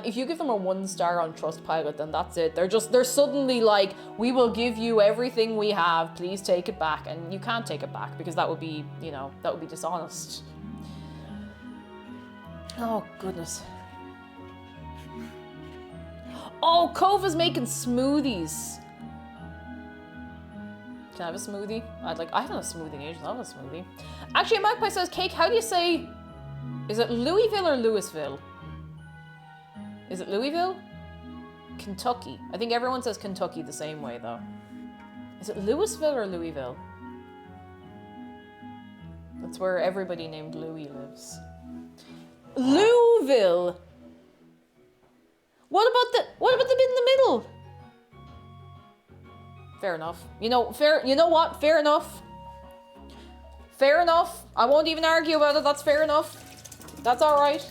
if you give them a 1-star on Trustpilot, then that's it. They're suddenly like, we will give you everything we have. Please take it back. And you can't take it back because that would be, you know, that would be dishonest. Oh, goodness. Oh, Kova's making smoothies. Can I have a smoothie? I haven't had a smoothie in ages. I'll have a smoothie. Actually, Magpie says, Cake, how do you say... Is it Louisville or Louisville? Is it Louisville? Kentucky. I think everyone says Kentucky the same way, though. Is it Louisville or Louisville? That's where everybody named Louis lives. Louisville. What about the bit in the middle? Fair enough. You know what? Fair enough. Fair enough. I won't even argue about it. That's fair enough. That's all right.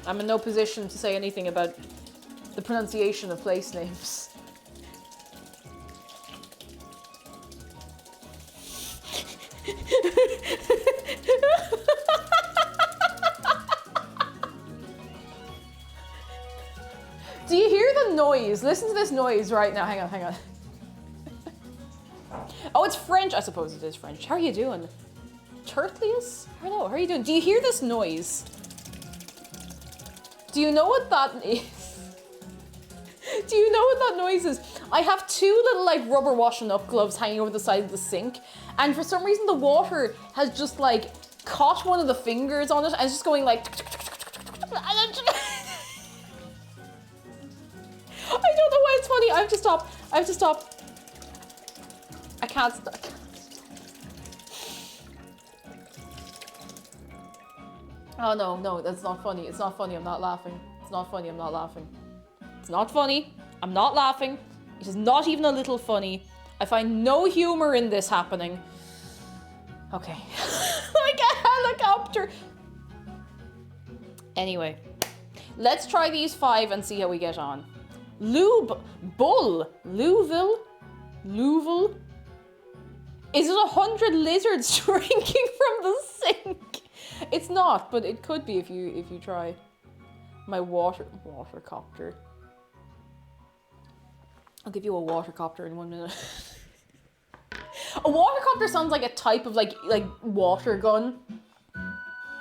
I'm in no position to say anything about the pronunciation of place names. Do you hear the noise? Listen to this noise right now. Hang on. Oh, it's French. I suppose it is French. How are you doing? Turtlius? Hello, how are you doing? Do you hear this noise? Do you know what that is? Do you know what that noise is? I have 2 little like rubber washing up gloves hanging over the side of the sink, and for some reason the water has just like caught one of the fingers on it and it's just going like I don't know why it's funny. I have to stop. I can't stop. Oh no, that's not funny. It's not funny, I'm not laughing. It's not funny, I'm not laughing. It's not funny, I'm not laughing. It is not even a little funny. I find no humor in this happening. Okay. Like a helicopter. Anyway, let's try these 5 and see how we get on. Bull. Louisville. Is it 100 lizards drinking from the sink? It's not, but it could be if you try. My watercopter. I'll give you a watercopter in 1 minute. A watercopter sounds like a type of like water gun.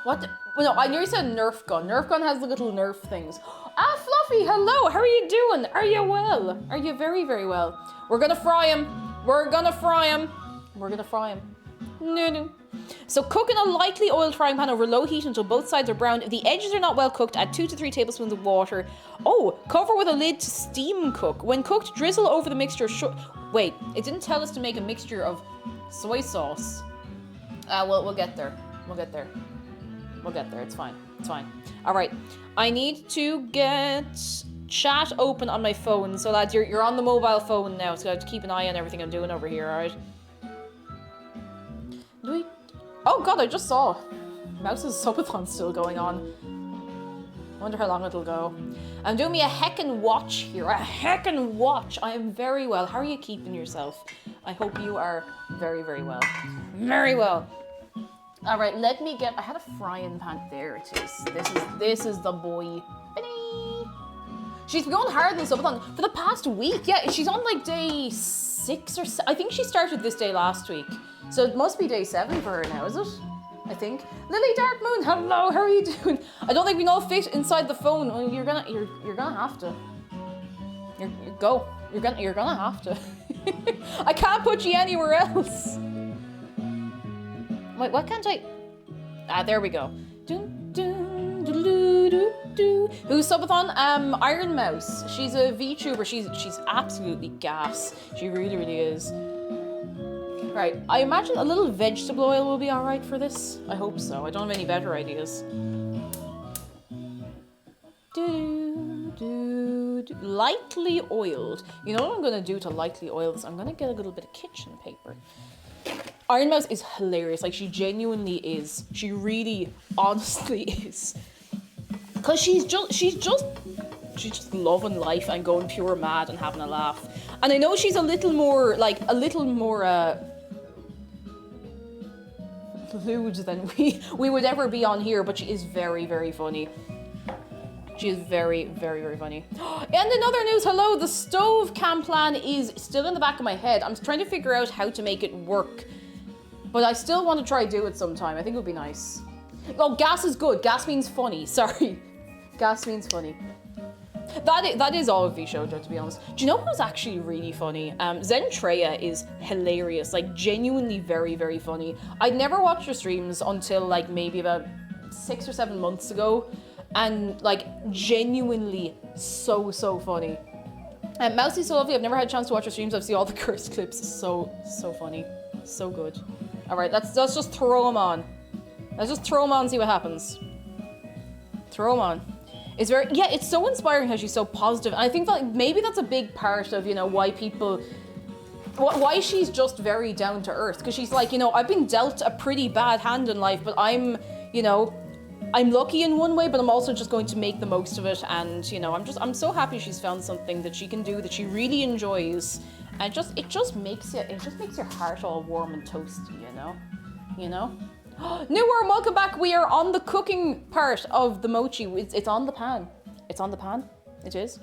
What? Well, no, I nearly said Nerf gun. Nerf gun has the little Nerf things. Ah, Fluffy, hello. How are you doing? Are you well? Are you very, very well? We're gonna fry him. We're gonna fry him. No. So cook in a lightly oiled frying pan over low heat until both sides are brown. If the edges are not well cooked, add 2 to 3 tablespoons of water. Oh, cover with a lid to steam cook. When cooked, drizzle over the mixture. Wait, it didn't tell us to make a mixture of soy sauce. We'll get there. It's fine. All right. I need to get chat open on my phone. So lads, you're on the mobile phone now, so I have to keep an eye on everything I'm doing over here, all right? Oh god, I just saw Mouse's subathon still going on. I wonder how long it'll go. I'm doing me a heckin' watch here. A heckin' watch. I am very well. How are you keeping yourself? I hope you are very, very well. Very well. All right, let me get. I had a frying pan. There it is. This is the boy. Biddy. She's been going hard in subathon for the past week. Yeah, she's on like day 6 or 7. I think she started this day last week. So it must be day 7 for her now, is it? I think. Lily Dark Moon, hello, how are you doing? I don't think we can all fit inside the phone. Well, you're gonna have to. You're gonna have to. I can't put you anywhere else. Wait, what can't I? Ah, there we go. Who's subathon? Iron Mouse. She's a VTuber. She's absolutely gas. She really, really is. Right, I imagine a little vegetable oil will be alright for this. I hope so. I don't have any better ideas. Lightly oiled. You know what I'm gonna do to lightly oil this? I'm gonna get a little bit of kitchen paper. Iron Mouse is hilarious. Like, she genuinely is. She really, honestly is. Cause she's just loving life and going pure mad and having a laugh. And I know she's a little more lewd than we would ever be on here, but she is very, very funny. She is very, very, very funny. And in other news, hello, the stove cam plan is still in the back of my head. I'm trying to figure out how to make it work, but I still want to try do it sometime. I think it would be nice. Oh, gas is good. Gas means funny. Sorry. Gas means funny. That is all of the show, to be honest. Do you know who's actually really funny? Zentreya is hilarious, like genuinely very, very funny. I'd never watched her streams until like maybe about 6 or 7 months ago, and like genuinely so funny. Mousie's so lovely. I've never had a chance to watch her streams. I've seen all the cursed clips. So funny, so good. All right, let's just throw them on. Let's just throw them on and see what happens. Throw them on. It's very, yeah, it's so inspiring how she's so positive. And I think that maybe that's a big part of, you know, why she's just very down to earth. Because she's like, you know, I've been dealt a pretty bad hand in life, but I'm lucky in one way, but I'm also just going to make the most of it. And, you know, I'm so happy she's found something that she can do that she really enjoys. And it just makes your heart all warm and toasty, you know? New Worm, welcome back. We are on the cooking part of the mochi. It's on the pan. It's on the pan. It is.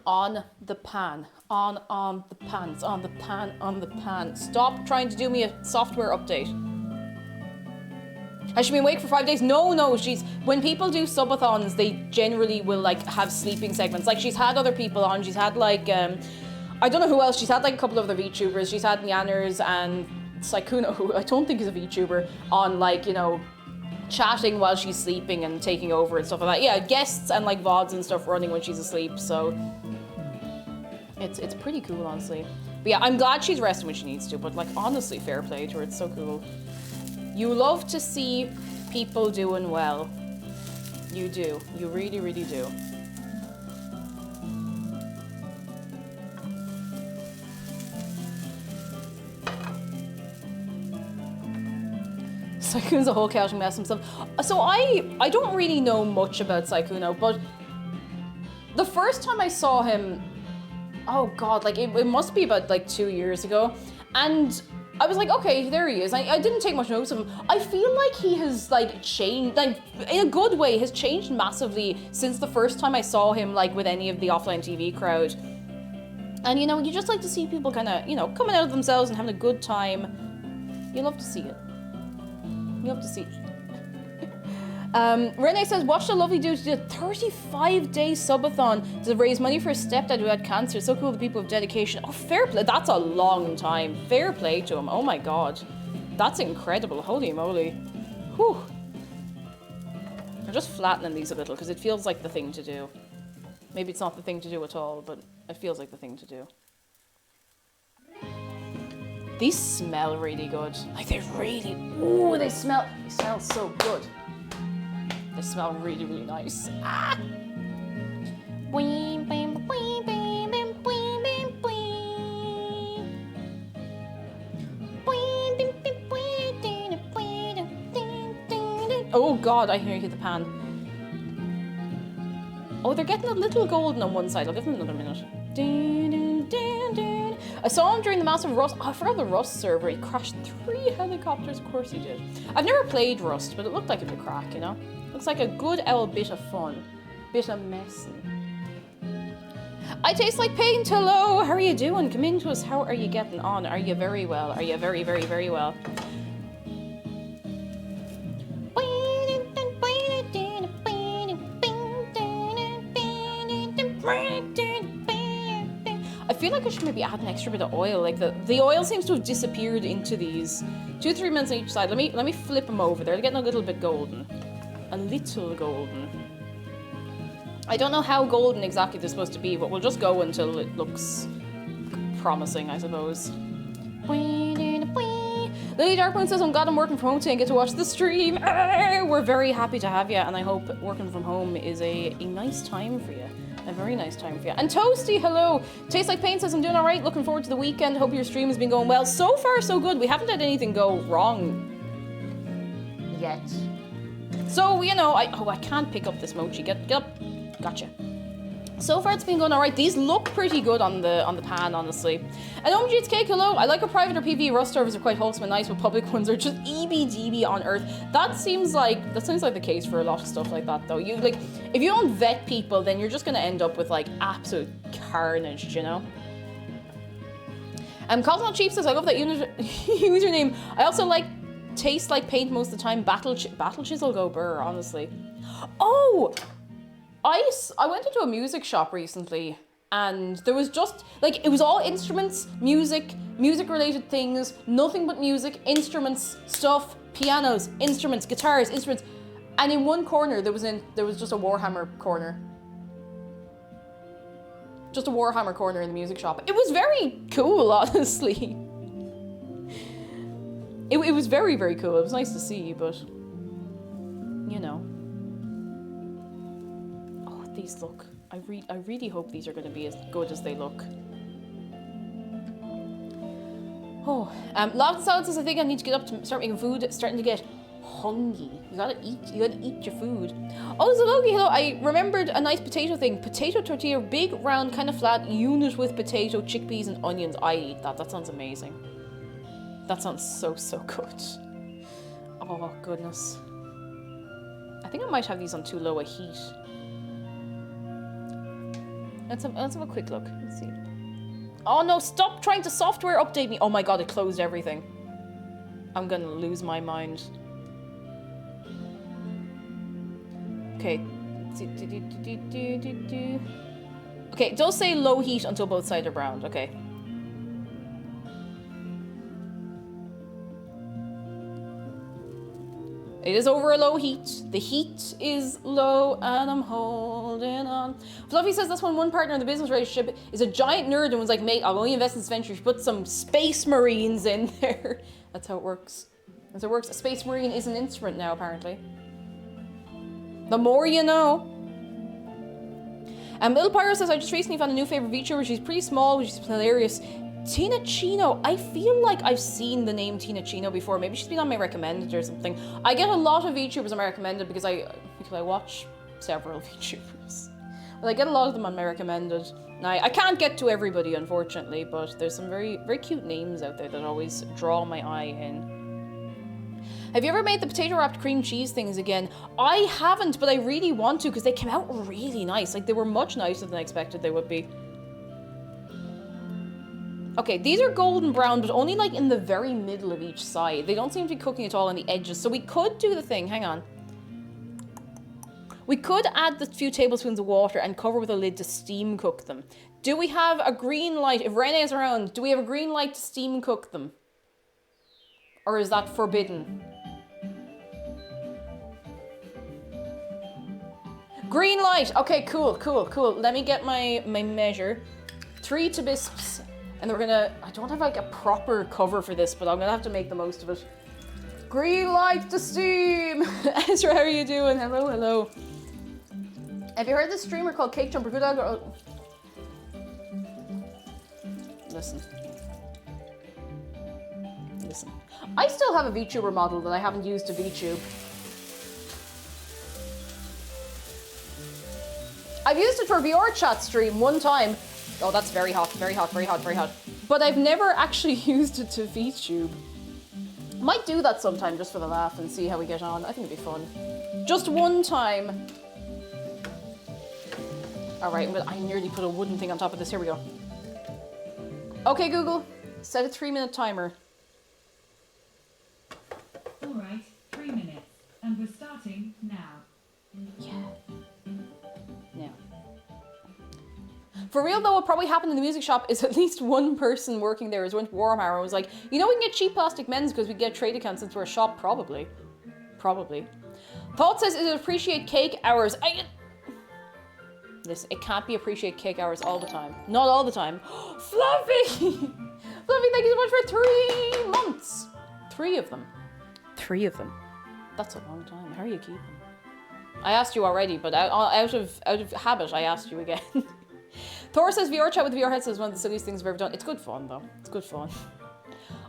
On the pan. On the pan. It's on the pan. On the pan. Stop trying to do me a software update. Has she been awake for 5 days? No. When people do subathons, they generally will like have sleeping segments. Like she's had other people on. She's had like I don't know who else. She's had like a couple of other VTubers. She's had Nyanners and Saikuno, who I don't think is a VTuber, on like, you know, chatting while she's sleeping and taking over and stuff like that. Yeah, guests and like VODs and stuff running when she's asleep, so it's pretty cool, honestly. But yeah, I'm glad she's resting when she needs to, but like honestly, fair play to her, it's so cool. You love to see people doing well. You do. You really, really do. Sykkuno's a whole chaotic mess himself. So I don't really know much about Sykkuno, but the first time I saw him, oh god, like it must be about like 2 years ago, and I was like, okay, there he is. I didn't take much notice of him. I feel like he has like changed, like in a good way, has changed massively since the first time I saw him like with any of the offline TV crowd. And you know, you just like to see people kind of, you know, coming out of themselves and having a good time. You love to see it. You love to see it. Renee says, watch the lovely dude do a 35-day subathon to raise money for his stepdad who had cancer. So cool, the people of dedication. Oh, fair play. That's a long time. Fair play to him. Oh my god. That's incredible. Holy moly. Whew. I'm just flattening these a little because it feels like the thing to do. Maybe it's not the thing to do at all, but it feels like the thing to do. These smell really good. Like they really, ooh, they smell so good. They smell really, really nice. Ah! Oh god, I hear you hit the pan. Oh, they're getting a little golden on one side. I'll give them another minute. I saw him during the massive Rust. Oh, I forgot the Rust server. He crashed 3 helicopters. Of course he did. I've never played Rust, but it looked like it would crack, you know? Looks like a good old bit of fun. Bit of messing. I taste like paint. Hello. How are you doing? Come in to us. How are you getting on? Are you very well? Are you very, very, very well? I feel like I should maybe add an extra bit of oil. Like the oil seems to have disappeared into these. 2-3 minutes on each side. Let me flip them over. They're getting a little bit golden. A little golden. I don't know how golden exactly they're supposed to be, but we'll just go until it looks promising, I suppose. Lily Darkmoon says, I'm glad I'm working from home today and get to watch the stream. We're very happy to have you, and I hope working from home is a nice time for you. A very nice time for you. And Toasty, hello. Tastes Like Paint says, I'm doing all right. Looking forward to the weekend. Hope your stream has been going well. So far, so good. We haven't had anything go wrong yet. So, you know, I can't pick up this Mochi. Get up. Gotcha. So far, it's been going all right. These look pretty good on the pan, honestly. And OMG, it's Cake, hello. I like a private or PvE Rust servers are quite wholesome and nice, but public ones are just EBDB on Earth. That seems like the case for a lot of stuff like that, though. You like, if you don't vet people, then you're just gonna end up with like absolute carnage, you know. Cosmo Cheap says, I love that username. I also like Taste Like Paint most of the time. Battle Chisel go burr, honestly. Oh. I went into a music shop recently and there was just, like, it was all instruments, music related things, nothing but music, instruments, stuff, pianos, instruments, guitars, instruments. And in one corner there was just a Warhammer corner. Just a Warhammer corner in the music shop. It was very cool, honestly. It was very, very cool. It was nice to see, but you know. These look. I really hope these are going to be as good as they look. Oh, Loud Salad says, I think I need to get up to start making food. It's starting to get hungry. You gotta eat your food. Oh, Zalogi, hello. I remembered a nice potato thing. Potato tortilla, big, round, kind of flat, unit with potato, chickpeas, and onions. I eat that. That sounds amazing. That sounds so, so good. Oh, goodness. I think I might have these on too low a heat. Let's have a quick look. Let's see. Oh no, stop trying to software update me. Oh my god, it closed everything. I'm gonna lose my mind. Okay. Okay, it does say low heat until both sides are browned. Okay. It is over a low heat. The heat is low and I'm holding on. Fluffy says that's when one partner in the business relationship is a giant nerd and was like, mate, I'll only invest in this venture. Put some space marines in there. That's how it works. That's how it works. A space marine is an instrument now, apparently. The more you know. Little Pyro says, I just recently found a new favorite VTuber. She's pretty small, which is hilarious. Tina Chino. I feel like I've seen the name Tina Chino before. Maybe she's been on my recommended or something. I get a lot of VTubers on my recommended because I watch several VTubers. But I get a lot of them on my recommended. Now, I can't get to everybody, unfortunately, but there's some very, very cute names out there that always draw my eye in. Have you ever made the potato wrapped cream cheese things again? I haven't, but I really want to because they came out really nice. Like, they were much nicer than I expected they would be. Okay, these are golden brown, but only like in the very middle of each side. They don't seem to be cooking at all on the edges, so we could do the thing. Hang on. We could add the few tablespoons of water and cover with a lid to steam cook them. Do we have a green light? If Renee's around, do we have a green light to steam cook them? Or is that forbidden? Green light! Okay, cool. Let me get my measure. 3 tibisps. And then we're gonna... I don't have like a proper cover for this, but I'm gonna have to make the most of it. Green light to steam! Ezra, how are you doing? Hello. Have you heard this streamer called Cake Jumper? Good dog. Listen. I still have a VTuber model that I haven't used to VTube. I've used it for a VR chat stream one time. Oh, that's very hot. But I've never actually used it to VTube. Might do that sometime just for the laugh and see how we get on. I think it'd be fun. Just one time. Alright, I nearly put a wooden thing on top of this. Here we go. Okay, Google. Set a 3-minute timer. Alright, 3 minutes. And we're starting now. Yeah. For real though, what probably happened in the music shop is at least one person working there went to Warhammer and was like, you know, we can get cheap plastic men's because we get trade accounts into our shop. Probably. Thought says, is it appreciate cake hours? Listen, it can't be appreciate cake hours all the time. Not all the time. Fluffy! Fluffy, thank you so much for 3 months. 3 of them. 3 of them. That's a long time. How are you keeping? I asked you already, but out of habit, I asked you again. Thor says VR chat with VR headsets is one of the silliest things I've ever done. It's good fun though. It's good fun.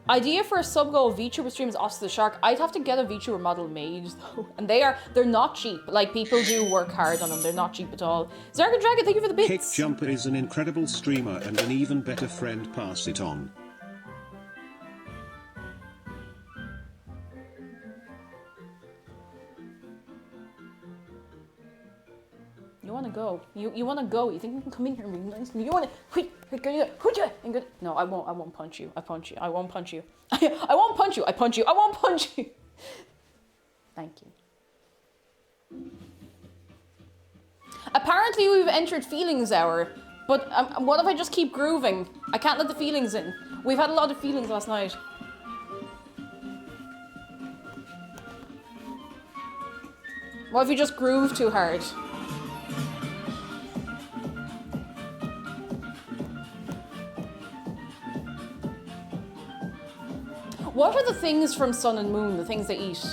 Idea for a sub-goal VTuber stream is Oscar the Shark. I'd have to get a VTuber model made though. And they're not cheap. Like, people do work hard on them. They're not cheap at all. Zark and Dragon, thank you for the bits. Cake Jumper is an incredible streamer and an even better friend. Pass it on. You wanna go? You wanna go? You think you can come in here and be nice? You wanna? No, I won't punch you. I punch you. I won't punch you. I won't punch you. I punch you. I won't punch you. Thank you. Apparently we've entered feelings hour, but what if I just keep grooving? I can't let the feelings in. We've had a lot of feelings last night. What if you just groove too hard? What are the things from Sun and Moon, the things they eat?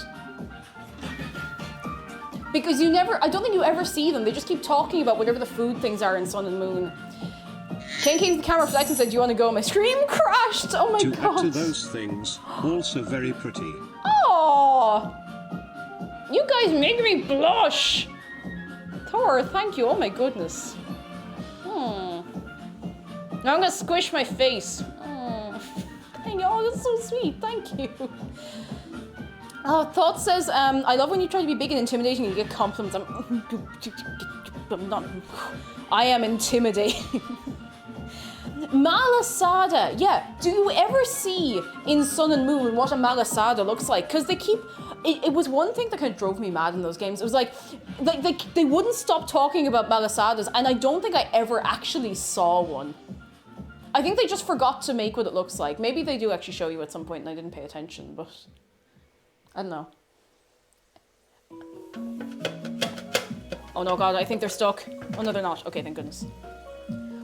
Because I don't think you ever see them. They just keep talking about whatever the food things are in Sun and Moon. King King's the camera flex and said, do you want to go? My stream crashed. Oh my god. To add to those things, also very pretty. Oh, you guys make me blush. Thor, thank you. Oh my goodness. Now I'm gonna squish my face. Oh, that's so sweet. Thank you. Oh, Thought says, I love when you try to be big and intimidating and you get compliments. I'm not. I am intimidating. Malasada. Yeah. Do you ever see in Sun and Moon what a malasada looks like? Because they keep... It was one thing that kind of drove me mad in those games. It was like they wouldn't stop talking about malasadas, and I don't think I ever actually saw one. I think they just forgot to make what it looks like. Maybe they do actually show you at some point and I didn't pay attention, but I don't know. Oh no, God, I think they're stuck. Oh no, they're not. Okay, thank goodness.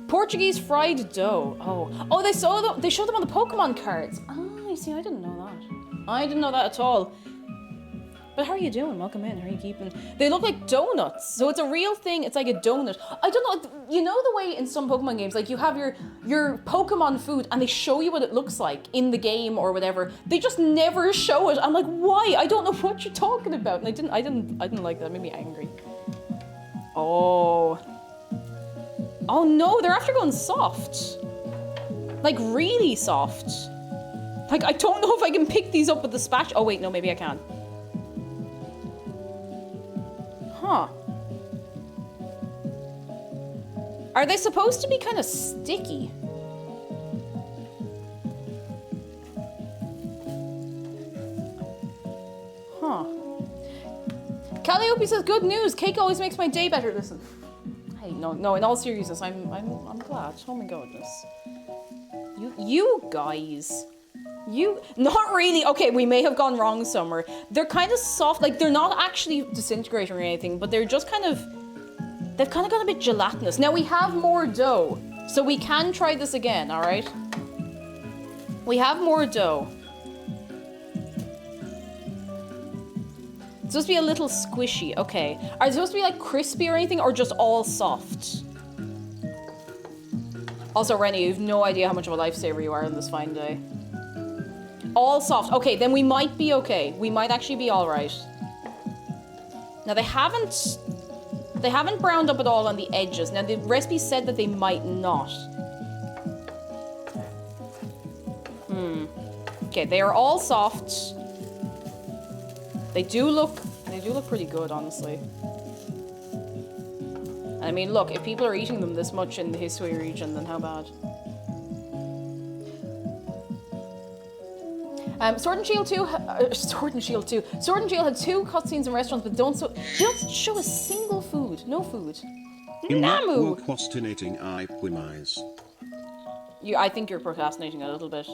Portuguese fried dough. Oh, they showed them on the Pokemon cards. Ah, you see, I didn't know that. I didn't know that at all. But how are you doing? Welcome in. How are you keeping? They look like donuts. So it's a real thing. It's like a donut. I don't know. You know the way in some Pokemon games, like you have your Pokemon food and they show you what it looks like in the game or whatever. They just never show it. I'm like, why? I don't know what you're talking about. And I didn't like that. It made me angry. Oh. Oh no, they're after going soft. Like really soft. Like I don't know if I can pick these up with the spatula. Oh wait, no, maybe I can. Huh. Are they supposed to be kind of sticky? Huh. Calliope says, good news. Cake always makes my day better. Listen. Hey, no, in all seriousness, I'm glad. Oh my goodness. You guys. Not really. Okay, we may have gone wrong somewhere. They're kind of soft. Like, they're not actually disintegrating or anything, but they're just kind of... They've kind of got a bit gelatinous. Now, we have more dough, so we can try this again, all right? We have more dough. It's supposed to be a little squishy. Okay. Are they supposed to be, like, crispy or anything, or just all soft? Also, Rennie, you have no idea how much of a lifesaver you are on this fine day. All soft. Okay, then we might be okay. We might actually be all right. Now they haven't browned up at all on the edges. Now the recipe said that they might not. Okay, they are all soft. They do look pretty good, honestly. I mean, look, if people are eating them this much in the Hisui region, then how bad? Sword and Shield 2, Sword and Shield 2. Sword and Shield had 2 cutscenes in restaurants, but they don't show a single food. No food. Namu! I think you're procrastinating a little bit.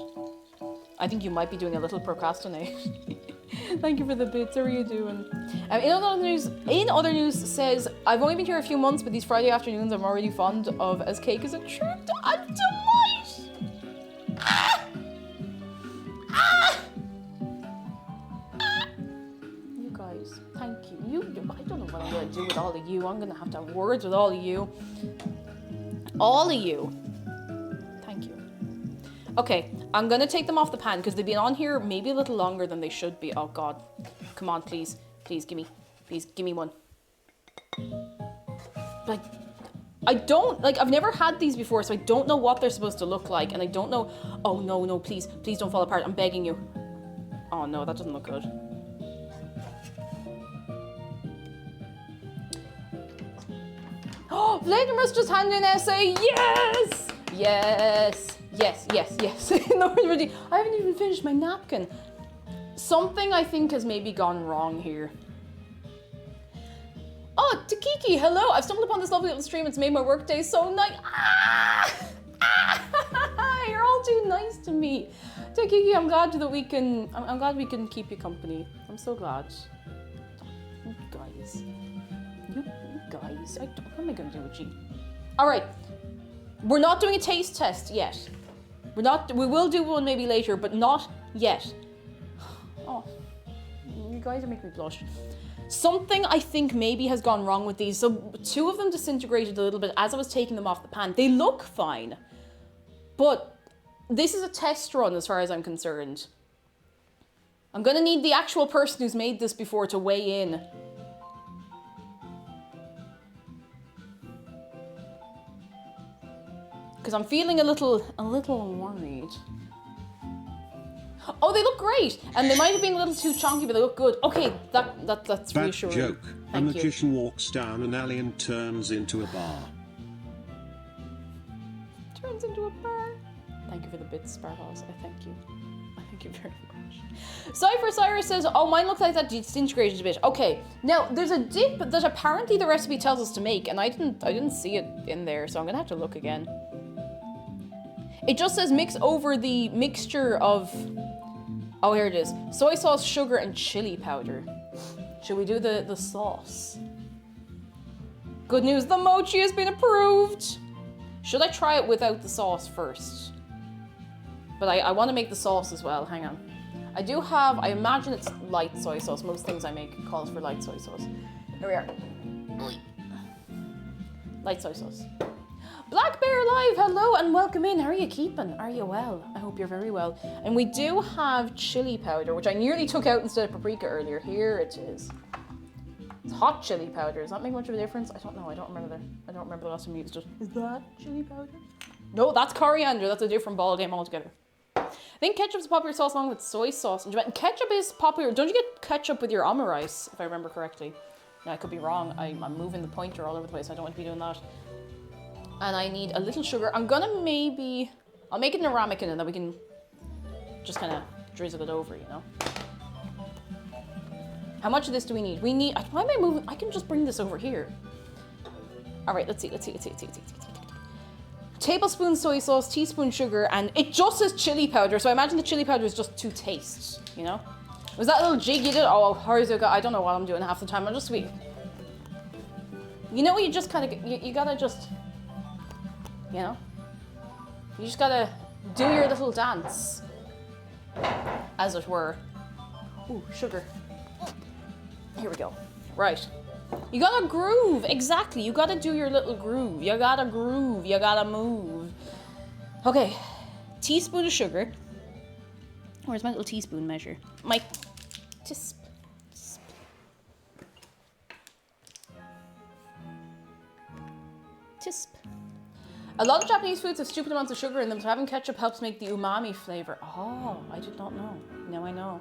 I think you might be doing a little procrastinate. Thank you for the bits. How are you doing? In other news says, I've only been here a few months, but these Friday afternoons I'm already fond of as cake is a true delight. You guys, thank you. I don't know what I'm going to do with all of you. I'm going to have words with all of you. All of you. Thank you. Okay, I'm going to take them off the pan because they've been on here maybe a little longer than they should be. Oh, God. Come on, please. Please, give me one. Like, I've never had these before, so I don't know what they're supposed to look like, and I don't know... Oh, no, please don't fall apart. I'm begging you. Oh, no, that doesn't look good. Oh, Vladimir just handed in an essay. Yes! Yes. No, really, I haven't even finished my napkin. Something I think has maybe gone wrong here. Oh, Takiki, hello. I've stumbled upon this lovely little stream. It's made my workday so nice. You're all too nice to me. Takiki, I'm glad that we can keep you company. I'm so glad. You guys. What am I going to do with you? All right. We're not doing a taste test yet. We will do one maybe later, but not yet. Oh, you guys are making me blush. Something I think maybe has gone wrong with these. So 2 of them disintegrated a little bit as I was taking them off the pan. They look fine, but this is a test run as far as I'm concerned. I'm gonna need the actual person who's made this before to weigh in. Because I'm feeling a little worried. Oh, they look great! And they might have been a little too chunky, but they look good. Okay, that's reassuring. Joke. A magician walks down, an alien turns into a bar. Turns into a bar. Thank you for the bits, Spartals. I thank you. I thank you very much. Cypher Cyrus says, oh, mine looks like that disintegrated a bit. Okay, now there's a dip that apparently the recipe tells us to make, and I didn't see it in there, so I'm gonna have to look again. It just says mix over the mixture of... Oh, here it is. Soy sauce, sugar, and chili powder. Should we do the sauce? Good news, the mochi has been approved! Should I try it without the sauce first? But I want to make the sauce as well. Hang on. I do have, I imagine it's light soy sauce. Most things I make calls for light soy sauce. Here we are. Light soy sauce. Black Bear Live, hello and welcome in. How are you keeping? Are you well? I hope you're very well. And we do have chili powder, which I nearly took out instead of paprika earlier. Here it is. It's hot chili powder. Does that make much of a difference? I don't know. I don't remember the last time we used it. Is that chili powder? No, that's coriander. That's a different ball game altogether. I think ketchup's a popular sauce along with soy sauce in Japan. Ketchup is popular. Don't you get ketchup with your omu rice, if I remember correctly? Now, I could be wrong. I'm moving the pointer all over the place. I don't want to be doing that. And I need a little sugar. I'm gonna maybe... I'll make it in a ramekin and then we can just kind of drizzle it over, you know? How much of this do we need? We need... Why am I moving? I can just bring this over here. All right, let's see. Tablespoon soy sauce, teaspoon sugar, and it just says chili powder. So I imagine the chili powder is just to taste, you know? Was that little jig you did? Oh, Harzuka, I don't know what I'm doing half the time. I'm just sweet. You know, you just kind of... You gotta just... You know? You just gotta do your little dance. As it were. Ooh, sugar. Here we go. Right. You gotta groove. Exactly. You gotta do your little groove. You gotta groove. You gotta move. Okay. Teaspoon of sugar. Where's my little teaspoon measure? My... Tisp. Tisp. A lot of Japanese foods have stupid amounts of sugar in them, so having ketchup helps make the umami flavor. Oh, I did not know. Now I know.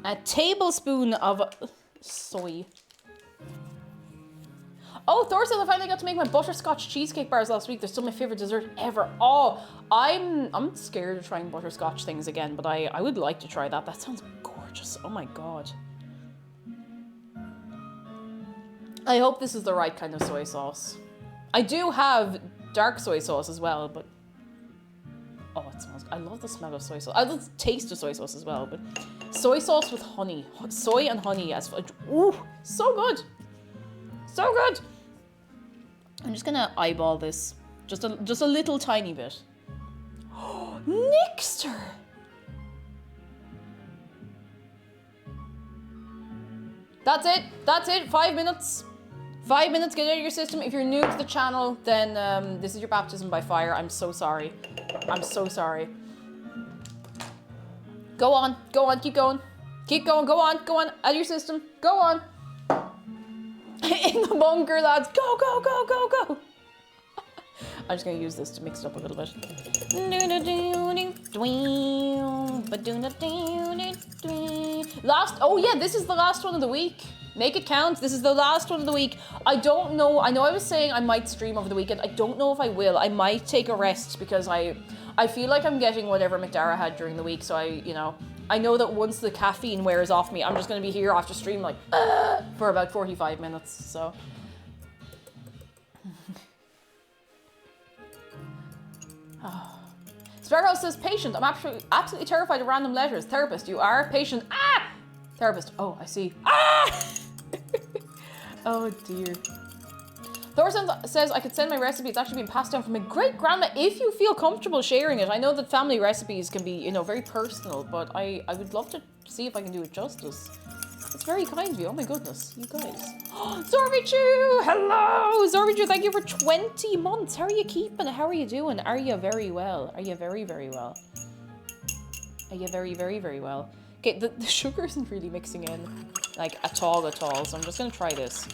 A tablespoon of soy. Oh, Thor says I finally got to make my butterscotch cheesecake bars last week. They're still my favorite dessert ever. Oh, I'm scared of trying butterscotch things again, but I would like to try that. That sounds gorgeous. Oh my god. I hope this is the right kind of soy sauce. I do have dark soy sauce as well, but... Oh, it smells... I love the smell of soy sauce. I love the taste of soy sauce as well, but... Soy sauce with honey. Soy and honey as... Ooh, so good! So good! I'm just gonna eyeball this. Just a little tiny bit. Oh, Nixter! That's it. That's it. 5 minutes. 5 minutes, get it out of your system. If you're new to the channel, then this is your baptism by fire. I'm so sorry. I'm so sorry. Go on, keep going. Keep going, go on, out of your system. Go on. In the bunker, lads. Go, go, go, go, go. I'm just gonna use this to mix it up a little bit. Oh yeah, this is the last one of the week. Make it count. This is the last one of the week. I don't know. I know I was saying I might stream over the weekend. I don't know if I will. I might take a rest because I feel like I'm getting whatever McDara had during the week. So I know that once the caffeine wears off me, I'm just going to be here after stream like for about 45 minutes. So. Sparrowhouse says, patient. I'm absolutely terrified of random letters. Therapist, you are patient. Ah! Therapist. Oh, I see. Ah! Oh dear. Thorson says I could send my recipe. It's actually been passed down from my great grandma. If you feel comfortable sharing it, I know that family recipes can be, very personal, but I would love to see if I can do it justice. It's very kind of you. Oh my goodness, you guys. Zorbichu! Hello! Zorbichu, thank you for 20 months. How are you keeping? How are you doing? Are you very well? Are you very, very well? Are you very, very, very well? Okay, the sugar isn't really mixing in, like, at all, so I'm just gonna try this.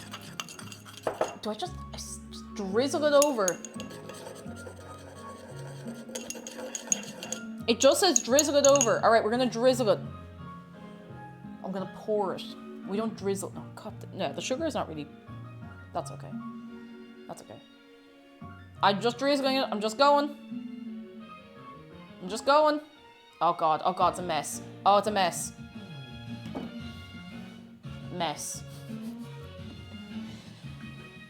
Do I just drizzle it over? It just says drizzle it over. All right, we're gonna drizzle it. I'm gonna pour it. We don't drizzle. No, cut. No, the sugar is not really. That's okay. That's okay. I'm just drizzling it. I'm just going. I'm just going. Oh god. Oh god. It's a mess. Oh, it's a mess. Mess.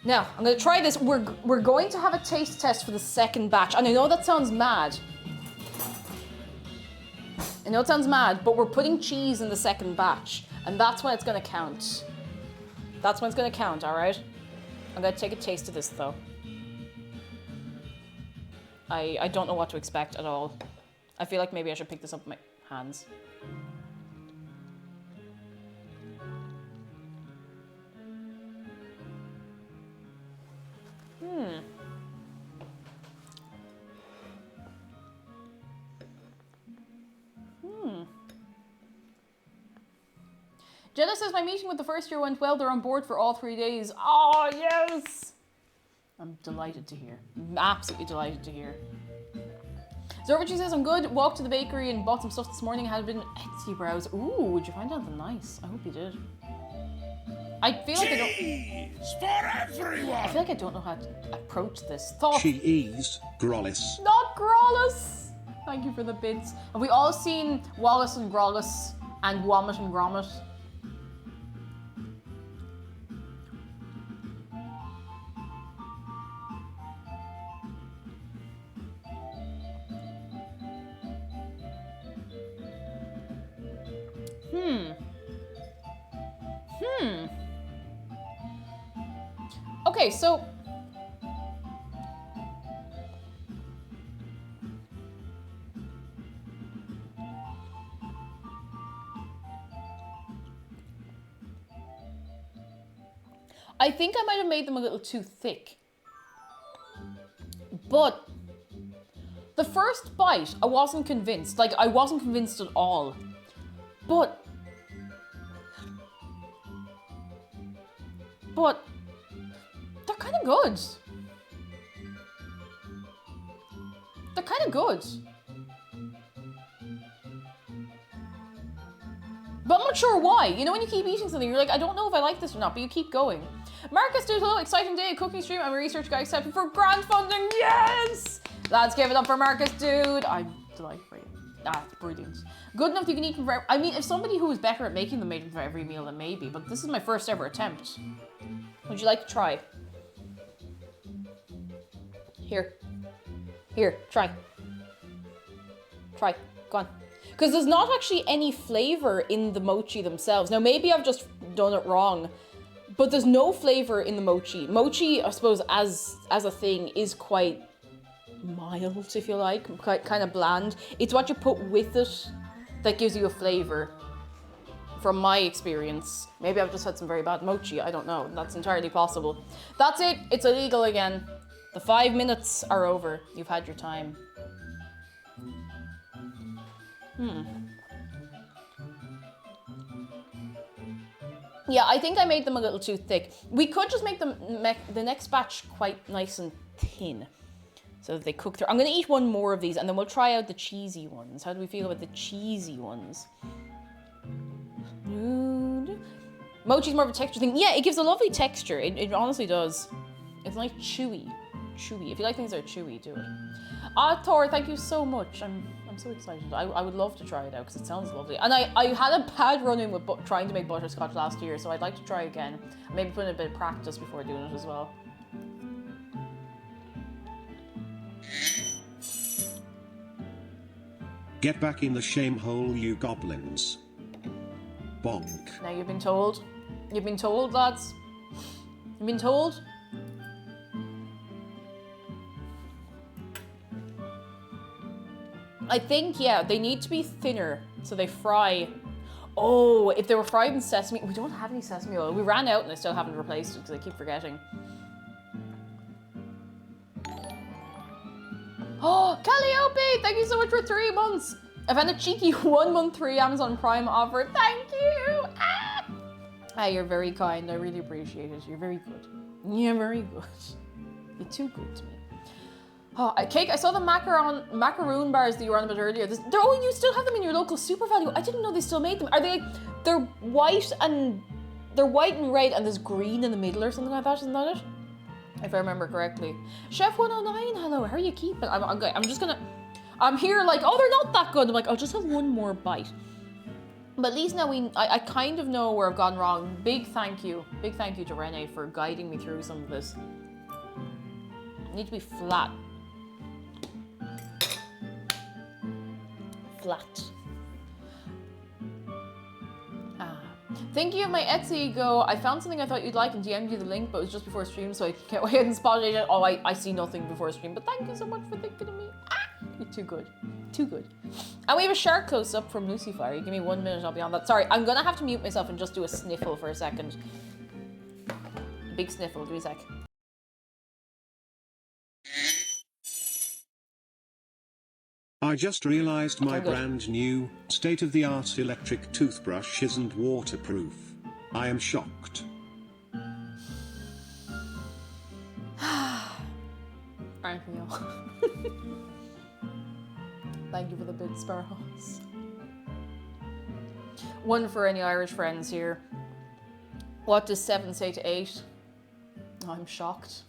Now, I'm gonna try this. We're going to have a taste test for the second batch. And I know that sounds mad. I know it sounds mad, but we're putting cheese in the second batch. And that's when it's gonna count. That's when it's gonna count, alright? I'm gonna take a taste of this though. I don't know what to expect at all. I feel like maybe I should pick this up with my hands. Jenna says, my meeting with the first year went well. They're on board for all 3 days. Oh, yes! I'm delighted to hear. I'm absolutely delighted to hear. Zorbachi says, I'm good. Walked to the bakery and bought some stuff this morning. Had been Etsy browse. Ooh, did you find anything nice? I hope you did. I feel like I feel like I don't know how to approach this. Cheese, Grollis. Not Grollis! Thank you for the bits. Have we all seen Wallace and Grollis and Womit and Gromit? Okay, so I think I might have made them a little too thick. But the first bite, I wasn't convinced. Like, I wasn't convinced at all. But they're kind of good. They're kind of good. But I'm not sure why. You know when you keep eating something, you're like, I don't know if I like this or not, but you keep going. Marcus, dude, hello, exciting day, a cooking stream. I'm a research guy accepted for grant funding. Yes! Let's give it up for Marcus, dude. I'm delighted for you. That's brilliant. Good enough you can eat them for, I mean, if somebody who was better at making them made them for every meal, then maybe. But this is my first ever attempt. Would you like to try? Here. Here, try. Try. Go on. Because there's not actually any flavor in the mochi themselves. Now, maybe I've just done it wrong, but there's no flavor in the mochi. Mochi, I suppose, as a thing, is quite mild, if you like, quite kind of bland. It's what you put with it that gives you a flavor, from my experience. Maybe I've just had some very bad mochi, I don't know. That's entirely possible. That's it, it's illegal again. The 5 minutes are over. You've had your time. Yeah, I think I made them a little too thick. We could just make them the next batch quite nice and thin, so that they cook through. I'm gonna eat one more of these, and then we'll try out the cheesy ones. How do we feel about the cheesy ones? Mochi's more of a texture thing. Yeah, it gives a lovely texture. It honestly does. It's like chewy. Chewy. If you like things that are chewy, do it. Thor, thank you so much. I'm so excited. I would love to try it out because it sounds lovely. And I had a bad run-in with trying to make butterscotch last year, so I'd like to try again. Maybe put in a bit of practice before doing it as well. Get back in the shame hole, you goblins. Bonk. Now you've been told. You've been told, lads. You've been told. I think, yeah, they need to be thinner so they fry. Oh, if they were fried in sesame, we don't have any sesame oil. We ran out and I still haven't replaced it because I keep forgetting. Oh, Calliope, thank you so much for 3 months. I've had a cheeky 1 month free Amazon Prime offer. Thank you. Ah, you're very kind. I really appreciate it. You're very good. You're very good. You're too good to me. Oh, Cake, I saw the macaroon bars that you were on about earlier. Oh, you still have them in your local Super Value. I didn't know they still made them. Are they, they're white and red and there's green in the middle or something like that, isn't that it? If I remember correctly. Chef 109, hello, how are you keeping? I'm here like, oh, they're not that good. I'm like, I'll just have one more bite. But at least now I kind of know where I've gone wrong. Big thank you to Renee for guiding me through some of this. I need to be flat. Flat. Thinking of my Etsy go, I found something I thought you'd like and DM'd you the link, but it was just before stream, so I can't wait and spotted it. Oh, I see nothing before stream, but thank you so much for thinking of me. You're too good. Too good. And we have a shark close up from Lucifer. Give me 1 minute, I'll be on that. Sorry, I'm gonna have to mute myself and just do a sniffle for a second. A big sniffle, give me a sec. I just realized my brand new, state-of-the-art electric toothbrush isn't waterproof. I am shocked. Aren't we all? Thank you for the bid, Sparrows. One for any Irish friends here. What does 7 say to 8? I'm shocked.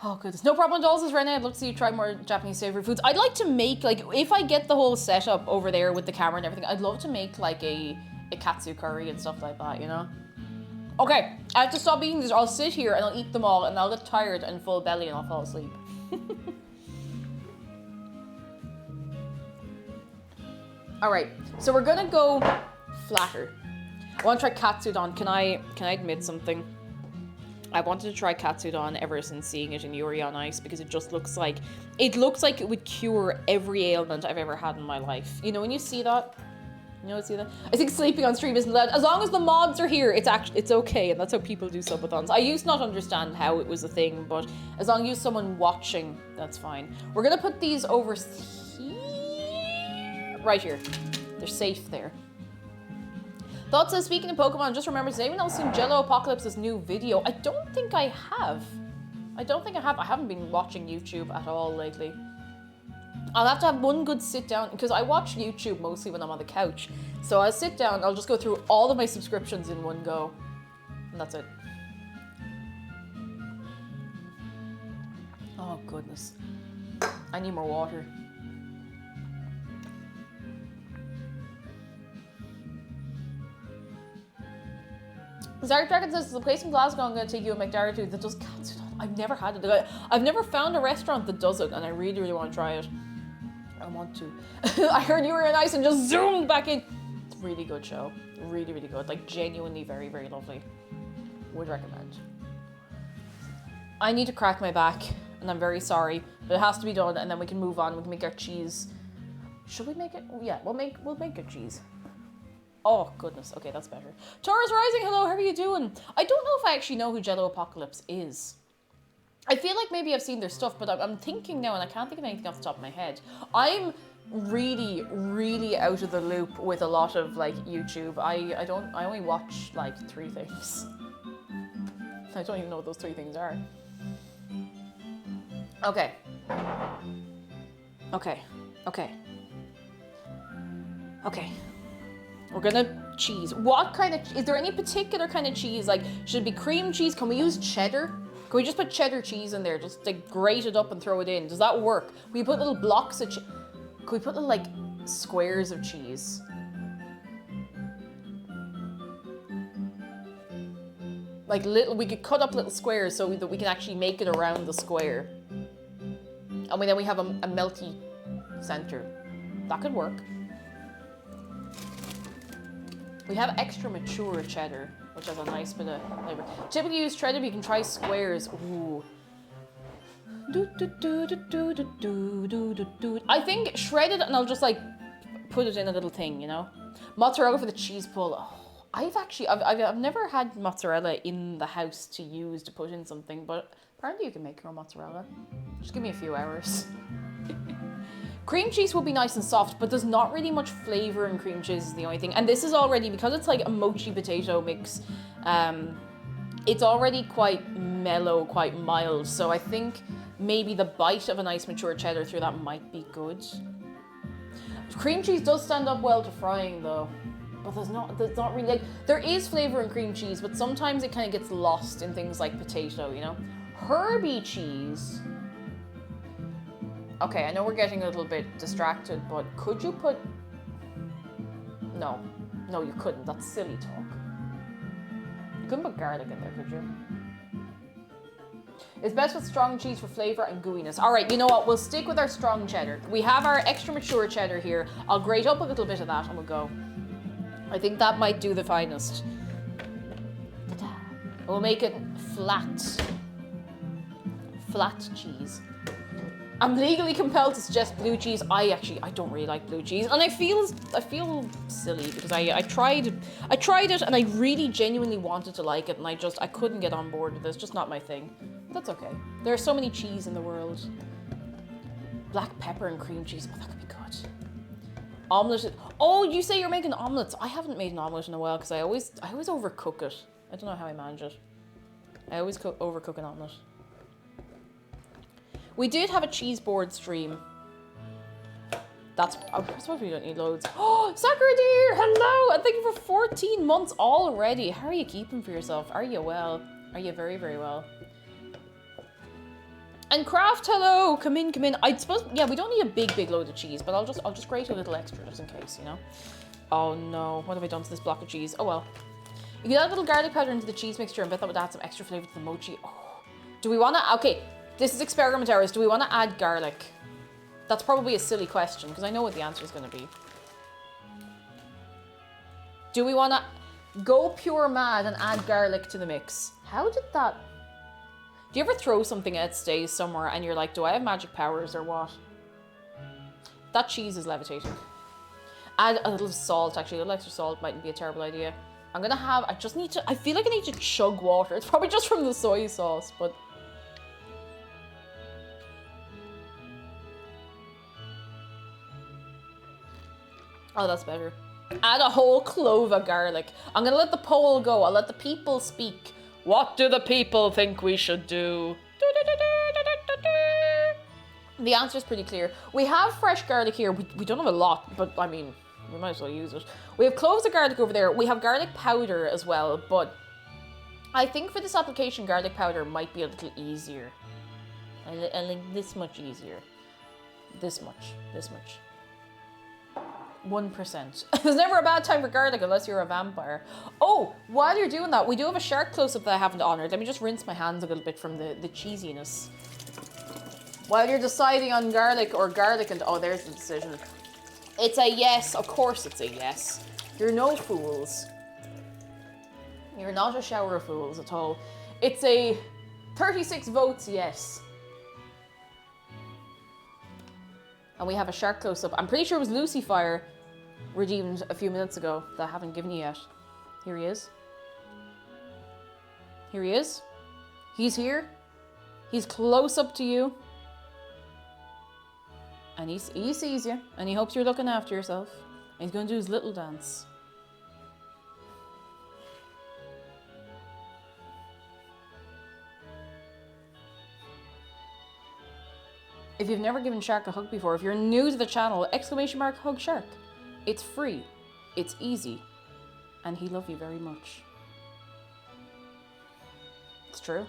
Oh goodness, no problem, dolls. Is Renee. I'd love to see you try more Japanese savory foods. I'd like to make, like, if I get the whole setup over there with the camera and everything, I'd love to make like a katsu curry and stuff like that, you know? Okay, I have to stop eating these. I'll sit here and I'll eat them all and I'll get tired and full belly and I'll fall asleep. All right, so we're gonna go flatter. I want to try katsudon. Can I admit something? I wanted to try katsudon ever since seeing it in Yuri on Ice because it just looks like it would cure every ailment I've ever had in my life. You know when you see that? You know, see that? I think sleeping on stream isn't allowed. As long as the mods are here, it's okay, and that's how people do subathons. I used to not understand how it was a thing, but as long as someone watching, that's fine. We're gonna put these over here, right here. They're safe there. Thoughts says, speaking of Pokemon, just remember, has anyone else seen Jello Apocalypse's new video? I don't think I have. I haven't been watching YouTube at all lately. I'll have to have one good sit down, because I watch YouTube mostly when I'm on the couch. So I'll sit down, I'll just go through all of my subscriptions in one go. And that's it. Oh goodness. I need more water. Zarek Dragon says, there's a place in Glasgow I'm going to take you a McDara to that does katsudon. I've never had it. I've never found a restaurant that does it, and I really, really want to try it. I want to. I heard you were in ice and just zoomed back in. It's a really good show. Really, really good. Like, genuinely very, very lovely. Would recommend. I need to crack my back, and I'm very sorry, but it has to be done, and then we can move on. We can make our cheese. Should we make it? Yeah, we'll make our cheese. Oh, goodness. Okay, that's better. Taurus Rising, hello, how are you doing? I don't know if I actually know who Jello Apocalypse is. I feel like maybe I've seen their stuff, but I'm thinking now, and I can't think of anything off the top of my head. I'm really, really out of the loop with a lot of, like, YouTube. I only watch, like, 3 things. I don't even know what those 3 things are. Okay. Okay. Okay. Okay. We're gonna cheese. What kind of, is there any particular kind of cheese? Like, should it be cream cheese? Can we use cheddar? Can we just put cheddar cheese in there? Just like grate it up and throw it in. Does that work? Can we put little blocks of can we put little like squares of cheese? Like we could cut up little squares so that we can actually make it around the square. And then we have a melty center. That could work. We have extra mature cheddar, which has a nice bit of flavor. Typically use cheddar, but you can try squares. Ooh. I think shredded, and I'll just like put it in a little thing, you know? Mozzarella for the cheese pull. Oh, I've never had mozzarella in the house to use to put in something, but apparently you can make your own mozzarella. Just give me a few hours. Cream cheese will be nice and soft, but there's not really much flavor in cream cheese is the only thing. And this is already, because it's like a mochi potato mix, it's already quite mellow, quite mild. So I think maybe the bite of a nice mature cheddar through that might be good. Cream cheese does stand up well to frying though. But there's not really, like, there is flavor in cream cheese, but sometimes it kind of gets lost in things like potato, you know? Herby cheese. Okay, I know we're getting a little bit distracted, but could you put... No, you couldn't. That's silly talk. You couldn't put garlic in there, could you? It's best with strong cheese for flavor and gooiness. All right, you know what? We'll stick with our strong cheddar. We have our extra mature cheddar here. I'll grate up a little bit of that and we'll go. I think that might do the finest. Ta-da. We'll make it flat. Flat cheese. I'm legally compelled to suggest blue cheese. I don't really like blue cheese, and I feel silly because I tried it and I really genuinely wanted to like it, and I couldn't get on board with it. It's just not my thing. But that's okay. There are so many cheese in the world. Black pepper and cream cheese. Oh, that could be good. Omelette. Oh, you say you're making omelets. I haven't made an omelette in a while because I always overcook it. I don't know how I manage it. I always overcook an omelette. We did have a cheese board stream. I suppose we don't need loads. Oh, Sakura dear, hello, and thank you for 14 months already. How are you keeping for yourself? Are you well? Are you very, very well? And Craft, hello, come in. I suppose, yeah, we don't need a big load of cheese, but I'll just grate a little extra just in case, you know. Oh no, what have I done to this block of cheese? Oh well. You can add a little garlic powder into the cheese mixture, and bet that would add some extra flavor to the mochi. Oh, do we want to? Okay. This is experiment hours. Do we want to add garlic? That's probably a silly question because I know what the answer is going to be. Do we want to go pure mad and add garlic to the mix? How did that... Do you ever throw something and it stays somewhere and you're like, do I have magic powers or what? That cheese is levitating. Add a little salt, actually. A little extra salt mightn't be a terrible idea. I feel like I need to chug water. It's probably just from the soy sauce, but... Oh, that's better. Add a whole clove of garlic. I'm gonna let the poll go. I'll let the people speak. What do the people think we should do? The answer is pretty clear. We have fresh garlic here. We don't have a lot, but I mean, we might as well use it. We have cloves of garlic over there. We have garlic powder as well, but I think for this application, garlic powder might be a little easier. And like this much easier. This much. 1%. There's never a bad time for garlic unless you're a vampire. Oh, while you're doing that, we do have a shark close-up that I haven't honored. Let me just rinse my hands a little bit from the cheesiness. While you're deciding on garlic and... Oh, there's the decision. It's a yes. Of course it's a yes. You're no fools. You're not a shower of fools at all. It's a 36 votes yes. And we have a shark close-up. I'm pretty sure it was Lucifer redeemed a few minutes ago that I haven't given you yet. Here he is. Here he is. He's here. He's close up to you. And he sees you. And he hopes you're looking after yourself. And he's going to do his little dance. If you've never given Shark a hug before, if you're new to the channel, ! Hug Shark. It's free, it's easy, and he loves you very much. It's true.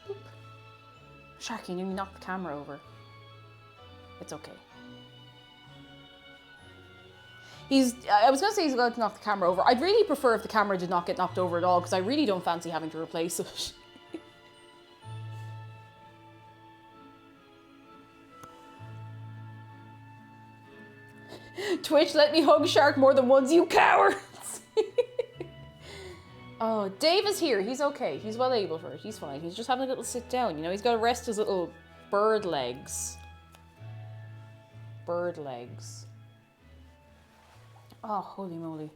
Boop. Sharky, you knocked the camera over. It's okay. I was going to say he's going to knock the camera over. I'd really prefer if the camera did not get knocked over at all, because I really don't fancy having to replace it. Twitch, let me hug Shark more than once, you cowards! Oh, Dave is here. He's okay. He's well able for it. He's fine. He's just having a little sit down, you know? He's got to rest his little bird legs. Bird legs. Oh, holy moly.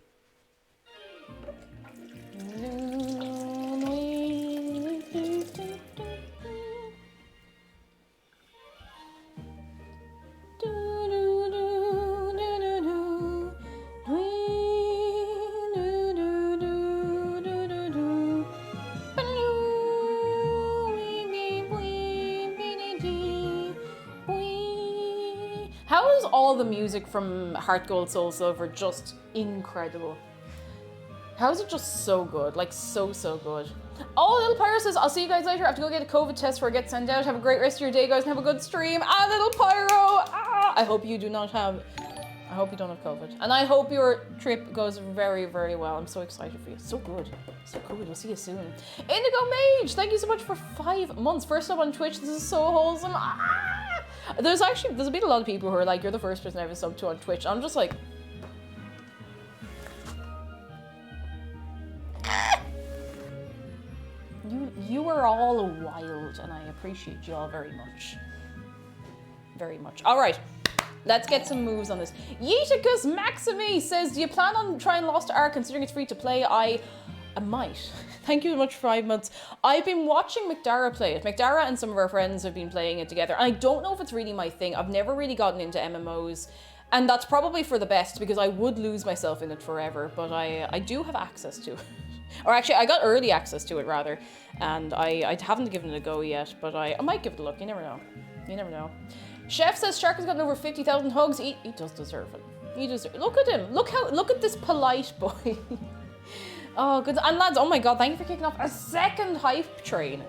How is all the music from Heart Gold Soul Silver just incredible? How is it just so good? Like, so good. Oh, Little Pyro says, I'll see you guys later. I have to go get a COVID test before I get sent out. Have a great rest of your day, guys, and have a good stream. Ah, Little Pyro! Ah! I hope you don't have COVID. And I hope your trip goes very, very well. I'm so excited for you. So good. So good. We'll see you soon. Indigo Mage, thank you so much for 5 months. First up on Twitch. This is so wholesome. Ah! There's been a lot of people who are like, you're the first person I ever subbed to on Twitch. I'm just like... wild, and I appreciate you all very much. Very much. All right, let's get some moves on this. Yeeticus Maximi says, do you plan on trying Lost Ark considering it's free to play? I might. Thank you so much for 5 months. I've been watching McDara play it. McDara and some of our friends have been playing it together. And I don't know if it's really my thing. I've never really gotten into MMOs. And that's probably for the best because I would lose myself in it forever. But I do have access to it. Or actually, I got early access to it rather. And I haven't given it a go yet. But I might give it a look. You never know. You never know. Chef says Shark has gotten over 50,000 hugs. He does deserve it. He deserves. Look at him. Look at this polite boy. Oh, good. And lads, oh my god, thank you for kicking off a second hype train.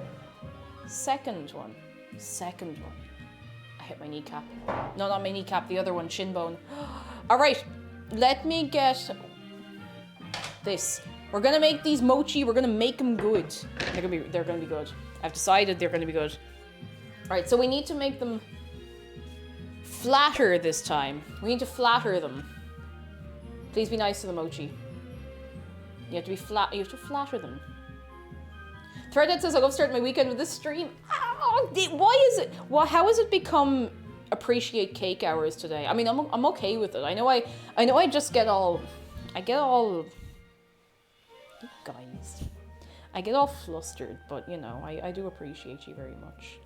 Second one. I hit my kneecap. No, not my kneecap, the other one, shin bone. All right, let me get this. We're gonna make these mochi, we're gonna make them good. They're gonna be good. I've decided they're gonna be good. All right, so we need to make them flatter this time. We need to flatter them. Please be nice to the mochi. You have to be flat. You have to flatter them. Threadhead says, I love starting my weekend with this stream. Oh, why is it? Well, how has it become appreciate cake hours today? I mean, I'm okay with it. I know I just get all. You guys. I get all flustered, but you know, I do appreciate you very much.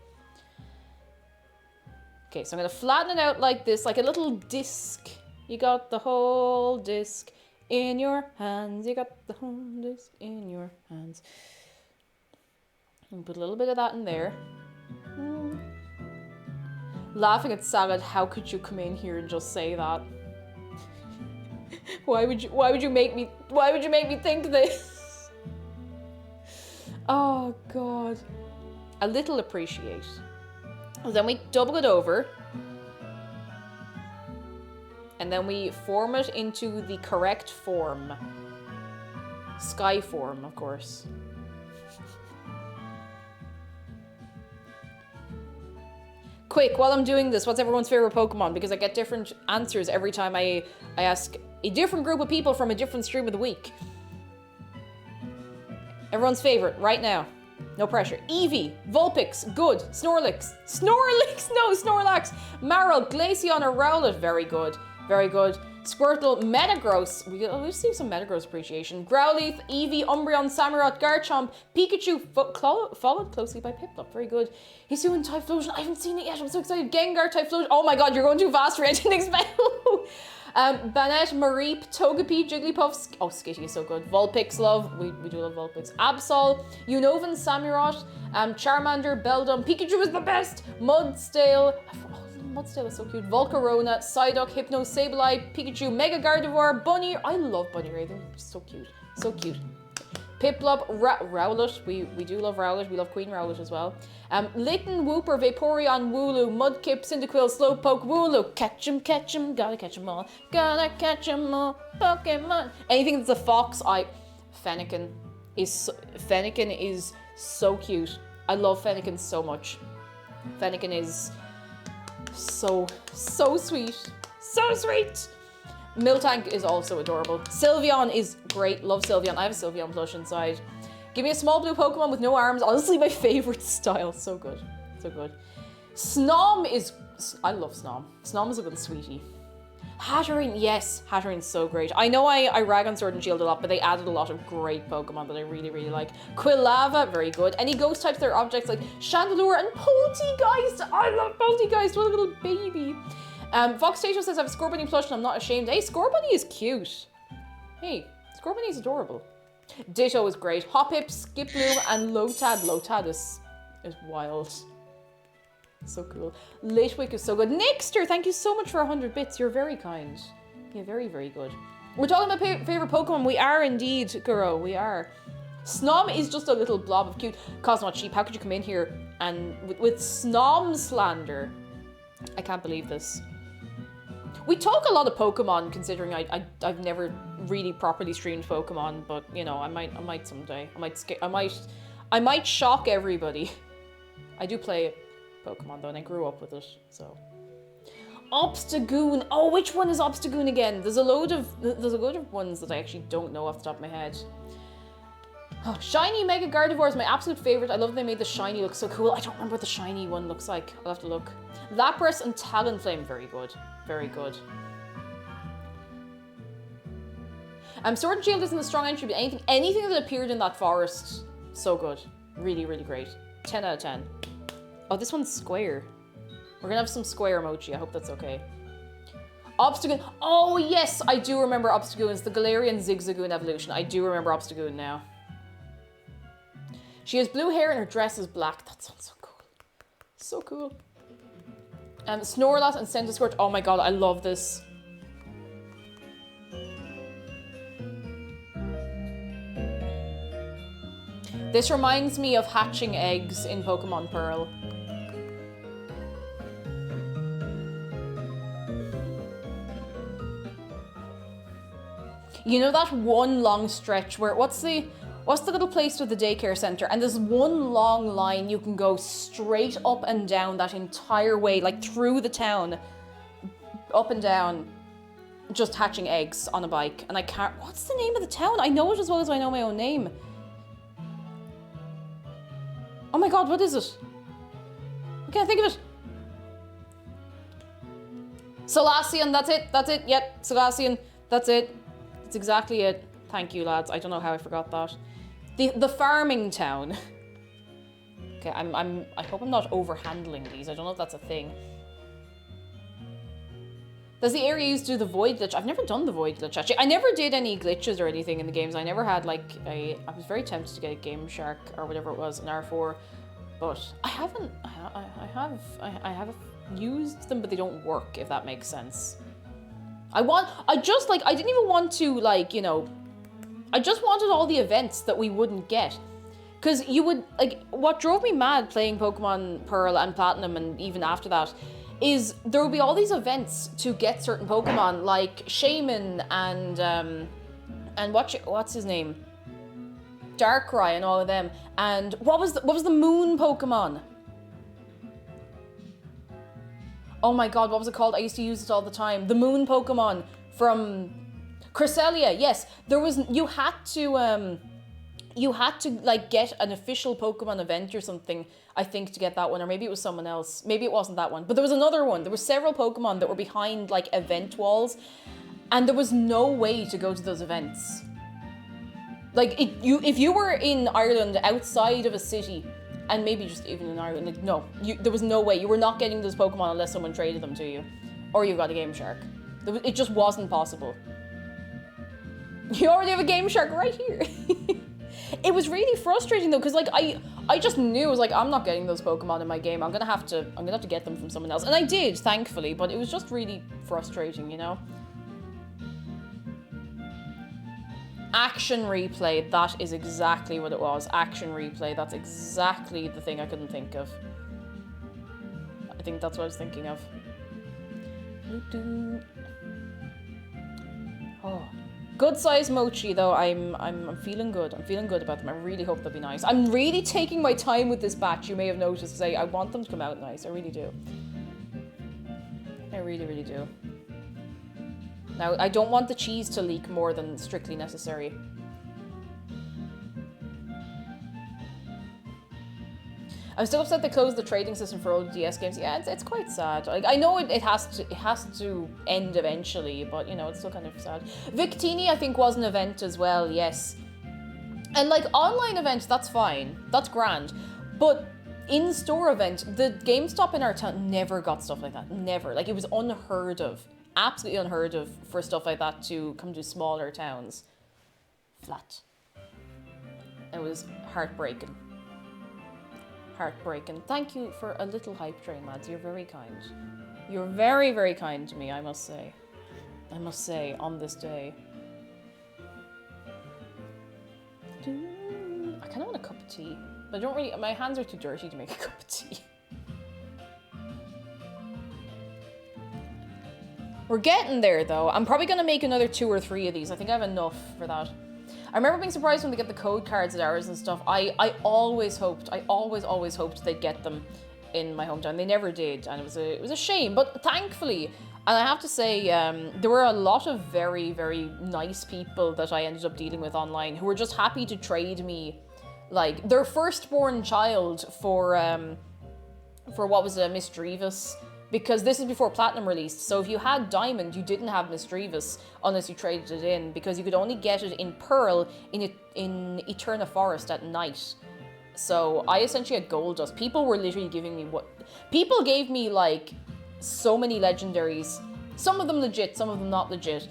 Okay, so I'm gonna flatten it out like this, like a little disc. You got the whole disc in your hands. You got the whole disc in your hands. And put a little bit of that in there. Laughing at salad. How could you come in here and just say that? Why would you make me think this? Oh god. A little appreciate. Then we double it over. And then we form it into the correct form. Sky form, of course. Quick, while I'm doing this, what's everyone's favorite Pokemon? Because I get different answers every time I ask a different group of people from a different stream of the week. Everyone's favorite, right now. No pressure. Eevee, Vulpix, good. Snorlax, no, Snorlax. Marill, Glaceon, or Rowlet, very good. Very good. Squirtle, Metagross. We've seen some Metagross appreciation. Growlithe, Eevee, Umbreon, Samurott, Garchomp, Pikachu, followed closely by Piplup. Very good. He's doing Typhlosion. I haven't seen it yet. I'm so excited. Gengar, Typhlosion. Oh my god, you're going too fast for me. I didn't expect. Banette, Mareep, Togepi, Jigglypuff. Oh, Skitty is so good. Vulpix, love. We do love Vulpix. Absol, Unova, Samurott, Charmander, Beldum. Pikachu is the best. Mudstale. Mudstale is so cute. Volcarona, Psyduck, Hypno, Sableye, Pikachu, Mega Gardevoir, Bunny. I love Bunny Ray. They're so cute. So cute. Piplup, Rowlet. We do love Rowlet. We love Queen Rowlet as well. Litten, Wooper, Vaporeon, Wooloo, Mudkip, Cyndaquil, Slowpoke, Wooloo. Catch 'em, gotta catch 'em all. Gotta catch 'em all, Pokemon. Anything that's a fox, Fennekin is so cute. I love Fennekin so much. Fennekin is so sweet. So sweet! Miltank is also adorable. Sylveon is great. Love Sylveon. I have a Sylveon plush inside. Give me a small blue Pokemon with no arms. Honestly, my favorite style. So good. So good. Snom is... I love Snom. Snom is a little sweetie. Hatterene. Yes. Hatterene's so great. I know I rag on Sword and Shield a lot, but they added a lot of great Pokemon that I really, really like. Quilava. Very good. Any ghost types that are objects like Chandelure and Poltegeist. I love Poltegeist. What a little baby. Fox Tato says I have a Scorbunny plush and I'm not ashamed. Hey, Scorbunny is cute. Hey, Scorbunny is adorable. Ditto is great. Hoppip, Skiploom, and Lotad. Lotad is wild. So cool. Litwick is so good. Nixter, thank you so much for 100 bits. You're very kind. Yeah, very, very good. We're talking about favorite Pokemon. We are indeed, Guro. We are. Snom is just a little blob of cute. Cosmot Sheep, how could you come in here and with Snom slander? I can't believe this. We talk a lot of Pokemon, considering I've never really properly streamed Pokemon, but you know, I might someday. I might shock everybody. I do play Pokemon though, and I grew up with it, so. Obstagoon. Oh, which one is Obstagoon again? There's a load of ones that I actually don't know off the top of my head. Oh, shiny Mega Gardevoir is my absolute favorite. I love they made the shiny look so cool. I don't remember what the shiny one looks like. I'll have to look. Lapras and Talonflame, very good. Very good. Sword and Shield isn't a strong entry, but anything that appeared in that forest, so good. Really, really great. 10 out of 10. Oh, this one's square. We're gonna have some square Mochi. I hope that's okay. Obstagoon. Oh, yes, I do remember Obstagoon. It's the Galarian Zigzagoon evolution. I do remember Obstagoon now. She has blue hair and her dress is black. That sounds so cool. So cool. Snorlax and Centiskorch. Oh my god, I love this. This reminds me of hatching eggs in Pokemon Pearl. You know that one long stretch where, what's the little place with the daycare center? And there's one long line you can go straight up and down that entire way, like through the town, up and down, just hatching eggs on a bike. And I can't, what's the name of the town? I know it as well as I know my own name. Oh my god, what is it? I can't think of it. Solaceon, that's it, yep, Solaceon, that's it. That's exactly it. Thank you, lads. I don't know how I forgot that. The farming town. Okay, I hope I'm not overhandling these. I don't know if that's a thing. Does the area used to do the void glitch? I've never done the void glitch, actually. I never did any glitches or anything in the games. I never had, like, I was very tempted to get a Game Shark or whatever it was in R4, but I haven't, I have used them, but they don't work, if that makes sense. I didn't even want to, like, you know, I just wanted all the events that we wouldn't get. Because you would, like, what drove me mad playing Pokemon Pearl and Platinum and even after that is there would be all these events to get certain Pokemon, like Shaman and what's his name? Darkrai and all of them. And what was the moon Pokemon? Oh my god, what was it called? I used to use it all the time. The moon Pokemon from Cresselia. Yes, there was, you had to like get an official Pokemon event or something, I think, to get that one, or maybe it was someone else. Maybe it wasn't that one, but there was another one. There were several Pokemon that were behind like event walls, and there was no way to go to those events. Like if you were in Ireland outside of a city, and maybe just even in Ireland, like, no, there was no way. You were not getting those Pokemon unless someone traded them to you, or you got a Game Shark. It just wasn't possible. You already have a Game Shark right here. It was really frustrating though, because like I just knew, I was like, I'm not getting those Pokemon in my game. I'm gonna have to get them from someone else, and I did, thankfully. But it was just really frustrating, you know. Action replay, that is exactly what it was. Action replay, that's exactly the thing I couldn't think of. I think that's what I was thinking of. Oh, good size Mochi though. I'm feeling good. I'm feeling good about them. I really hope they'll be nice. I'm really taking my time with this batch. You may have noticed, because I want them to come out nice. I really do. I really, really do. Now, I don't want the cheese to leak more than strictly necessary. I'm still upset they closed the trading system for old DS games. Yeah, it's quite sad. Like, I know it has to end eventually, but you know, it's still kind of sad. Victini, I think, was an event as well, yes. And like online events, that's fine. That's grand. But in-store event, the GameStop in our town never got stuff like that. Never. Like, it was unheard of. Absolutely unheard of for stuff like that to come to smaller towns. Flat. It was heartbreaking. Heartbreaking. Thank you for a little hype train, lads. You're very kind. You're very, very kind to me, I must say. I must say, on this day. I kind of want a cup of tea. But I don't really, my hands are too dirty to make a cup of tea. We're getting there though. I'm probably gonna make another 2 or 3 of these. I think I have enough for that. I remember being surprised when they get the code cards at ours and stuff. I always hoped they'd get them in my hometown. They never did, and it was a shame. But thankfully, and I have to say, there were a lot of very, very nice people that I ended up dealing with online who were just happy to trade me, like, their firstborn child for what was it, Miss Drevis. Because this is before Platinum released, so if you had Diamond, you didn't have Miss Drevis unless you traded it in, because you could only get it in Pearl in Eterna Forest at night. So I essentially had Gold Dust. People were literally giving me people gave me, like, so many legendaries. Some of them legit, some of them not legit.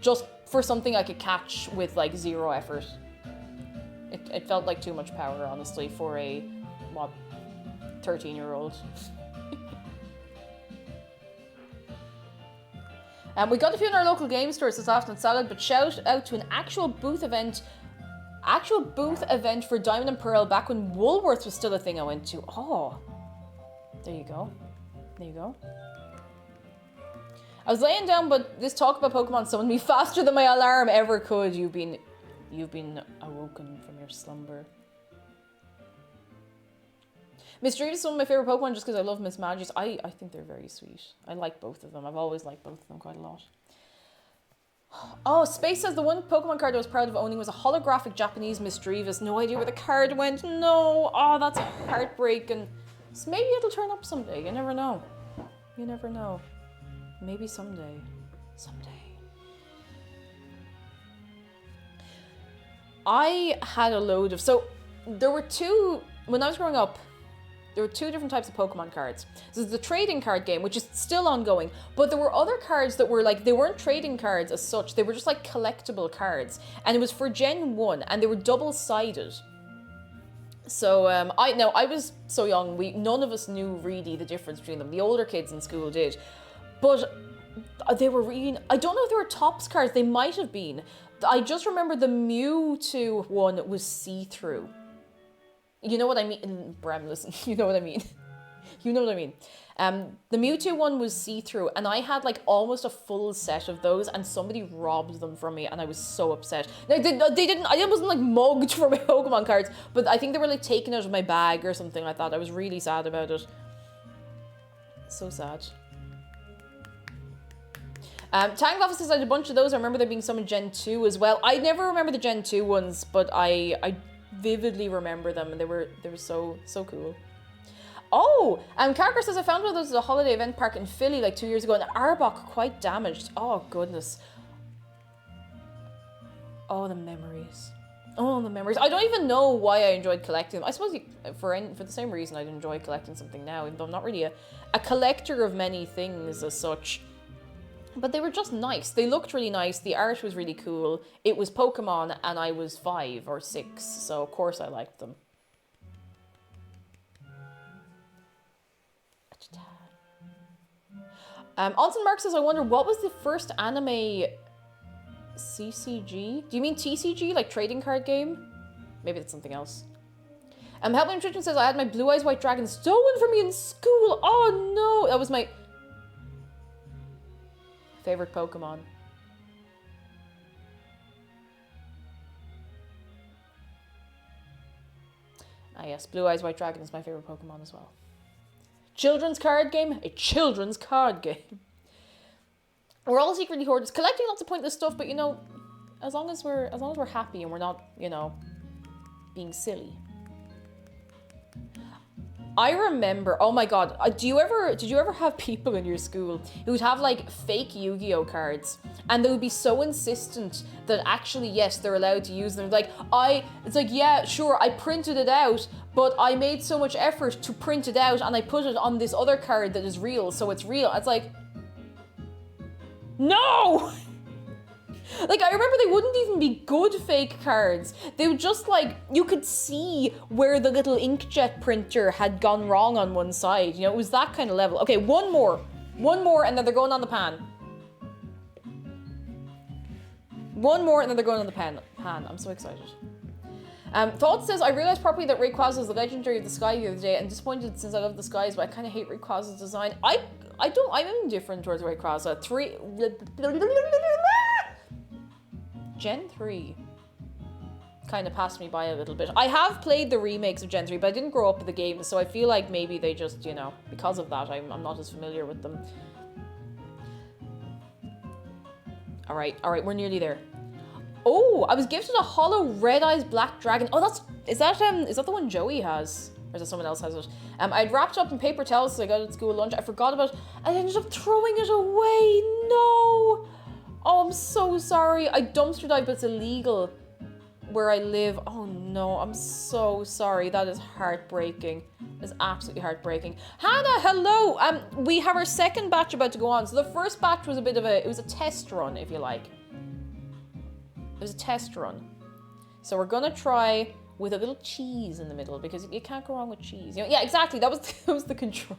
Just for something I could catch with, like, 0 effort. It felt like too much power, honestly, for a, 13-year-old. We got a few in our local game stores this afternoon salad, but shout out to an actual booth event for Diamond and Pearl back when Woolworths was still a thing I went to. Oh, there you go. There you go. I was laying down, but this talk about Pokemon summoned me faster than my alarm ever could. You've been awoken from your slumber. Miss Dream is one of my favourite Pokemon just because I love Miss Magis. I think they're very sweet. I like both of them. I've always liked both of them quite a lot. Oh, Space says the one Pokemon card I was proud of owning was a holographic Japanese Miss Drevis. No idea where the card went. No. Oh, that's heartbreaking. So maybe it'll turn up someday. You never know. You never know. Maybe someday. Someday. I had a load of... So, there were two... When I was growing up, there were 2 different types of Pokemon cards. This is the trading card game, which is still ongoing, but there were other cards that were like, they weren't trading cards as such, they were just like collectible cards, and it was for Gen 1, and they were double-sided. So, I was so young, none of us knew really the difference between them. The older kids in school did, but they were really, I don't know if they were Topps cards, they might have been. I just remember the Mewtwo one was see-through. You know what I mean? Bram, listen, you know what I mean. You know what I mean. The Mewtwo one was see-through, and I had like almost a full set of those, and somebody robbed them from me, and I was so upset. Like, they didn't, I wasn't like mugged for my Pokemon cards, but I think they were like taken out of my bag or something like that. I was really sad about it. So sad. Tangleffa says I had a bunch of those. I remember there being some in Gen 2 as well. I never remember the Gen 2 ones, but I vividly remember them, and they were so cool. Oh, Carker says I found one of those at a holiday event park in Philly like 2 years ago, and Arbok quite damaged. Oh goodness. Oh, the memories. Oh, the memories. I don't even know why I enjoyed collecting them. I suppose for the same reason I'd enjoy collecting something now, even though I'm not really a collector of many things as such. But they were just nice. They looked really nice. The art was really cool. It was Pokemon, and I was 5 or 6, so of course I liked them. Alton Mark says, I wonder, what was the first anime CCG? Do you mean TCG, like trading card game? Maybe that's something else. Help Me Nutrition says, I had my Blue Eyes White Dragon stolen from me in school. Oh no, that was my favorite Pokemon. Ah yes, Blue Eyes White Dragon is my favorite Pokemon as well. Children's card game? A children's card game. We're all secretly hoarders. Collecting lots of pointless stuff, but you know, as long as we're happy and we're not, you know, being silly. I remember, oh my god, did you ever have people in your school who would have like fake Yu-Gi-Oh cards, and they would be so insistent that actually, yes, they're allowed to use them. It's like, yeah, sure, I printed it out, but I made so much effort to print it out, and I put it on this other card that is real, so it's real. It's like, no! Like, I remember they wouldn't even be good fake cards. They would just, like, you could see where the little inkjet printer had gone wrong on one side. You know, it was that kind of level. Okay, one more. One more, and then they're going on the pan. One more, and then they're going on the pan. I'm so excited. Thought says, I realized properly that Rayquaza is the legendary of the sky the other day, and disappointed since I love the skies, but I kind of hate Rayquaza's design. I'm indifferent towards Rayquaza. Gen 3. kind of passed me by a little bit. I have played the remakes of Gen 3, but I didn't grow up with the games, so I feel like maybe they just, you know, because of that, I'm not as familiar with them. All right, we're nearly there. Oh, I was gifted a hollow red eyes black dragon. Oh, is that the one Joey has? Or is it someone else has it? I'd wrapped up in paper towels so I got it at school lunch. I forgot about it. I ended up throwing it away. No. Oh, I'm so sorry. I dumpster dive, but it's illegal where I live. Oh no, I'm so sorry. That is heartbreaking. It's absolutely heartbreaking. Hannah, hello. We have our second batch about to go on. So the first batch was it was a test run, if you like. It was a test run. So we're gonna try with a little cheese in the middle because you can't go wrong with cheese. You know, yeah, exactly. That was the control.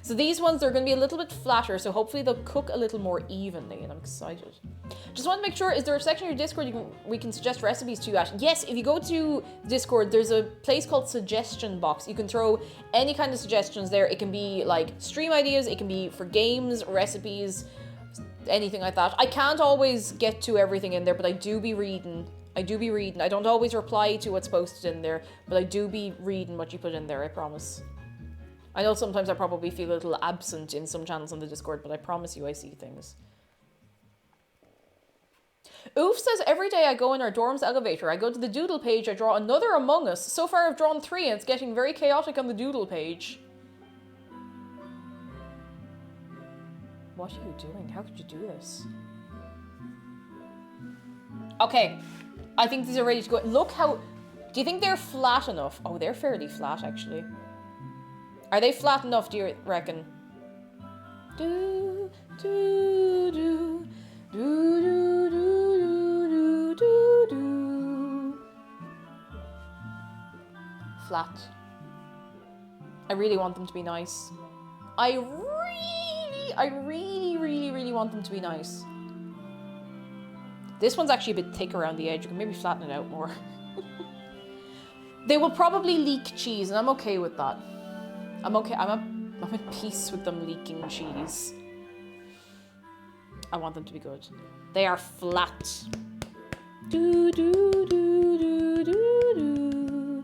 So these ones, they're going to be a little bit flatter, so hopefully they'll cook a little more evenly, and I'm excited. Just want to make sure, is there a section in your Discord we can suggest recipes to you at? Yes, if you go to Discord, there's a place called Suggestion Box. You can throw any kind of suggestions there. It can be like stream ideas, it can be for games, recipes, anything like that. I can't always get to everything in there, but I do be reading. I don't always reply to what's posted in there, but I do be reading what you put in there, I promise. I know sometimes I probably feel a little absent in some channels on the Discord, but I promise you I see things. Oof says, every day I go in our dorm's elevator, I go to the doodle page, I draw another Among Us. So far I've drawn 3 and it's getting very chaotic on the doodle page. What are you doing? How could you do this? Okay, I think these are ready to go. Look how... Do you think they're flat enough? Oh, they're fairly flat, actually. Are they flat enough, do you reckon? Do, do, do, do, do, do, do, do. Flat. I really want them to be nice. I really want them to be nice. This one's actually a bit thick around the edge. You can maybe flatten it out more. They will probably leak cheese, and I'm okay with that. I'm okay. I'm at peace with them leaking cheese. I want them to be good. They are flat. Do do do do do do.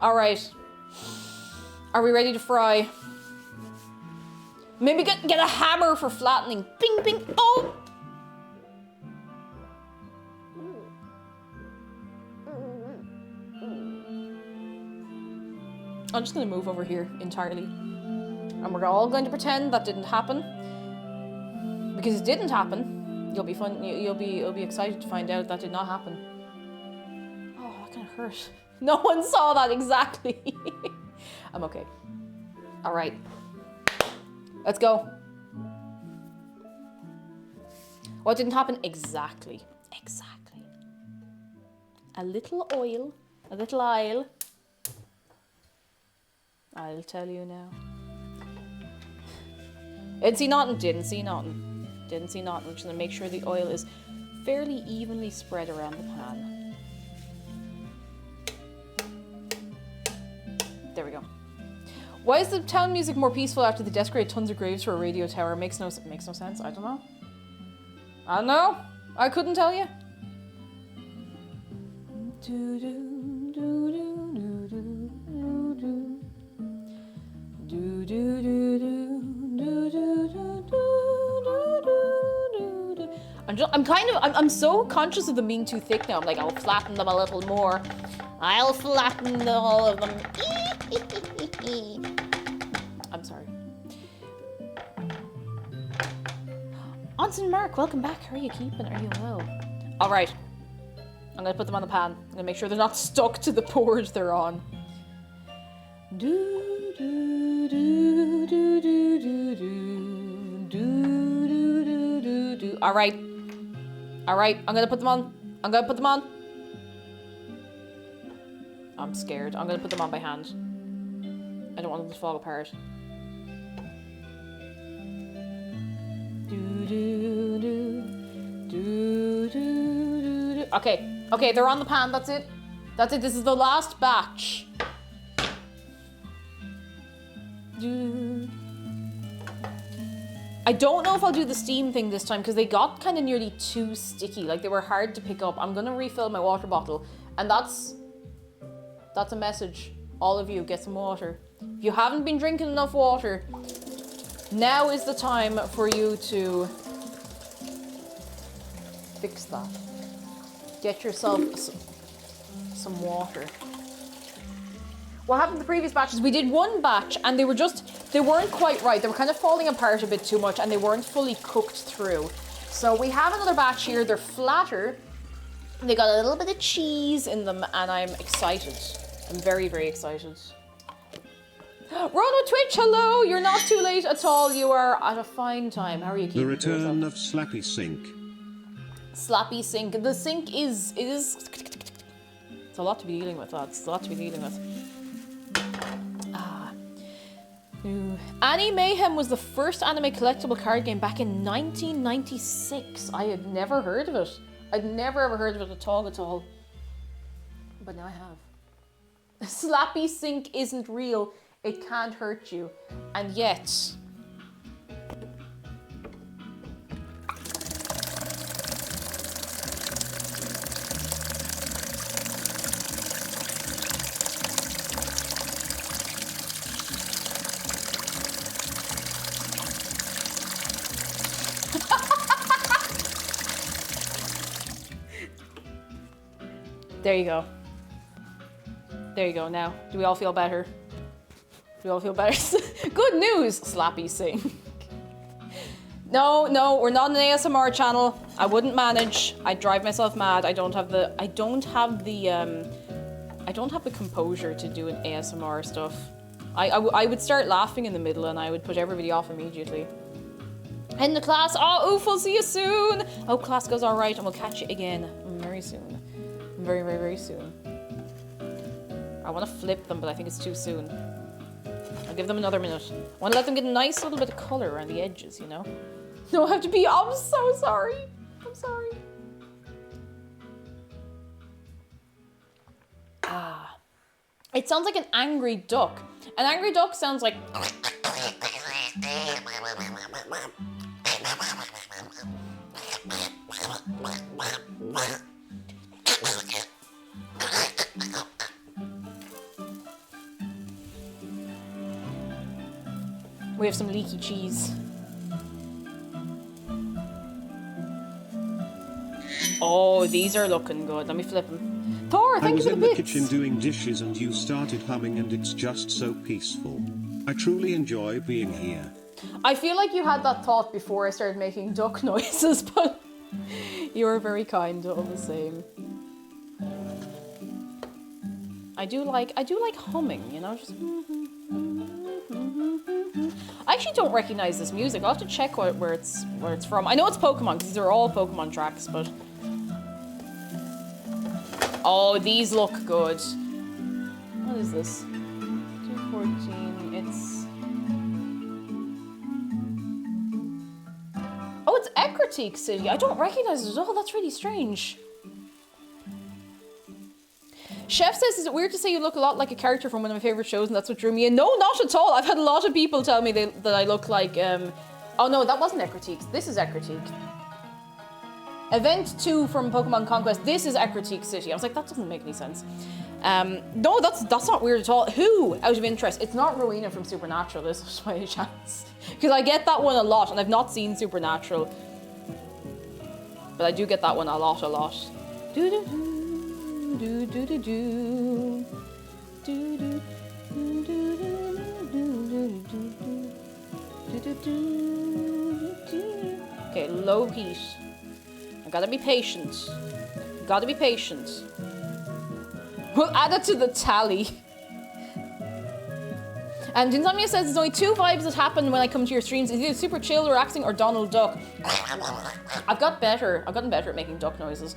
All right. Are we ready to fry? Maybe get a hammer for flattening. Bing, bing. Oh! I'm just going to move over here entirely. And we're all going to pretend that didn't happen. Because it didn't happen. You'll be excited to find out that did not happen. Oh, that kind of hurt. No one saw that exactly. I'm okay. All right. Let's go. What didn't happen? Exactly. Exactly. A little oil. A little oil. I'll tell you now. Didn't see nothing. Didn't see nothing. Didn't see nothing. I'm just going to make sure the oil is fairly evenly spread around the pan. There we go. Why is the town music more peaceful after the desecrate tons of graves for a radio tower? Makes no sense. I don't know. I don't know. I couldn't tell you. I'm so conscious of them being too thick now. I'm like, I'll flatten them a little more. I'll flatten all of them. I'm sorry. Onsen Mark, welcome back. How are you keeping? Are you well? All right. I'm gonna put them on the pan. I'm gonna make sure they're not stuck to the board they're on. Do do do do do do do do do do do. All right. All right. I'm gonna put them on. I'm gonna put them on. I'm scared. I'm gonna put them on by hand. I don't want them to fall apart. Do do do do do do do. Okay, okay, they're on the pan. That's it. That's it. This is the last batch. I don't know if I'll do the steam thing this time because they got kind of nearly too sticky. Like they were hard to pick up. I'm gonna refill my water bottle, and that's a message. All of you, get some water. If you haven't been drinking enough water, now is the time for you to fix that. Get yourself some water. What happened in the previous batches, we did one batch and they weren't quite right. They were kind of falling apart a bit too much and they weren't fully cooked through. So we have another batch here. They're flatter. They got a little bit of cheese in them and I'm excited. I'm very, very excited. Ron Twitch, hello! You're not too late at all. You are at a fine time. How are you keeping? The return of Slappy Sink. Slappy Sink. The sink is... It's a lot to be dealing with, lads. It's a lot to be dealing with. Annie Mayhem was the first anime collectible card game back in 1996. I had never heard of it. I'd never ever heard of it at all. But now I have. Slappy Sink isn't real. It can't hurt you. And yet... There you go. There you go now. Do we all feel better? Do we all feel better? Good news, Slappy Sink. No, we're not an ASMR channel. I wouldn't manage. I'd drive myself mad. I don't have the composure to do an ASMR stuff. I would start laughing in the middle and I would put everybody off immediately. End the class. Oh, oof, we'll see you soon. Hope class goes all right and we'll catch you again very soon. Very, very, very soon. I want to flip them, but I think it's too soon. I'll give them another minute. I want to let them get a nice little bit of color around the edges, you know? No, I have to pee. I'm so sorry. I'm sorry. Ah. It sounds like an angry duck. An angry duck sounds like... We have some leaky cheese. Oh, these are looking good. Let me flip them. Thor, thank you for the bits. I was in the kitchen doing dishes and you started humming and it's just so peaceful. I truly enjoy being here. I feel like you had that thought before I started making duck noises, but you are very kind all the same. I do like humming, you know, just... I actually don't recognize this music. I'll have to check where it's from. I know it's Pokemon, because these are all Pokemon tracks, but... Oh, these look good. What is this? 214, it's... Oh, it's Ecruteak City. I don't recognize it at all. That's really strange. Chef says, is it weird to say you look a lot like a character from one of my favorite shows and that's what drew me in? No, not at all. I've had a lot of people tell me that I look like, oh no, that wasn't Ecruteak. This is Ecruteak. Event 2 from Pokemon Conquest. This is Ecruteak City. I was like, that doesn't make any sense. No, that's not weird at all. Who, out of interest? It's not Rowena from Supernatural, this is by any chance. Because I get that one a lot and I've not seen Supernatural. But I do get that one a lot. Do-do-do. Do do do do do do do do do do. Okay, low heat. I gotta be patient. Gotta be patient. We'll add it to the tally. And Insomnia says there's only two vibes that happen when I come to your streams. It's either super chill, relaxing, or Donald Duck. I've gotten better at making duck noises.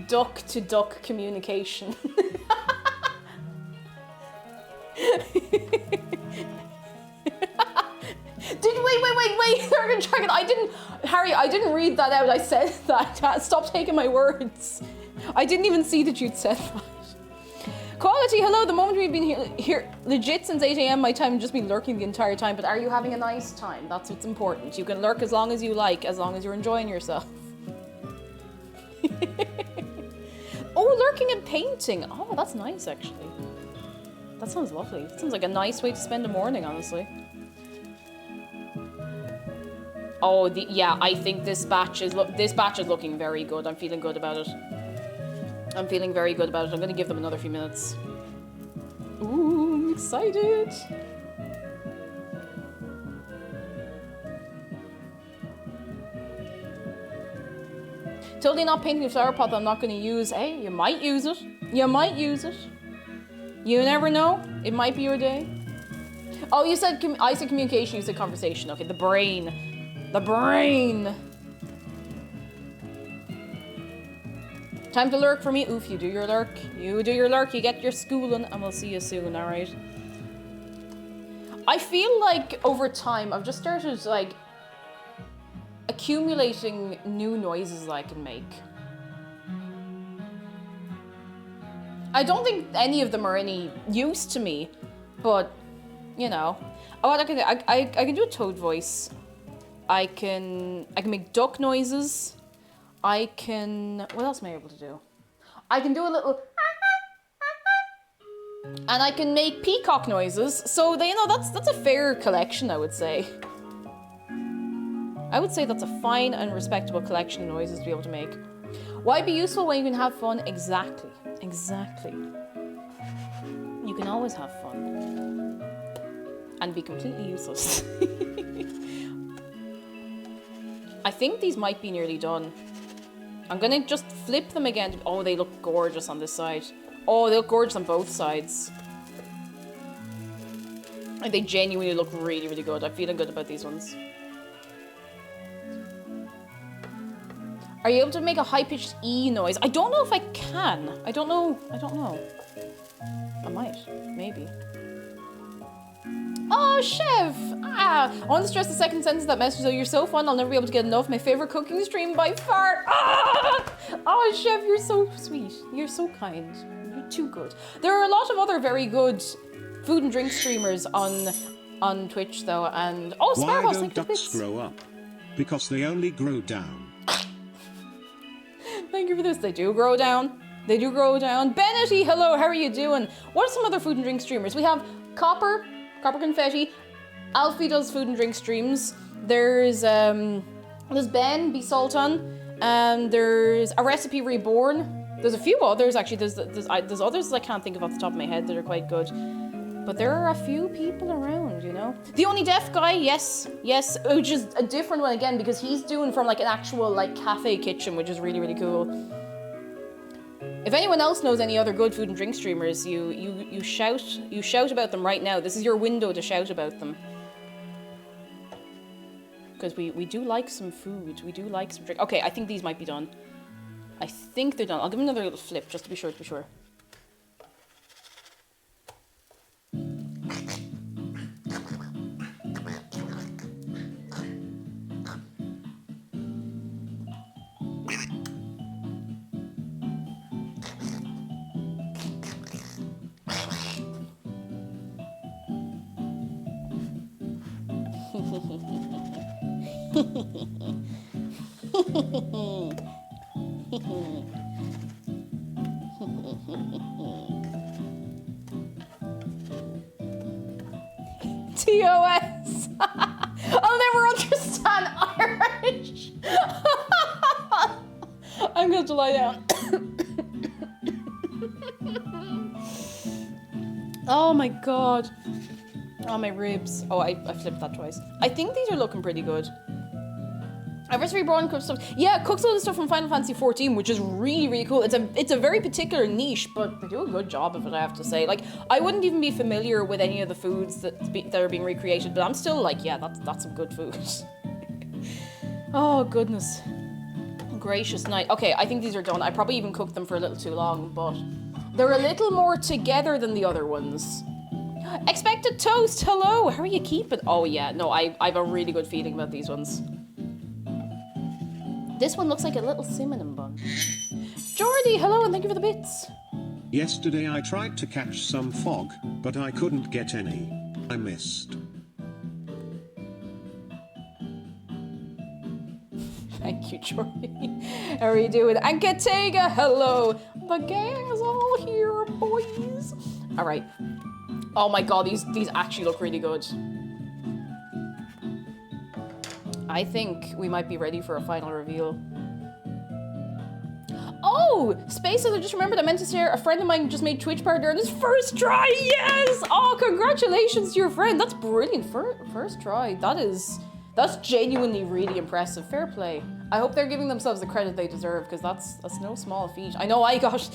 duck-to-duck communication. Wait. Dragon. Harry, I didn't read that out. I said that. Stop taking my words. I didn't even see that you'd said that. Quality, hello. The moment we've been here legit since 8 a.m. my time, just been lurking the entire time. But are you having a nice time? That's what's important. You can lurk as long as you like, as long as you're enjoying yourself. Oh, lurking and painting. Oh, that's nice, actually. That sounds lovely. That sounds like a nice way to spend a morning, honestly. Oh, yeah, I think this batch is looking very good. I'm feeling good about it. I'm feeling very good about it. I'm going to give them another few minutes. Ooh, I'm excited. Totally not painting a flower pot that I'm not going to use. Hey, you might use it. You might use it. You never know. It might be your day. Oh, you said, I said communication, you said conversation. Okay, the brain. The brain. Time to lurk for me. Oof, you do your lurk. You do your lurk, you get your schooling, and we'll see you soon, alright? I feel like over time, I've just started, like, accumulating new noises that I can make. I don't think any of them are any use to me, but, you know. Oh, what I can do, I can do a toad voice. I can make duck noises. I can, what else am I able to do? I can do a little, and I can make peacock noises. So, you know, that's a fair collection, I would say. I would say that's a fine and respectable collection of noises to be able to make. Why be useful when you can have fun? Exactly. Exactly. You can always have fun. And be completely useless. I think these might be nearly done. I'm gonna just flip them again. Oh, they look gorgeous on this side. Oh, they look gorgeous on both sides. And they genuinely look really, really good. I'm feeling good about these ones. Are you able to make a high-pitched E noise? I don't know if I can. I don't know. I might. Maybe. Oh, Chev! I want to stress the second sentence of that message, though. You're so fun, I'll never be able to get enough. My favorite cooking stream by far. Oh, Chev, you're so sweet. You're so kind. You're too good. There are a lot of other very good food and drink streamers on Twitch, though, and... Oh, Sparrows! Why don't ducks grow up? Because they only grow down. Thank you for this. They do grow down. They do grow down. Bennetty, hello, how are you doing? What are some other food and drink streamers? We have Copper Confetti. Alfie does food and drink streams. There's Ben B. Sultan, and there's A Recipe Reborn. There's a few others, actually. There's others I can't think of off the top of my head that are quite good. But there are a few people around, you know? The Only Deaf Guy, yes, which is a different one again, because he's doing from like an actual like cafe kitchen, which is really, really cool. If anyone else knows any other good food and drink streamers, you shout about them right now. This is your window to shout about them. Because we do like some food, we do like some drink. Okay, I think these might be done. I think they're done. I'll give them another little flip, just to be sure, TOS! I'll never understand Irish! I'm going to lie down. Oh my god. Oh, my ribs. Oh, I flipped that twice. I think these are looking pretty good. Anniversary Brawn cooks stuff. Yeah, cooks all the stuff from Final Fantasy XIV, which is really, really cool. It's a very particular niche, but they do a good job of it, I have to say. Like, I wouldn't even be familiar with any of the foods that are being recreated, but I'm still like, yeah, that's some good food. Oh, goodness. Gracious night. Okay, I think these are done. I probably even cooked them for a little too long, but they're a little more together than the other ones. Expected toast, hello. How are you keeping? Oh yeah, no, I have a really good feeling about these ones. This one looks like a little cinnamon bun. Jordy, hello, and thank you for the bits. Yesterday I tried to catch some fog, but I couldn't get any. I missed. Thank you, Jordy. How are you doing? And Katega, hello. The gang is all here, boys. All right. Oh my god, these actually look really good. I think we might be ready for a final reveal. Oh, Spaces, I just remembered I meant to share. A friend of mine just made Twitch partner on his first try. Yes! Oh, congratulations to your friend. That's brilliant. First try. That's genuinely really impressive. Fair play. I hope they're giving themselves the credit they deserve, because that's no small feat. I know I got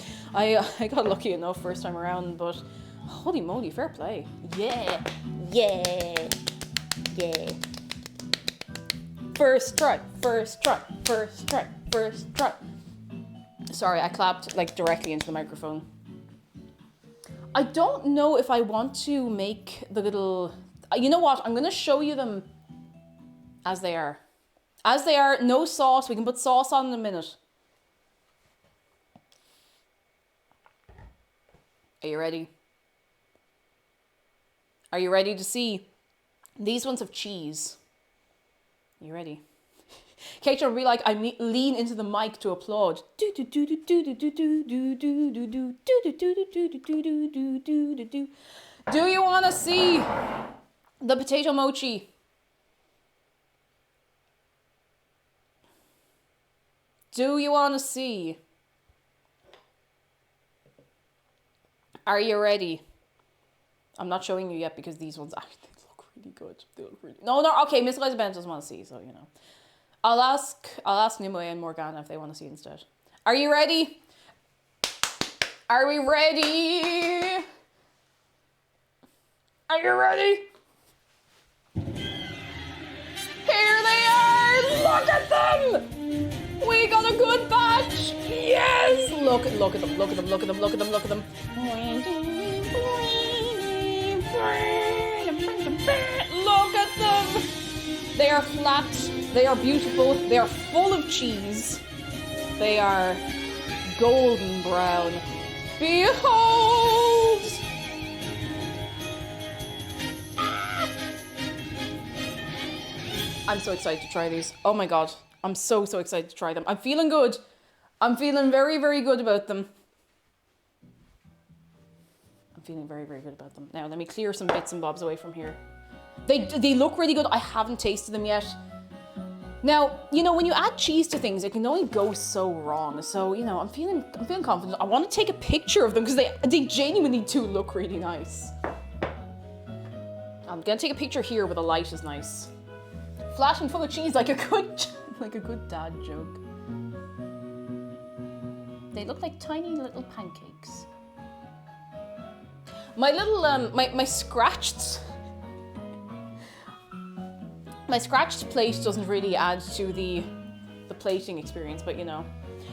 lucky enough first time around, but holy moly, fair play. Yeah. Yeah. Yeah. First try. First try. First try. First try. Sorry, I clapped like directly into the microphone. I don't know if I want to make the little... You know what? I'm going to show you them as they are. As they are, no sauce. We can put sauce on in a minute. Are you ready? Are you ready to see? These ones have cheese. Are you ready? Kate will be like, I lean into the mic to applaud. Do you want to see the potato mochi? Do you want to see? Are you ready? I'm not showing you yet because these ones actually look really good. They look really... No, okay, Miss Elizabeth doesn't want to see, so you know. I'll ask Nimue and Morgana if they want to see instead. Are you ready? Are we ready? Are you ready? Here they are! Look at them! We got a good batch! Yes! Look at them, look at them, look at them, look at them, look at them. Look at them! They are flat. They are beautiful. They are full of cheese. They are golden brown. Behold! I'm so excited to try these. Oh my god. I'm so excited to try them. I'm feeling good. I'm feeling very, very good about them. I'm feeling very, very good about them. Now, let me clear some bits and bobs away from here. They look really good. I haven't tasted them yet. Now, you know, when you add cheese to things, it can only go so wrong. So, you know, I'm feeling confident. I want to take a picture of them because they genuinely do look really nice. I'm gonna take a picture here where the light is nice. Flat and full of cheese like a good dad joke. They look like tiny little pancakes. My little my scratched plate doesn't really add to the plating experience, but you know.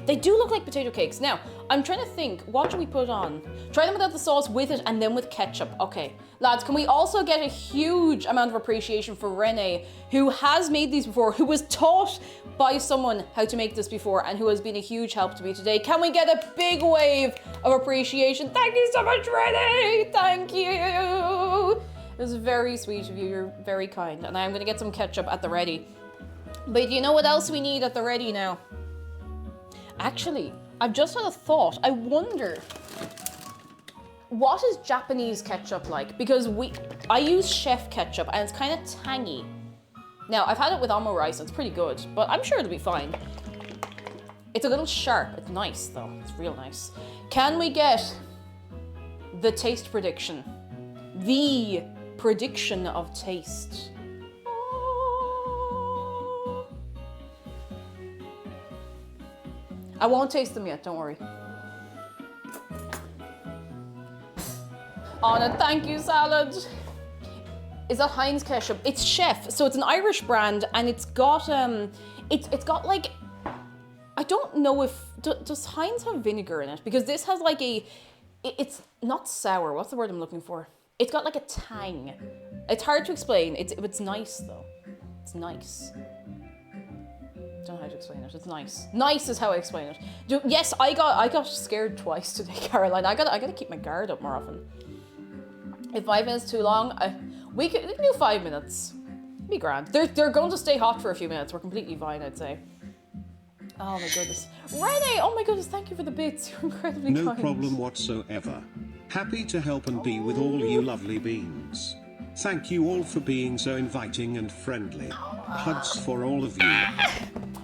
They do look like potato cakes. Now, I'm trying to think, what should we put on? Try them without the sauce, with it, and then with ketchup. Okay. Lads, can we also get a huge amount of appreciation for Renee, who has made these before, who was taught by someone how to make this before, and who has been a huge help to me today. Can we get a big wave of appreciation? Thank you so much, Renee! Thank you! It was very sweet of you. You're very kind. And I'm going to get some ketchup at the ready. But you know what else we need at the ready now? Actually, I've just had a thought. I wonder, what is Japanese ketchup like? Because I use chef ketchup and it's kind of tangy. Now, I've had it with omo rice, it's pretty good, but I'm sure it'll be fine. It's a little sharp. It's nice, though. It's real nice. Can we get the taste prediction? The prediction of taste. I won't taste them yet, don't worry. Anna, thank you, salad. Is that Heinz ketchup? It's Chef, so it's an Irish brand, and it's got like, I don't know if... Does Heinz have vinegar in it? Because this has like a... It's not sour. What's the word I'm looking for? It's got like a tang. It's hard to explain. It's nice though. It's nice. Don't know how to explain it. It's nice. Nice is how I explain it. Yes, I got scared twice today, Caroline. I gotta keep my guard up more often. If 5 minutes too long, we can do 5 minutes. Be grand. They're going to stay hot for a few minutes. We're completely fine, I'd say. Oh my goodness. Renee, oh my goodness, thank you for the bits. You're incredibly kind. No problem whatsoever. Happy to help and be with all you lovely beings. Thank you all for being so inviting and friendly. Hugs for all of you.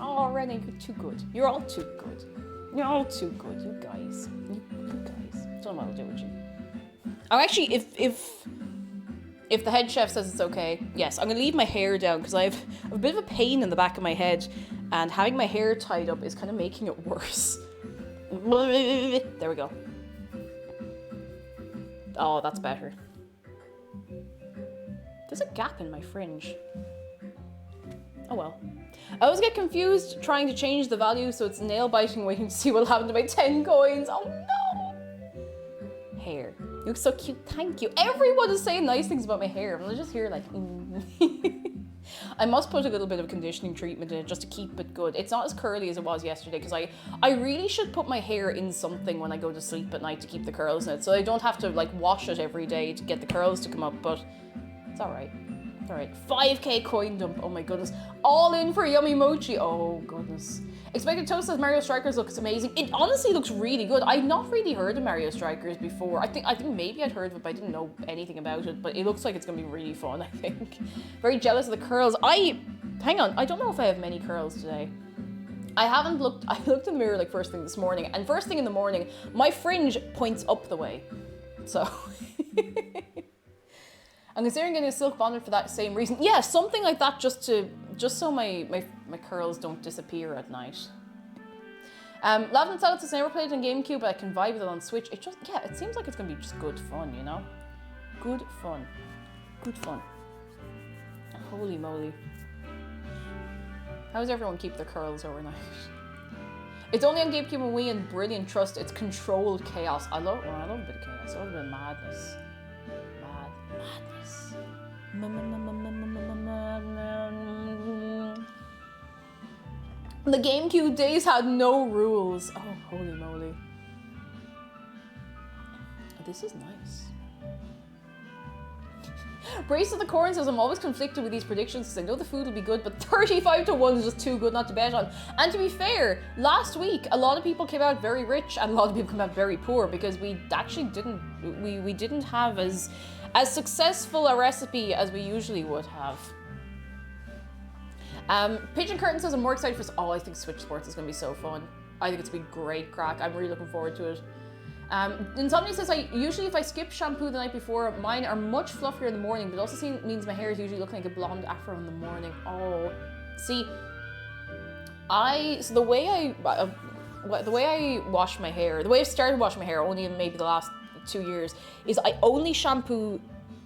Oh, Renee, you're too good. You're all too good. You're all too good, you guys. You guys. Don't know what I'll do with you. Oh, actually, if the head chef says it's okay, yes, I'm gonna leave my hair down because I have a bit of a pain in the back of my head, and having my hair tied up is kind of making it worse. There we go. Oh, that's better. There's a gap in my fringe. Oh well. I always get confused trying to change the value so it's nail-biting waiting to see what'll happen to my 10 coins. Oh no! Hair. You look so cute, thank you. Everyone is saying nice things about my hair. I'm just here like, I must put a little bit of conditioning treatment in it just to keep it good. It's not as curly as it was yesterday because I really should put my hair in something when I go to sleep at night to keep the curls in it. So I don't have to like wash it every day to get the curls to come up, but it's all right. All right, 5k coin dump. Oh my goodness. All in for yummy mochi. Oh goodness. Expected Toast says Mario Strikers looks amazing. It honestly looks really good. I'd not really heard of Mario Strikers before. I think maybe I'd heard of it, but I didn't know anything about it. But it looks like it's gonna be really fun, I think. Very jealous of the curls. Hang on, I don't know if I have many curls today. I looked in the mirror like first thing this morning, and first thing in the morning, my fringe points up the way. So I'm considering getting a silk bonnet for that same reason. Yeah, something like that just so my curls don't disappear at night. Lavin Salad says never played it on GameCube, but I can vibe with it on Switch. It seems like it's gonna be just good fun, you know? Good fun. Good fun. Holy moly. How does everyone keep their curls overnight? It's only on GameCube and Wii and brilliant trust. It's controlled chaos. I love a bit of chaos. I love a bit of madness. The GameCube days had no rules. Oh, holy moly. This is nice. Brace of the Corn says, I'm always conflicted with these predictions because I know the food will be good, but 35-1 is just too good not to bet on. And to be fair, last week, a lot of people came out very rich and a lot of people came out very poor because we actually didn't have as successful a recipe as we usually would have. Pigeon Curtain says, I'm more excited for... Oh, I think Switch Sports is going to be so fun. I think it's going to be great crack. I'm really looking forward to it. Insomnia says, usually if I skip shampoo the night before, mine are much fluffier in the morning, but also means my hair is usually looking like a blonde afro in the morning. Oh, see, the way I wash my hair, the way I've started washing my hair only in maybe the last 2 years, is I only shampoo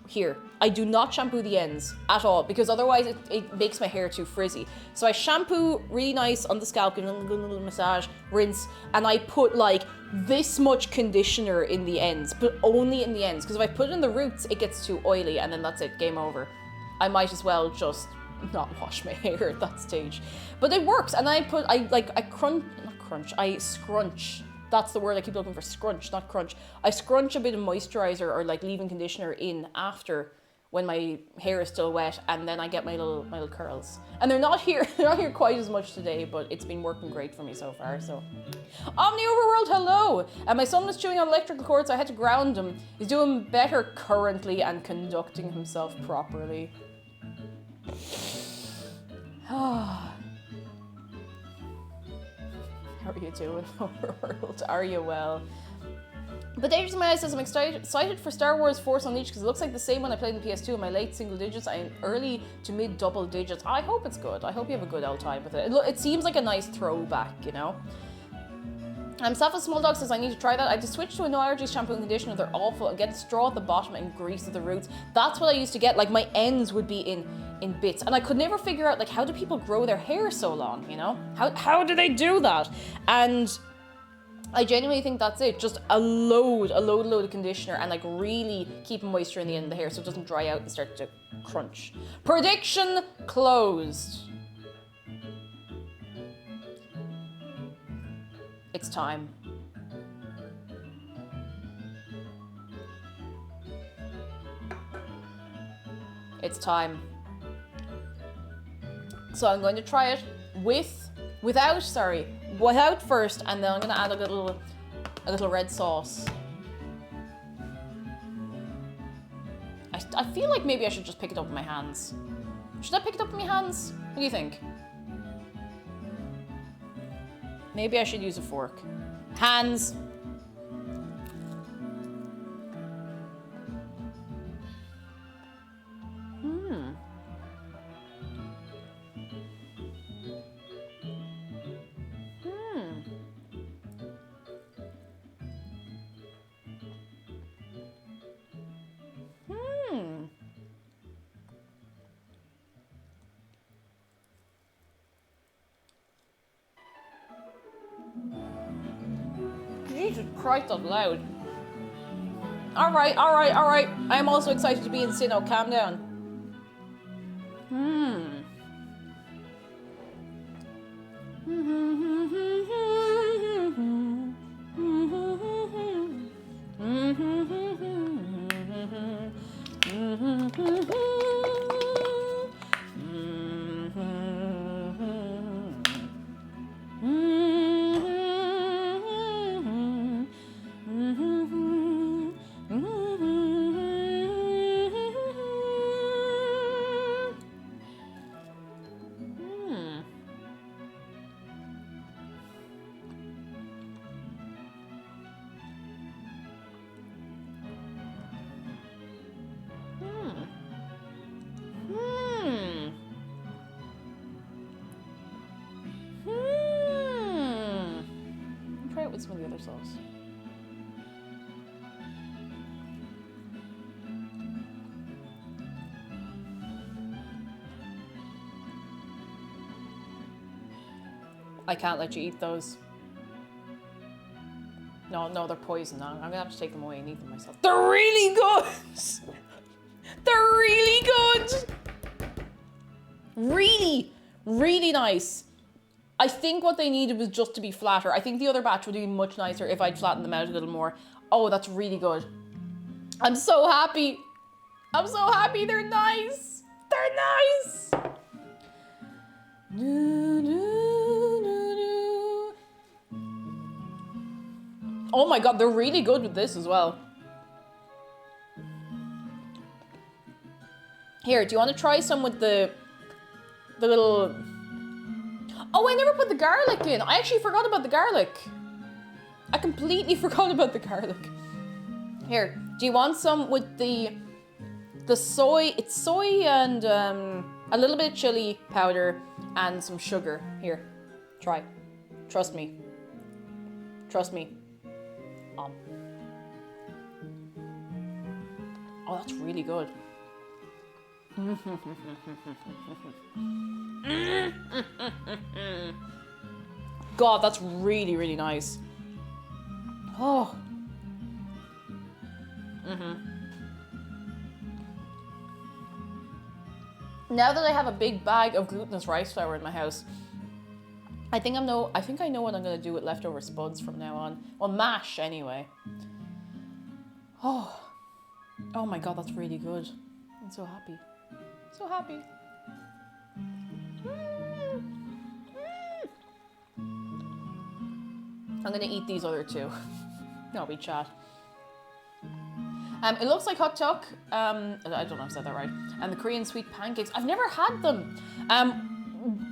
here. I do not shampoo the ends at all because otherwise it makes my hair too frizzy. So I shampoo really nice on the scalp, give it a little massage, rinse, and I put like this much conditioner in the ends, but only in the ends, because if I put it in the roots, it gets too oily and then that's it, game over. I might as well just not wash my hair at that stage. But it works, and I scrunch. That's the word I keep looking for, scrunch, not crunch. I scrunch a bit of moisturizer or like leave-in conditioner in after when my hair is still wet, and then I get my little curls. And they're not here quite as much today, but it's been working great for me so far, so. Omni Overworld, hello! And my son was chewing on electrical cords, so I had to ground him. He's doing better currently and conducting himself properly. How are you doing, Overworld? Are you well? But Dangerous in My Eyes says, I'm excited for Star Wars Force Unleashed because it looks like the same when I played in the PS2 in my late single digits and early to mid double digits. I hope it's good. I hope you have a good old time with it. It seems like a nice throwback, you know? Safa Small Dog says, I need to try that. I just switched to a no allergies shampoo and conditioner. They're awful. I'm getting straw at the bottom and grease at the roots. That's what I used to get. Like my ends would be in in bits. And I could never figure out, like, how do people grow their hair so long, you know? How do they do that? And I genuinely think that's it. Just a load of conditioner and like really keeping moisture in the end of the hair so it doesn't dry out and start to crunch. Prediction closed. It's time. It's time. So I'm going to try it without first, and then I'm gonna add a little red sauce. I feel like maybe I should just pick it up with my hands. Should I pick it up with my hands? What do you think? Maybe I should use a fork. Hands. Jesus Christ, that's loud. All right. I am also excited to be in Sinnoh. Calm down. Try it with some of the other sauce. I can't let you eat those. No, they're poison. I'm gonna have to take them away and eat them myself. They're really good! They're really good! Really, really nice. I think what they needed was just to be flatter. I think the other batch would be much nicer if I'd flattened them out a little more. Oh, that's really good. I'm so happy. I'm so happy. They're nice. They're nice. Oh my god, they're really good with this as well. Here, do you want to try some with the little... Oh, I never put the garlic in. I actually forgot about the garlic. I completely forgot about the garlic. Here, do you want some with the soy? It's soy and a little bit of chili powder and some sugar. Here, try. Trust me. Trust me. Oh, that's really good. God, that's really, really nice. Oh. Now that I have a big bag of glutinous rice flour in my house, I think I know what I'm gonna do with leftover spuds from now on. Well, mash anyway. Oh my god, that's really good. I'm so happy. So happy. I'm gonna eat these other two. No, we chat. It looks like hot tuk. I don't know if I said that right. And the Korean sweet pancakes. I've never had them.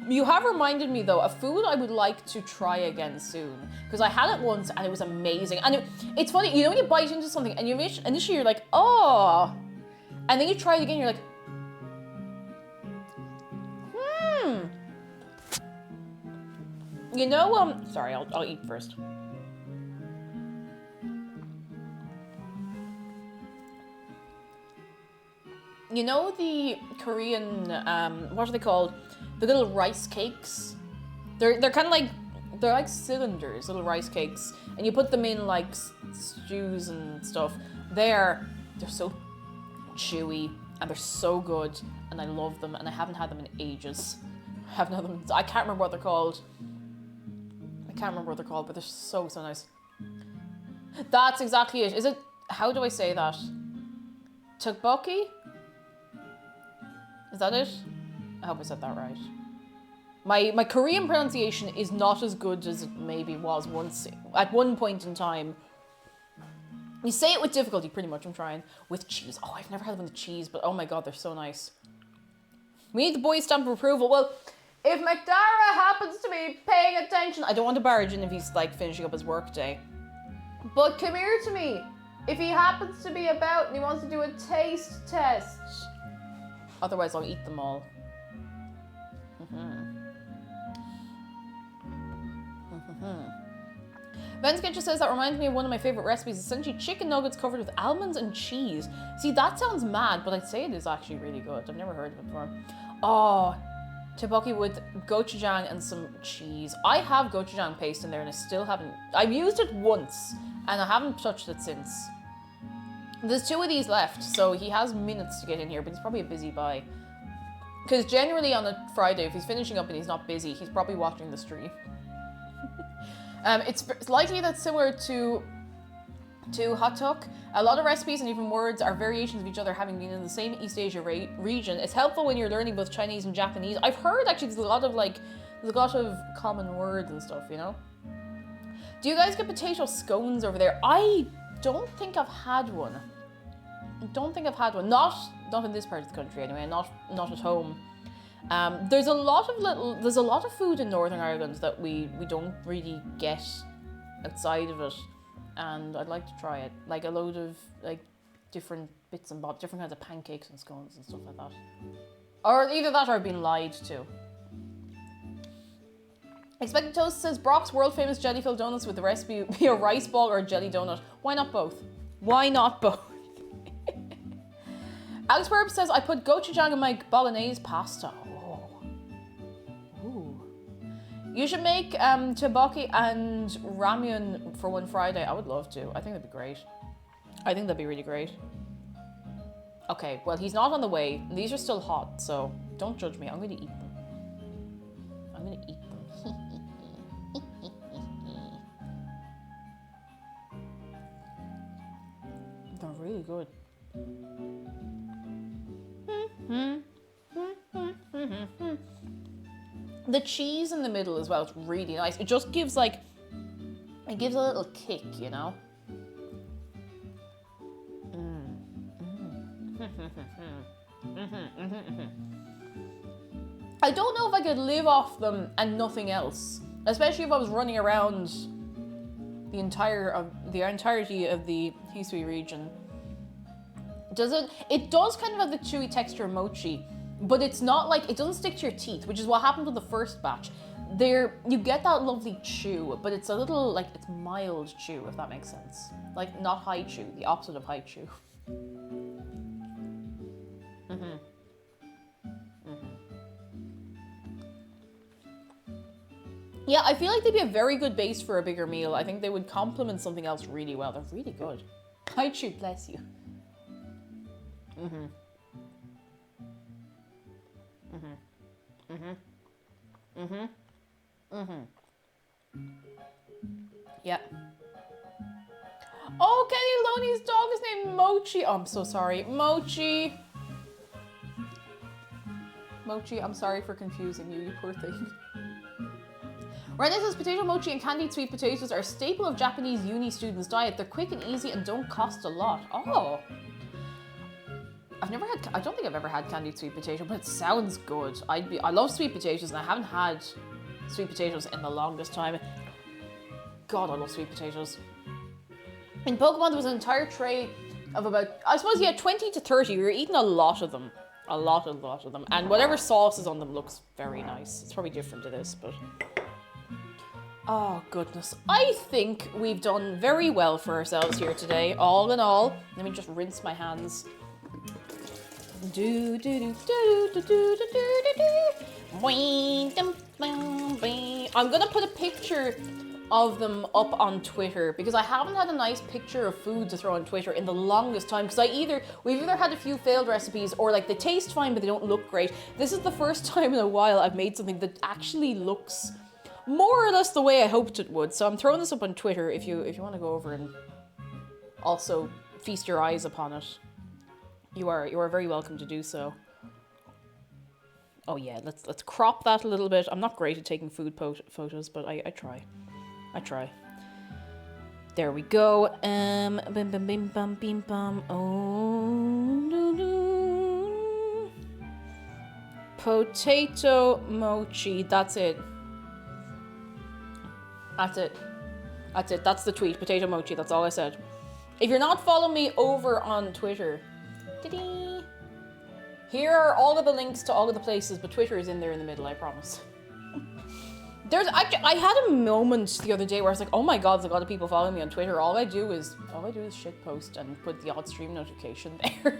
You have reminded me though, a food I would like to try again soon. Because I had it once and it was amazing. And it's funny, you know when you bite into something and initially you're like, oh. And then you try it again, you're like, You know, sorry, I'll eat first. You You know the Korean, what are they called? The little rice cakes? They're kind of like, they're like cylinders, little rice cakes. And you put them in like stews and stuff. They're so chewy and they're so good. And I love them and I haven't had them in ages. I can't remember what they're called. But they're so nice. That's exactly it. Is it, how do I say that? Tteokbokki? Is that it? I hope I said that right. My Korean pronunciation is not as good as it maybe was once, at one point in time. You say it with difficulty, pretty much, I'm trying. With cheese. Oh, I've never had them with cheese, but oh my god, they're so nice. We need the boys' stamp of approval. Well, if McDara happens to be paying attention, I don't want to barge in if he's like finishing up his work day. But come here to me. If he happens to be about and he wants to do a taste test. Otherwise, I'll eat them all. Ben Sketcher says that reminds me of one of my favorite recipes. Essentially chicken nuggets covered with almonds and cheese. See, that sounds mad, but I'd say it is actually really good. I've never heard of it before. Oh, tteokbokki with gochujang and some cheese. I have gochujang paste in there and I still haven't... I've used it once and I haven't touched it since. There's 2 of these left, so he has minutes to get in here, but he's probably a busy bye. Because generally on a Friday, if he's finishing up and he's not busy, he's probably watching the stream. It's likely that's similar to Hatok. A lot of recipes and even words are variations of each other, having been in the same East Asia region. It's helpful when you're learning both Chinese and Japanese. I've heard actually there's a lot of common words and stuff, you know? Do you guys get potato scones over there? I don't think I've had one. Not in this part of the country anyway, not at home. There's a lot of food in Northern Ireland that we don't really get outside of it, and I'd like to try it. Like a load of like different bits and bobs, different kinds of pancakes and scones and stuff like that. Or either that or I've been lied to. Expected Toast says Brock's world famous jelly filled donuts with the recipe be a rice ball or a jelly donut. Why not both? Alex Burb says I put gochujang in my bolognese pasta. Ooh. You should make tteokbokki and ramyun for one Friday. I would love to. I think that'd be great. I think that'd be really great. Okay, well he's not on the way. These are still hot, so don't judge me. I'm going to eat them. They're really good. The cheese in the middle as well, it's really nice. It just gives a little kick, you know? I don't know if I could live off them and nothing else, especially if I was running around the entirety of the Hisui region. It does kind of have the chewy texture of mochi, but it's not like, it doesn't stick to your teeth, which is what happened with the first batch. You get that lovely chew, but it's a little, like, it's mild chew, if that makes sense. Like, not high chew, the opposite of high chew. Yeah, I feel like they'd be a very good base for a bigger meal. I think they would complement something else really well. They're really good. High chew, bless you. Yeah. Oh, Kenny Loney's dog is named Mochi. Oh, I'm so sorry. Mochi, I'm sorry for confusing you, you poor thing. René says potato mochi and candied sweet potatoes are a staple of Japanese uni students' diet. They're quick and easy and don't cost a lot. Oh. I don't think I've ever had candied sweet potato, but it sounds good. I love sweet potatoes and I haven't had sweet potatoes in the longest time. God, I love sweet potatoes. In Pokemon, there was an entire tray of about, I suppose, yeah, 20 to 30. We were eating a lot of them. A lot of them. And whatever sauce is on them looks very nice. It's probably different to this, but... Oh, goodness. I think we've done very well for ourselves here today, all in all. Let me just rinse my hands. Do do do do do do do do do. I'm gonna put a picture of them up on Twitter because I haven't had a nice picture of food to throw on Twitter in the longest time because we've either had a few failed recipes or like they taste fine but they don't look great. This is the first time in a while I've made something that actually looks more or less the way I hoped it would. So I'm throwing this up on Twitter if you want to go over and also feast your eyes upon it. You are very welcome to do so. Oh yeah, let's crop that a little bit. I'm not great at taking food photos, but I try. I try. There we go. Bim bim bim bum bim bum. Oh, doo, doo. Potato mochi. That's it. That's it. That's it. That's the tweet. Potato mochi. That's all I said. If you're not following me over on Twitter, here are all of the links to all of the places, but Twitter is in there in the middle, I promise. I had a moment the other day where I was like, oh my god, there's a lot of people following me on Twitter. All I do is shitpost and put the odd stream notification there.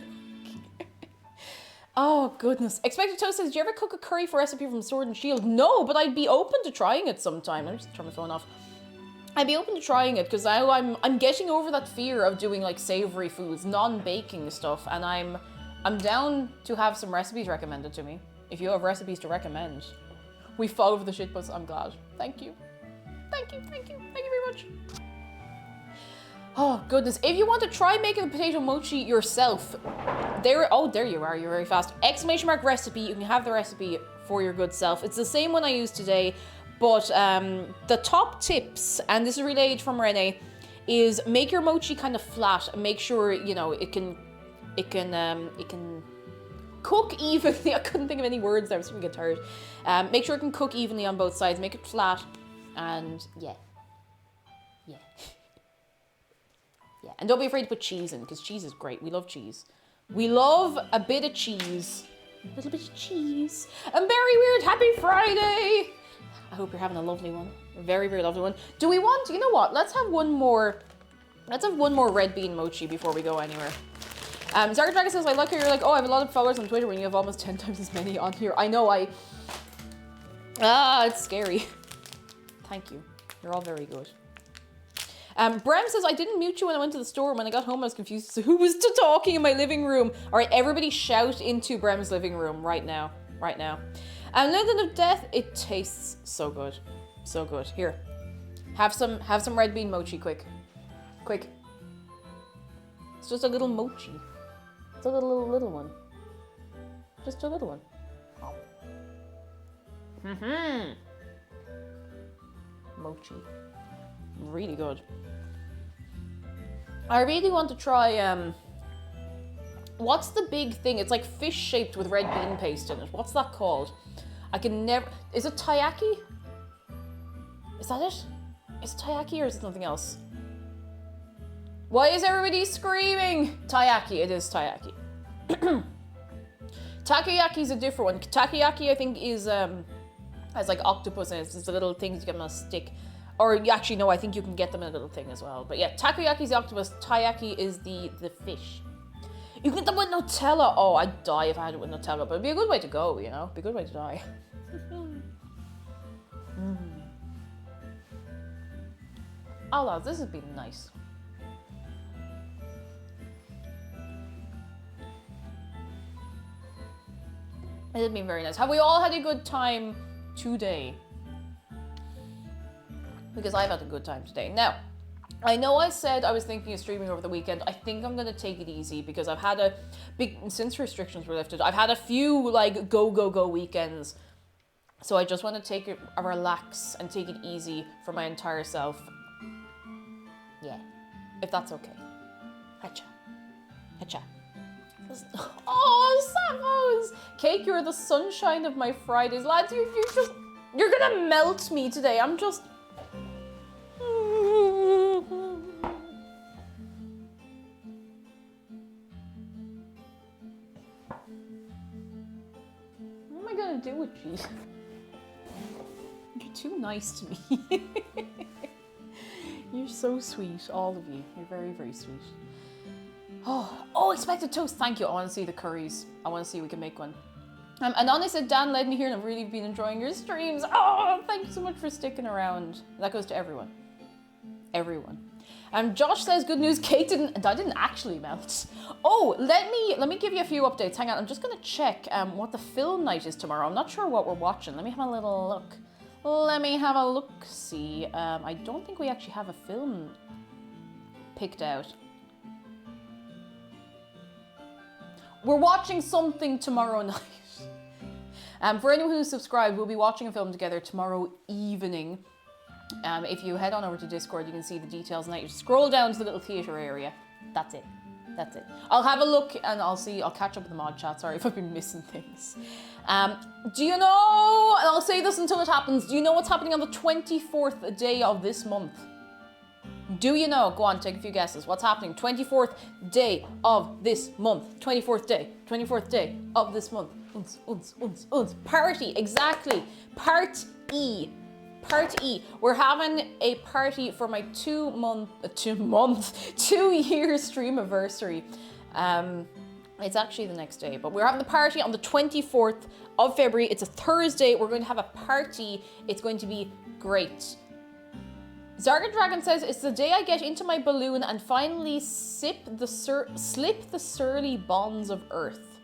Oh goodness. Expected Toast says, did you ever cook a curry for recipe from Sword and Shield? No, but I'd be open to trying it sometime. Let me just turn my phone off. I'd be open to trying it because I'm getting over that fear of doing like savory foods, non-baking stuff, and I'm down to have some recipes recommended to me. If you have recipes to recommend. We fought over the shitpost. I'm glad. Thank you. Thank you. Thank you. Thank you very much. Oh, goodness. If you want to try making the potato mochi yourself, there you are. You're very fast. Exclamation mark recipe. You can have the recipe for your good self. It's the same one I used today, but the top tips, and this is relayed from Renee, is make your mochi kind of flat and make sure, you know, it can cook evenly. I couldn't think of any words there. I'm starting to get tired. Make sure it can cook evenly on both sides. Make it flat, and yeah. And don't be afraid to put cheese in because cheese is great. We love cheese. We love a bit of cheese. A little bit of cheese. And very weird. Happy Friday. I hope you're having a lovely one. A very, very lovely one. Do we want? You know what? Let's have one more. Let's have one more red bean mochi before we go anywhere. Zarka Dragon says, I like how you're like, oh, I have a lot of followers on Twitter when you have almost 10 times as many on here. I know, it's scary. Thank you. You're all very good. Brem says, I didn't mute you when I went to the store. When I got home, I was confused. So who was talking in my living room? All right, everybody shout into Brem's living room right now. Right now. And London of Death, it tastes so good. So good. Here. Have some red bean mochi, quick. Quick. It's just a little mochi. It's a little one. Just a little one. Mochi. Really good. I really want to try, what's the big thing? It's like fish shaped with red bean paste in it. What's that called? I can never... Is it taiyaki? Is that it? Is it taiyaki or is it something else? Why is everybody screaming? Taiyaki, it is taiyaki. Takoyaki is a different one. Takoyaki, I think, is has like octopus in it. It's the little things you get on a stick. Or actually, no, I think you can get them in a little thing as well. But yeah, takoyaki is the octopus. Taiyaki is the fish. You can get them with Nutella. Oh, I'd die if I had it with Nutella. But it'd be a good way to go, you know? It'd be a good way to die. Oh, lads, this has been nice. It has been very nice. Have we all had a good time today? Because I've had a good time today. Now, I know I said I was thinking of streaming over the weekend. I think I'm going to take it easy because I've had since restrictions were lifted, I've had a few like go weekends. So I just want to take it, relax and take it easy for my entire self. Yeah, if that's okay. Hacha. Hacha. Oh, Samos! Cake, you're the sunshine of my Fridays. Lads, you're gonna melt me today. I'm just... What am I gonna do with you? You're too nice to me. You're so sweet, all of you. You're very, very sweet. Oh, expected toast. Thank you. I want to see the curries. I want to see if we can make one. Anonymous said, Dan led me here and I've really been enjoying your streams. Oh, thank you so much for sticking around. That goes to everyone. Everyone. Josh says, good news, cake didn't actually melt. Oh, let me give you a few updates. Hang on, I'm just gonna check what the film night is tomorrow. I'm not sure what we're watching. Let me have a little look. Let me have a look. See, I don't think we actually have a film picked out. We're watching something tomorrow night. For anyone who's subscribed, we'll be watching a film together tomorrow evening. If you head on over to Discord, you can see the details and that. You scroll down to the little theatre area. That's it. That's it. I'll have a look and I'll catch up with the mod chat. Sorry if I've been missing things. Do you know, and I'll say this until it happens, do you know what's happening on the 24th day of this month? Do you know? Go on, take a few guesses. What's happening? 24th day of this month. 24th day of this month. Party, exactly. Part E. We're having a party for my 2 year stream anniversary. It's actually the next day, but we're having the party on the 24th of February. It's a Thursday. We're going to have a party. It's going to be great. Zarga Dragon says, it's the day I get into my balloon and finally slip the surly bonds of Earth.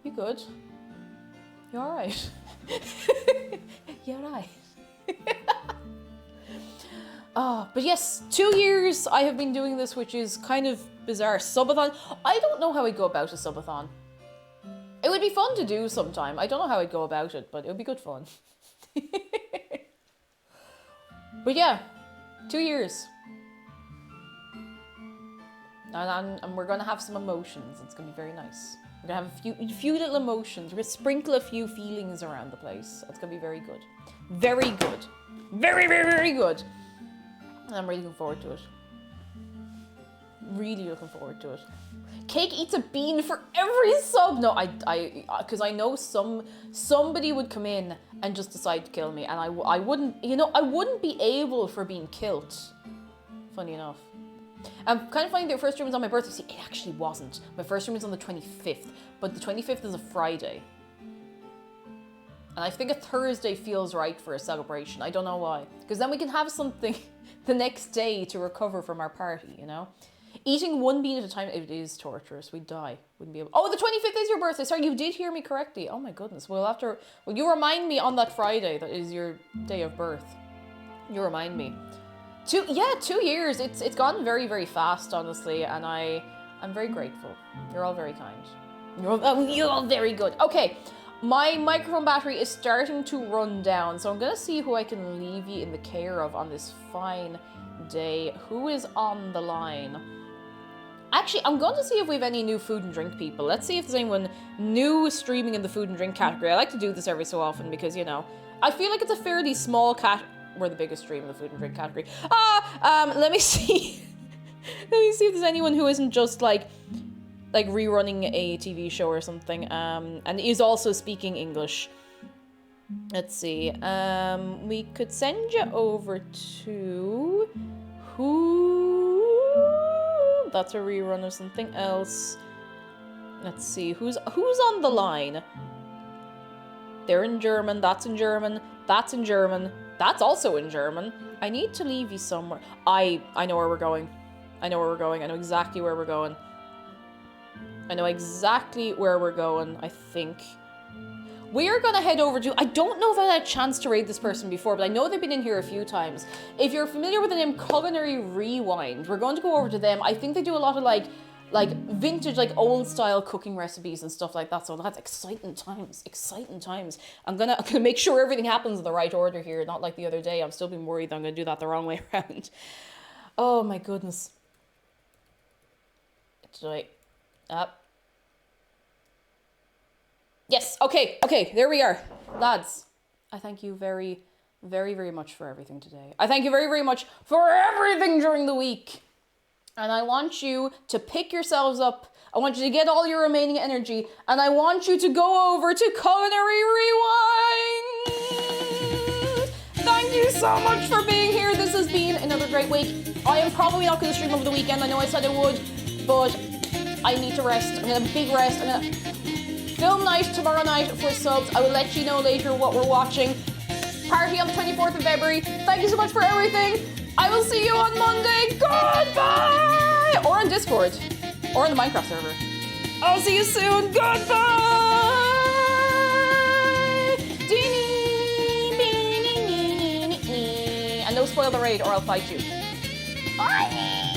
You good? You alright? You alright? But yes, 2 years I have been doing this, which is kind of bizarre. Subathon. I don't know how I'd go about a subathon. It would be fun to do sometime. I don't know how I'd go about it, but it would be good fun. But yeah, 2 years. And we're going to have some emotions. It's going to be very nice. We're going to have a few little emotions. We're going to sprinkle a few feelings around the place. It's going to be very good. Very good. Very, very, very good. And I'm really looking forward to it. Really looking forward to it. Cake eats a bean for every sub. No, because I know somebody would come in and just decide to kill me, and I wouldn't, I wouldn't be able for being killed. Funny enough. Kind of funny that your first stream was on my birthday. See, it actually wasn't. My first stream was on the 25th, but the 25th is a Friday. And I think a Thursday feels right for a celebration. I don't know why. Because then we can have something the next day to recover from our party, Eating one bean at a time, it is torturous. We'd die. Wouldn't be able. Oh, the 25th is your birthday. Sorry, you did hear me correctly. Oh my goodness. Well, you remind me on that Friday that is your day of birth. You remind me. 2 years. It's gone very, very fast, honestly, and I'm very grateful. You're all very kind. You're all very good. Okay, my microphone battery is starting to run down, so I'm gonna see who I can leave you in the care of on this fine day. Who is on the line? Actually, I'm going to see if we have any new food and drink people. Let's see if there's anyone new streaming in the food and drink category. I like to do this every so often because, I feel like it's a fairly small We're the biggest stream in the food and drink category. Let me see. Let me see if there's anyone who isn't just like rerunning a TV show or something, and is also speaking English. Let's see. We could send you over to who? That's a rerun of something else. Let's see. Who's on the line? They're in German. That's in German. That's in German. That's also in German. I need to leave you somewhere. I know where we're going. I know exactly where we're going. I think. We're gonna head over to, I don't know if I had a chance to raid this person before, but I know they've been in here a few times. If you're familiar with the name Culinary Rewind, we're going to go over to them. I think they do a lot of like vintage, old style cooking recipes and stuff like that. So that's exciting times. I'm gonna make sure everything happens in the right order here, not like the other day. I'm still being worried that I'm gonna do that the wrong way around. Oh my goodness. Yes, okay, there we are. Lads, I thank you very, very, very much for everything today. I thank you very, very much for everything during the week. And I want you to pick yourselves up. I want you to get all your remaining energy. And I want you to go over to Culinary Rewind. Thank you so much for being here. This has been an another great week. I am probably not going to stream over the weekend. I know I said I would, but I need to rest. I'm going to have a big rest. I'm going to film night tomorrow night for subs. I will let you know later what we're watching. Party on the 24th of February. Thank you so much for everything. I will see you on Monday. Goodbye! Or on Discord. Or on the Minecraft server. I'll see you soon. Goodbye! And no spoil the raid or I'll fight you. Bye!